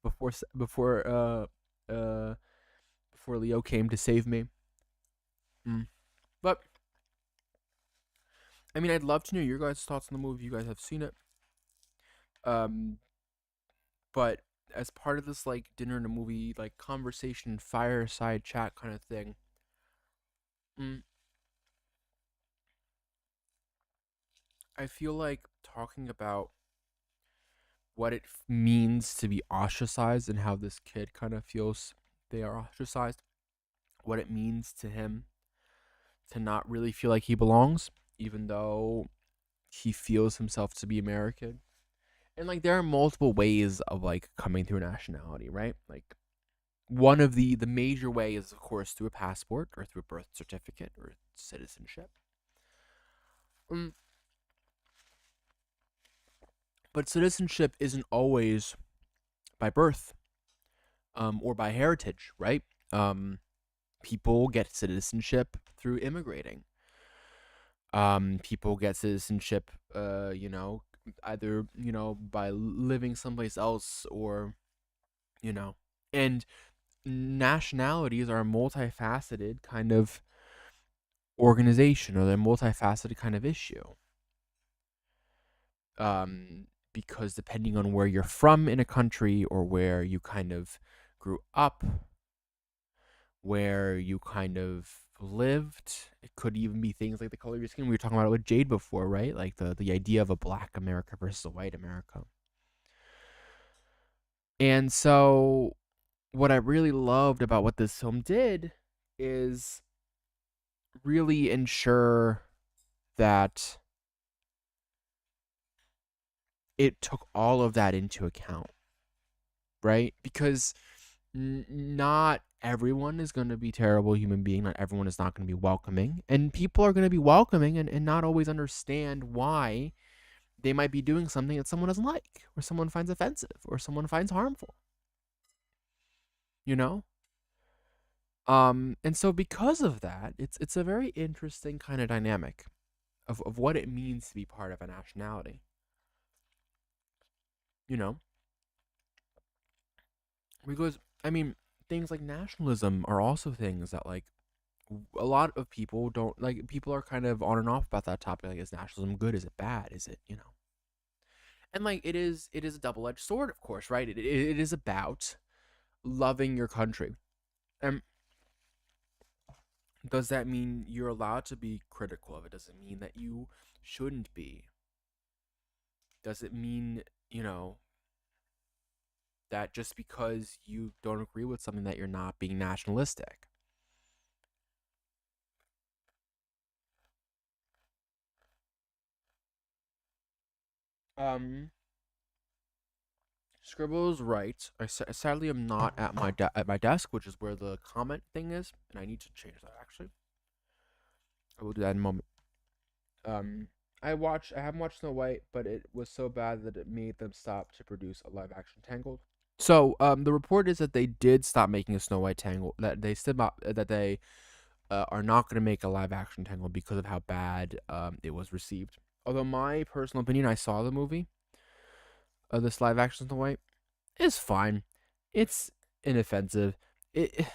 Before s- uh before Leo came to save me. But I mean, I'd love to know your guys' thoughts on the movie. If you guys have seen it. Um, but as part of this like dinner and a movie like conversation fireside chat kind of thing, mm, I feel like talking about what it means to be ostracized and how this kid kind of feels they are ostracized. What it means to him to not really feel like he belongs, even though he feels himself to be American. And like there are multiple ways of like coming through nationality, right? Like one of the major way is of course through a passport or through a birth certificate or citizenship. Mm, but citizenship isn't always by birth or by heritage, right? Um, People get citizenship through immigrating. People get citizenship, either by living someplace else or you know, and nationalities are a multifaceted kind of organization or they're a multifaceted kind of issue. Because depending on where you're from in a country or where you kind of grew up, where you kind of lived, it could even be things like the color of your skin. We were talking about it with Jade before, right? Like the idea of a black America versus a white America. And so what I really loved about what this film did is really ensure that it took all of that into account, right? Because not everyone is going to be terrible human being. Not everyone is not going to be welcoming. And people are going to be welcoming and not always understand why they might be doing something that someone doesn't like or someone finds offensive or someone finds harmful, you know? And so because of that, it's a very interesting kind of dynamic of what it means to be part of a nationality. You know? Because I mean, things like nationalism are also things that like a lot of people don't like. People are kind of on and off about that topic. Like, is nationalism good? Is it bad? Is it And like it is a double edged sword, of course, right? It is about loving your country. And does that mean you're allowed to be critical of it? Does it mean that you shouldn't be? Does it mean that just because you don't agree with something that you're not being nationalistic? Um, Scribble's right. Sadly am not at my desk, which is where the comment thing is, and I need to change that actually. I will do that in a moment. I haven't watched Snow White, but it was so bad that it made them stop to produce a live action Tangled. So, the report is that they did stop making a Snow White Tangled. That they still not, that they are not going to make a live action Tangled because of how bad it was received. Although my personal opinion, I saw the movie, this live action Snow White, is fine. It's inoffensive. It,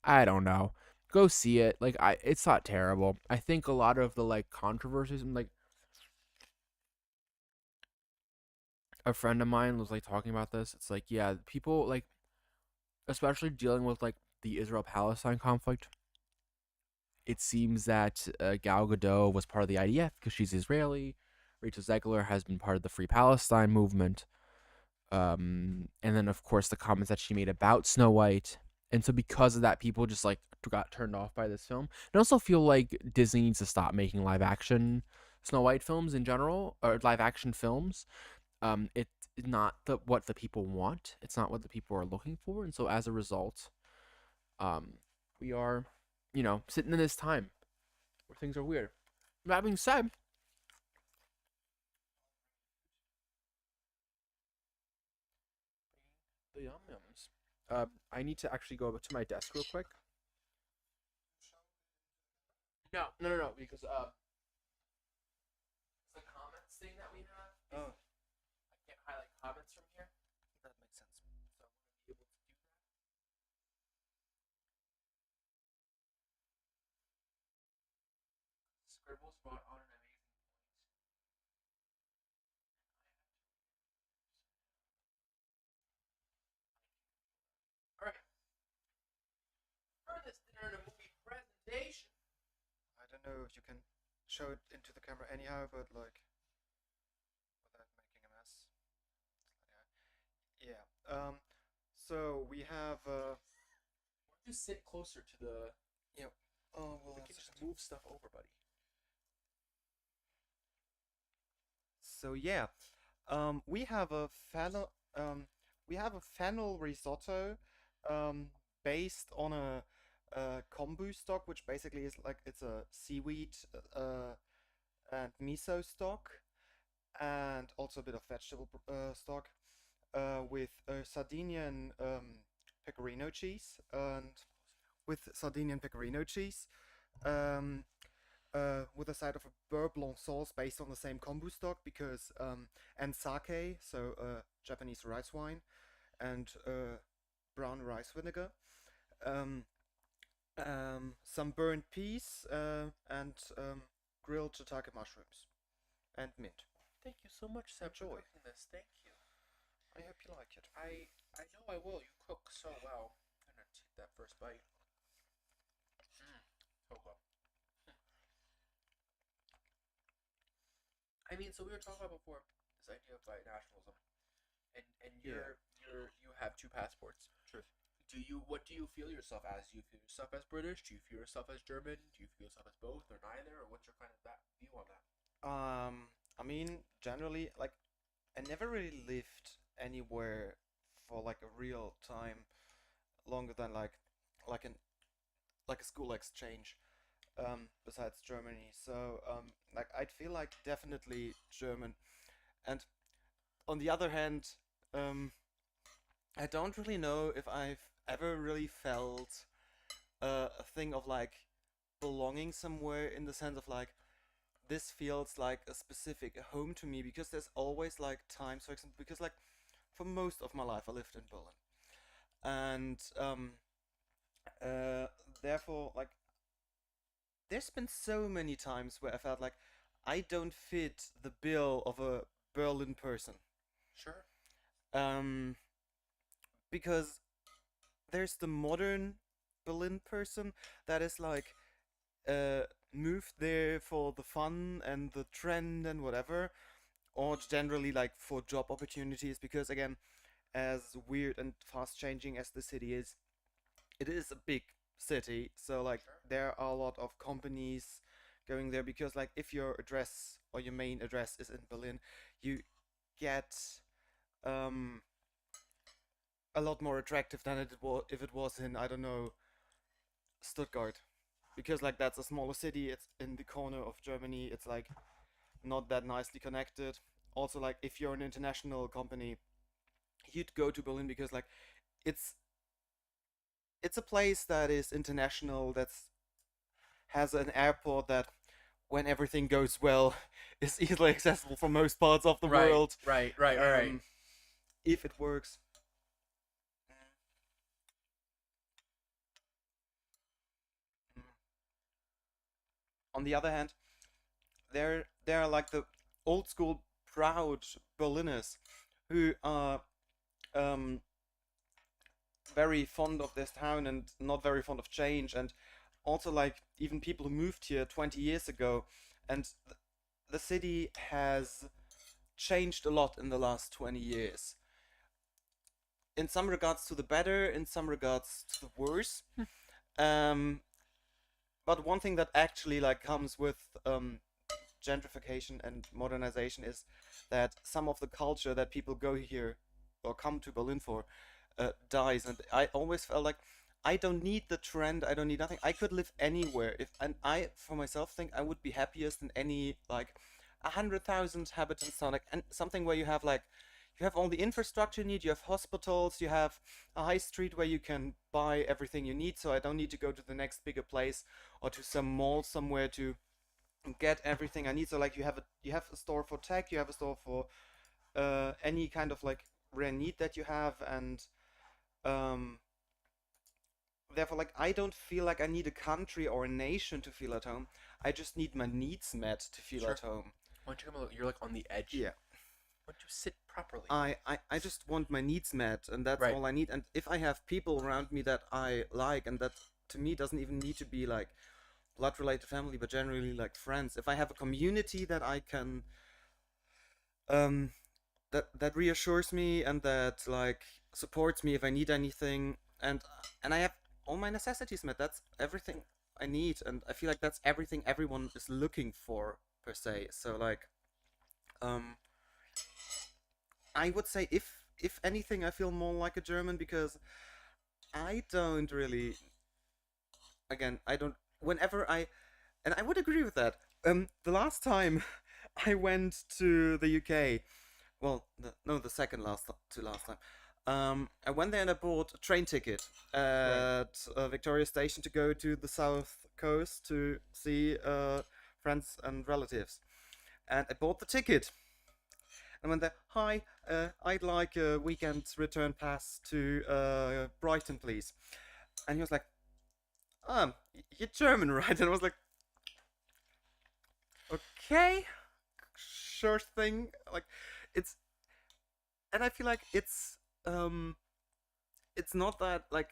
I don't know. Go see it. Like it's not terrible. I think a lot of the like controversies and like a friend of mine was like talking about this. It's like yeah, people like especially dealing with like the Israel-Palestine conflict. It seems that Gal Gadot was part of the IDF because she's Israeli. Rachel Zegler has been part of the Free Palestine movement. And then of course the comments that she made about Snow White. And so because of that, people just like got turned off by this film. And I also feel like Disney needs to stop making live action Snow White films in general, or live action films. It's not what the people want. It's not what the people are looking for. And so as a result, we are, sitting in this time where things are weird. That being said, the yum yums. I need to actually go over to my desk real quick. No, because the comments thing that we have. Oh, I can't highlight comments from here, that makes sense. so I'm gonna be able to do that. Scribbles brought on an amazing point. All right, furthest dinner in a movie presentation. I don't know if you can show it into the camera anyhow, but like without making a mess. Yeah. So we have Just sit closer to the. yeah. Oh well. We can just move stuff over, buddy. So yeah, we have a fennel risotto, based on a kombu stock, which basically is like it's a seaweed and miso stock, and also a bit of vegetable stock, with Sardinian pecorino cheese um, with a side of a beurre blanc sauce based on the same kombu stock because and sake, so Japanese rice wine, and brown rice vinegar, um, some burnt peas, and grilled shiitake mushrooms, and mint. Thank you so much, Sam, for Enjoy. cooking this. Thank you. I hope you like it. I know I will. You cook so well. I'm gonna take that first bite. So good. I mean, so we were talking about before this idea of binationalism, and you have two passports. Truth. What do you feel yourself as? Do you feel yourself as British? Do you feel yourself as German? Do you feel yourself as both or neither? Or what's your kind of that view on that? I mean, generally, like, I never really lived anywhere for like a real time longer than like an like a school exchange, besides Germany. So like I'd feel like definitely German, and on the other hand, I don't really know if I've ever really felt a thing of like belonging somewhere in the sense of like this feels like a specific home to me, because there's always like times, for example, because like for most of my life I lived in Berlin, and therefore like there's been so many times where I felt like I don't fit the bill of a Berlin person, Sure. um because there's the modern Berlin person that is like moved there for the fun and the trend and whatever, or generally like for job opportunities, because again, as weird and fast changing as the city is, it is a big city, so like there are a lot of companies going there, because like if your address or your main address is in Berlin, you get um a lot more attractive than it was if it was in, I don't know, Stuttgart, because like that's a smaller city. It's in the corner of Germany. It's like not that nicely connected. Also, like if you're an international company, you'd go to Berlin because like it's it's a place that is international. That's has an airport that, when everything goes well, is easily accessible from most parts of the world. Right. If it works. On the other hand, they're like the old school proud Berliners who are um, very fond of this town and not very fond of change, and also like even people who moved here 20 years ago, and the city has changed a lot in the last 20 years. In some regards to the better, in some regards to the worse. But one thing that actually like comes with gentrification and modernization is that some of the culture that people go here or come to Berlin for dies, and I always felt like I don't need the trend, I don't need nothing. I could live anywhere, if and I for myself think I would be happiest in any like 100,000 inhabitants town, like, and something where you have like you have all the infrastructure you need, you have hospitals, you have a high street where you can buy everything you need, so I don't need to go to the next bigger place or to some mall somewhere to get everything I need. So like you have a store for tech, you have a store for any kind of like rare need that you have, and um, therefore like I don't feel like I need a country or a nation to feel at home. I just need my needs met to feel Sure. at home. Why don't you come? You're like on the edge. Yeah. Why don't you sit properly? I just want my needs met, and that's Right. all I need. And if I have people around me that I like, and that to me doesn't even need to be like blood related family, but generally like friends. If I have a community that I can that reassures me and that like supports me if I need anything, and I have all my necessities met, that's everything I need, and I feel like that's everything everyone is looking for per se. So like I would say if anything I feel more like a German, because I don't really, again, I don't, whenever and I would agree with that. The last time I went to the UK, well, the second last to last time, I went there and I bought a train ticket at Victoria Station to go to the south coast to see friends and relatives, and I bought the ticket. And went there, hi, I'd like a weekend return pass to Brighton, please. And he was like, you're German, right? And I was like, okay, sure thing. Like, it's, and I feel like it's not that like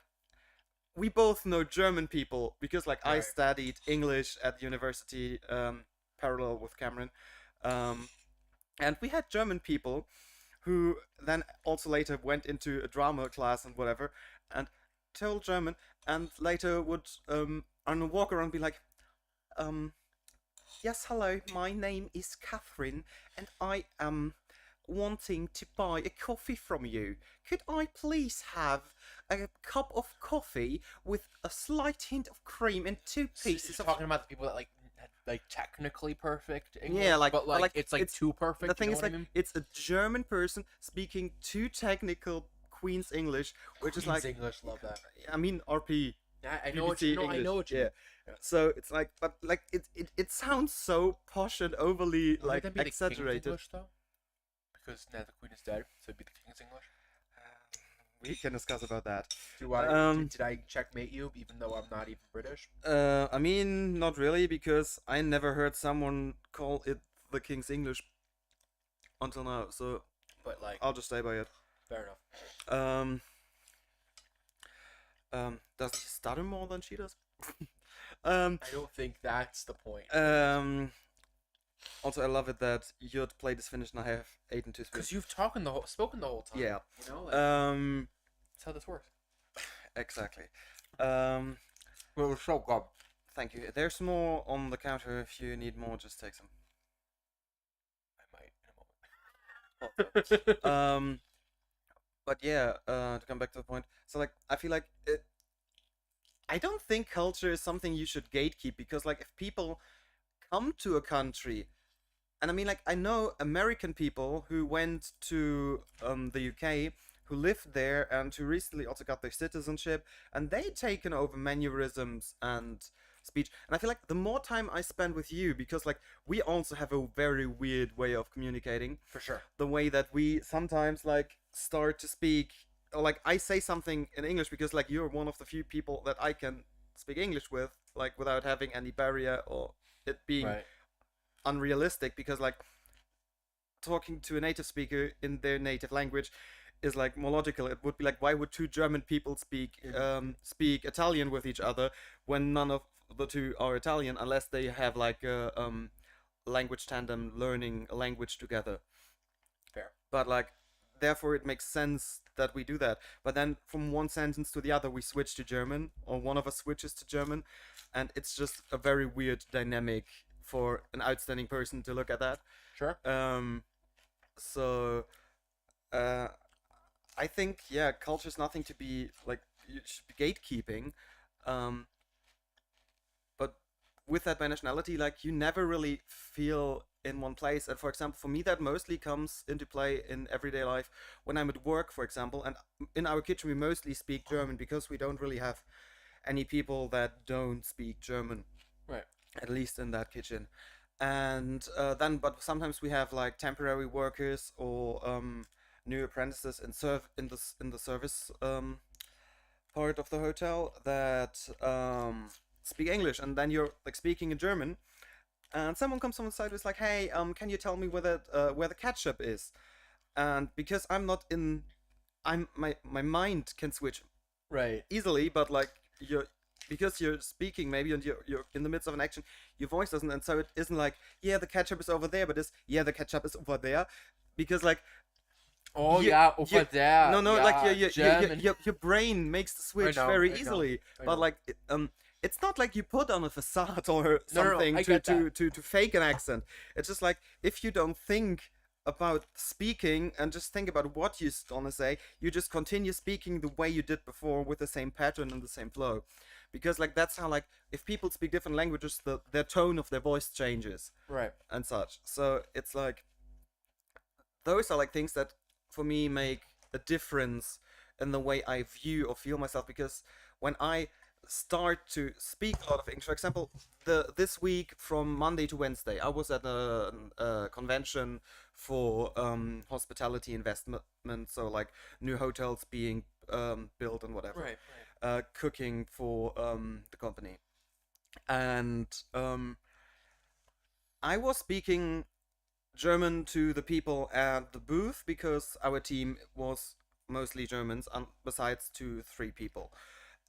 we both know German people because like I Right. studied English at university, parallel with Cameron, and we had German people who then also later went into a drama class and whatever, and told German, and later would on a walk around be like, yes, hello, my name is Catherine, and I am wanting to buy a coffee from you. Could I please have a cup of coffee with a slight hint of cream and two pieces You're of... talking about the people that had, like technically perfect English, Yeah, like, but like it's like too perfect. The thing you is, know like, what I mean? it's a German person speaking too technical Queen's English, which is like, Queen's English, love that. I mean, RP. I know what you know. I English, know what you yeah. mean. So it's like, but like it sounds so posh and overly Wouldn't like that be the King's exaggerated. English though? Because now the Queen is dead, so it'd be the King's English. We can discuss about that. Did I checkmate you, even though I'm not even British? I mean, not really, because I never heard someone call it the King's English until now. So, But like, I'll just stay by it. fair enough. Does he stutter more than she does? I don't think that's the point. Also, I love it that you'd play this finish and I have 8 and 2 speed. Because you've spoken the whole time. Yeah. You know, like, that's how this works. Exactly. Well, it was so good. Thank you. There's more on the counter. If you need more, just take some. I might in a moment. But but yeah, to come back to the point, so like I feel like I don't think culture is something you should gatekeep, because like if people come to a country, and I mean like I know American people who went to the UK, who lived there and who recently also got their citizenship, and they taken over mannerisms and speech. And I feel like the more time I spend with you, because like we also have a very weird way of communicating, For sure. the way that we sometimes like start to speak, or like I say something in English because like you're one of the few people that I can speak English with, like without having any barrier or it being Right. unrealistic, because like talking to a native speaker in their native language is like more logical. It would be like, why would two German people speak Italian with each other when none of the two are Italian, unless they have like a language tandem learning a language together. Fair. But like therefore it makes sense that we do that. But then from one sentence to the other we switch to German, or one of us switches to German, and it's just a very weird dynamic for an outstanding person to look at that. Sure. So I think yeah, culture is nothing to be like you should be gatekeeping. But with that by nationality, like you never really feel in one place. And for example, for me, that mostly comes into play in everyday life when I'm at work, for example. And in our kitchen, we mostly speak German because we don't really have any people that don't speak German. Right. At least in that kitchen. And then, but sometimes we have like temporary workers or new apprentices in the service part of the hotel that speak English, and then you're like speaking in German, and someone comes on the side who's like, "Hey, can you tell me where the ketchup is?" And because I'm not in, my mind can switch Right. easily, but like because you're speaking maybe and you're in the midst of an action, your voice doesn't, and so it isn't like, yeah, the ketchup is over there, but it's, yeah, the ketchup is over there, because like Oh you- yeah, you- over there. no, yeah, like German. your brain makes the switch know, very I know, easily, I but know. like it's not like you put on a facade or No, something I to, get to, that. to fake an accent. It's just like if you don't think about speaking and just think about what you're gonna say, you just continue speaking the way you did before with the same pattern and the same flow, because like that's how, like, if people speak different languages, their tone of their voice changes Right. and such. So it's like those are like things that for me make a difference in the way I view or feel myself, because when I start to speak a lot of English, for example, this week from Monday to Wednesday, I was at a convention for hospitality investment, so like new hotels being built and whatever, Right. cooking for the company, and I was speaking German to the people at the booth because our team was mostly Germans, besides 2, 3 people.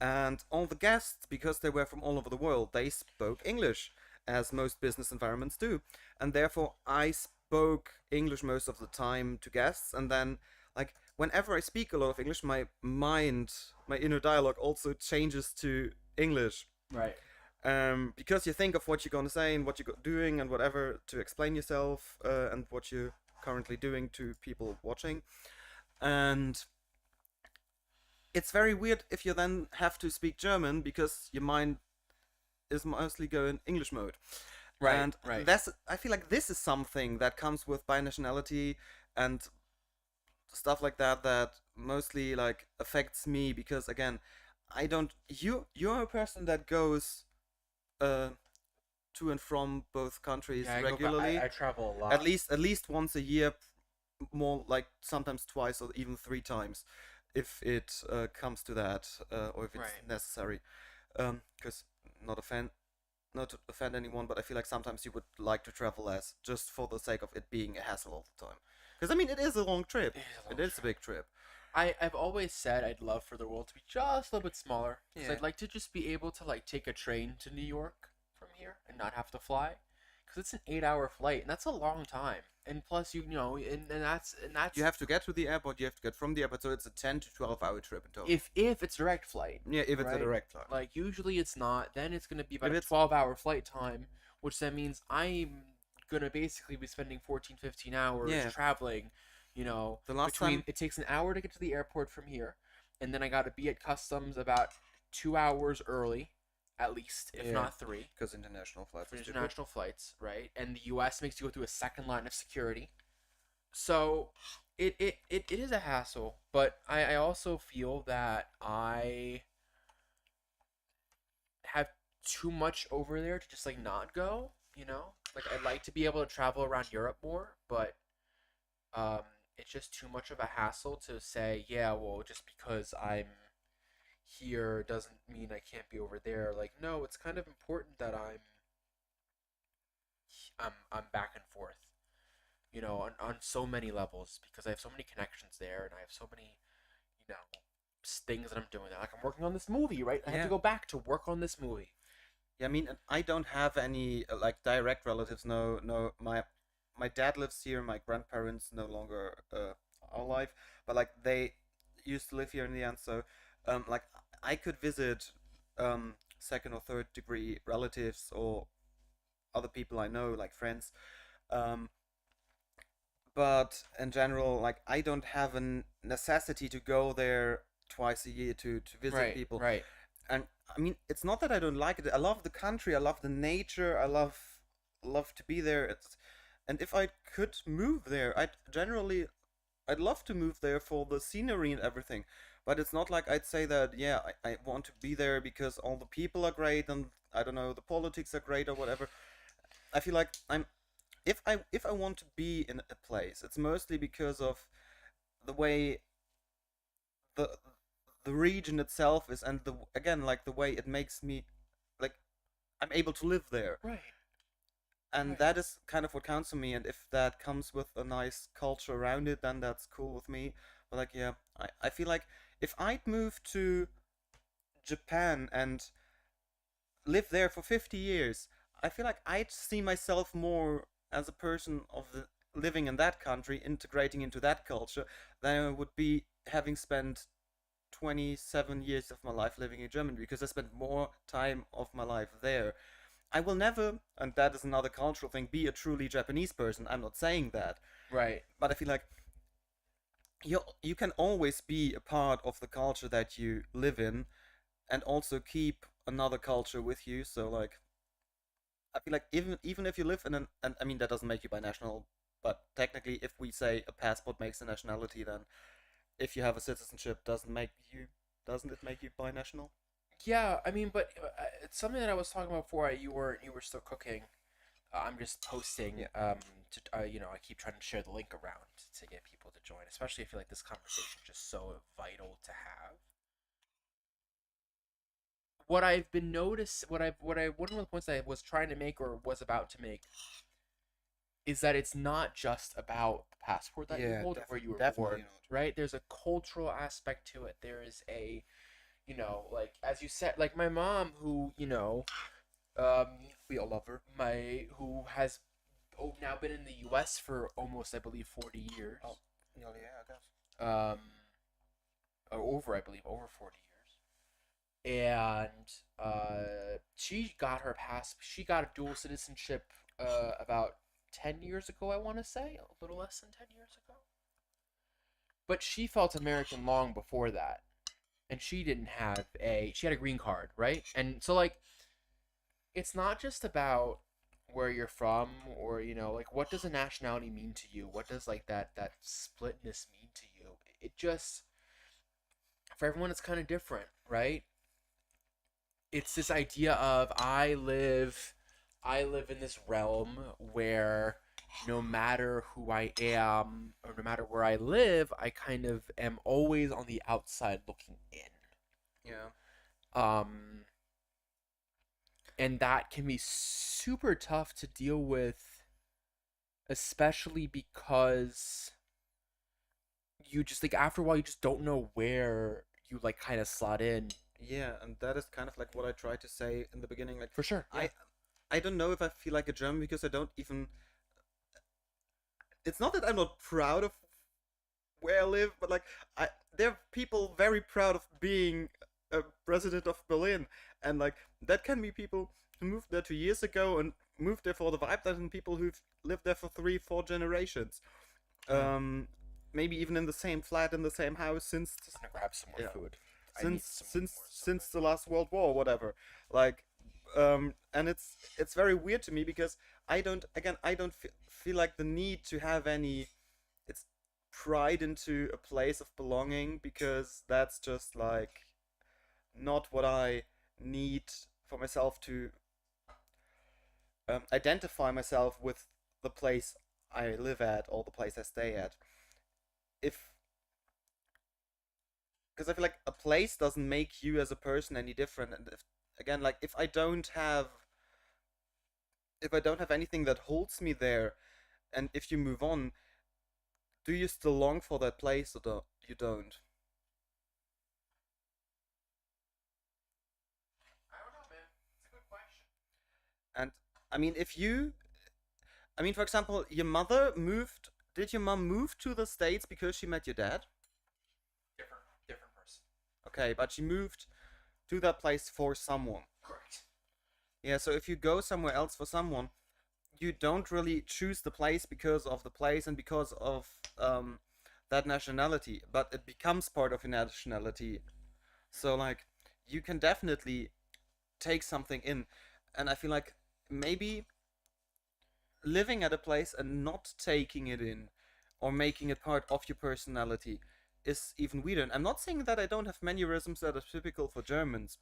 And all the guests, because they were from all over the world, they spoke English, as most business environments do. And therefore, I spoke English most of the time to guests. And then, like, whenever I speak a lot of English, my mind, my inner dialogue also changes to English. Right. Because you think of what you're gonna say and what you're doing and whatever to explain yourself, and what you're currently doing to people watching, and it's very weird if you then have to speak German because your mind is mostly going English mode. Right. And right. I feel like this is something that comes with binationality and stuff like that, that mostly like affects me, because again, I don't, you're a person that goes to and from both countries Yeah, regularly, I travel a lot. at least once a year, more like sometimes twice or even 3 times, if it comes to that, or if it's Right. necessary. Because not to offend anyone, but I feel like sometimes you would like to travel less, just for the sake of it being a hassle all the time. Because I mean, it is a long trip. It is a big trip. I've always said I'd love for the world to be just a little bit smaller. Because Yeah. I'd like to just be able to like take a train to New York from here and not have to fly. Because it's an 8-hour flight and that's a long time. And plus, you know, and that's You have to get to the airport. You have to get from the airport, so it's a 10 to 12 hour trip in total. if it's direct flight. Yeah, if it's a right? direct flight. Like usually it's not. Then it's gonna be about If a it's- 12-hour flight time, which then means I'm gonna basically be spending 14, 15 hours Yeah. traveling You know, The last between time- it takes an hour to get to the airport from here, and then I got to be at customs about 2 hours early, at least, if Yeah. not 3, Because international flights for are stupid. international flights, right? And the U.S. makes you go through a second line of security. So it is a hassle, but I also feel that I have too much over there to just like not go, you know? Like I'd like to be able to travel around Europe more, but um it's just too much of a hassle to say, yeah, well, just because I'm here doesn't mean I can't be over there. Like, no, it's kind of important that I'm back and forth, you know, on so many levels because I have so many connections there and I have so many, you know, things that I'm doing. Like I'm working on this movie, right? I have Yeah. to go back to work on this movie. Yeah, I mean, I don't have any like direct relatives. No, no. My dad lives here. My grandparents no longer are alive, but like they used to live here in the end. So, like I could visit second or third degree relatives or other people I know, like friends. Um, but in general, like I don't have a necessity to go there twice a year to visit people. Right. And I mean, it's not that I don't like it. I love the country. I love the nature. I love to be there. And if I could move there, I'd love to move there for the scenery and everything. But it's not like I'd say that, yeah, I want to be there because all the people are great and I don't know, the politics are great or whatever. I feel like if I want to be in a place, it's mostly because of the way the the region itself is, and the again like the way it makes me like I'm able to live there, Right. and Right. that is kind of what counts for me. And if that comes with a nice culture around it, then that's cool with me. But like, yeah, I feel like if I'd move to Japan and live there for 50 years, I feel like I'd see myself more as a person living in that country, integrating into that culture, than I would be having spent 27 years of my life living in Germany, because I spent more time of my life there. I will never, and that is another cultural thing, be a truly Japanese person. I'm not saying that. Right. But I feel like you can always be a part of the culture that you live in and also keep another culture with you. So like I feel like even if you live in and I mean that doesn't make you binational, but technically if we say a passport makes a nationality, then if you have a citizenship doesn't it make you binational? Yeah, I mean, but it's something that I was talking about before. You were still cooking. I'm just posting. Yeah. You know, I keep trying to share the link around to get people to join, especially if you like this conversation just so vital to have. What I've been noticed, one of the points I was trying to make or was about to make is that it's not just about the passport that you Yeah, hold or where you were definitely born, right? There's a cultural aspect to it. There is a, you know, like as you said, like my mom, who you know, we all love her. Who has now been in the U.S. for almost, I believe, 40 years. Oh, yeah, I guess. Or over, I believe, over 40 years. And she got her pass. She got a dual citizenship about 10 years ago, I want to say, a little less than 10 years ago. But she felt American long before that, and she didn't have she had a green card, right? And so like, it's not just about where you're from or you know like what does a nationality mean to you, what does like that splitness mean to you. It just, for everyone it's kind of different, right? It's this idea of I live in this realm where no matter who I am or no matter where I live, I kind of am always on the outside looking in. Yeah. And that can be super tough to deal with, especially because you just like after a while you just don't know where you like kind of slot in. Yeah, and that is kind of like what I tried to say in the beginning. Like, For sure. Yeah. I don't know if I feel like a German because I don't even. It's not that I'm not proud of where I live, but like there are people very proud of being a president of Berlin, and like that can be people who moved there 2 years ago and moved there for the vibe, that and people who've lived there for 3, 4 generations. maybe even in the same flat in the same house since Just gonna grab some more Yeah. food. I need some more since the last World War or whatever. Like, and it's very weird to me because I don't feel like the need to have any it's pride into a place of belonging, because that's just like not what I need for myself to identify myself with the place I live at or the place I stay at. If Because I feel like a place doesn't make you as a person any different, and again, like if I don't have anything that holds me there, and if you move on, do you still long for that place, or you don't? I don't know, man. It's a good question. And for example, your mother moved. Did your mom move to the States because she met your dad? Different person. Okay, but she moved to that place for someone. Correct. Yeah, so if you go somewhere else for someone, you don't really choose the place because of the place and because of that nationality, but it becomes part of your nationality. So like you can definitely take something in, and I feel like maybe living at a place and not taking it in or making it part of your personality is even weirder. And I'm not saying that I don't have mannerisms that are typical for Germans,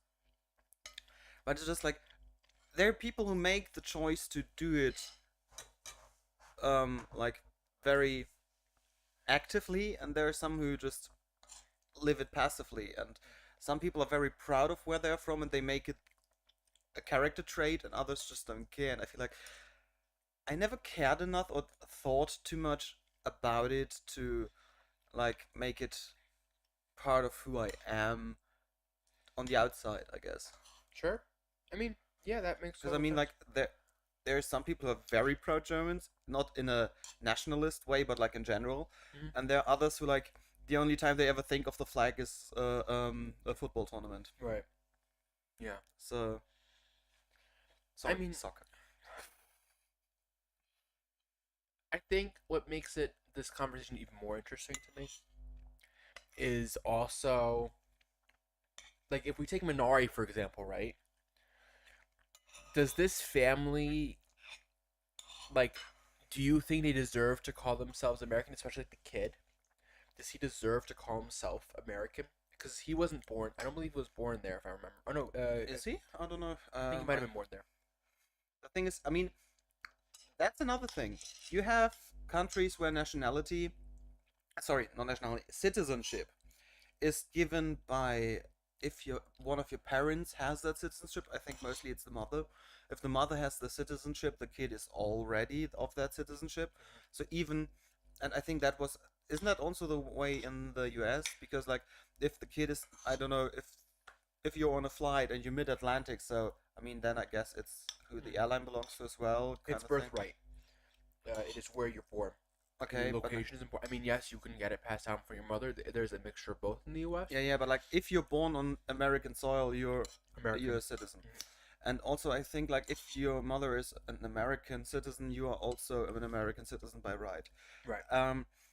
but it's just like there are people who make the choice to do it like very actively, and there are some who just live it passively, and some people are very proud of where they're from and they make it a character trait, and others just don't care. And I feel like I never cared enough or thought too much about it to like make it part of who I am on the outside, I guess. Sure. I mean, yeah, that makes Because I mean, like there are some people who are very pro Germans, not in a nationalist way, but like in general, Mhm. and there are others who like the only time they ever think of the flag is a football tournament. Right. Yeah. So, sorry, mean- soccer. I think what makes this conversation even more interesting to me is also like if we take Minari for example, right? Does this family like do you think they deserve to call themselves American, especially like the kid? Does he deserve to call himself American? Because he wasn't born. I don't believe he was born there, if I remember. Oh no, Is he? I don't know. I think he might have been born there. The thing is, I mean, that's another thing. You have countries where not nationality, citizenship is given by if one of your parents has that citizenship. I think mostly it's the mother. If the mother has the citizenship, the kid is already of that citizenship. So and I think isn't that also the way in the US? Because like if the kid is, I don't know, if you're on a flight and you're mid-Atlantic, so I mean then I guess it's who the airline belongs to as well. It's birthright. It is where you're born. Okay, The location is important. I mean, yes, you can get it passed down from your mother. There's a mixture of both in the U.S. Yeah, but like if you're born on American soil, you're American. a citizen. And also, I think like if your mother is an American citizen, you are also an American citizen by right. Right.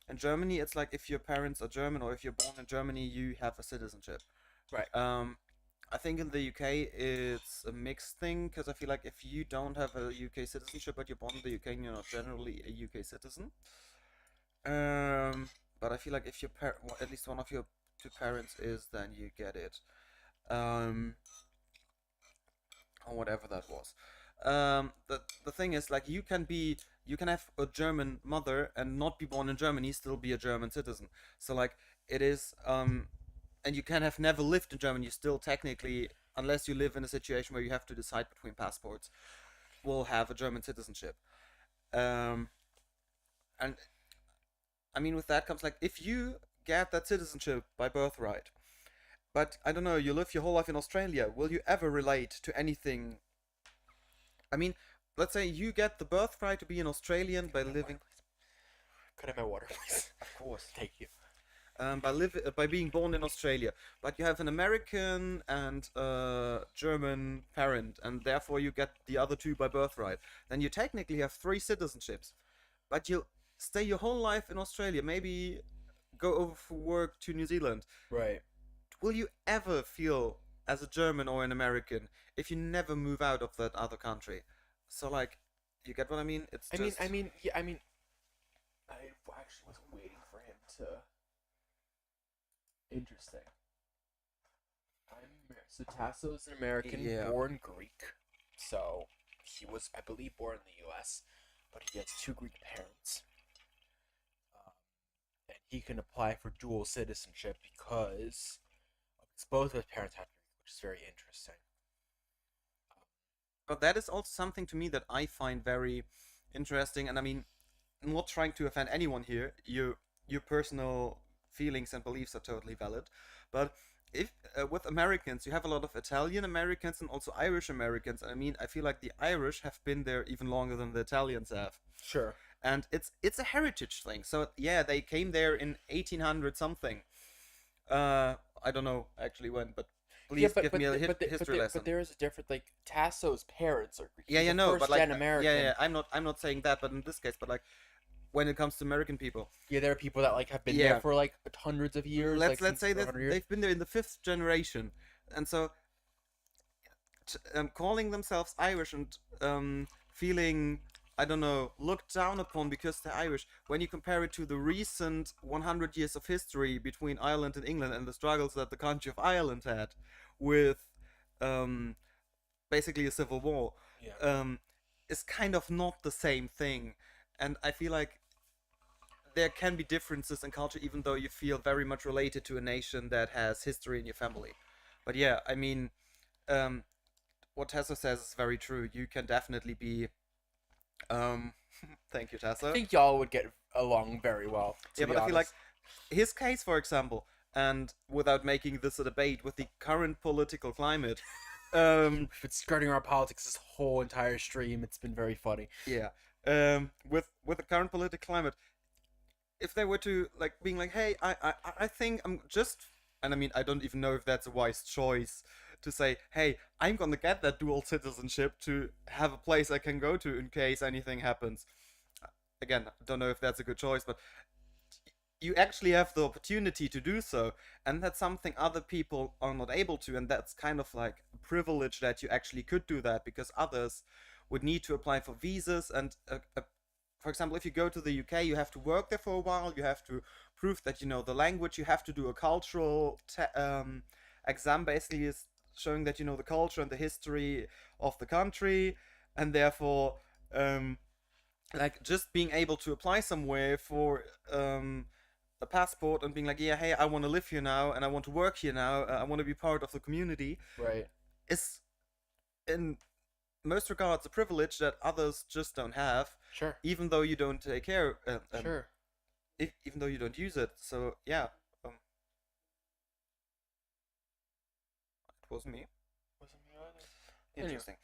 In Germany, it's like if your parents are German or if you're born in Germany, you have a citizenship. Right. I think in the UK it's a mixed thing, because I feel like if you don't have a UK citizenship but you're born in the UK, you're not generally a UK citizen. But I feel like if at least one of your two parents is, then you get it. Or whatever that was. The thing is, like, you can have a German mother and not be born in Germany, still be a German citizen. So like it is, and you can have never lived in Germany, you still technically, unless you live in a situation where you have to decide between passports, will have a German citizenship. And I mean, with that comes like if you get that citizenship by birthright, but I don't know, you live your whole life in Australia, will you ever relate to anything? I mean, let's say you get the birthright to be an Australian by living. Could I have my water, please? Of course. Thank you. By being born in Australia, but you have an American and German parent, and therefore you get the other two by birthright. Then you technically have three citizenships, but you stay your whole life in Australia. Maybe go over for work to New Zealand, Right. will you ever feel as a German or an American if you never move out of that other country? So like, you get what I mean? It's just. Yeah, I actually was waiting for him to. Interesting. So Tasso is an American, Yeah. born Greek. So he was, I believe, born in the U.S., but he has 2 Greek parents. And he can apply for dual citizenship because both of his parents have Greek, which is very interesting. But that is also something to me that I find very interesting. And I mean, I'm not trying to offend anyone here. Your personal feelings and beliefs are totally valid. But if with Americans, you have a lot of Italian Americans and also Irish Americans. And I mean, I feel like the Irish have been there even longer than the Italians have. Sure. And it's a heritage thing. So yeah, they came there in 1800 something. I don't know actually when, but please give me a history lesson. But there is a difference. Like Tasso's parents are Greek. Yeah, He's yeah, a no, but like, first-gen American. yeah, I'm not saying that, but in this case, but like, when it comes to American people, Yeah, there are people that like have been there for like hundreds of years. let's say that they've been there in the 5th generation, and so calling themselves Irish and feeling, I don't know, looked down upon because they're Irish. When you compare it to the recent 100 years of history between Ireland and England and the struggles that the country of Ireland had with basically a civil war, is kind of not the same thing. And I feel like there can be differences in culture even though you feel very much related to a nation that has history in your family. But yeah, I mean, what Tasso says is very true. You can definitely be thank you, Tasso. I think y'all would get along very well. Yeah, but I feel like his case, for example, and without making this a debate, with the current political climate, if it's skirting around politics this whole entire stream, it's been very funny. Yeah. With the current political climate, if they were to like being like, hey, I think I'm just, and I mean, I don't even know if that's a wise choice to say, hey, I'm gonna get that dual citizenship to have a place I can go to in case anything happens. Again, don't know if that's a good choice, but you actually have the opportunity to do so, and that's something other people are not able to, and that's kind of like a privilege that you actually could do that, because others would need to apply for visas, and for example, if you go to the UK, you have to work there for a while, you have to prove that you know the language, you have to do a cultural exam, basically is showing that you know the culture and the history of the country, and therefore like just being able to apply somewhere for a passport and being like, yeah, hey, I want to live here now and I want to work here now, I want to be part of the community, right, is in most regards a privilege that others just don't have. Sure. Even though you don't take care. Sure. Even though you don't use it. So yeah. It wasn't me. Wasn't me either. Interesting.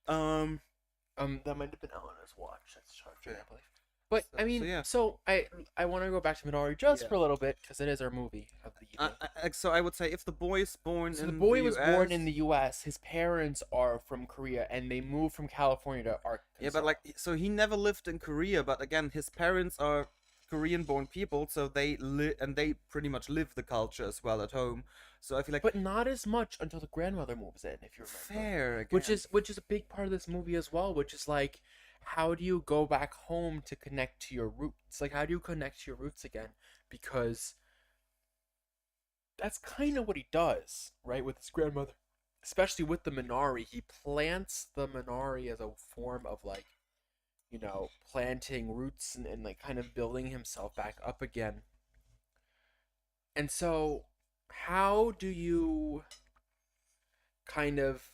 That might have been Eleanor's watch. That's charging, I believe. But So- I mean, so, yeah. so I want to go back to Minari just Yeah. for a little bit because it is our movie of the evening. So I would say if the boy is born So in the boy was born US in the U.S. His parents are from Korea, and they moved from California to Arkansas. Yeah, but like, so he never lived in Korea, but again, his parents are Korean-born people, so they they pretty much live the culture as well at home. So I feel like but not as much until the grandmother moves in, if you remember. fair, again. Which is a big part of this movie as well. Which is like, how do you go back home to connect to your roots? Like, how do you connect to your roots again? Because that's kind of what he does, right, with his grandmother, especially with the Minari. He plants the Minari as a form of like, you know, planting roots and like kind of building himself back up again. And so, how do you kind of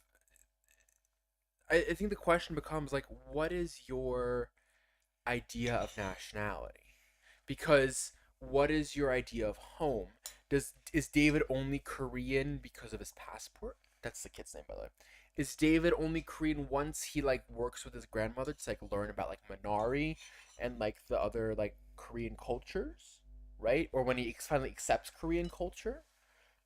I think the question becomes like, what is your idea of nationality? Because what is your idea of home? Is David only Korean because of his passport? That's the kid's name, by the way. Is David only Korean once he like works with his grandmother to like learn about like Minari and like the other like Korean cultures, right? Or when he finally accepts Korean culture,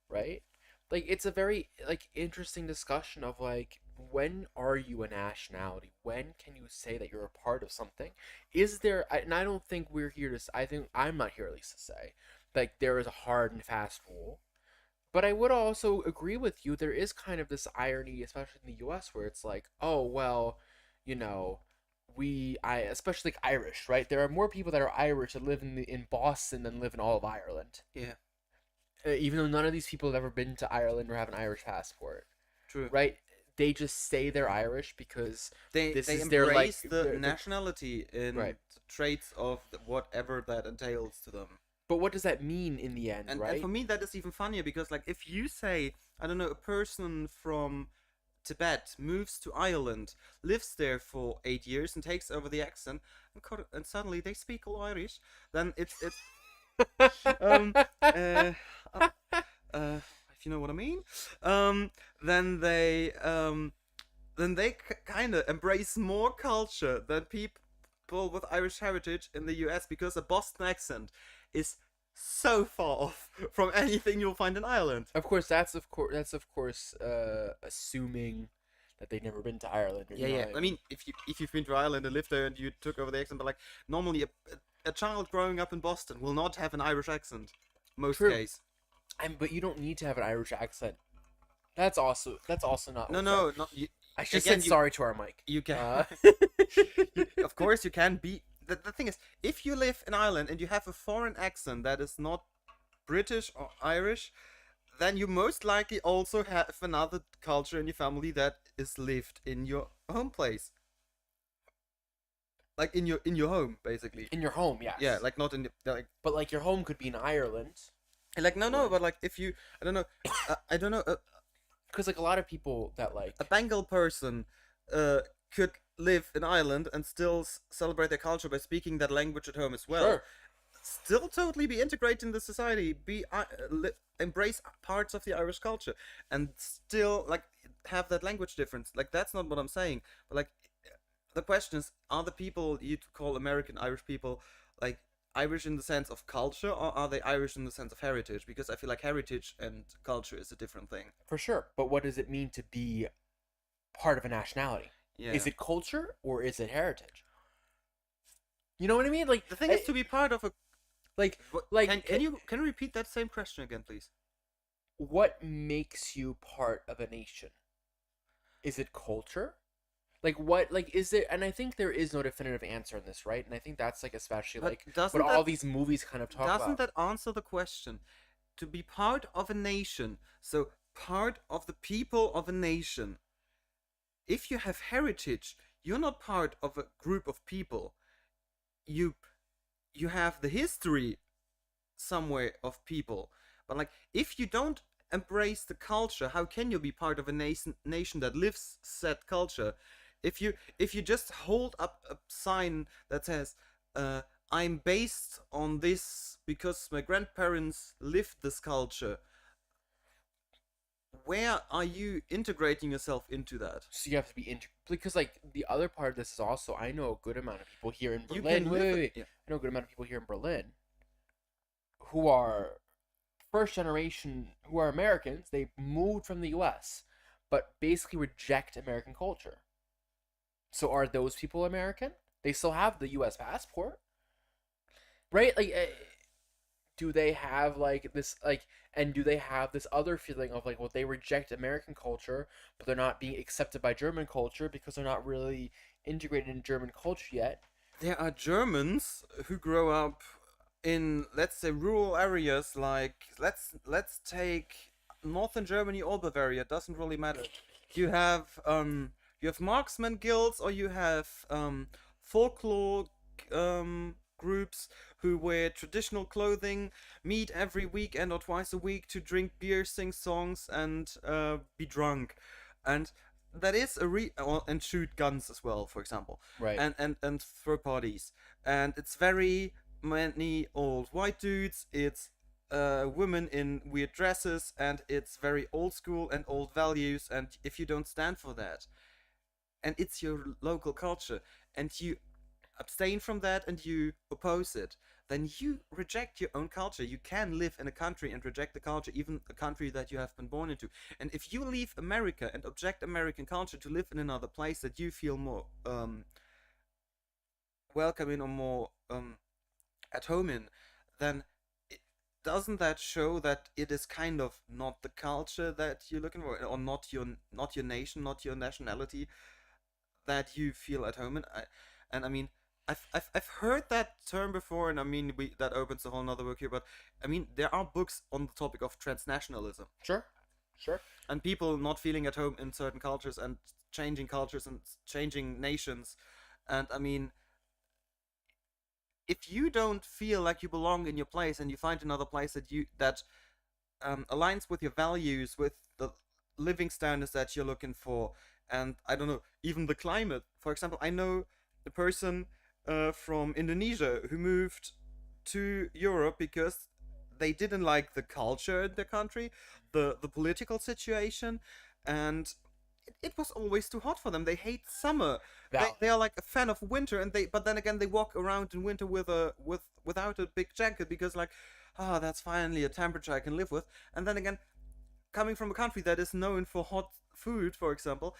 right? Like, it's a very like interesting discussion of like, when are you a nationality? When can you say that you're a part of something? Is there, and I don't think we're here to, I think I'm not here at least to say Like there is a hard and fast rule. But I would also agree with you. There is kind of this irony, especially in the U.S., where it's like, oh well, you know, especially like Irish, right? There are more people that are Irish that live in Boston than live in all of Ireland. Yeah. Even though none of these people have ever been to Ireland or have an Irish passport, True. right? They just say they're Irish because They this they is their like embrace the nationality in Right. the traits of whatever that entails to them. But what does that mean in the end, right? And for me, that is even funnier because, like, if you say, I don't know, a person from Tibet moves to Ireland, lives there for 8 years, and takes over the accent, and suddenly they speak all Irish, then it's um uh, uh, if you know what I mean, then they kind of embrace more culture than people with Irish heritage in the US, because a Boston accent is so far off from anything you'll find in Ireland. Of course, that's of course assuming that they've never been to Ireland. Or, Yeah, you know yeah. what I mean, if you've been to Ireland and lived there and you took over the accent, but like normally a child growing up in Boston will not have an Irish accent. Most True. case. But you don't need to have an Irish accent. That's also not. No, not you. I should again, say sorry to our mic. You can. Of course, you can be. The thing is, if you live in Ireland and you have a foreign accent that is not British or Irish, then you most likely also have another culture in your family that is lived in your home place. Like in your home, basically. In your home, yes. Yeah, like not in like. But like your home could be in Ireland. Like no, but like if you, I don't know, because like a lot of people that like a Bengal person, could live in Ireland and still celebrate their culture by speaking that language at home as well. Sure. Still totally be integrated in the society, embrace parts of the Irish culture, and still like have that language difference. Like that's not what I'm saying, but like the question is, are the people you call American Irish people like Irish in the sense of culture, or are they Irish in the sense of heritage? Because I feel like heritage and culture is a different thing. For sure. But what does it mean to be part of a nationality? Yeah. Is it culture or is it heritage? You know what I mean? Like the thing is to be part of a can you repeat that same question again, please? What makes you part of a nation? Is it culture? Like what? Like is it? And I think there is no definitive answer in this, right? And I think that's like especially But like doesn't what all that- these movies kind of talk about. Doesn't that answer the question? To be part of a nation, so part of the people of a nation. If you have heritage, you're not part of a group of people. You have the history somewhere of people. But like if you don't embrace the culture, how can you be part of a nation that lives said culture? If you just hold up a sign that says I'm based on this because my grandparents lived this culture, where are you integrating yourself into that? So you have to be because like the other part of this is also I know a good amount of people here in You Berlin. can Wait, live wait, it- wait. yeah. I know a good amount of people here in Berlin who are first generation, who are Americans. They moved from the U.S. but basically reject American culture. So are those people American? They still have the U.S. passport, right? Like, do they have like this like, and do they have this other feeling of like, well, they reject American culture, but they're not being accepted by German culture because they're not really integrated in German culture yet. There are Germans who grow up in, let's say, rural areas. Like let's take northern Germany or Bavaria. Doesn't really matter. You have marksman guilds, or you have folklore groups who wear traditional clothing, meet every weekend or twice a week to drink beer, sing songs, and be drunk, and that is and shoot guns as well, for example, Right. and throw parties, and it's very many old white dudes. It's women in weird dresses, and it's very old school and old values. And if you don't stand for that, and it's your local culture, and you abstain from that and you oppose it, then you reject your own culture. You can live in a country and reject the culture, even a country that you have been born into. And if you leave America and object American culture to live in another place that you feel more welcome in, or more at home in, then doesn't that show that it is kind of not the culture that you're looking for, or not your nation, not your nationality that you feel at home in? And I mean, I've heard that term before, and I mean, that opens a whole nother work here. But I mean, there are books on the topic of transnationalism. Sure. And people not feeling at home in certain cultures and changing cultures and changing nations. And I mean, if you don't feel like you belong in your place and you find another place that aligns with your values, with the living standards that you're looking for, and I don't know, even the climate. For example, I know a person from Indonesia who moved to Europe because they didn't like the culture in their country, the political situation, and it was always too hot for them. They hate summer. They are like a fan of winter, and but then again they walk around in winter without a big jacket because like, that's finally a temperature I can live with. And then again, coming from a country that is known for hot food, for example,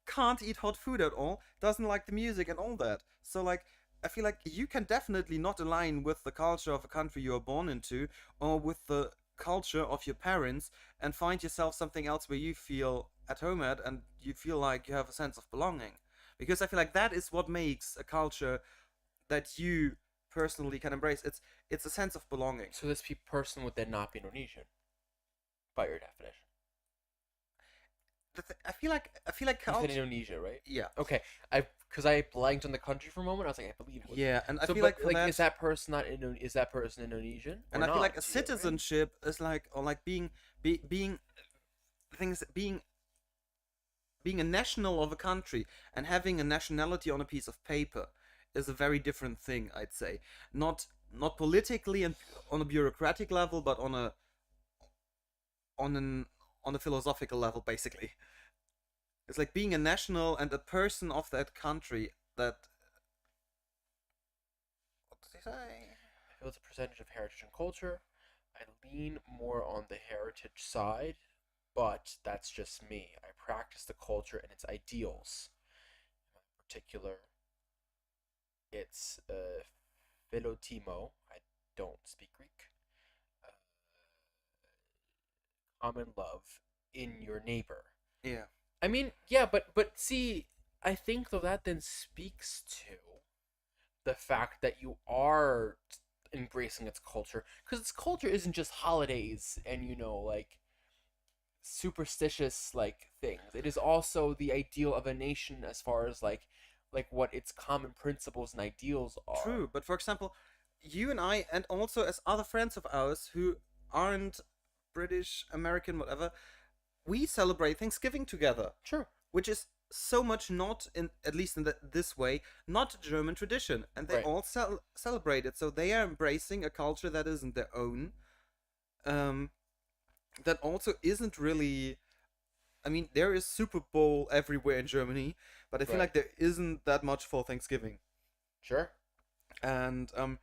can't eat hot food at all, doesn't like the music and all that. So like, I feel like you can definitely not align with the culture of a country you are born into, or with the culture of your parents, and find yourself something else where you feel at home at, and you feel like you have a sense of belonging. Because I feel like that is what makes a culture that you personally can embrace. It's a sense of belonging. So this person would then not be Indonesian, by your definition. I feel like You said culture. Indonesia, right? Yeah. Okay, because I blanked on the country for a moment. I was like, I believe it would. Yeah, and I So, feel but, like for that, is that person not is that person Indonesian? and or I feel not like a to you, right? citizenship is like, or like being things being a national of a country and having a nationality on a piece of paper is a very different thing, I'd say. Not politically and on a bureaucratic level, but on a philosophical level, basically. It's like being a national and a person of that country that. What did he say? I feel it's a percentage of heritage and culture. I lean more on the heritage side, but that's just me. I practice the culture and its ideals. In particular, it's philotimo. I don't speak Greek. Common love in your neighbor. Yeah. I mean, yeah, but see, I think though that then speaks to the fact that you are embracing its culture, because its culture isn't just holidays and like superstitious like things. It is also the ideal of a nation as far as like what its common principles and ideals are. True, but for example, you and I, and also as other friends of ours who aren't British, American, whatever, we celebrate Thanksgiving together. Sure. Which is so much not, in at least in this way, not a German tradition, and they Right. all celebrate it. So they are embracing a culture that isn't their own. That also isn't really. I mean, there is Super Bowl everywhere in Germany, but I feel Right. like there isn't that much for Thanksgiving. Sure. And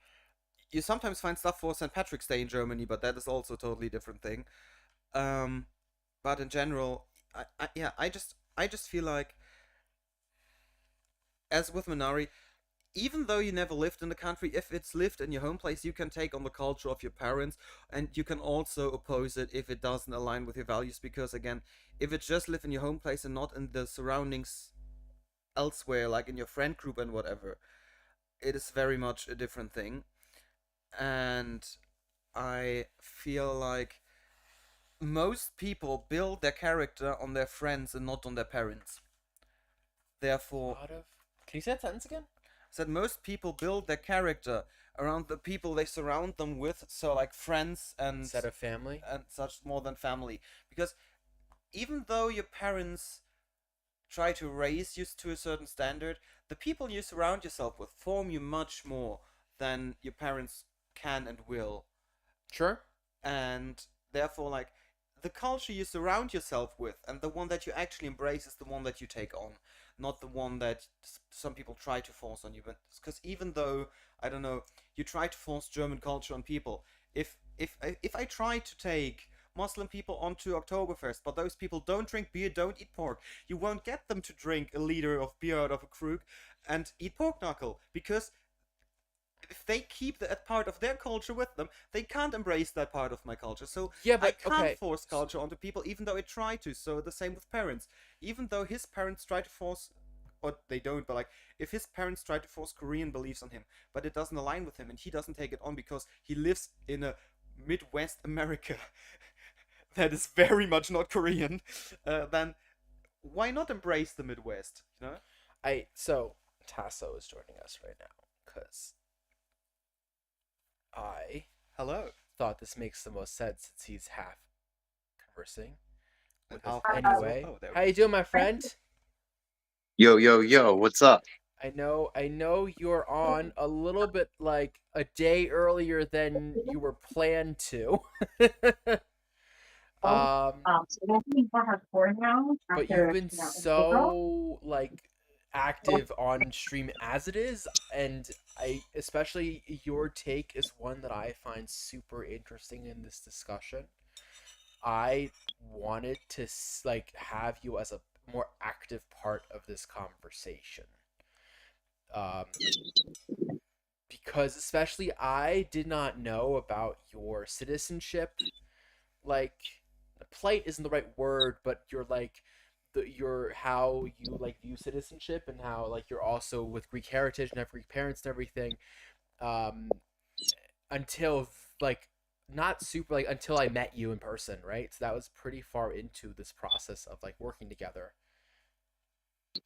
you sometimes find stuff for St. Patrick's Day in Germany, but that is also a totally different thing. But in general, I just feel like, as with Minari, even though you never lived in the country, if it's lived in your home place, you can take on the culture of your parents, and you can also oppose it if it doesn't align with your values. Because again, if it's just live in your home place and not in the surroundings elsewhere, like in your friend group and whatever, it is very much a different thing. And I feel like most people build their character on their friends and not on their parents. Therefore, Can you say that sentence again? said most people build their character around the people they surround them with, so like friends and Instead of family? and such, more than family. Because even though your parents try to raise you to a certain standard, the people you surround yourself with form you much more than your parents can and will. Sure. And therefore, like, the culture you surround yourself with and the one that you actually embrace is the one that you take on, not the one that some people try to force on you. But because even though, I don't know, you try to force German culture on people, if I try to take Muslim people onto Oktoberfest, but those people don't drink beer, don't eat pork, you won't get them to drink a liter of beer out of a krug and eat pork knuckle, because if they keep that part of their culture with them, they can't embrace that part of my culture. So Yeah, I but can't okay. force culture onto people, even though I try to. So the same with parents. Even though his parents try to force, or they don't, but like if his parents try to force Korean beliefs on him, but it doesn't align with him, and he doesn't take it on because he lives in a Midwest America that is very much not Korean, then why not embrace the Midwest? You know? So Tasso is joining us right now because I Hello. thought this makes the most sense since he's half conversing with us Half anyway. oh, there How we you go. doing, my friend? Yo, yo, yo, what's up? I know you're on a little bit like a day earlier than you were planned to. So that's being for her core now But you've after been in April. so like active on stream as it is, and I especially your take is one that I find super interesting in this discussion. I wanted to like have you as a more active part of this conversation. Um, because especially I did not know about your citizenship. Like, plight isn't the right word, but you're like your how you like view citizenship and how like you're also with Greek heritage and have Greek parents and everything. Um, until like not super like until I met you in person, right? So that was pretty far into this process of like working together.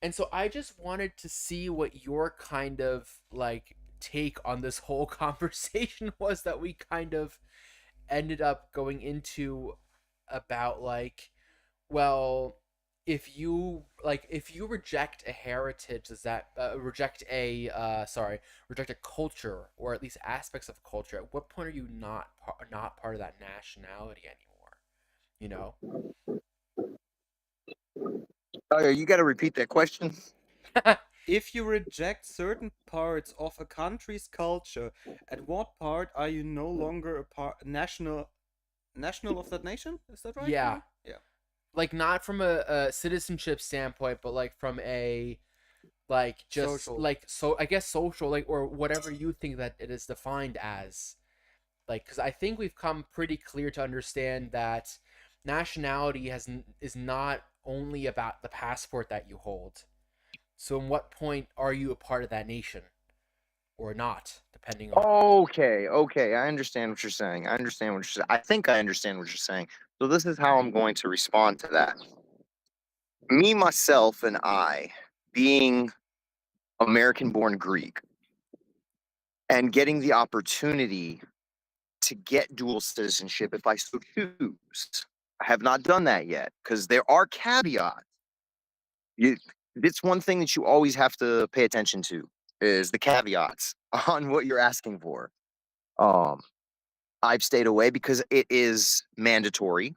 And so I just wanted to see what your kind of like take on this whole conversation was that we kind of ended up going into about like, well, if you reject a heritage, does that reject a culture or at least aspects of culture, at what point are you not part of that nationality anymore, you know? Oh, you got to repeat that question. If you reject certain parts of a country's culture, at what part are you no longer a national of that nation? Is that right? Yeah, Yeah. like not from a citizenship standpoint, but like from a like just Social. like so I guess social like or whatever you think that it is defined as, like because I think we've come pretty clear to understand that nationality is not only about the passport that you hold. So in what point are you a part of that nation or not, depending on. Okay, okay, I understand what you're saying. I understand what you're saying. I think I understand what you're saying. So this is how I'm going to respond to that. Me, myself, and I, being American-born Greek, and getting the opportunity to get dual citizenship if I so choose. I have not done that yet because there are caveats. It's one thing that you always have to pay attention to is the caveats on what you're asking for. Um, I've stayed away because it is mandatory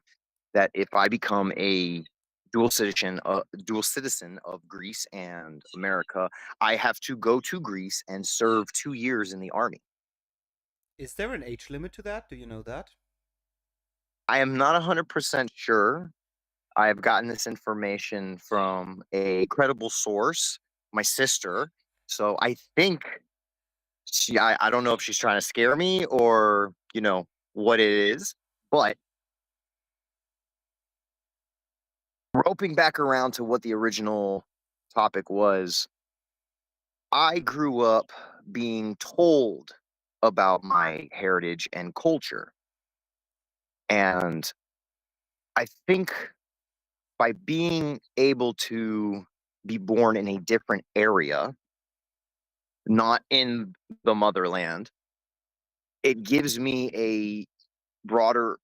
that if I become a dual citizen of Greece and America, I have to go to Greece and serve 2 years in the army. Is there an age limit to that? Do you know that? I am not 100% sure. I've gotten this information from a credible source, my sister. So I think I don't know if she's trying to scare me or, what it is, but roping back around to what the original topic was, I grew up being told about my heritage and culture. And I think by being able to be born in a different area, not in the motherland, it gives me a broader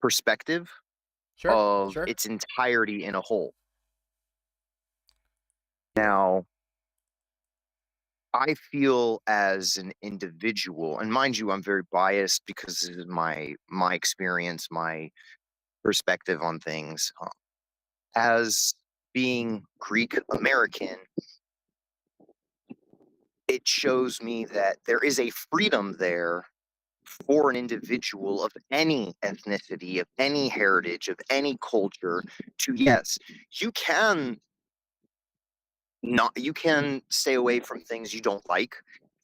perspective Sure, of sure. its entirety in a whole. Now, I feel as an individual, and mind you, I'm very biased because this is my experience, my perspective on things. As being Greek American, it shows me that there is a freedom there for an individual of any ethnicity, of any heritage, of any culture to, yes, you can not you can stay away from things you don't like.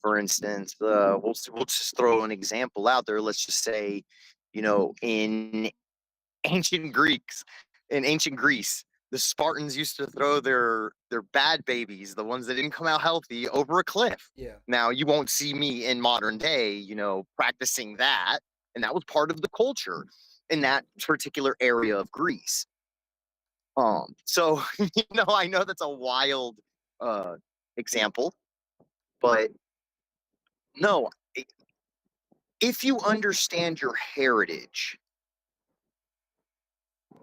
For instance, we'll just throw an example out there. Let's just say, in ancient Greeks, in ancient Greece, the Spartans used to throw their bad babies, the ones that didn't come out healthy, over a cliff. Yeah. Now you won't see me in modern day, practicing that, and that was part of the culture in that particular area of Greece. So I know that's a wild uh example, but no, if you understand your heritage,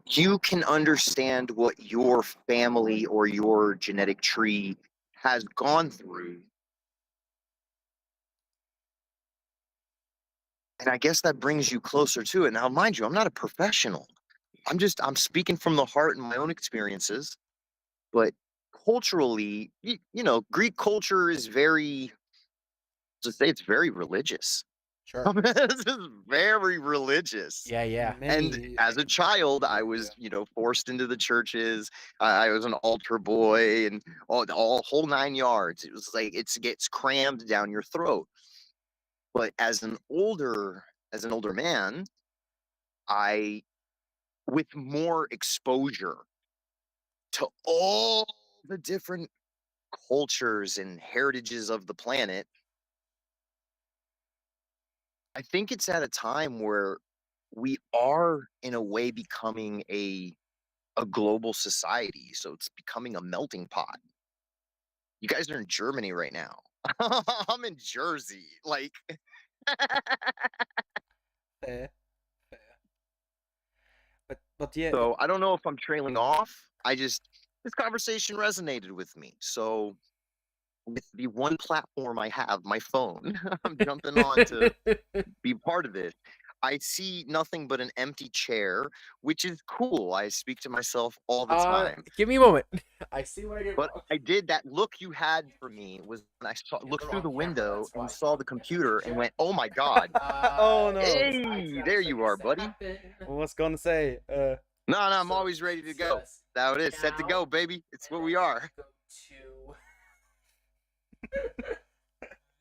you can understand what your family or your genetic tree has gone through. And I guess that brings you closer to it. Now, mind you, I'm not a professional. I'm speaking from the heart and my own experiences. But culturally, Greek culture is very, to say it's very religious. Sure. This is very religious. Yeah, yeah. And Many. as a child, I was, forced into the churches. I was an altar boy and all whole 9 yards. It was like it gets crammed down your throat. But as an older man, I, with more exposure to all the different cultures and heritages of the planet, I think it's at a time where we are in a way becoming a global society. So it's becoming a melting pot. You guys are in Germany right now. I'm in Jersey. Like, Fair. But yeah, so I don't know if I'm trailing off. This conversation resonated with me. So with the one platform I have, my phone, I'm jumping on to be part of this. I see nothing but an empty chair, which is cool. I speak to myself all the time. Give me a moment. I see what I did But wrong. I did that look you had for me was when I looked through the window and saw the computer and went, "Oh my god!" Oh, no. Hey, there you are, buddy. I was gonna say, No, I'm always ready to go. That it is. Set to go, baby. It's what we are. Go to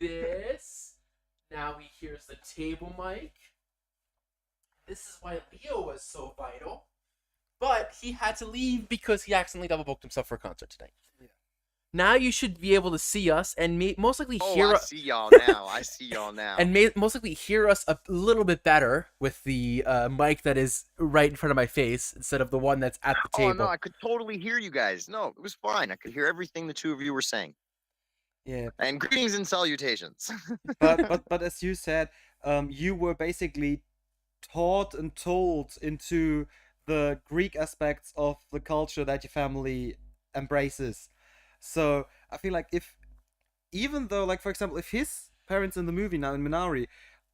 this. Now here's the table mic. This is why Leo was so vital. But he had to leave because he accidentally double booked himself for a concert tonight. Yeah. Now you should be able to see us and most likely Oh, hear I us. see y'all now. I see y'all now. And most likely hear us a little bit better with the mic that is right in front of my face instead of the one that's at the Oh table. no, I could totally hear you guys. No, it was fine. I could hear everything the two of you were saying. yeah. And greetings and salutations. But as you said, you were basically taught and told into the Greek aspects of the culture that your family embraces. So I feel like even though, like, for example, if his parents in the movie now in Minari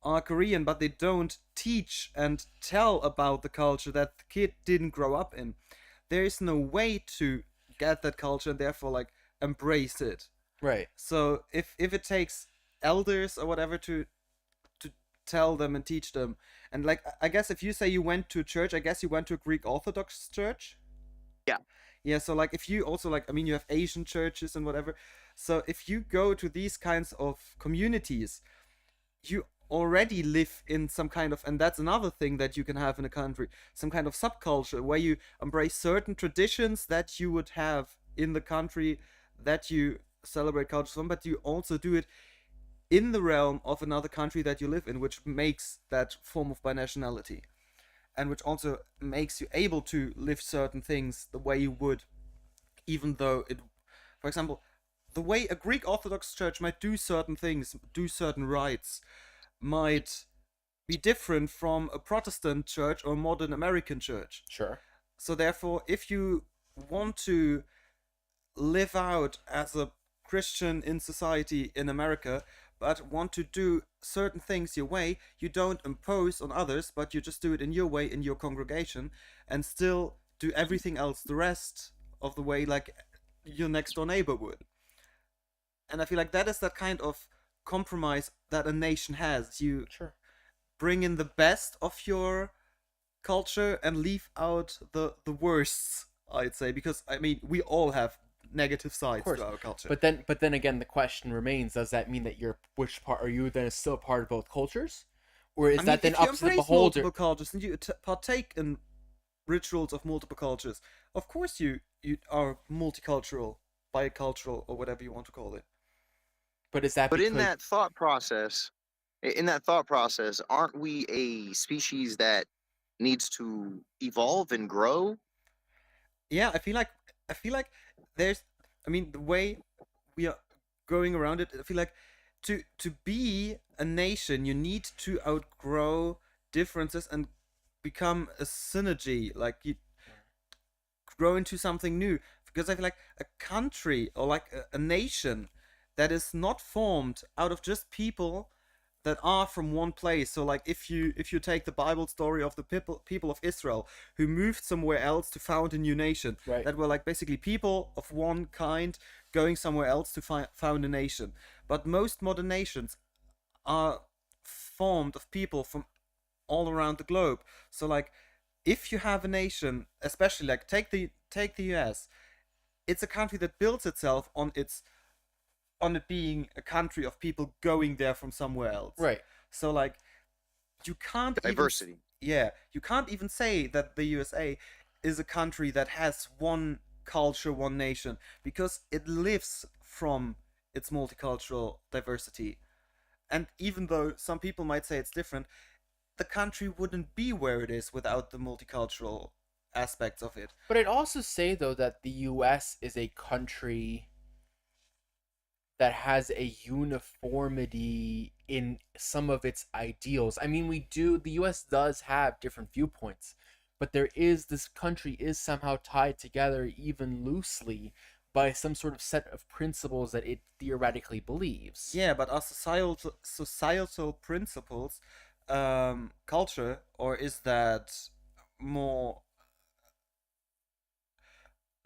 are Korean, but they don't teach and tell about the culture that the kid didn't grow up in, there is no way to get that culture and therefore like embrace it. Right. So if it takes elders or whatever to tell them and teach them, and like I guess if you say you went to church, I guess you went to a Greek Orthodox church. Yeah, so like if you also like, I mean, you have Asian churches and whatever. So if you go to these kinds of communities, you already live in some kind of, and that's another thing that you can have in a country, some kind of subculture where you embrace certain traditions that you would have in the country that you celebrate culture from, but you also do it in the realm of another country that you live in, which makes that form of binationality, and which also makes you able to live certain things the way you would, even though it, for example, the way a Greek Orthodox church might do certain things, do certain rites, might be different from a Protestant church or a modern American church. Sure. So therefore, if you want to live out as a Christian in society in America, but want to do certain things your way, you don't impose on others, but you just do it in your way in your congregation, and still do everything else the rest of the way like your next door neighbor would. And I feel like that is that kind of compromise that a nation has. You bring in the best of your culture and leave out the worst, I'd say, because I mean we all have negative sides course. to our culture. But then again, the question remains: does that mean that which part are you then still part of both cultures, or is I that mean, then if you up to the embrace beholder? multiple cultures and you partake in rituals of multiple cultures, of course you are multicultural, bicultural, or whatever you want to call it. But is that But because in that thought process, aren't we a species that needs to evolve and grow? Yeah, I feel like there's, I mean, the way we are going around it, I feel like to be a nation, you need to outgrow differences and become a synergy. Like you grow into something new. Because I feel like a country or like a nation that is not formed out of just people that are from one place. So like if you take the Bible story of the people of Israel who moved somewhere else to found a new nation, Right. that were like basically people of one kind going somewhere else to found a nation. But most modern nations are formed of people from all around the globe. So like if you have a nation, especially like take the US, it's a country that builds itself on it being a country of people going there from somewhere else. Right. So like you can't Diversity. you can't even say that the USA is a country that has one culture, one nation, because it lives from its multicultural diversity. And even though some people might say it's different, the country wouldn't be where it is without the multicultural aspects of it. But I'd also say though that the U.S. is a country that has a uniformity in some of its ideals. I mean, the US does have different viewpoints, but this country is somehow tied together even loosely by some sort of set of principles that it theoretically believes. Yeah, but are societal principles culture, or is that more,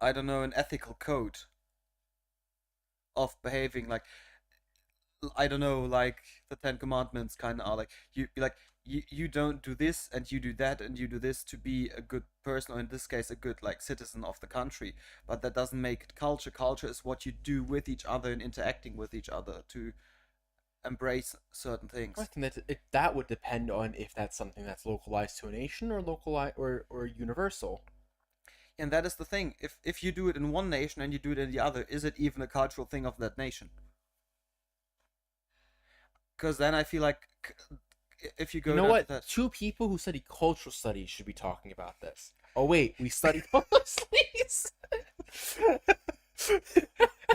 I don't know, an ethical code of behaving? Like, I don't know, like the Ten Commandments kind of are like you don't do this and you do that and you do this to be a good person, or in this case a good like citizen of the country. But that doesn't make it culture. Culture is what you do with each other and interacting with each other to embrace certain things. I think that would depend on if that's something that's localized to a nation or localized or universal. And that is the thing. If you do it in one nation and you do it in the other, is it even a cultural thing of that nation? Because then I feel like if you go, You know down what? to that, Two people who study cultural studies should be talking about this. Oh wait, we study cultural studies.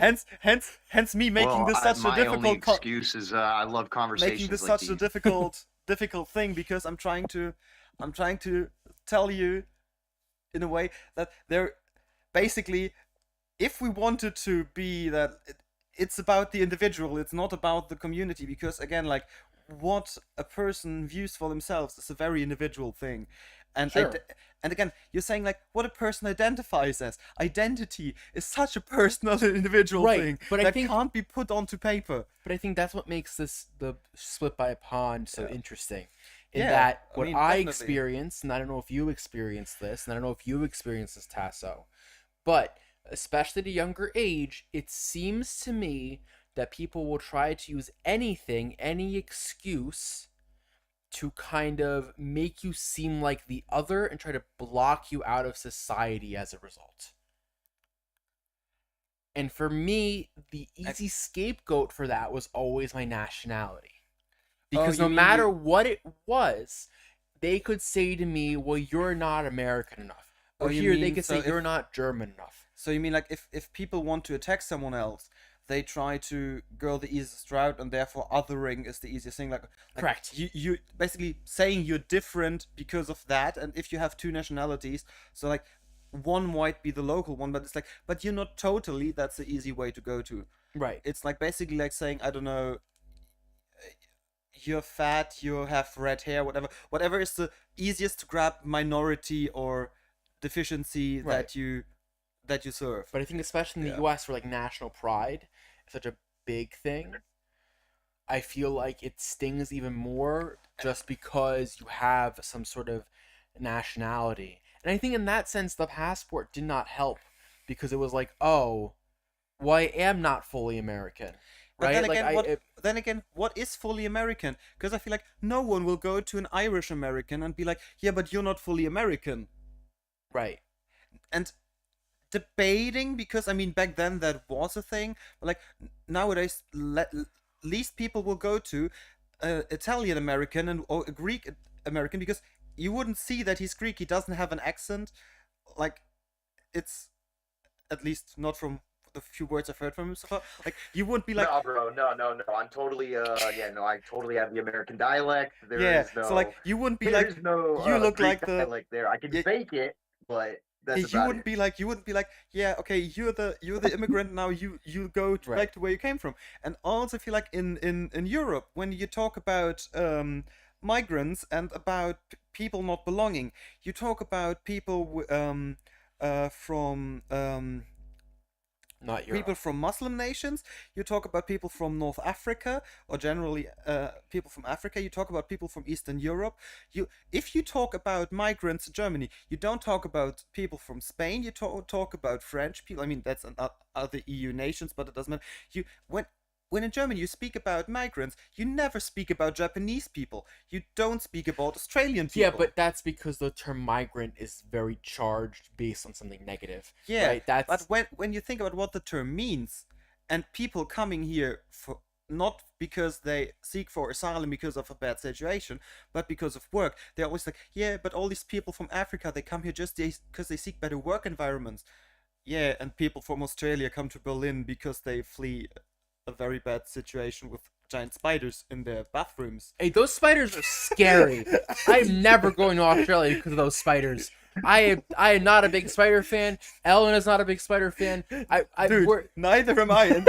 hence me making this such a my only difficult excuse is I love conversations making this like such a these. difficult thing, because I'm trying to tell you in a way that there basically, if we wanted to be that, it's about the individual, it's not about the community, because again, like what a person views for themselves is a very individual thing. And Sure. and again, you're saying like what a person identifies as. Identity is such a personal and individual Right, thing but I that think- can't be put onto paper. But I think that's what makes the split by a pond so Yeah. interesting. In Yeah, that I what mean, I definitely. experienced, and I don't know if you experienced this, and I don't know if you experienced this, Tasso, but especially at a younger age, it seems to me that people will try to use anything, any excuse, to kind of make you seem like the other and try to block you out of society as a result. And for me, the easy scapegoat for that was always my nationality. Because you no mean matter you- what it was, they could say to me, well, you're not American enough. Or Oh, you here, they mean could so say, you're if- not German enough. So you mean like if people want to attack someone else, they try to go the easiest route, and therefore othering is the easiest thing. Like Correct. You basically saying you're different because of that, and if you have two nationalities, so like one might be the local one, but it's like, but you're not totally. That's the easy way to go to. Right. It's like basically like saying, I don't know, you're fat, you have red hair, whatever is the easiest to grab minority or deficiency Right. that you serve. But I think especially in the Yeah. US, where like national pride is such a big thing, I feel like it stings even more just because you have some sort of nationality. And I think in that sense, the passport did not help, because it was like, oh, well, I am not fully American, But right? then Like again, then again, what is fully American? Because I feel like no one will go to an Irish American and be like, yeah, but you're not fully American. right. And debating, because I mean back then that was a thing, but like nowadays least people will go to Italian American or a Greek American, because you wouldn't see that he's Greek. He doesn't have an accent. Like, it's, at least not from the few words I've heard from him so far, like you wouldn't be like, no, bro, no. I'm totally, I totally have the American dialect. There yeah, is no, so like you wouldn't be like, there's no you look Greek like the, dialect there. I can yeah, fake it, but that's you about wouldn't it. be like, yeah, okay, you're the immigrant now. You go Right. back to where you came from. And also feel like in Europe, when you talk about migrants and about people not belonging, you talk about people from Not Europe. people from Muslim nations. You talk about people from North Africa, or generally people from Africa. You talk about people from Eastern Europe. If you talk about migrants in Germany, you don't talk about people from Spain. You talk about French people. I mean, that's other EU nations, but it doesn't matter. When in Germany you speak about migrants, you never speak about Japanese people. You don't speak about Australian people. Yeah, but that's because the term migrant is very charged based on something negative. Yeah, right? That's but when you think about what the term means, and people coming here for not because they seek for asylum because of a bad situation, but because of work, they're always like, yeah, but all these people from Africa, they come here just because they seek better work environments. Yeah, and people from Australia come to Berlin because they flee a very bad situation with giant spiders in their bathrooms. Hey, those spiders are scary. I'm never going to Australia because of those spiders. I am not a big spider fan. Ellen is not a big spider fan. Dude, neither am I.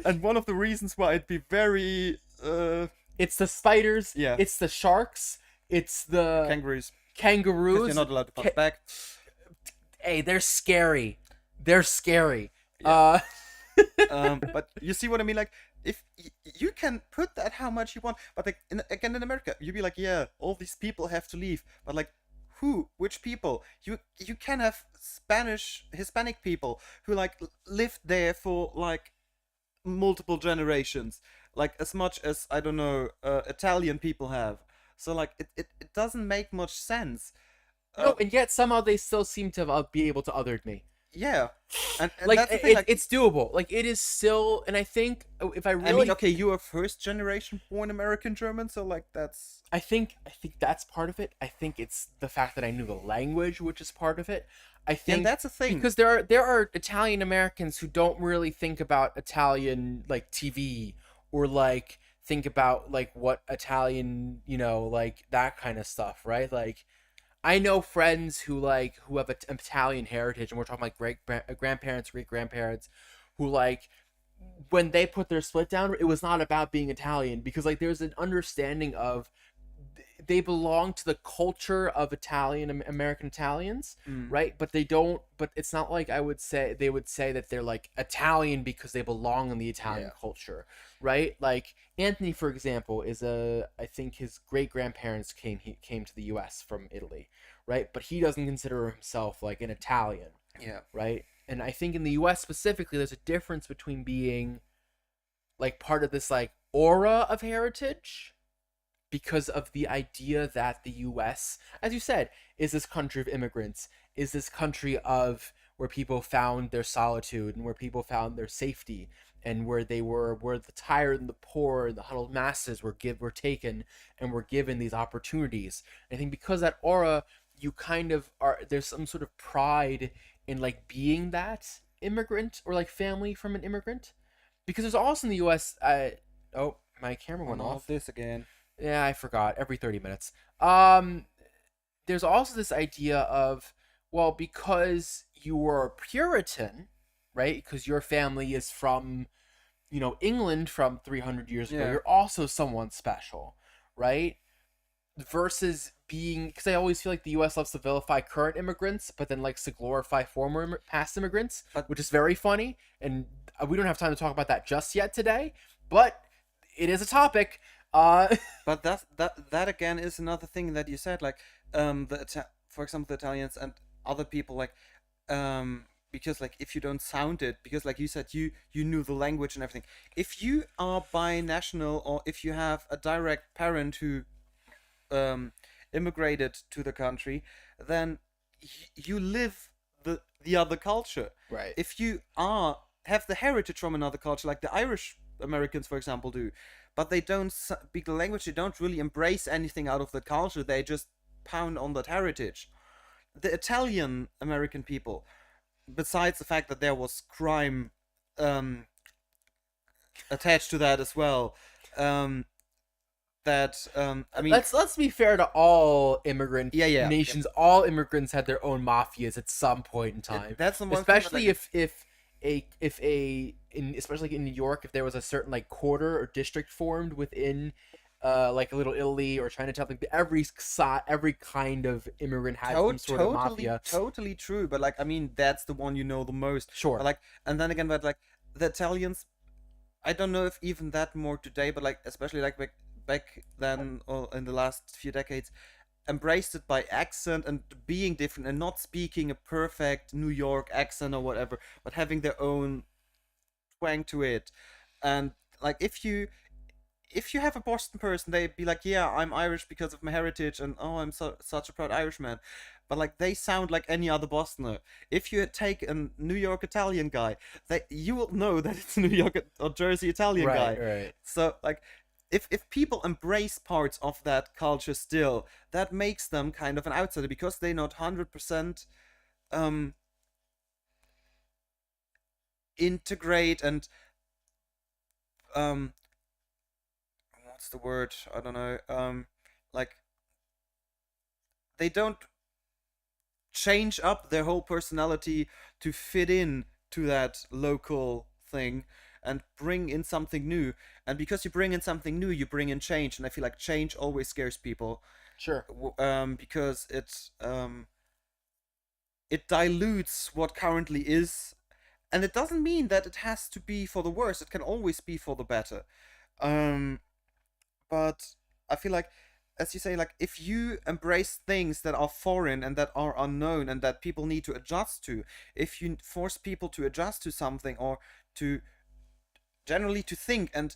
And one of the reasons why I'd be very it's the spiders. Yeah. It's the sharks. It's the kangaroos. Kangaroos. You're not allowed to pass back. Hey, they're scary. They're scary. Yeah. But you see what I mean? Like, if you can put that how much you want, but like again in America, you'd be like, yeah, all these people have to leave, but like, who? Which people? You can have Hispanic people who like lived there for like multiple generations, like as much as I don't know Italian people have. So like it doesn't make much sense. No, and yet somehow they still seem to be able to other me. Yeah, and like, that's the thing, like, it's doable. Like, it is still, and I think if I really, I mean, okay, you are first generation born American German, so like that's. I think that's part of it. I think it's the fact that I knew the language, which is part of it. I think and that's a thing, because there are Italian Americans who don't really think about Italian like TV, or like think about like what Italian, like that kind of stuff, right? Like, I know friends who have an Italian heritage, and we're talking like great grandparents, great grandparents, who like when they put their split down, it was not about being Italian, because like there's an understanding of they belong to the culture of American Italians, right? But they don't. But it's not like they would say that they're like Italian because they belong in the Italian culture, right? Like Anthony, for example, I think his great grandparents came to the U.S. from Italy, right? But he doesn't consider himself like an Italian, right? And I think in the U.S. specifically, there's a difference between being like part of this like aura of heritage, because of the idea that the U.S., as you said, is this country of immigrants, is this country of where people found their solitude and where people found their safety, and where the tired and the poor and the huddled masses were taken and were given these opportunities. And I think because that aura, you kind of there's some sort of pride in like being that immigrant, or like family from an immigrant, because there's also in the U.S. Oh, my camera went off. This again. Yeah, I forgot. Every 30 minutes. There's also this idea of, well, because you were a Puritan, right? Because your family is from, England from 300 years ago. You're also someone special, right? Versus being, because I always feel like the U.S. loves to vilify current immigrants, but then likes to glorify former past immigrants, which is very funny. And we don't have time to talk about that just yet today, but it is a topic. But that again is another thing that you said, like for example, the Italians and other people, like because like if you don't sound it, because like you said, you knew the language and everything. If you are binational, or if you have a direct parent who immigrated to the country, then you live the other culture. Right. If you have the heritage from another culture, like the Irish Americans, for example, do, but they don't speak the language, they don't really embrace anything out of the culture. They just pound on that heritage. The Italian American people, besides the fact that there was crime attached to that as well, I mean, let's be fair to all immigrant Yeah. nations. All immigrants had their own mafias at some point in time. That's the one especially thing that, especially in New York, if there was a certain like quarter or district formed within like a Little Italy or Chinatown, like every kind of immigrant had some sort of mafia. Totally true, but like I mean, that's the one you know the most. Sure. But like, and then again, but like the Italians, I don't know if even that more today, but like especially like back then or in the last few decades, embraced it by accent and being different and not speaking a perfect New York accent or whatever, but having their own twang to it. And like if you have a Boston person, they'd be like, yeah, I'm Irish because of my heritage, and oh, I'm such a proud Irishman. But like they sound like any other Bostoner. If you take a New York Italian guy, you will know that it's a New York or Jersey Italian guy. Right. So like, if people embrace parts of that culture still, that makes them kind of an outsider because they're not 100% integrate and what's the word? I don't know. Like they don't change up their whole personality to fit in to that local thing and bring in something new. And because you bring in something new, you bring in change. And I feel like change always scares people. Sure. Because it dilutes what currently is, and it doesn't mean that it has to be for the worse. It can always be for the better. But I feel like, as you say, like if you embrace things that are foreign and that are unknown and that people need to adjust to, if you force people to adjust to something or to generally to think and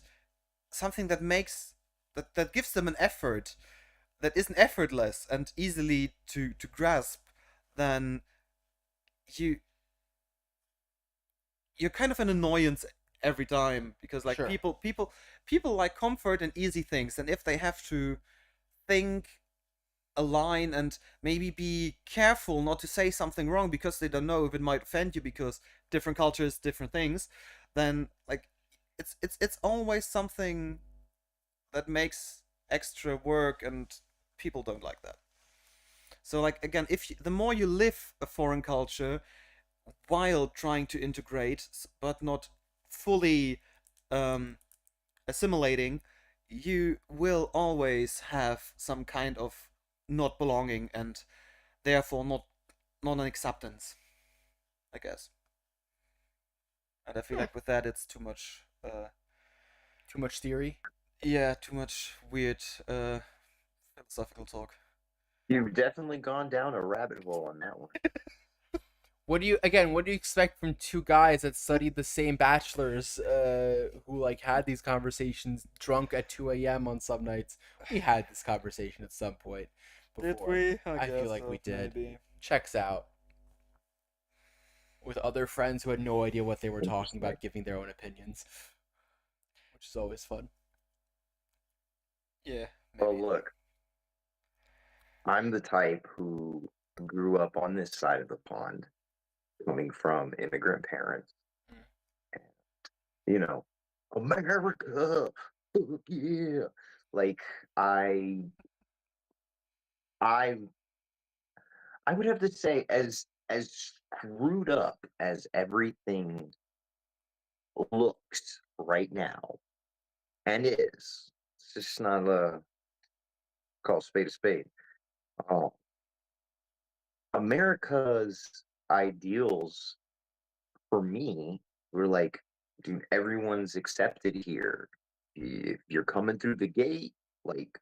something that makes that gives them an effort that isn't effortless and easily to grasp, then you're kind of an annoyance every time because like Sure. people like comfort and easy things, and if they have to think align and maybe be careful not to say something wrong because they don't know if it might offend you because different cultures, different things, then like it's always something that makes extra work, and people don't like that. So like again, the more you live a foreign culture while trying to integrate but not fully assimilating, you will always have some kind of not belonging and therefore not an acceptance, I guess. And I feel like with that it's too much theory. yeah, too much weird philosophical talk. You've definitely gone down a rabbit hole on that one. What do you expect from two guys that studied the same bachelors who like had these conversations drunk at 2 a.m. on some nights? We had this conversation at some point before. Did we? I feel like we did. Maybe. Checks out. With other friends who had no idea what they were talking about, giving their own opinions, which is always fun. Yeah. Well, look, I'm the type who grew up on this side of the pond, coming from immigrant parents. And, you know, America, fuck yeah. Like I would have to say, as screwed up as everything looks right now and is, it's just not call a spade a spade. Uh, America's ideals for me were like, dude, everyone's accepted here. If you're coming through the gate, like,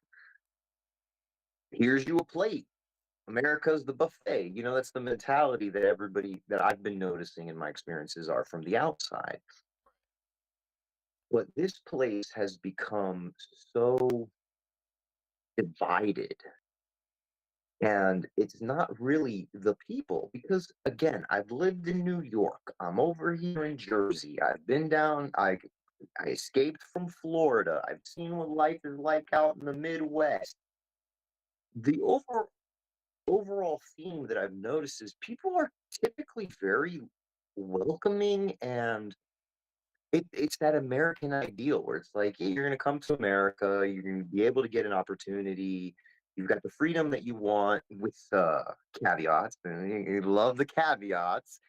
here's you a plate. America's the buffet. You know, that's the mentality that everybody that I've been noticing in my experiences are from the outside. But this place has become so divided. And it's not really the people because, again, I've lived in New York. I'm over here in Jersey. I've been down. I escaped from Florida. I've seen what life is like out in the Midwest. The overall theme that I've noticed is people are typically very welcoming, and it's that American ideal where it's like, "Hey, you're going to come to America, you're going to be able to get an opportunity, you've got the freedom that you want with caveats, and you love the caveats,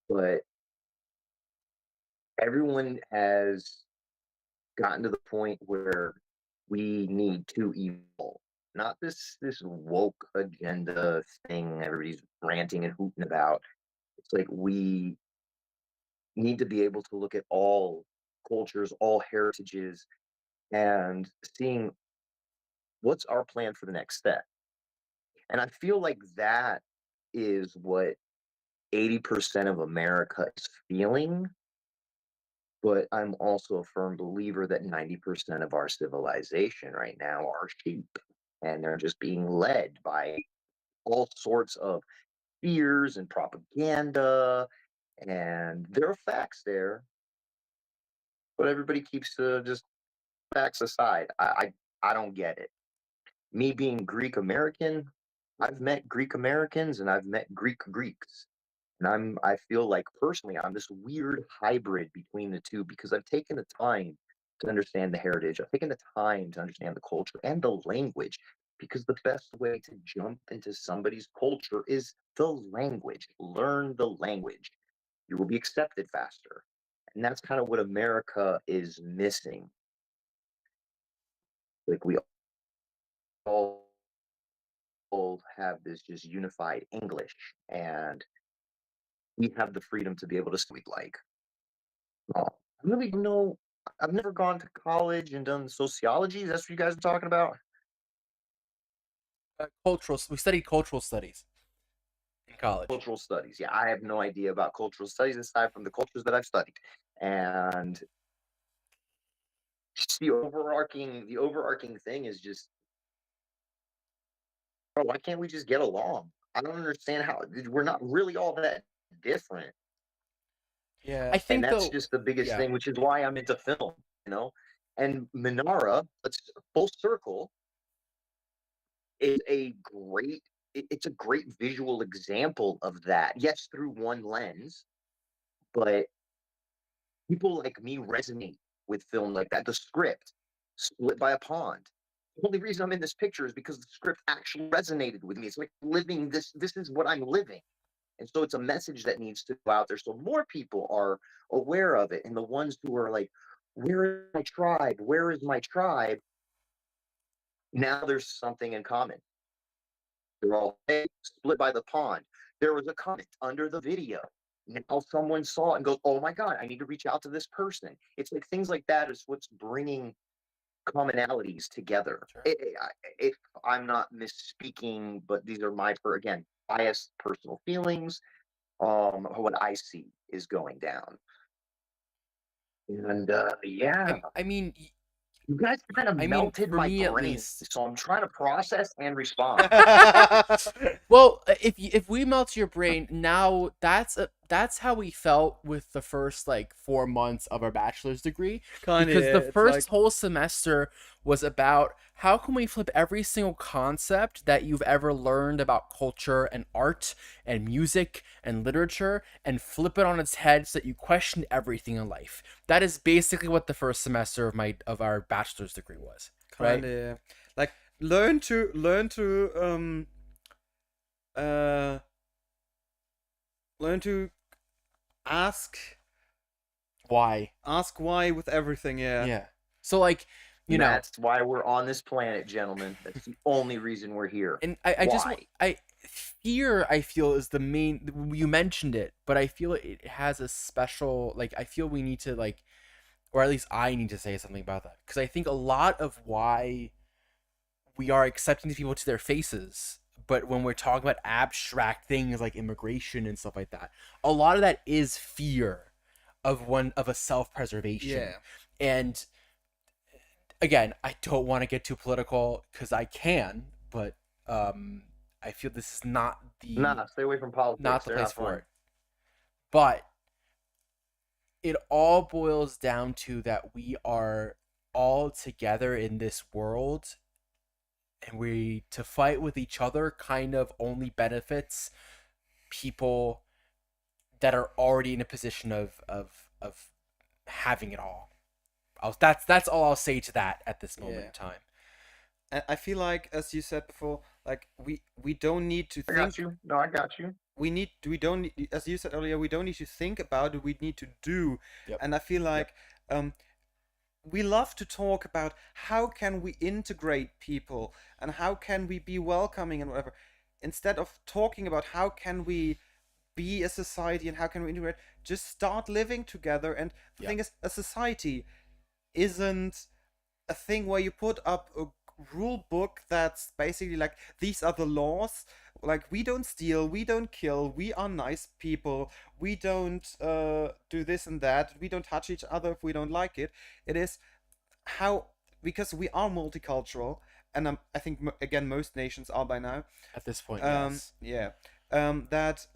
but everyone has gotten to the point where we need to evolve. Not this woke agenda thing everybody's ranting and hooting about. It's like we need to be able to look at all cultures, all heritages, and seeing what's our plan for the next step. And I feel like that is what 80% of America is feeling. But I'm also a firm believer that 90% of our civilization right now are sheep, and they're just being led by all sorts of fears and propaganda. And there are facts there, but everybody keeps just facts aside. I don't get it. Me being Greek American, I've met Greek Americans and I've met Greek Greeks. And I feel like personally I'm this weird hybrid between the two because I've taken the time to understand the heritage. I've taken the time to understand the culture and the language because the best way to jump into somebody's culture is the language. Learn the language. You will be accepted faster. And that's kind of what America is missing. Like we all have this just unified English, and we have the freedom to be able to speak like. I really don't know. I've never gone to college and done sociology. That's what you guys are talking about? We studied cultural studies in college. Cultural studies. Yeah, I have no idea about cultural studies aside from the cultures that I've studied. And just the overarching thing is just, bro, why can't we just get along? I don't understand how we're not really all that different. Yeah, I And think that's though. just the biggest Yeah, thing, which is why I'm into film, you know? And Minara, let's full circle, is it's a great visual example of that. Yes, through one lens, but people like me resonate with film like that. The script, Split by a Pond. The only reason I'm in this picture is because the script actually resonated with me. It's like living this. This is what I'm living. And so it's a message that needs to go out there so more people are aware of it. And the ones who are like, where is my tribe? Where is my tribe? Now there's something in common. They're all, hey, split by the pond. There was a comment under the video. Now someone saw it and goes, oh my God, I need to reach out to this person. It's like things like that is what's bringing commonalities together. sure. If I'm not misspeaking, but these are my, again, biased personal feelings, what I see is going down. And yeah, I mean, you guys kind of melted for my me at brain, least. so I'm trying to process and respond. Well, if we melt your brain now, that's how we felt with the first like 4 months of our bachelor's degree. Kinda, Because yeah. the It's first like whole semester was about how can we flip every single concept that you've ever learned about culture and art and music and literature and flip it on its head so that you question everything in life. That is basically what the first semester of our bachelor's degree was. Right? kinda, yeah. Like learn to uh learn to ask Why? why with everything, yeah. Yeah. So like, you know, That's why we're on this planet, gentlemen. That's the only reason we're here. and I just Why? fear I feel is the main. You mentioned it, but I feel it has a special like. I feel we need to like, or at least I need to say something about that because I think a lot of why we are accepting these people to their faces, but when we're talking about abstract things like immigration and stuff like that, a lot of that is fear of a self-preservation. Yeah. And again, I don't want to get too political because I can, but I feel this is not Nah, stay away from politics. not the They're place not for fun. it. But it all boils down to that we are all together in this world, and we to fight with each other kind of only benefits people that are already in a position of having it all. That's all I'll say to that at this moment Yeah. in time. And I feel like, as you said before, like we don't need to I think. got you. No, I got you. We don't need, as you said earlier, we don't need to think about it. We need to do. Yep. And I feel like we love to talk about how can we integrate people and how can we be welcoming and whatever, instead of talking about how can we be a society and how can we integrate. Just start living together. And the Yeah. thing is, a society isn't a thing where you put up a rule book that's basically like, these are the laws, like, we don't steal, we don't kill, we are nice people, we don't do this and that, we don't touch each other if we don't like it. It is how, because we are multicultural, and I think again most nations are by now, At this point, yes. yeah, that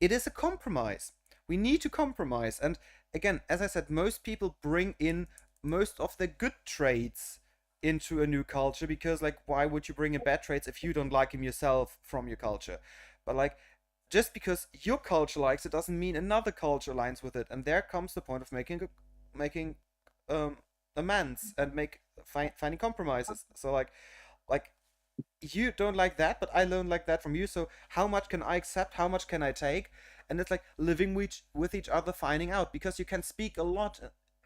it is a compromise. We need to compromise. And again, as I said, most people bring in most of the good traits into a new culture, because, like, why would you bring in bad traits if you don't like them yourself from your culture? But, like, just because your culture likes it doesn't mean another culture aligns with it. And there comes the point of making amends and finding compromises. So, like you don't like that, but I don't like that from you. So how much can I accept? How much can I take? And it's like living with each other, finding out, because you can speak a lot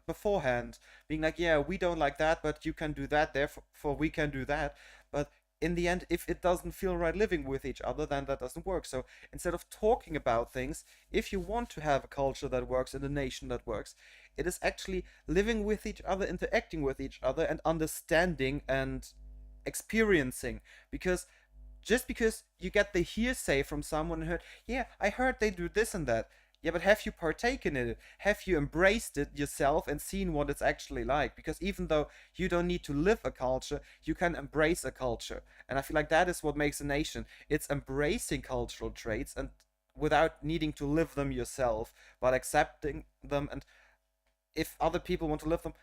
beforehand, being like, yeah, we don't like that, but you can do that. Therefore, we can do that. But in the end, if it doesn't feel right living with each other, then that doesn't work. So instead of talking about things, if you want to have a culture that works and a nation that works, it is actually living with each other, interacting with each other, and understanding and experiencing. Because just because you get the hearsay from someone and heard, yeah, I heard they do this and that. Yeah, but have you partaken in it? Have you embraced it yourself and seen what it's actually like? Because even though you don't need to live a culture, you can embrace a culture. And I feel like that is what makes a nation. It's embracing cultural traits and without needing to live them yourself, but accepting them. And if other people want to live them,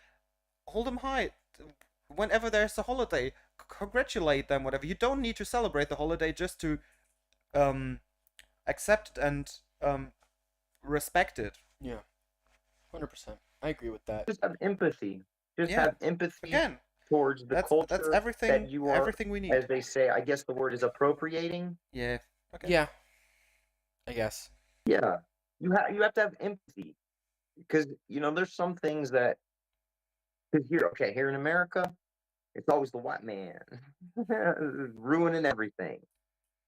hold them high. Whenever there's a holiday, congratulate them, whatever. You don't need to celebrate the holiday just to accept it and respect it. Yeah. 100%. I agree with that. Just have empathy. Just Yeah. have empathy Again, towards the that's culture everything. that you are, Everything we need. as they say, I guess the word is appropriating. Yeah. Okay. Yeah. I guess. Yeah, you have to have empathy, because there's some things that, because here in America, it's always the white man ruining everything.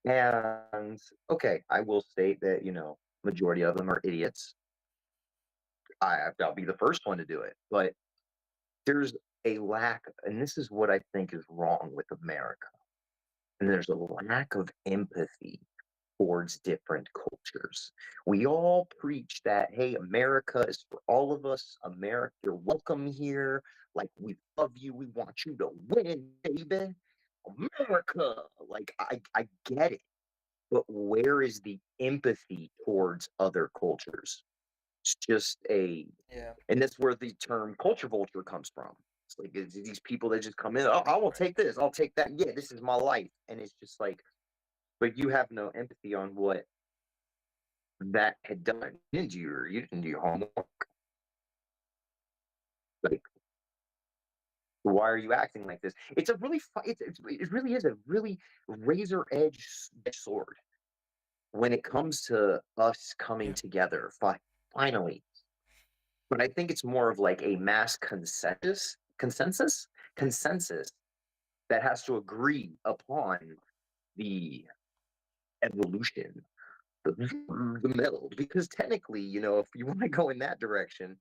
And okay, I will state that majority of them are idiots. I'll be the first one to do it, but there's a lack, and this is what I think is wrong with America, and there's a lack of empathy towards different cultures. We all preach that, hey, America is for all of us. America, you're welcome here. Like, we love you. We want you to win, baby. America. Like, I get it. But where is the empathy towards other cultures? It's just Yeah. and that's where the term culture vulture comes from. It's like these people that just come in, oh, I will take this, I'll take that. Yeah, this is my life. And it's just like, but you have no empathy on what that had done. You didn't do your homework. Like, why are you acting like this? It's a really, it really is a really razor edge sword when it comes to us coming together. Finally, but I think it's more of like a mass consensus that has to agree upon the evolution, the middle. Because technically, if you want to go in that direction,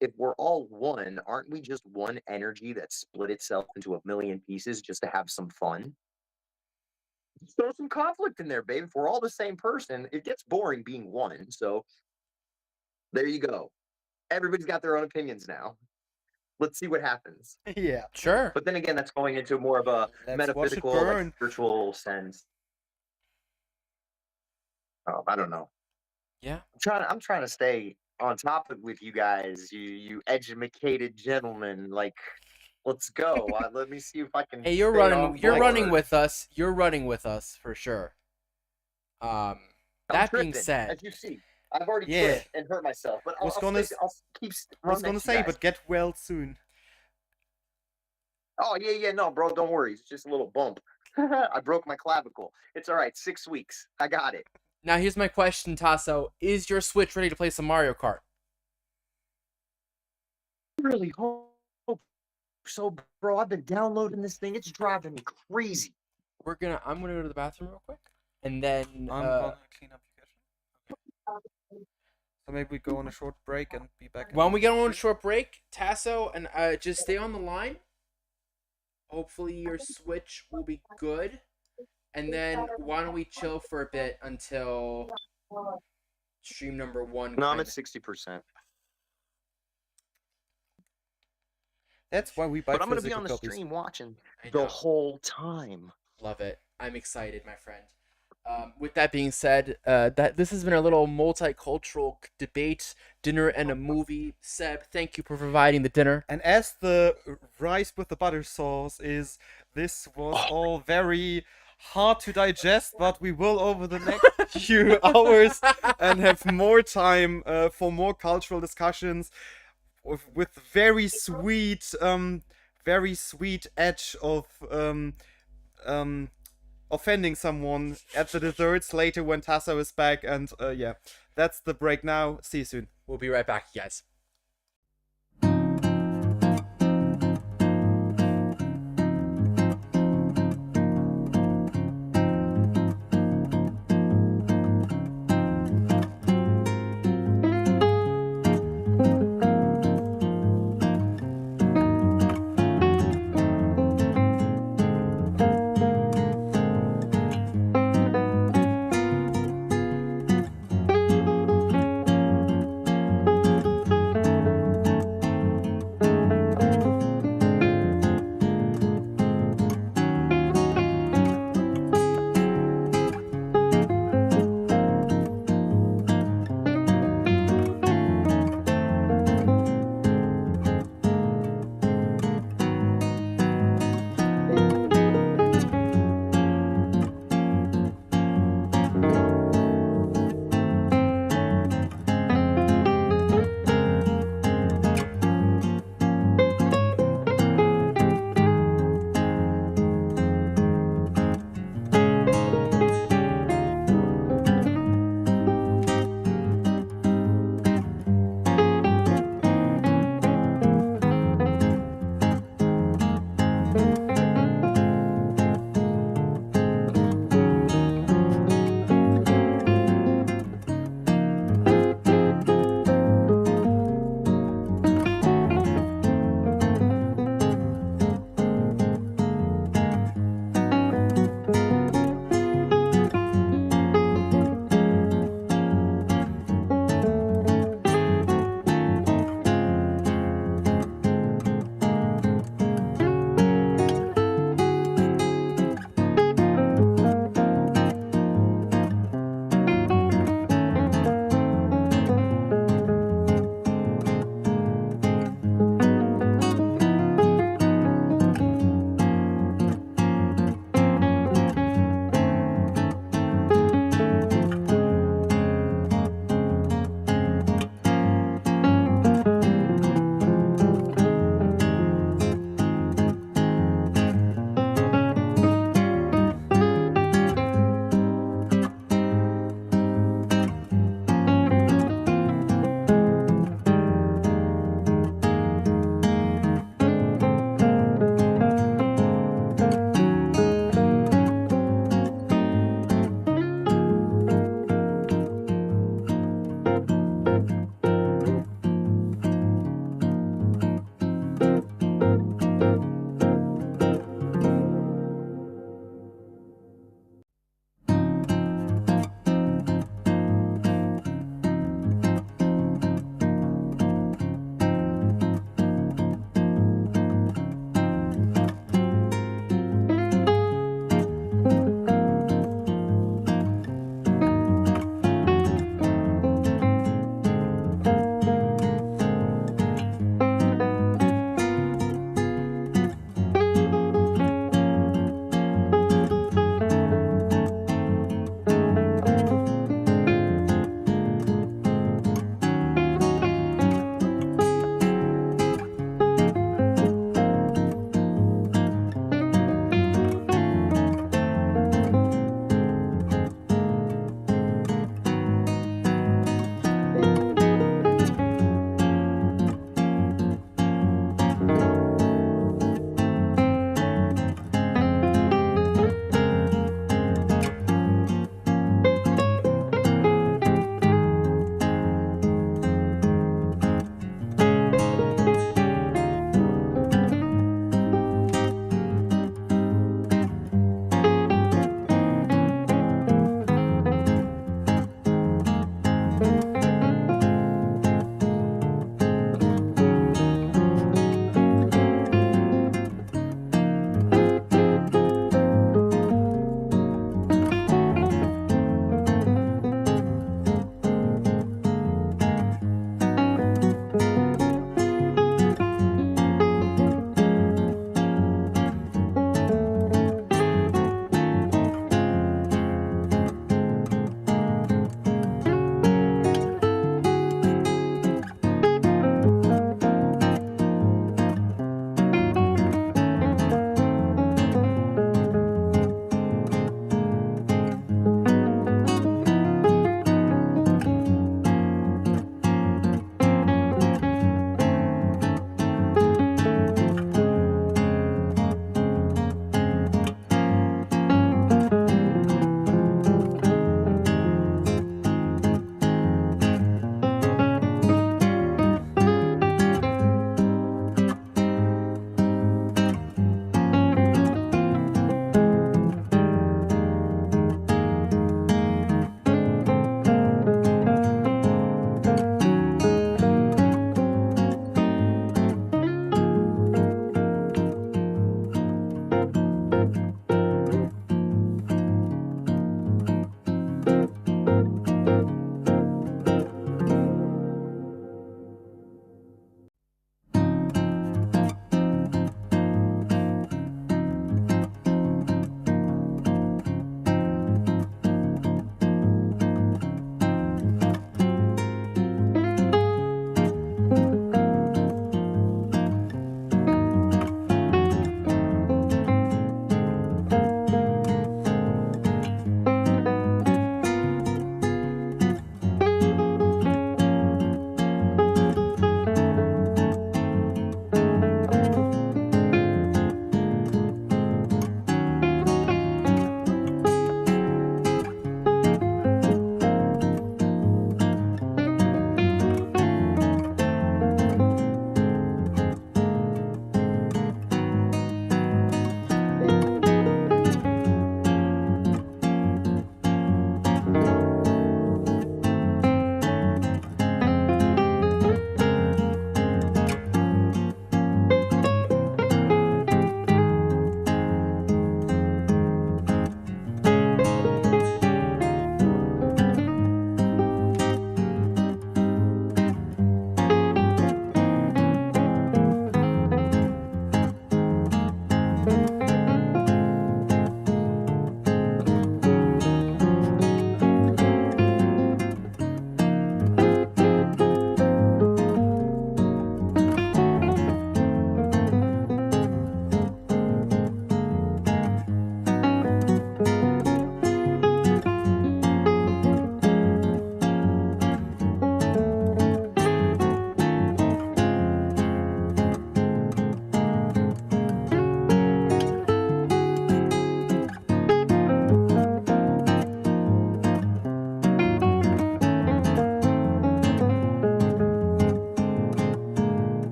if we're all one, aren't we just one energy that split itself into a million pieces just to have some fun? throw some conflict in there, babe. If we're all the same person, it gets boring being one. So there you go. Everybody's got their own opinions now. Let's see what happens. Yeah. Sure. But then again, that's going into more of a Let's watch it metaphysical, like burn. spiritual sense. I don't know. Yeah. I'm trying to stay on topic with you guys, you educated gentlemen. Like, let's go. Let me see if I can. Hey, you're stay running. on You're running board. with us. You're running with us for sure. I'm That being tripping, said, as you see, I've already Yeah. tripped and hurt myself, but I'll, Was I'll, gonna stay, I'll keep. I was run gonna next to you say, guys. but get well soon. Oh yeah, no, bro, don't worry. It's just a little bump. I broke my clavicle. It's all right. 6 weeks. I got it. now here's my question, Tasso: is your Switch ready to play some Mario Kart? Really hope so, bro. I've been downloading this thing. It's driving me crazy. I'm gonna go to the bathroom real quick, and then I'm gonna clean up your kitchen. So maybe we go on a short break and be back. in when we a get on a bit. short break, Tasso and just stay on the line. Hopefully your Switch will be good, and then why don't we chill for a bit until stream number 1? No, I'm at 60%. That's why we buy But I'm gonna be physical on the copies. stream watching I the know. whole time. Love it. I'm excited, my friend. With that being said, that this has been a little multicultural debate, dinner and a movie. Seb, thank you for providing the dinner. And as the rice with the butter sauce is, this was all very hard to digest, but we will over the next few hours and have more time for more cultural discussions with very sweet edge of offending someone at the desserts later when Tasso is back. And yeah, that's the break now. See you soon. We'll be right back, guys.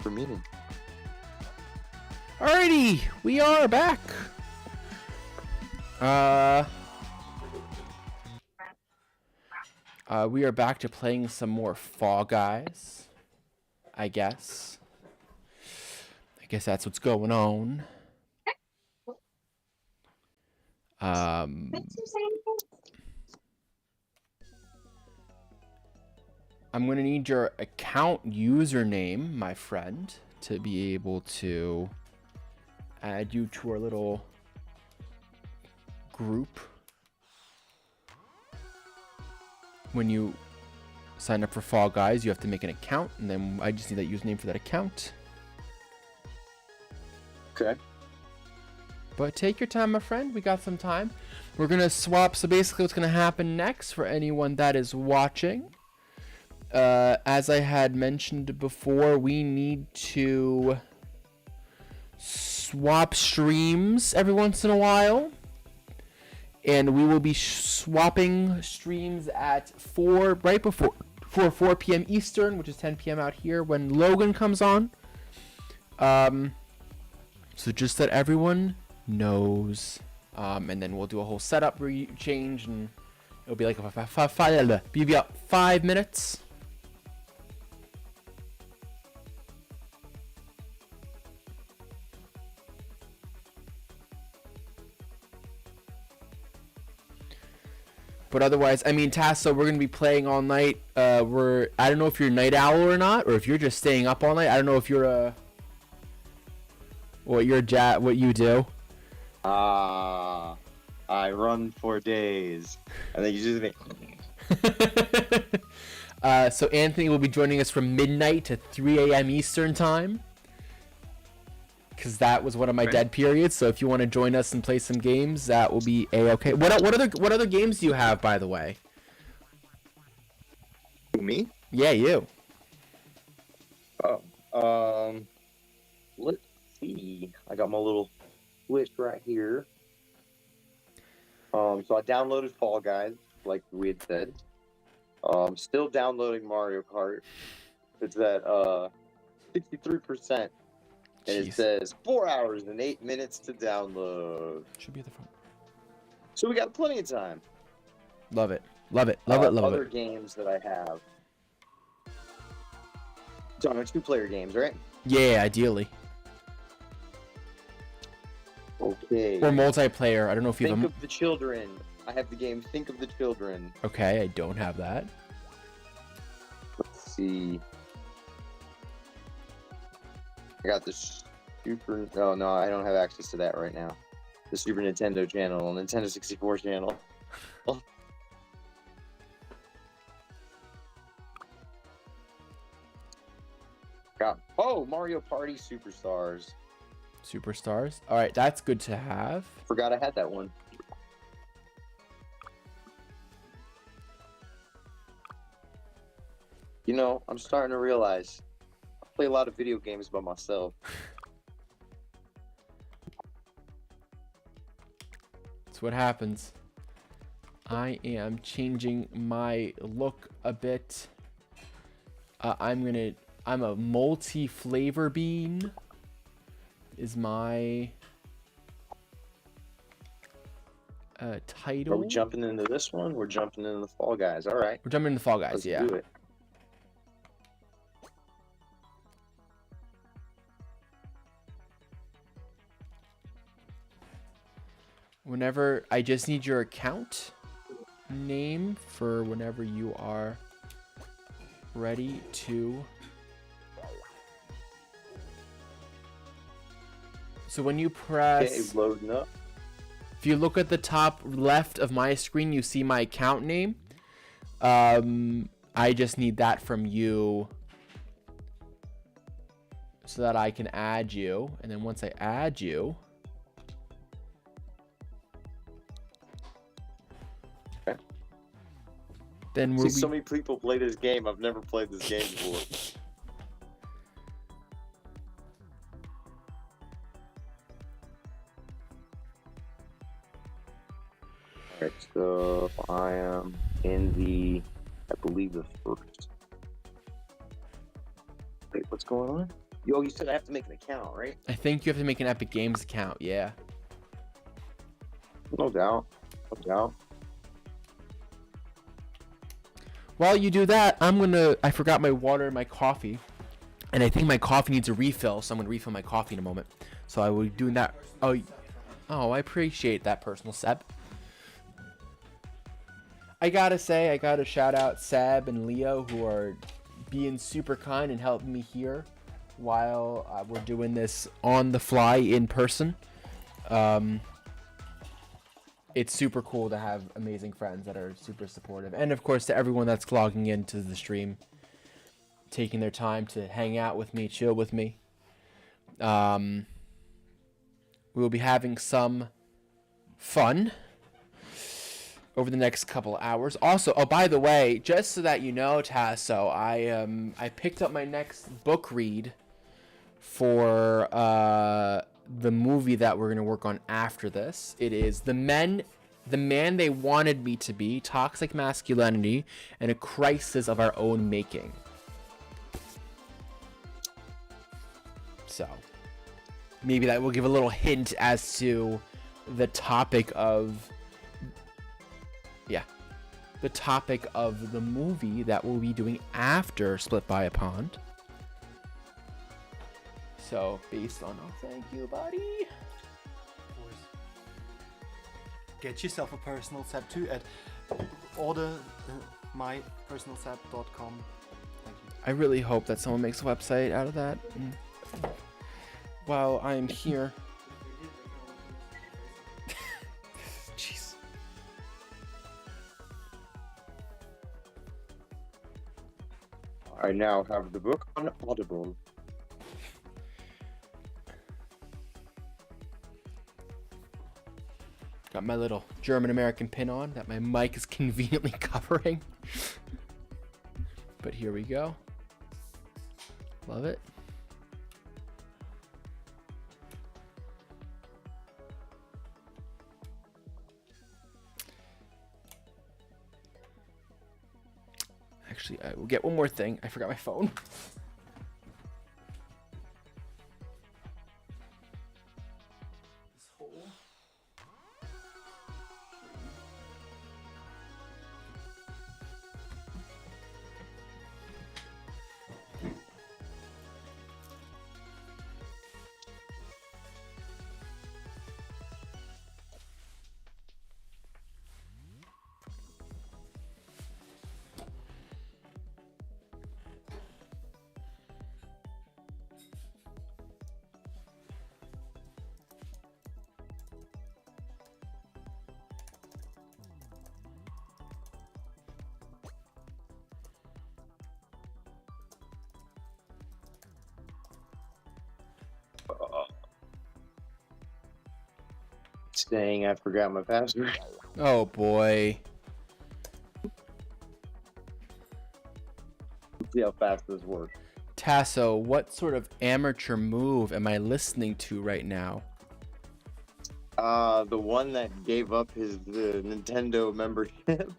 for meeting. Alrighty, we are back. We are back to playing some more Fall Guys. I guess that's what's going on. I'm gonna need your account username, my friend, to be able to add you to our little group. When you sign up for Fall Guys, you have to make an account, and then I just need that username for that account. Okay. But take your time, my friend. We got some time. We're gonna swap. So basically, what's gonna happen next for anyone that is watching, as I had mentioned before, we need to swap streams every once in a while. And we will be swapping streams at 4 p.m. Eastern, which is 10 p.m. out here when Logan comes on. So just that everyone knows. And then we'll do a whole setup change, and it'll be like about 5 minutes. But otherwise, I mean, Tasso, we're gonna be playing all night. I don't know if you're a night owl or not, or if you're just staying up all night. I don't know if you're what you do. I run for days. I think you just So Anthony will be joining us from midnight to 3 a.m. Eastern time, because that was one of my dead periods. So if you want to join us and play some games, that will be a-okay. What other games do you have, by the way? Me? Yeah, you. Oh, let's see. I got my little list right here. So I downloaded Fall Guys, like we had said. Still downloading Mario Kart. It's at 63%. And Jeez. it says 4 hours and 8 minutes to download. Should be at the front. So we got plenty of time. Love it. Love it. Love it. Love Other it. games that I have. So I'm 2-player games, right? Yeah, ideally. Okay. Or multiplayer. I don't know if you have Think of the Children. I have the game Think of the Children. Okay, I don't have that. Let's see. I got the Super... Oh, no, I don't have access to that right now. The Super Nintendo channel, Nintendo 64 channel. Mario Party Superstars. Superstars. All right, that's good to have. Forgot I had that one. You know, I'm starting to realize I play a lot of video games by myself. That's what happens. I am changing my look a bit. I'm a multi-flavor bean is my title. Are we jumping into this one? We're jumping into the Fall Guys. All right. We're jumping into Fall Guys, Let's yeah. do it. Whenever I just need your account name for whenever you are ready to. So when you press, Okay, loading up. if you look at the top left of my screen, you see my account name. I just need that from you so that I can add you. And then once I add you, okay. Then See, so many people play this game. I've never played this game before. Alright, so I am in the, I believe the first. Wait, what's going on? Yo, you said I have to make an account, right? I think you have to make an Epic Games account. Yeah. No doubt. No doubt. While you do that, I forgot my water and my coffee. And I think my coffee needs a refill, so I'm gonna refill my coffee in a moment. So I will be doing that. Oh, I appreciate that, personal Seb. I gotta shout out Seb and Leo, who are being super kind and helping me here while we're doing this on the fly in person. It's super cool to have amazing friends that are super supportive, and of course to everyone that's logging into the stream, taking their time to hang out with me, chill with me. We will be having some fun over the next couple of hours. Also, oh, by the way, just so that you know, Tasso, I picked up my next book read for the movie that we're gonna work on after this. It is The Man They Wanted Me to Be: Toxic Masculinity and a Crisis of Our Own Making. So maybe that will give a little hint as to the topic of the movie that we'll be doing after Split by a Pond. So based on, oh, thank you, buddy. Of course. Get yourself a personal Seb too at order mypersonalseb.com. Thank you. I really hope that someone makes a website out of that. While I am here. Jeez. I now have the book on Audible. Got my little German-American pin on that my mic is conveniently covering. But here we go. Love it. Actually, I will get one more thing. I forgot my phone. Saying I forgot my password. Oh boy. Let's see how fast this works. Tasso, what sort of amateur move am I listening to right now? The one that gave up his Nintendo membership.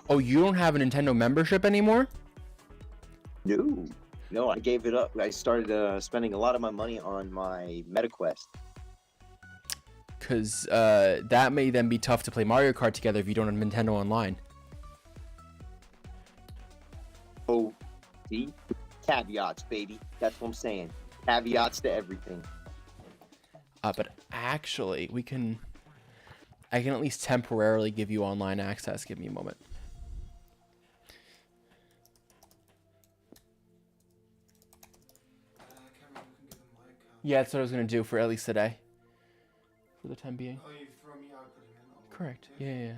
Oh, you don't have a Nintendo membership anymore? No, I gave it up. I started spending a lot of my money on my MetaQuest. Because that may then be tough to play Mario Kart together if you don't have Nintendo Online. Oh, see? Caveats, baby. That's what I'm saying. Caveats to everything. But actually, I can at least temporarily give you online access. Give me a moment. Yeah, that's what I was going to do for at least today. For the time being. Oh, you throw me out putting in on Correct. Yeah.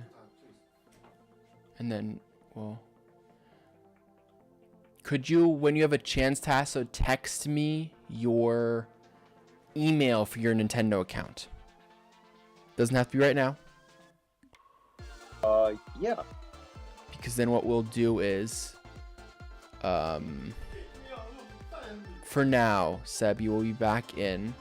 And then, well... Could you, when you have a chance, Tasso, text me your email for your Nintendo account? Doesn't have to be right now. Yeah. Because then what we'll do is, for now, Seb, you will be back in.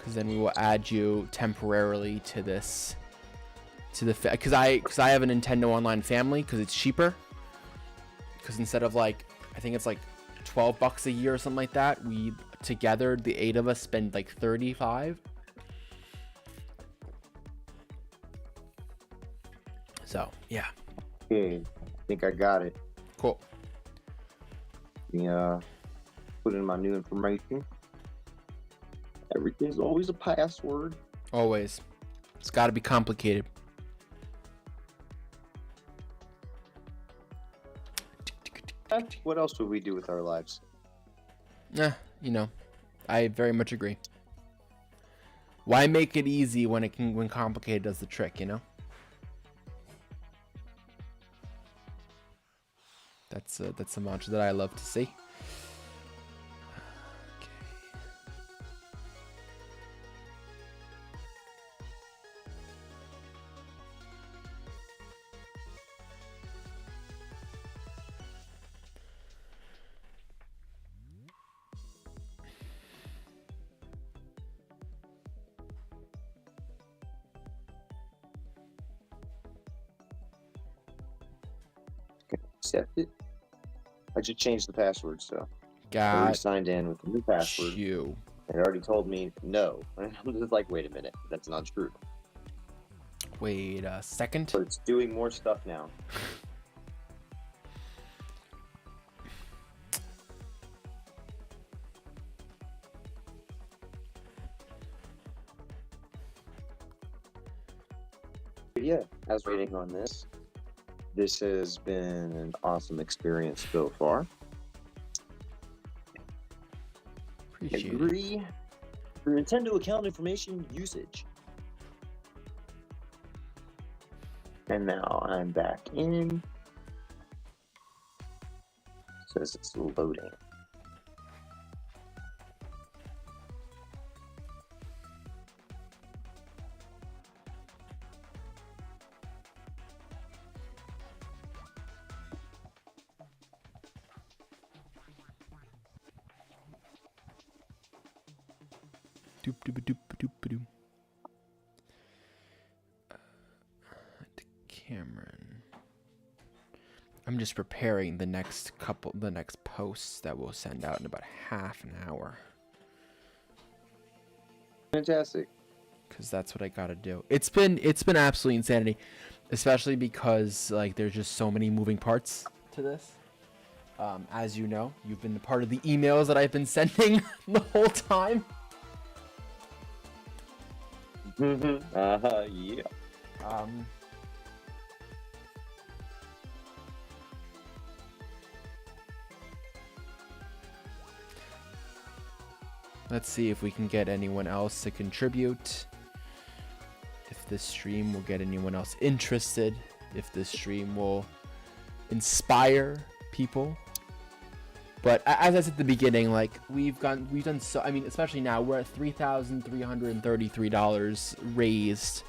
because then we will add you temporarily to this, to the because I have a Nintendo Online family because it's cheaper. Because instead of like, I think it's like $12 a year or something like that, we together, the 8 of us, spend like 35. So yeah, Okay, I think I got it. cool. Put in my new information. Everything's always a password. Always, it's got to be complicated. What else would we do with our lives? Yeah, you know, I very much agree. Why make it easy when complicated does the trick, you know? That's a mantra that I love to see. Accept it. I just changed the password, so I Got already signed in with the new password. you. It already told me no. I'm just like, wait a minute, that's not true. Wait a second. But it's doing more stuff now. But yeah, as waiting on this, this has been an awesome experience so far. Appreciate it. Agree for Nintendo account information usage. And now I'm back in. Says it's loading. Doop doop doop doop doop. Cameron. I'm just preparing the next posts that we'll send out in about half an hour. Fantastic. Because that's what I gotta do. It's been absolutely insanity, especially because like there's just so many moving parts to this. As you know, you've been a part of the emails that I've been sending the whole time. Yeah. Let's see if we can get anyone else to contribute. If this stream will get anyone else interested. If this stream will inspire people. But as I said at the beginning, like we've done so. I mean, especially now we're at $3,333 raised.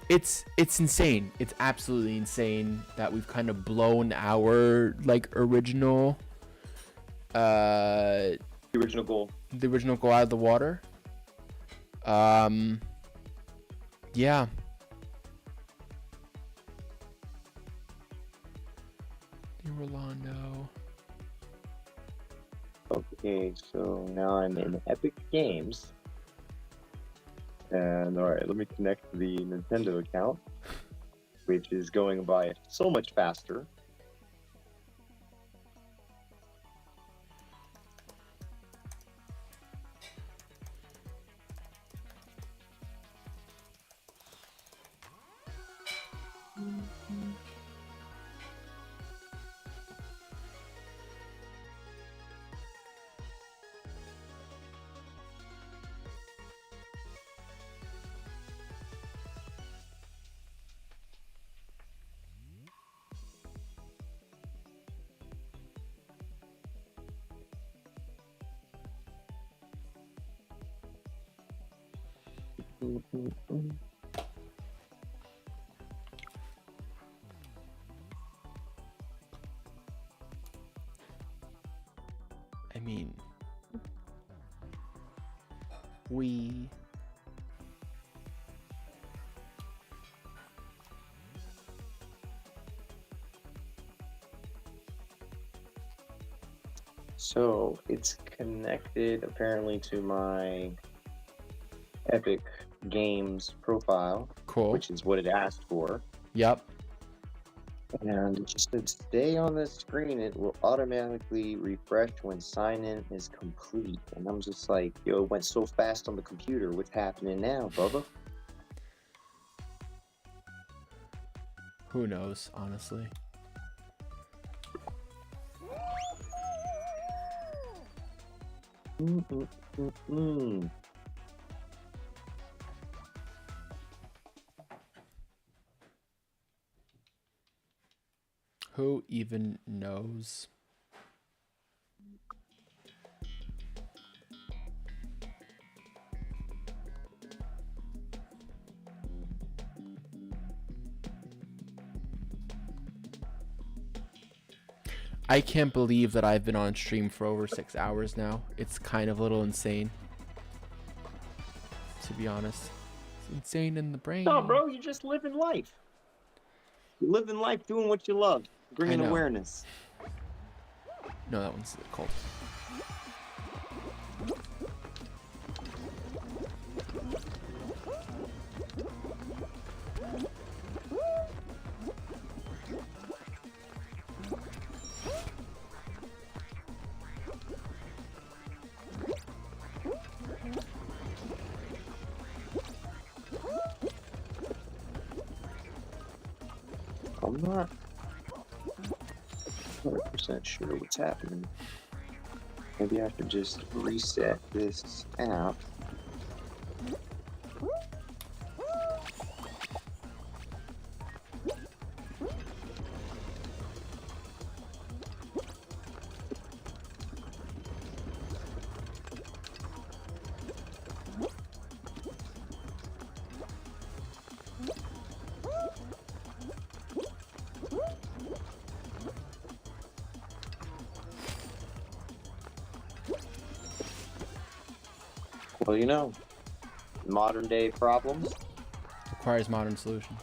It's insane. It's absolutely insane that we've kind of blown our like original The original goal. out of the water. Yeah. Rolando. Okay, so now I'm in Epic Games. And alright, let me connect the Nintendo account, which is going by so much faster. I mean, we? So it's connected apparently to my Epic Games profile, Cool. which is what it asked for. Yep. And it just said stay on the screen. It will automatically refresh when sign in is complete. And I'm just like, yo, it went so fast on the computer. What's happening now, Bubba? Who knows, honestly. Mm-mm-mm-mm. Who even knows? I can't believe that I've been on stream for over 6 hours now. It's kind of a little insane, to be honest. It's insane in the brain. No, bro, you're just living life. You're living life doing what you love, bringing know. awareness. No, that one's cold. I'm not 100% sure what's happening. Maybe I should just reset this app. Well, you know, modern day problems Requires modern solution.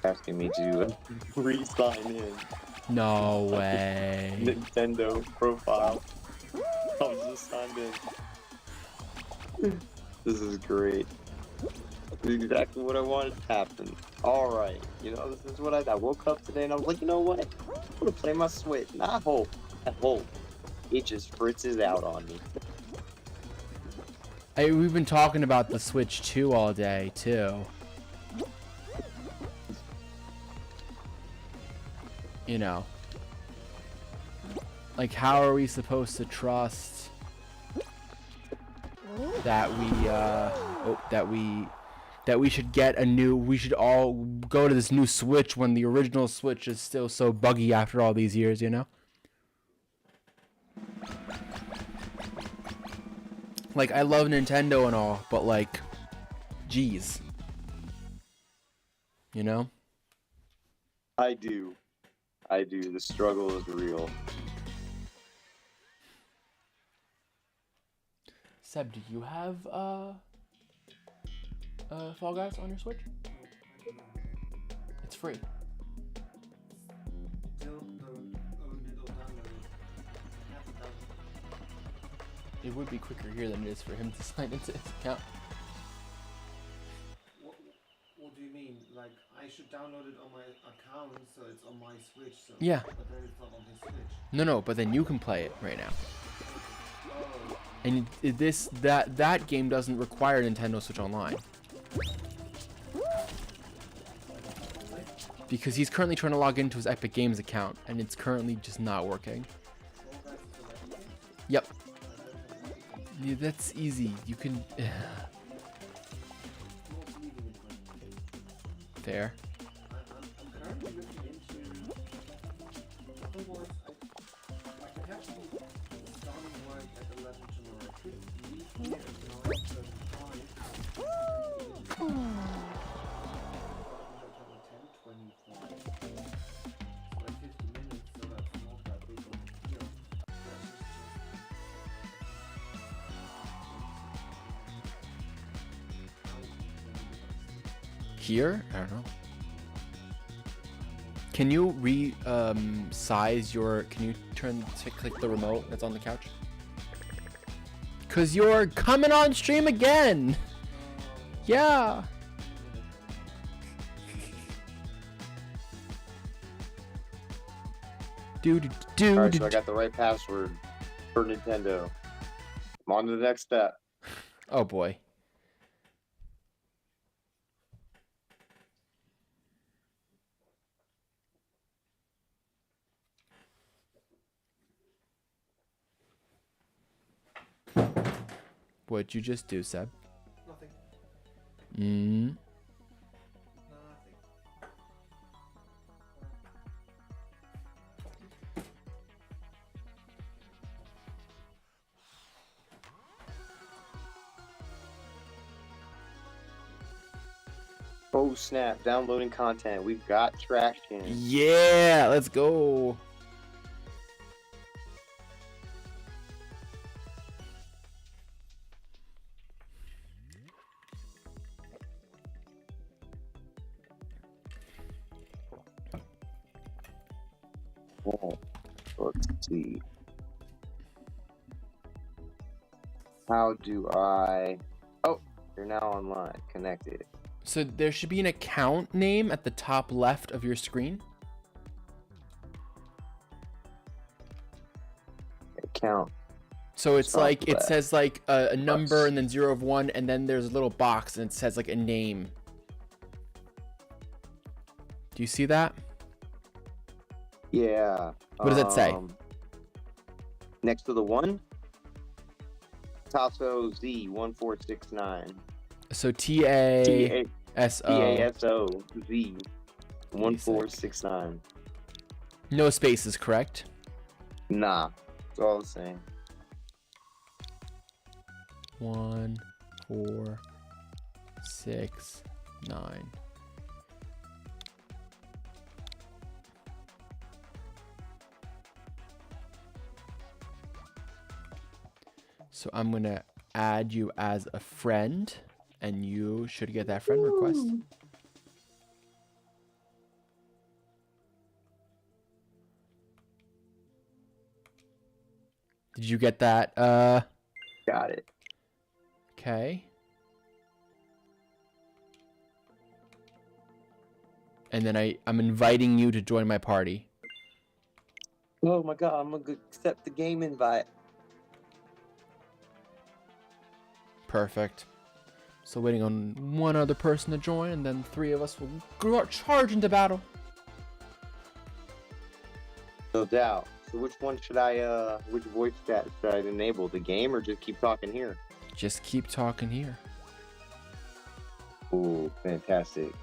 asking me to re-sign in. No way. Nintendo profile. I was just signed in. This is great. This is exactly what I wanted to happen. Alright, you know, this is what I woke up today and I was like, you know what? I'm gonna play my Switch. And I hope it just fritzes out on me. Hey, we've been talking about the Switch 2 all day, too. You know. Like, how are we supposed to trust that we should get a new, we should all go to this new Switch when the original Switch is still so buggy after all these years, you know? Like, I love Nintendo and all, but like, geez. You know? I do. The struggle is real. Seb, do you have Fall Guys on your Switch? It's free. It would be quicker here than it is for him to sign into his account. What do you mean? Like, I should download it on my account, so it's on my Switch, so Yeah. but then it's not on his Switch. No, but then you can play it right now. And that game doesn't require Nintendo Switch Online. Because he's currently trying to log into his Epic Games account, and it's currently just not working. Yep. Yeah, that's easy. You can... Fair. I'm currently looking into... Otherwise, I have to be starting work at 11 tomorrow. I could leave here at 9:35. So like 50 minutes, so that's not that big Here? I don't know. Can you size your? Can you click the remote that's on the couch? Cause you're coming on stream again. Yeah. Dude. Alright, so I got the right password for Nintendo. I'm on to the next step. Oh boy. What'd you just do, Seb? Nothing. Mm. Nothing. Oh snap, downloading content. We've got traction. Yeah, let's go. Oh, let's see. How do I... Oh, you're now online. Connected. So there should be an account name at the top left of your screen. Account. So it's Top like, it left. says like a number and then 0 of 1, and then there's a little box and it says like a name. Do you see that? Yeah. What does it say? Next to the 1? Tasso Z1469. So TASO. TASO Z1469. No spaces, correct? Nah, it's all the same. 1, 4, 6, 9. So I'm gonna add you as a friend, and you should get that friend request. Did you get that? Got it. Okay. And then I'm inviting you to join my party. Oh my god, I'm gonna accept the game invite. Perfect. So waiting on one other person to join, and then 3 of us will charge into battle. No doubt. So which one should I, which voice chat should I enable? The game or just keep talking here? Just keep talking here. Ooh, fantastic.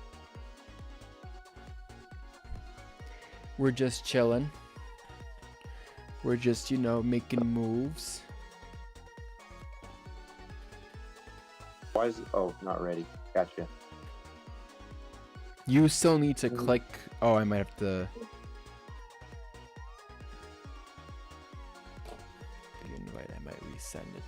We're just chilling. We're just, you know, making moves. Why is it? Oh, not ready. Gotcha. You still need to click. Oh, I might have to. The invite, I might resend it.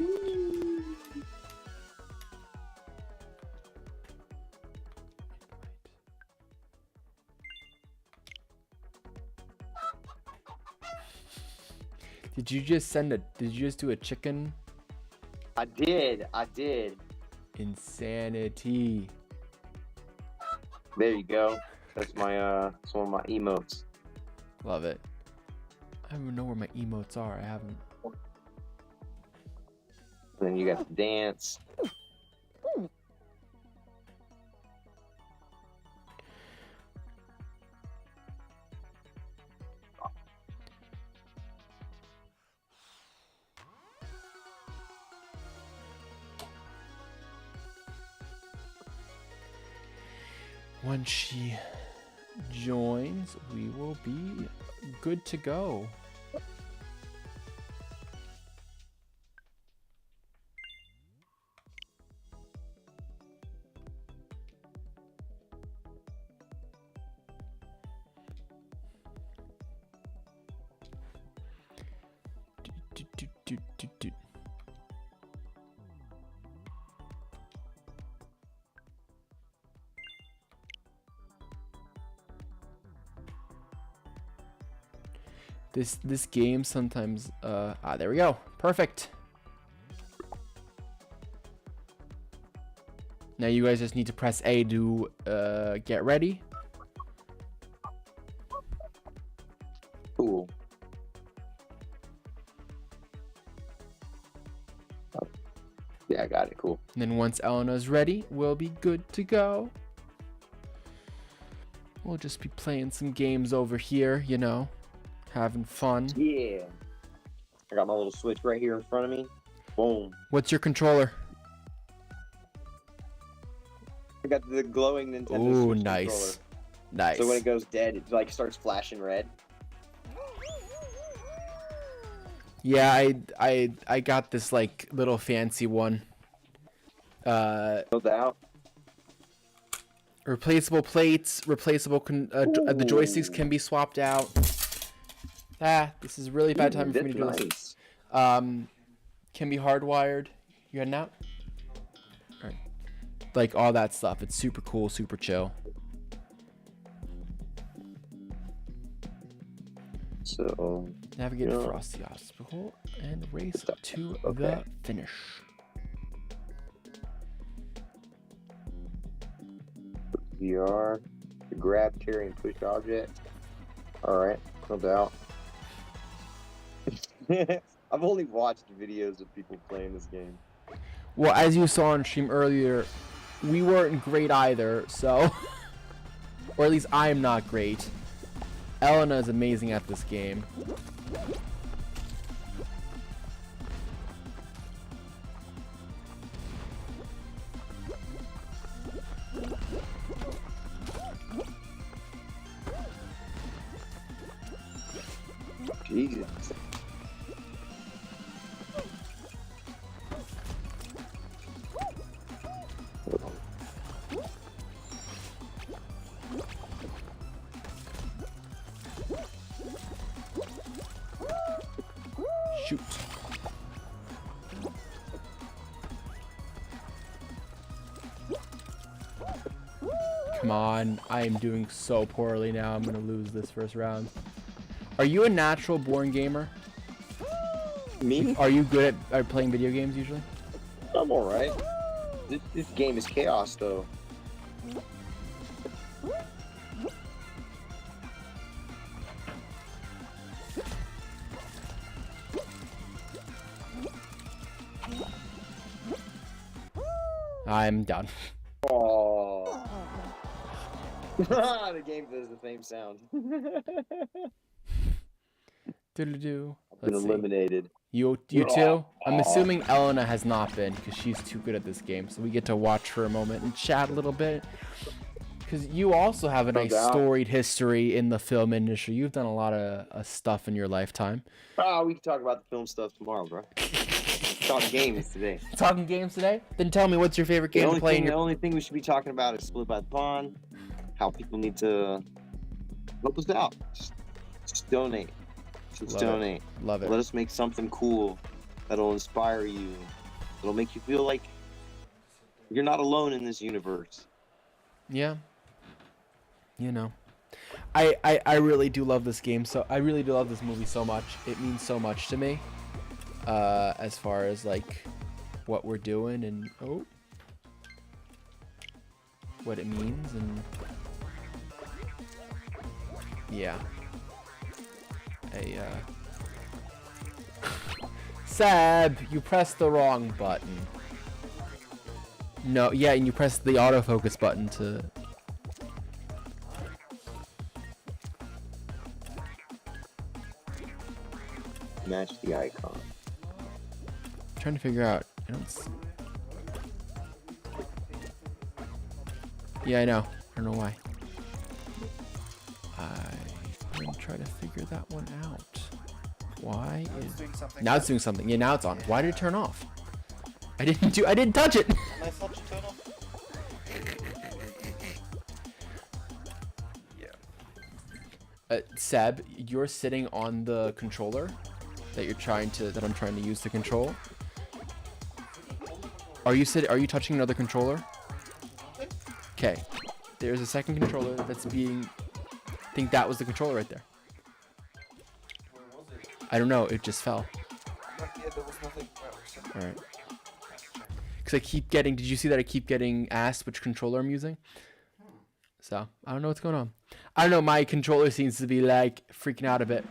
Did you just send a? Did you just do a chicken? I did. Insanity. There you go. That's my that's one of my emotes. Love it. I don't even know where my emotes are. I haven't. And then you got the dance. Once she joins, we will be good to go. Do. This game sometimes there we go. Perfect. Now you guys just need to press A to get ready. Cool. Yeah, I got it. Cool. And then once Elena's ready, we'll be good to go. We'll just be playing some games over here, you know, having fun. Yeah. I got my little Switch right here in front of me. Boom. What's your controller? I got the glowing Nintendo Ooh, Switch nice. controller. Nice. So when it goes dead, it like starts flashing red. Yeah, I got this like little fancy one. No doubt. Replaceable plates, replaceable the joysticks can be swapped out. This is a really bad time for me to do this. Can be hardwired. You heading out? All right. Like all that stuff. It's super cool, super chill. So Navigate across the obstacle and race to the finish. VR, grab, carry, and push object. Alright, no doubt. I've only watched videos of people playing this game. Well, as you saw on stream earlier, we weren't great either, so... or at least I'm not great. Elena is amazing at this game. Jesus. Shoot. Come on, I am doing so poorly now. I'm gonna lose this first round. Are you a natural born gamer? Me? Are you good at playing video games usually? I'm alright. This game is chaos, though. I'm done. Oh. The game does the same sound. Do-do-do. I've been eliminated. You too? I'm assuming Elena has not been because she's too good at this game. So we get to watch for a moment and chat a little bit. Because you also have a nice storied history in the film industry. You've done a lot of stuff in your lifetime. We can talk about the film stuff tomorrow, bro. Talking games today. Talking games today? Then tell me, what's your favorite game to play? The only thing we should be talking about is Split by the Pond. How people need to help us out. Just donate. Just donate. Love it. Let us make something cool that'll inspire you. It'll make you feel like you're not alone in this universe. Yeah. You know. I really do love this game. So I really do love this movie so much. It means so much to me. As far as like what we're doing and what it means and yeah. Seb, you pressed the wrong button. No, yeah, and you pressed the autofocus button to... Match the icon. I'm trying to figure out. I don't Yeah, I know. I don't know why. I'm gonna try to figure that one out. Why is... Now it's doing something. Yeah, now it's on. Why did it turn off? I didn't touch it! Am I such a turn off? Seb, you're sitting on the controller that I'm trying to use to control. Are you touching another controller? Okay. There's a second controller that's being... I think that was the controller right there. I don't know. It just fell. Yeah, there was nothing. All right. Because I keep getting. Did you see that I keep getting asked which controller I'm using? So I don't know what's going on. I don't know. My controller seems to be like freaking out a bit.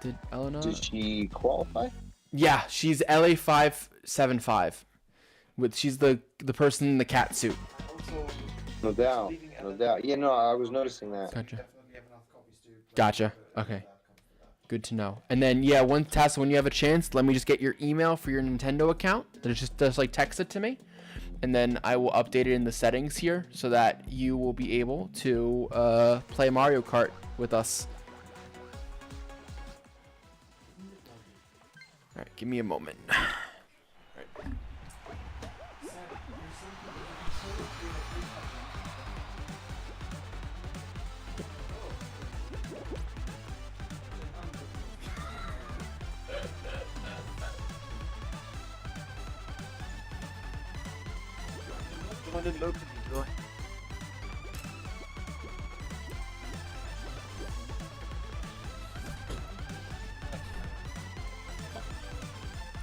Did Elena? Did she qualify? Yeah, she's LA575. She's the person in the cat suit. Also, No doubt. leaving No Ellen, doubt. Yeah, no, I was noticing that. Gotcha. definitely have enough copies to play Gotcha. if Okay. that comes to that. Good to know. And then yeah, when you have a chance, let me just get your email for your Nintendo account. Just like text it to me, and then I will update it in the settings here so that you will be able to play Mario Kart with us. All right, give me a moment.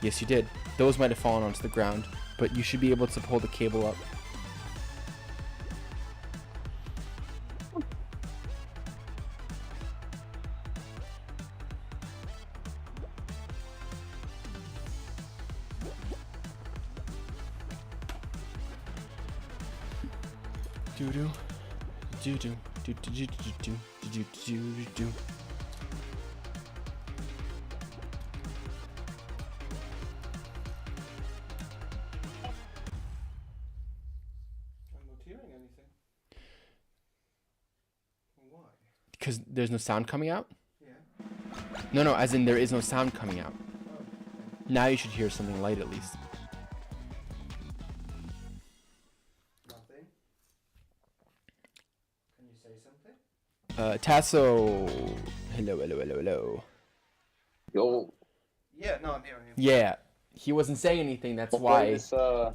Yes, you did. Those might have fallen onto the ground, but you should be able to pull the cable up. Do do do do do do do do do do do. I'm not hearing anything. Why? Because there's no sound coming out? Yeah. No, as in there is no sound coming out. Oh, okay. Now you should hear something light at least. Nothing. Can you say something? Tasso. Hello. Yo, Yeah, no, I'm hearing you. Yeah, he wasn't saying anything. That's I'll play why. this, Yeah,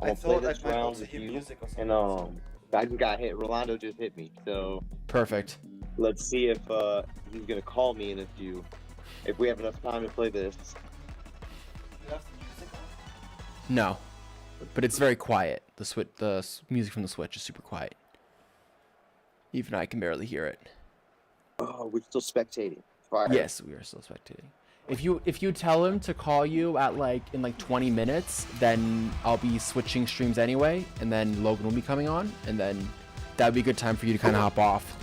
I'm I gonna play thought I this might round also with hear you, music or and something. I just got hit. Rolando just hit me, so Perfect. let's see if he's gonna call me, and if we have enough time to play this. You have the music on? No, but it's very quiet. The music from the Switch is super quiet. Even I can barely hear it. Oh, we're still spectating. Fire. Yes, we are still spectating. If you tell him to call you at in 20 minutes, then I'll be switching streams anyway, and then Logan will be coming on, and then that'd be a good time for you to kind of hop off.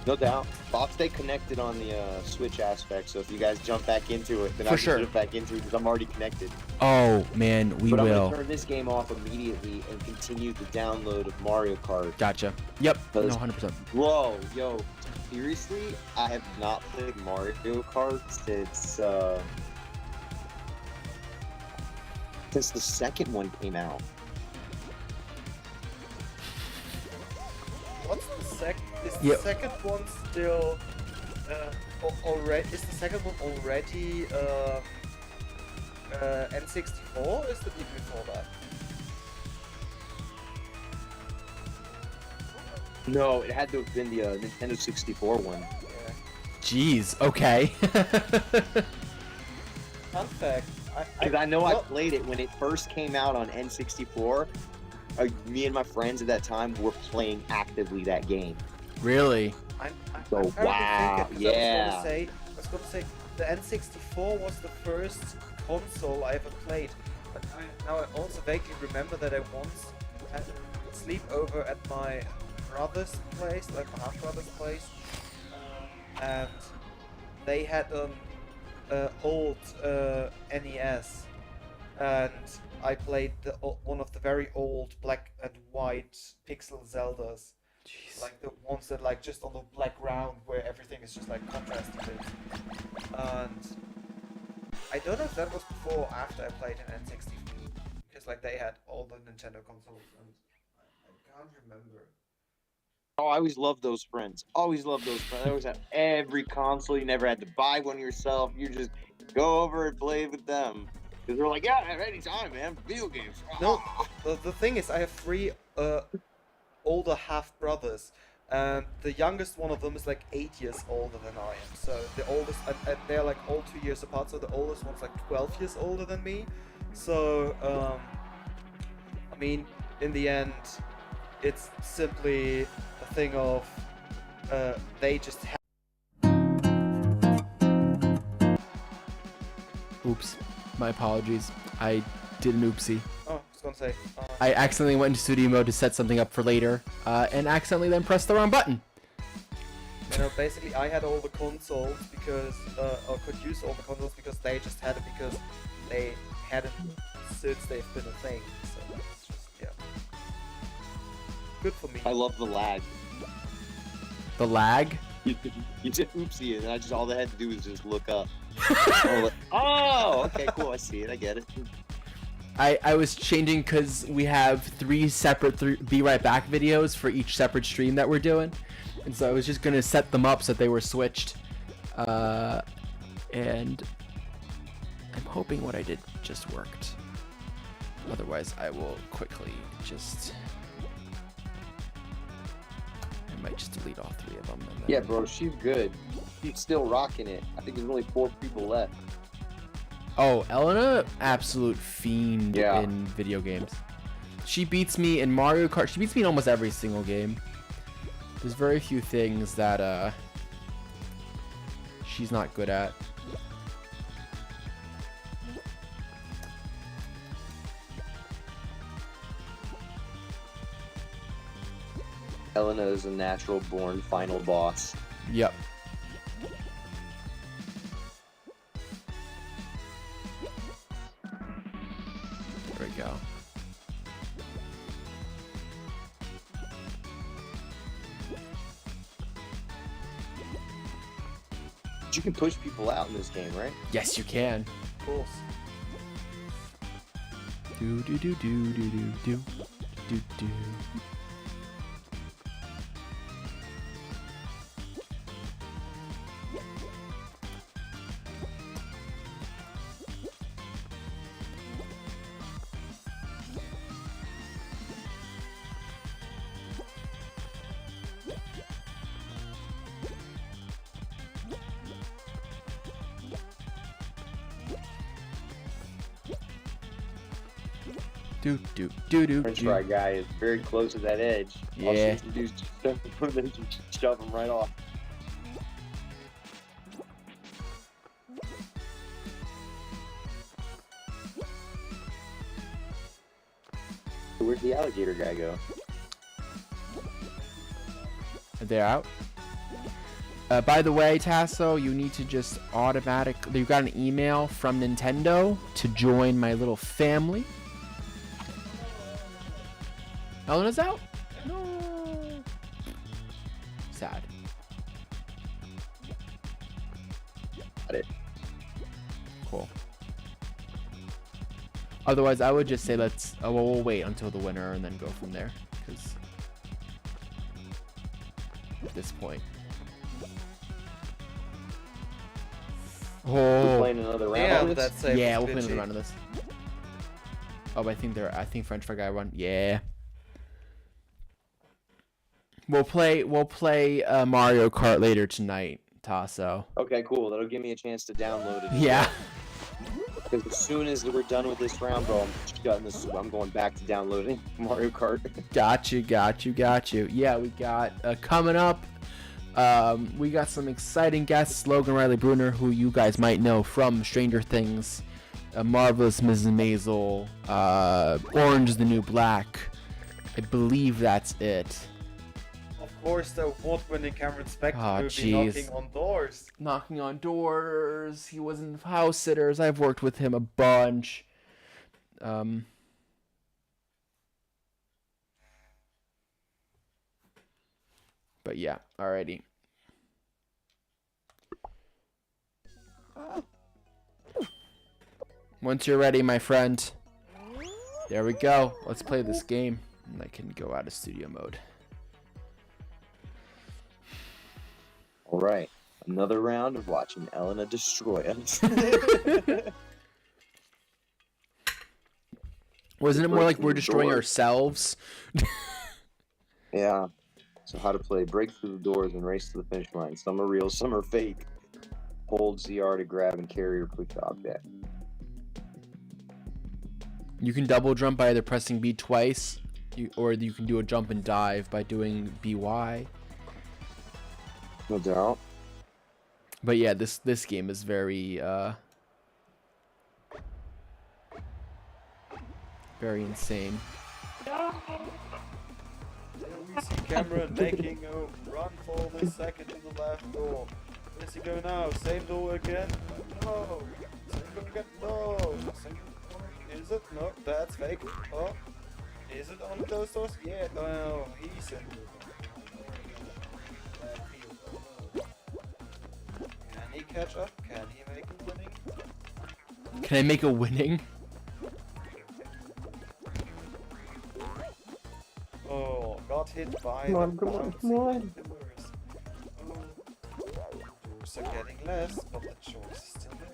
No doubt. I'll stay connected on the Switch aspect, so if you guys jump back into it, then For I sure. can jump back into it because I'm already connected. Oh man, we But I'm will. gonna turn this game off immediately and continue the download of Mario Kart. Gotcha. Yep. No, Because- 100%. Bro, yo, seriously, I have not played Mario Kart since the second one came out. What's the is the Yep. second one still already? Is the second one already N64? Or is it even before that? No, it had to have been the Nintendo 64 one. Yeah. Jeez. Okay. Fun fact. Because I know I well, played it when it first came out on N64. Me and my friends at that time were playing actively that game. Really? I'm So, currently wow, thinking, 'cause yeah. I was gonna say the N64 was the first console I ever played. But now I also vaguely remember that I once had a sleepover at my brother's place, like my half brother's place, and they had an old NES, and I played one of the very old black and white pixel Zeldas. Jeez. Like the ones that just on the black ground where everything is just contrasted. And I don't know if that was before or after I played an N64, because they had all the Nintendo consoles, and I can't remember. Oh, I always loved those friends. Always loved those friends. I always had every console. You never had to buy one yourself. You just go over and play with them. Because they're like, yeah, at any time, man. Video games. No, the thing is, I have three older half brothers, and the youngest one of them is like 8 years older than I am. So the oldest, and they're like all 2 years apart. So the oldest one's like 12 years older than me. So I mean, in the end, it's simply a thing of they just have. Oops. My apologies. I did an oopsie. Oh, I was gonna say. I accidentally went into studio mode to set something up for later, and accidentally then pressed the wrong button. You know, basically, I had all the consoles because, or could use all the consoles because they just had it because they had it since they've been a thing. So it's just, yeah. Good for me. I love the lag. The lag? You did oopsie, and I just all they had to do was just look up. Oh, okay, cool. I see it. I get it. I was changing because we have 3 separate Be Right Back videos for each separate stream that we're doing. And so I was just going to set them up so that they were switched. And I'm hoping what I did just worked. Otherwise, I will quickly just... I might just delete all 3 of them. And then... Yeah, bro, she's good. She's still rocking it. I think there's only 4 people left. Oh, Elena, absolute fiend Yeah. in video games. She beats me in Mario Kart. She beats me in almost every single game. There's very few things that she's not good at. Elena is a natural born final boss. Yep. There we go. You can push people out in this game, right? Yes, you can. Of course. Do do do do do do do do do. Do do do do. French fry guy is very close to that edge. All she Yeah. has to do is just shove him right off. Where'd the alligator guy go? They're out. By the way, Tasso, you need to just automatically... You got an email from Nintendo to join my little family. Elena's out? No. Sad. Got it. Cool. Otherwise, I would just say let's... Oh, well, we'll wait until the winner and then go from there. Because... At this point... We're Oh, playing another round Yeah, of this? that's safe. yeah, it's we'll play another bitchy. round of this. Oh, but I think French Fry Guy won. Yeah. We'll play Mario Kart later tonight, Tasso. Okay, cool. That'll give me a chance to download it. Yeah. Because as soon as we're done with this round, bro, I'm shutting this. I'm going back to downloading Mario Kart. Got you. Yeah, we got coming up. We got some exciting guests. Logan Riley Bruner, who you guys might know from Stranger Things, Marvelous Mrs. Maisel, Orange is the New Black. I believe that's it. Of course, the award-winning Cameron Spector Oh, movie jeez. Knocking on Doors. Knocking on Doors. He was in House Sitters. I've worked with him a bunch. But yeah, alrighty. Once you're ready, my friend. There we go. Let's play this game. And I can go out of studio mode. All right, another round of watching Elena destroy us. Wasn't it more like we're Breaking destroying doors. ourselves? Yeah. So how to play, break through the doors and race to the finish line. Some are real, some are fake. Hold ZR to grab and carry or push the object. You can double jump by either pressing B twice, or you can do a jump and dive by doing BY. No doubt. But yeah, this game is very very insane. We see Cameron making a run for the second to the left door. Where's he go now? Same door again? No. Same door again? No. Same door. Is it? No, that's fake. Oh. Is it on those doors? Yeah, no, he's in. Can he catch up? Can he make a winning? Can I make a winning? Oh, got hit by Come on, the come on, bouncing come on. doors. Oh, doors are getting less, but the choice is still there.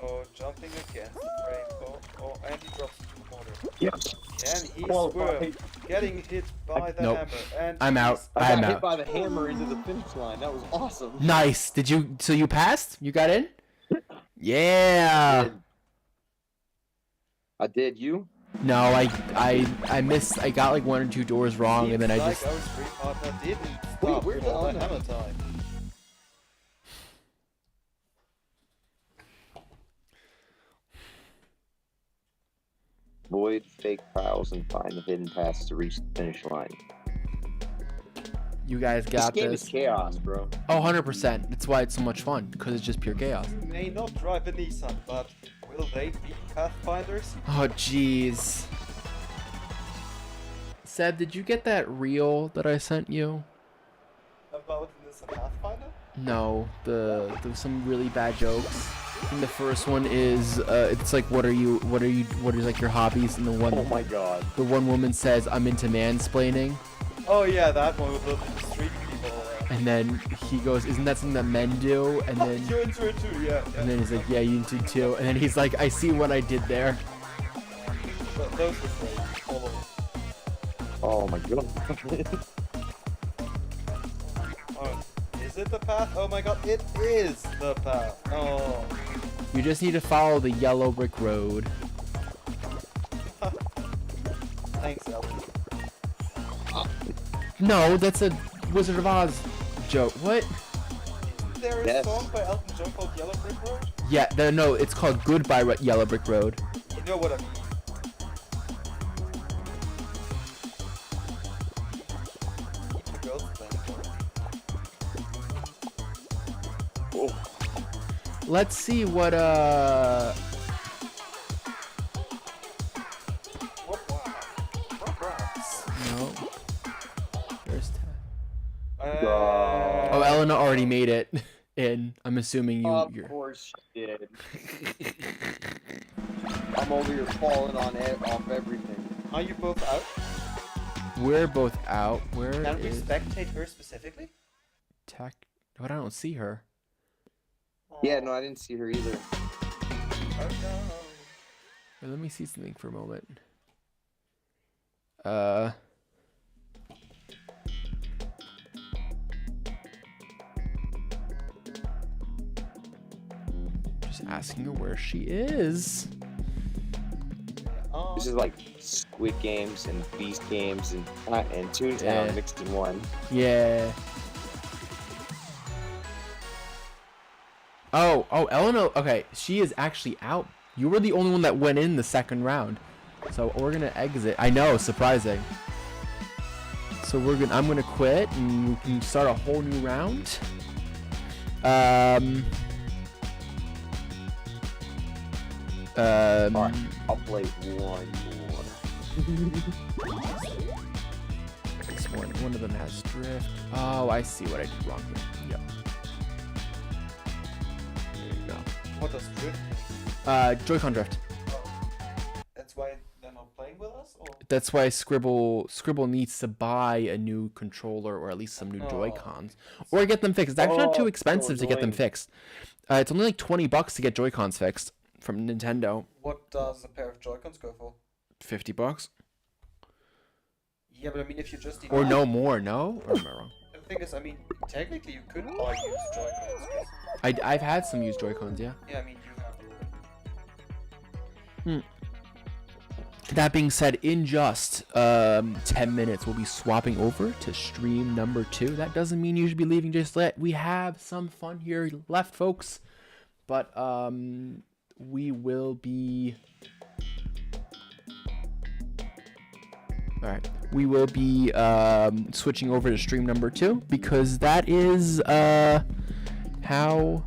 Oh, jumping against the frame. Oh, and he drops into the corner. Yes. Can he Qualified. swerve? Getting hit by the Nope. hammer. And I'm out. he's- I I'm got hit out. by the hammer into the finish line. That was awesome. Nice. Did you? So you passed? You got in? Yeah. I did. You? No, I missed. I got like 1 or 2 doors wrong, and then I Seems just. like our street partner didn't Wait, stop where's for the the hammer? hammer time. Avoid fake piles and find the hidden paths to reach the finish line. You guys This got game this. is chaos, bro. Oh, 100%. That's why it's so much fun, because it's just pure chaos. You may not drive a Nissan, but will they be Pathfinders? Oh, jeez. Seb, did you get that reel that I sent you? About Nissan Pathfinder? No, there was some really bad jokes. And the first one is, it's like, what are like your hobbies? And Oh my god. the one woman says, I'm into mansplaining. Oh yeah, that one with the street people. And then he goes, isn't that something that men do? And Oh, then, you're into it too, yeah. and then he's like, yeah, you do too. And then he's like, I see what I did there. Those were great. All of them. Oh my god. Oh, is it the path? Oh my god, it is the path. Oh. You just need to follow the yellow brick road. Thanks, Elton. No, that's a Wizard of Oz joke. What? Isn't there a Yes. song by Elton John called Yellow Brick Road? Yeah, no, it's called Goodbye Yellow Brick Road. You know what I mean. Keep the girls playing. Oh, Let's see what no. There's Oh, Elena already made it in. I'm assuming of you're course she did. I'm over here falling on off everything. Are you both out? We're both out. Where Can we is spectate her specifically? Tech? But I don't see her. Yeah, no, I didn't see her either. Oh no. Wait, let me see something for a moment. Just asking her where she is. This is like Squid Games and Beast Games and Toontown Yeah. mixed in one. Yeah. Oh, Elena. Okay, she is actually out. You were the only one that went in the second round, so we're gonna exit. I know, surprising. So I'm gonna quit, and we can start a whole new round. Alright, I'll play one more. This one of them has drift. Oh, I see what I did wrong here. Yep. There you go. What does drift mean? Joy-Con drift. That's why they're not playing with us? Or? That's why Scribble needs to buy a new controller or at least some new Oh. Joy-Cons or get them fixed. It's actually not Oh, too so expensive to get them annoying. fixed. It's only like $20 to get Joy-Cons fixed from Nintendo. What does a pair of Joy-Cons go for? $50. Yeah, but I mean, if you just Or enable no more, no? Or am I wrong? The thing is, I mean, technically you could buy used Joy-Cons. 'Cause, I've had some used Joy-Cons, yeah. yeah, I mean, you have. That being said, in just 10 minutes, we'll be swapping over to stream number 2. That doesn't mean you should be leaving just yet. We have some fun here left, folks. But we will be... Alright, we will be switching over to stream number 2 because that is how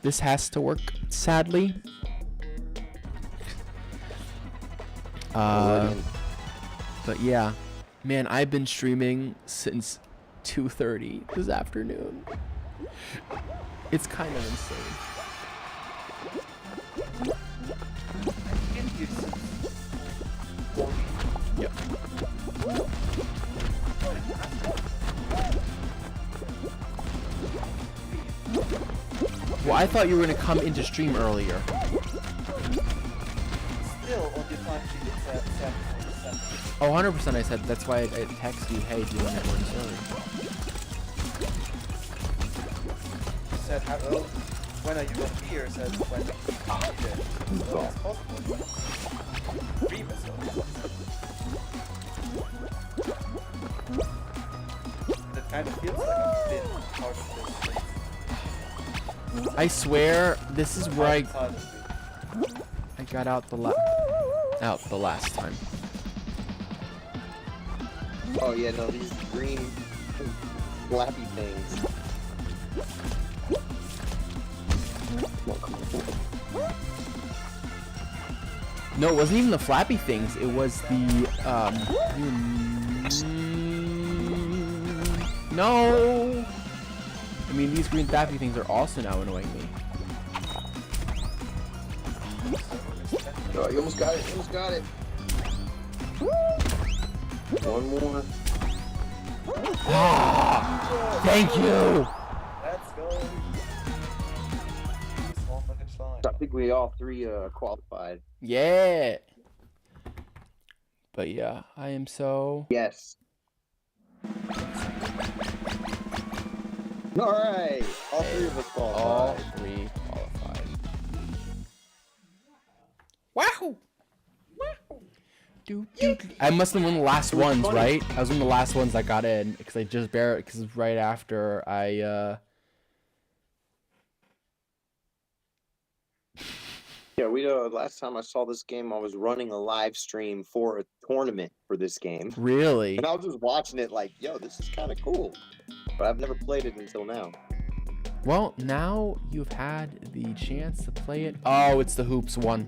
this has to work, sadly. But yeah, man, I've been streaming since 2:30 this afternoon. It's kind of insane. Yep. Well, I thought you were gonna come into stream earlier. Still, on your time sheet, it said 7:47. Oh, 100% I said, that's why I texted you, hey, do you want to join us early? You said, hello, when are you gonna be here? I said, when you be there. So it's possible. Dream is That kind of feels like a bit part of this. I swear, this is where I Silently. got out the last time. Oh yeah, no, these green flappy things. No, it wasn't even the flappy things. It was the no. I mean, these green flappy things are also now annoying me. Oh, you almost got it. You almost got it. One more. Ah, thank you. Let's go. Small fucking slide. I think we all three qualified. Yeah. But yeah, I am so. Yes. All right. All three of us qualified. All three qualified. Wahoo! I must have been one of the last ones, right? I was one of the last ones that got in because I just because right after I Yeah, we last time I saw this game, I was running a live stream for a tournament for this game. really. And I was just watching it like, yo, this is kind of cool. But I've never played it until now. Well, now you've had the chance to play it. Oh, it's the hoops one.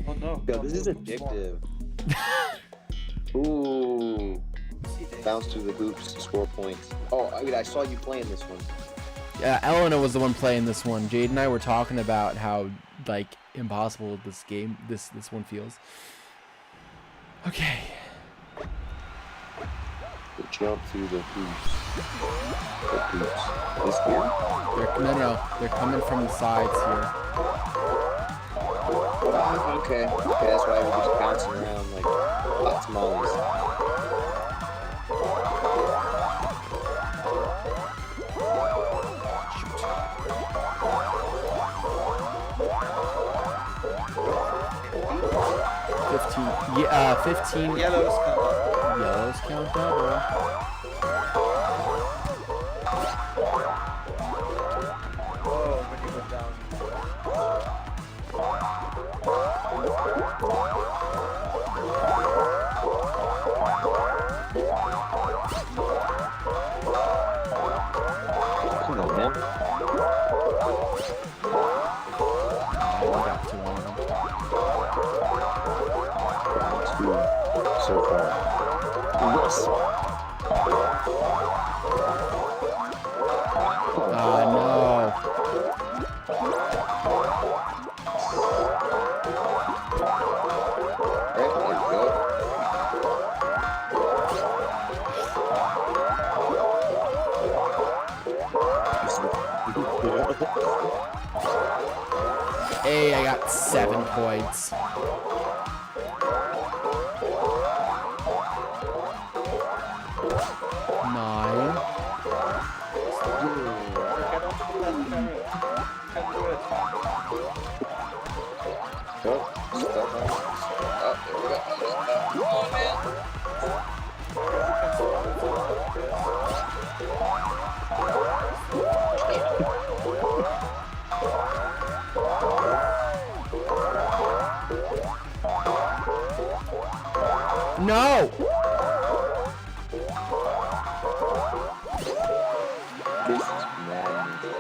Oh no. Yo, this is addictive. Ooh. Bounce through the hoops to score points. Oh, I saw you playing this one. Yeah, Eleanor was the one playing this one. Jade and I were talking about how like impossible this one feels. Okay. Jump through the hoops. The hoops. This here? No, they're coming from the sides here. Okay, that's why we're just bouncing around like hot tamales. Yeah, 15. Yellows come up. Yellows count double. Oh, when you went down. Come on, man. I got two on them. Two so far. Yes. No. Right, there we go. Hey, I got 7 points. stream. Get onto the bed, Karen. You can do it. No! This is madness.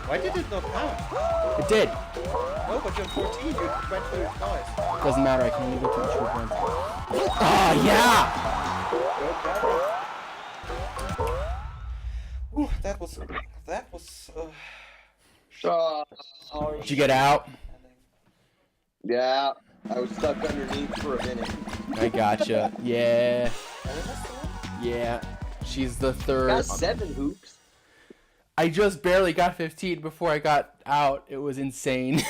Why did it not count? It did. No, but you're 14. You went through it twice. Doesn't matter. I can only go to each group once. Oh yeah! Ooh, that was. Did you get out? Yeah, I was stuck underneath for a minute. I gotcha. Yeah. Yeah. She's the third. Got 7 hoops. I just barely got 15 before I got out. It was insane.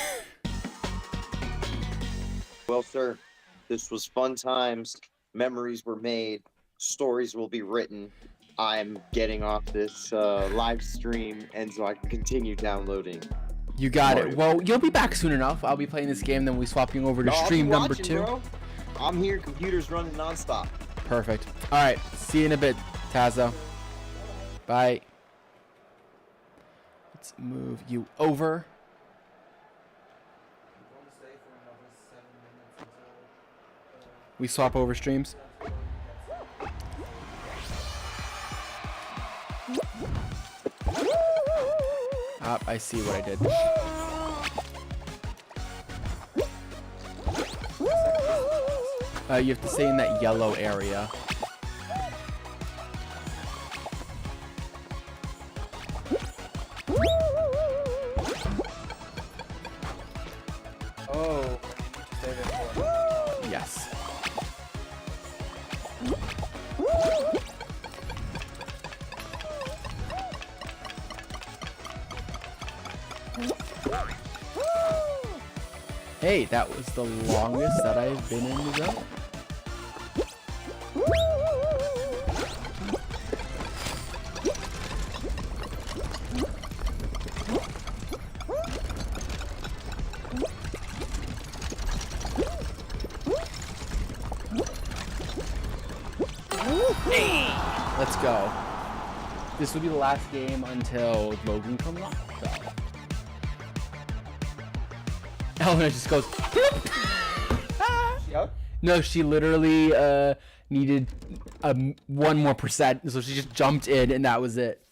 Well, sir, this was fun times. Memories were made. Stories will be written. I'm getting off this live stream, and so I can continue downloading. You got Mario. it. Well, you'll be back soon enough. I'll be playing this game, then we'll be swapping over to No, I'll be stream number watching, 2. bro. I'm here. Computer's running nonstop. Perfect. All right. See you in a bit, Tazo. Bye. Let's move you over. We swap over streams. Ah, I see what I did. You have to stay in that yellow area. Oh. Yes. Hey, that was the longest that I've been in the zone. Let's go. This will be the last game until Logan comes on. So. Elena just goes. No, she literally needed 1 more %, so she just jumped in, and that was it.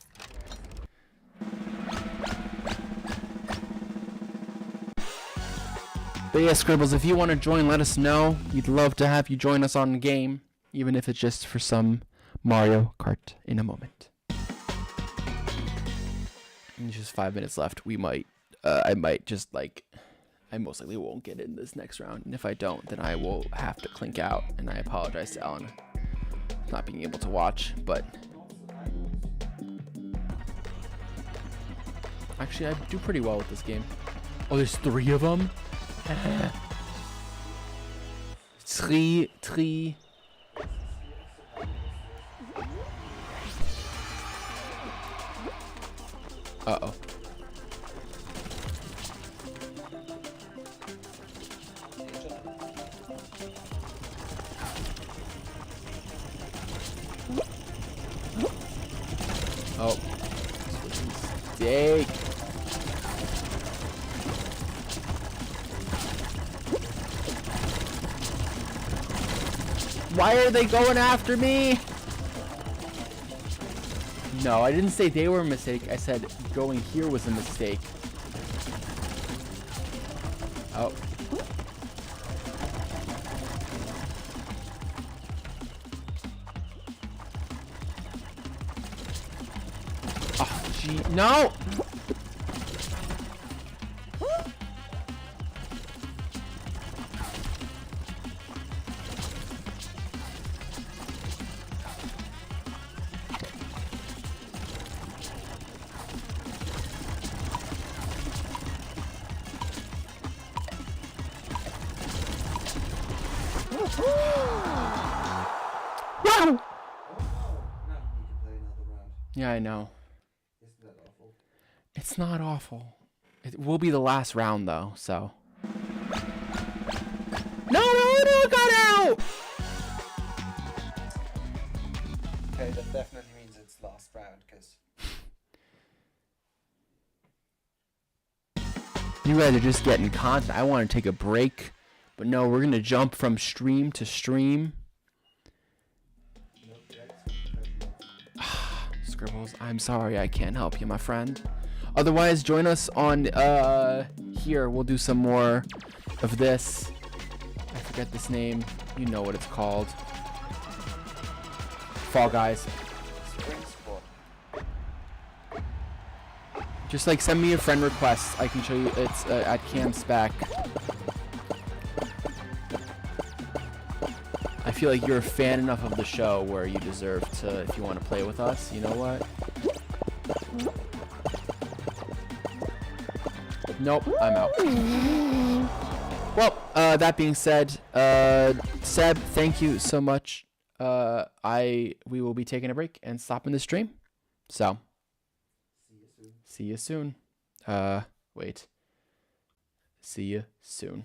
But yeah, Scribbles, if you want to join, let us know. We'd love to have you join us on the game, even if it's just for some Mario Kart in a moment. And just 5 minutes left. We might, I might just like, I most likely won't get in this next round. And if I don't, then I will have to clink out. And I apologize to Alan for not being able to watch, but actually I do pretty well with this game. Oh, there's 3 of them? Three. Uh-oh. Oh. Mistake. Why are they going after me? No, I didn't say they were a mistake. I said going here was a mistake. Oh. Oh, gee. No! Wow! Oh no! Now you need to play another round. Yeah, I know. Isn't that awful? It's not awful. It will be the last round though, so. No, got out! Okay, that definitely means it's last round, because You guys are just getting content. I want to take a break, but no, we're gonna jump from stream to stream. Scribbles, I'm sorry, I can't help you, my friend. Otherwise, join us on here. We'll do some more of this. I forget this name. You know what it's called. Fall Guys. Spring Squad. Just like send me a friend request. I can show you. It's at CamSpec. I feel like you're a fan enough of the show where you deserve to, if you want to play with us. You know what? Nope, I'm out. Well, that being said, Seb, thank you so much. We will be taking a break and stopping the stream. So, see you soon. Wait. See you soon.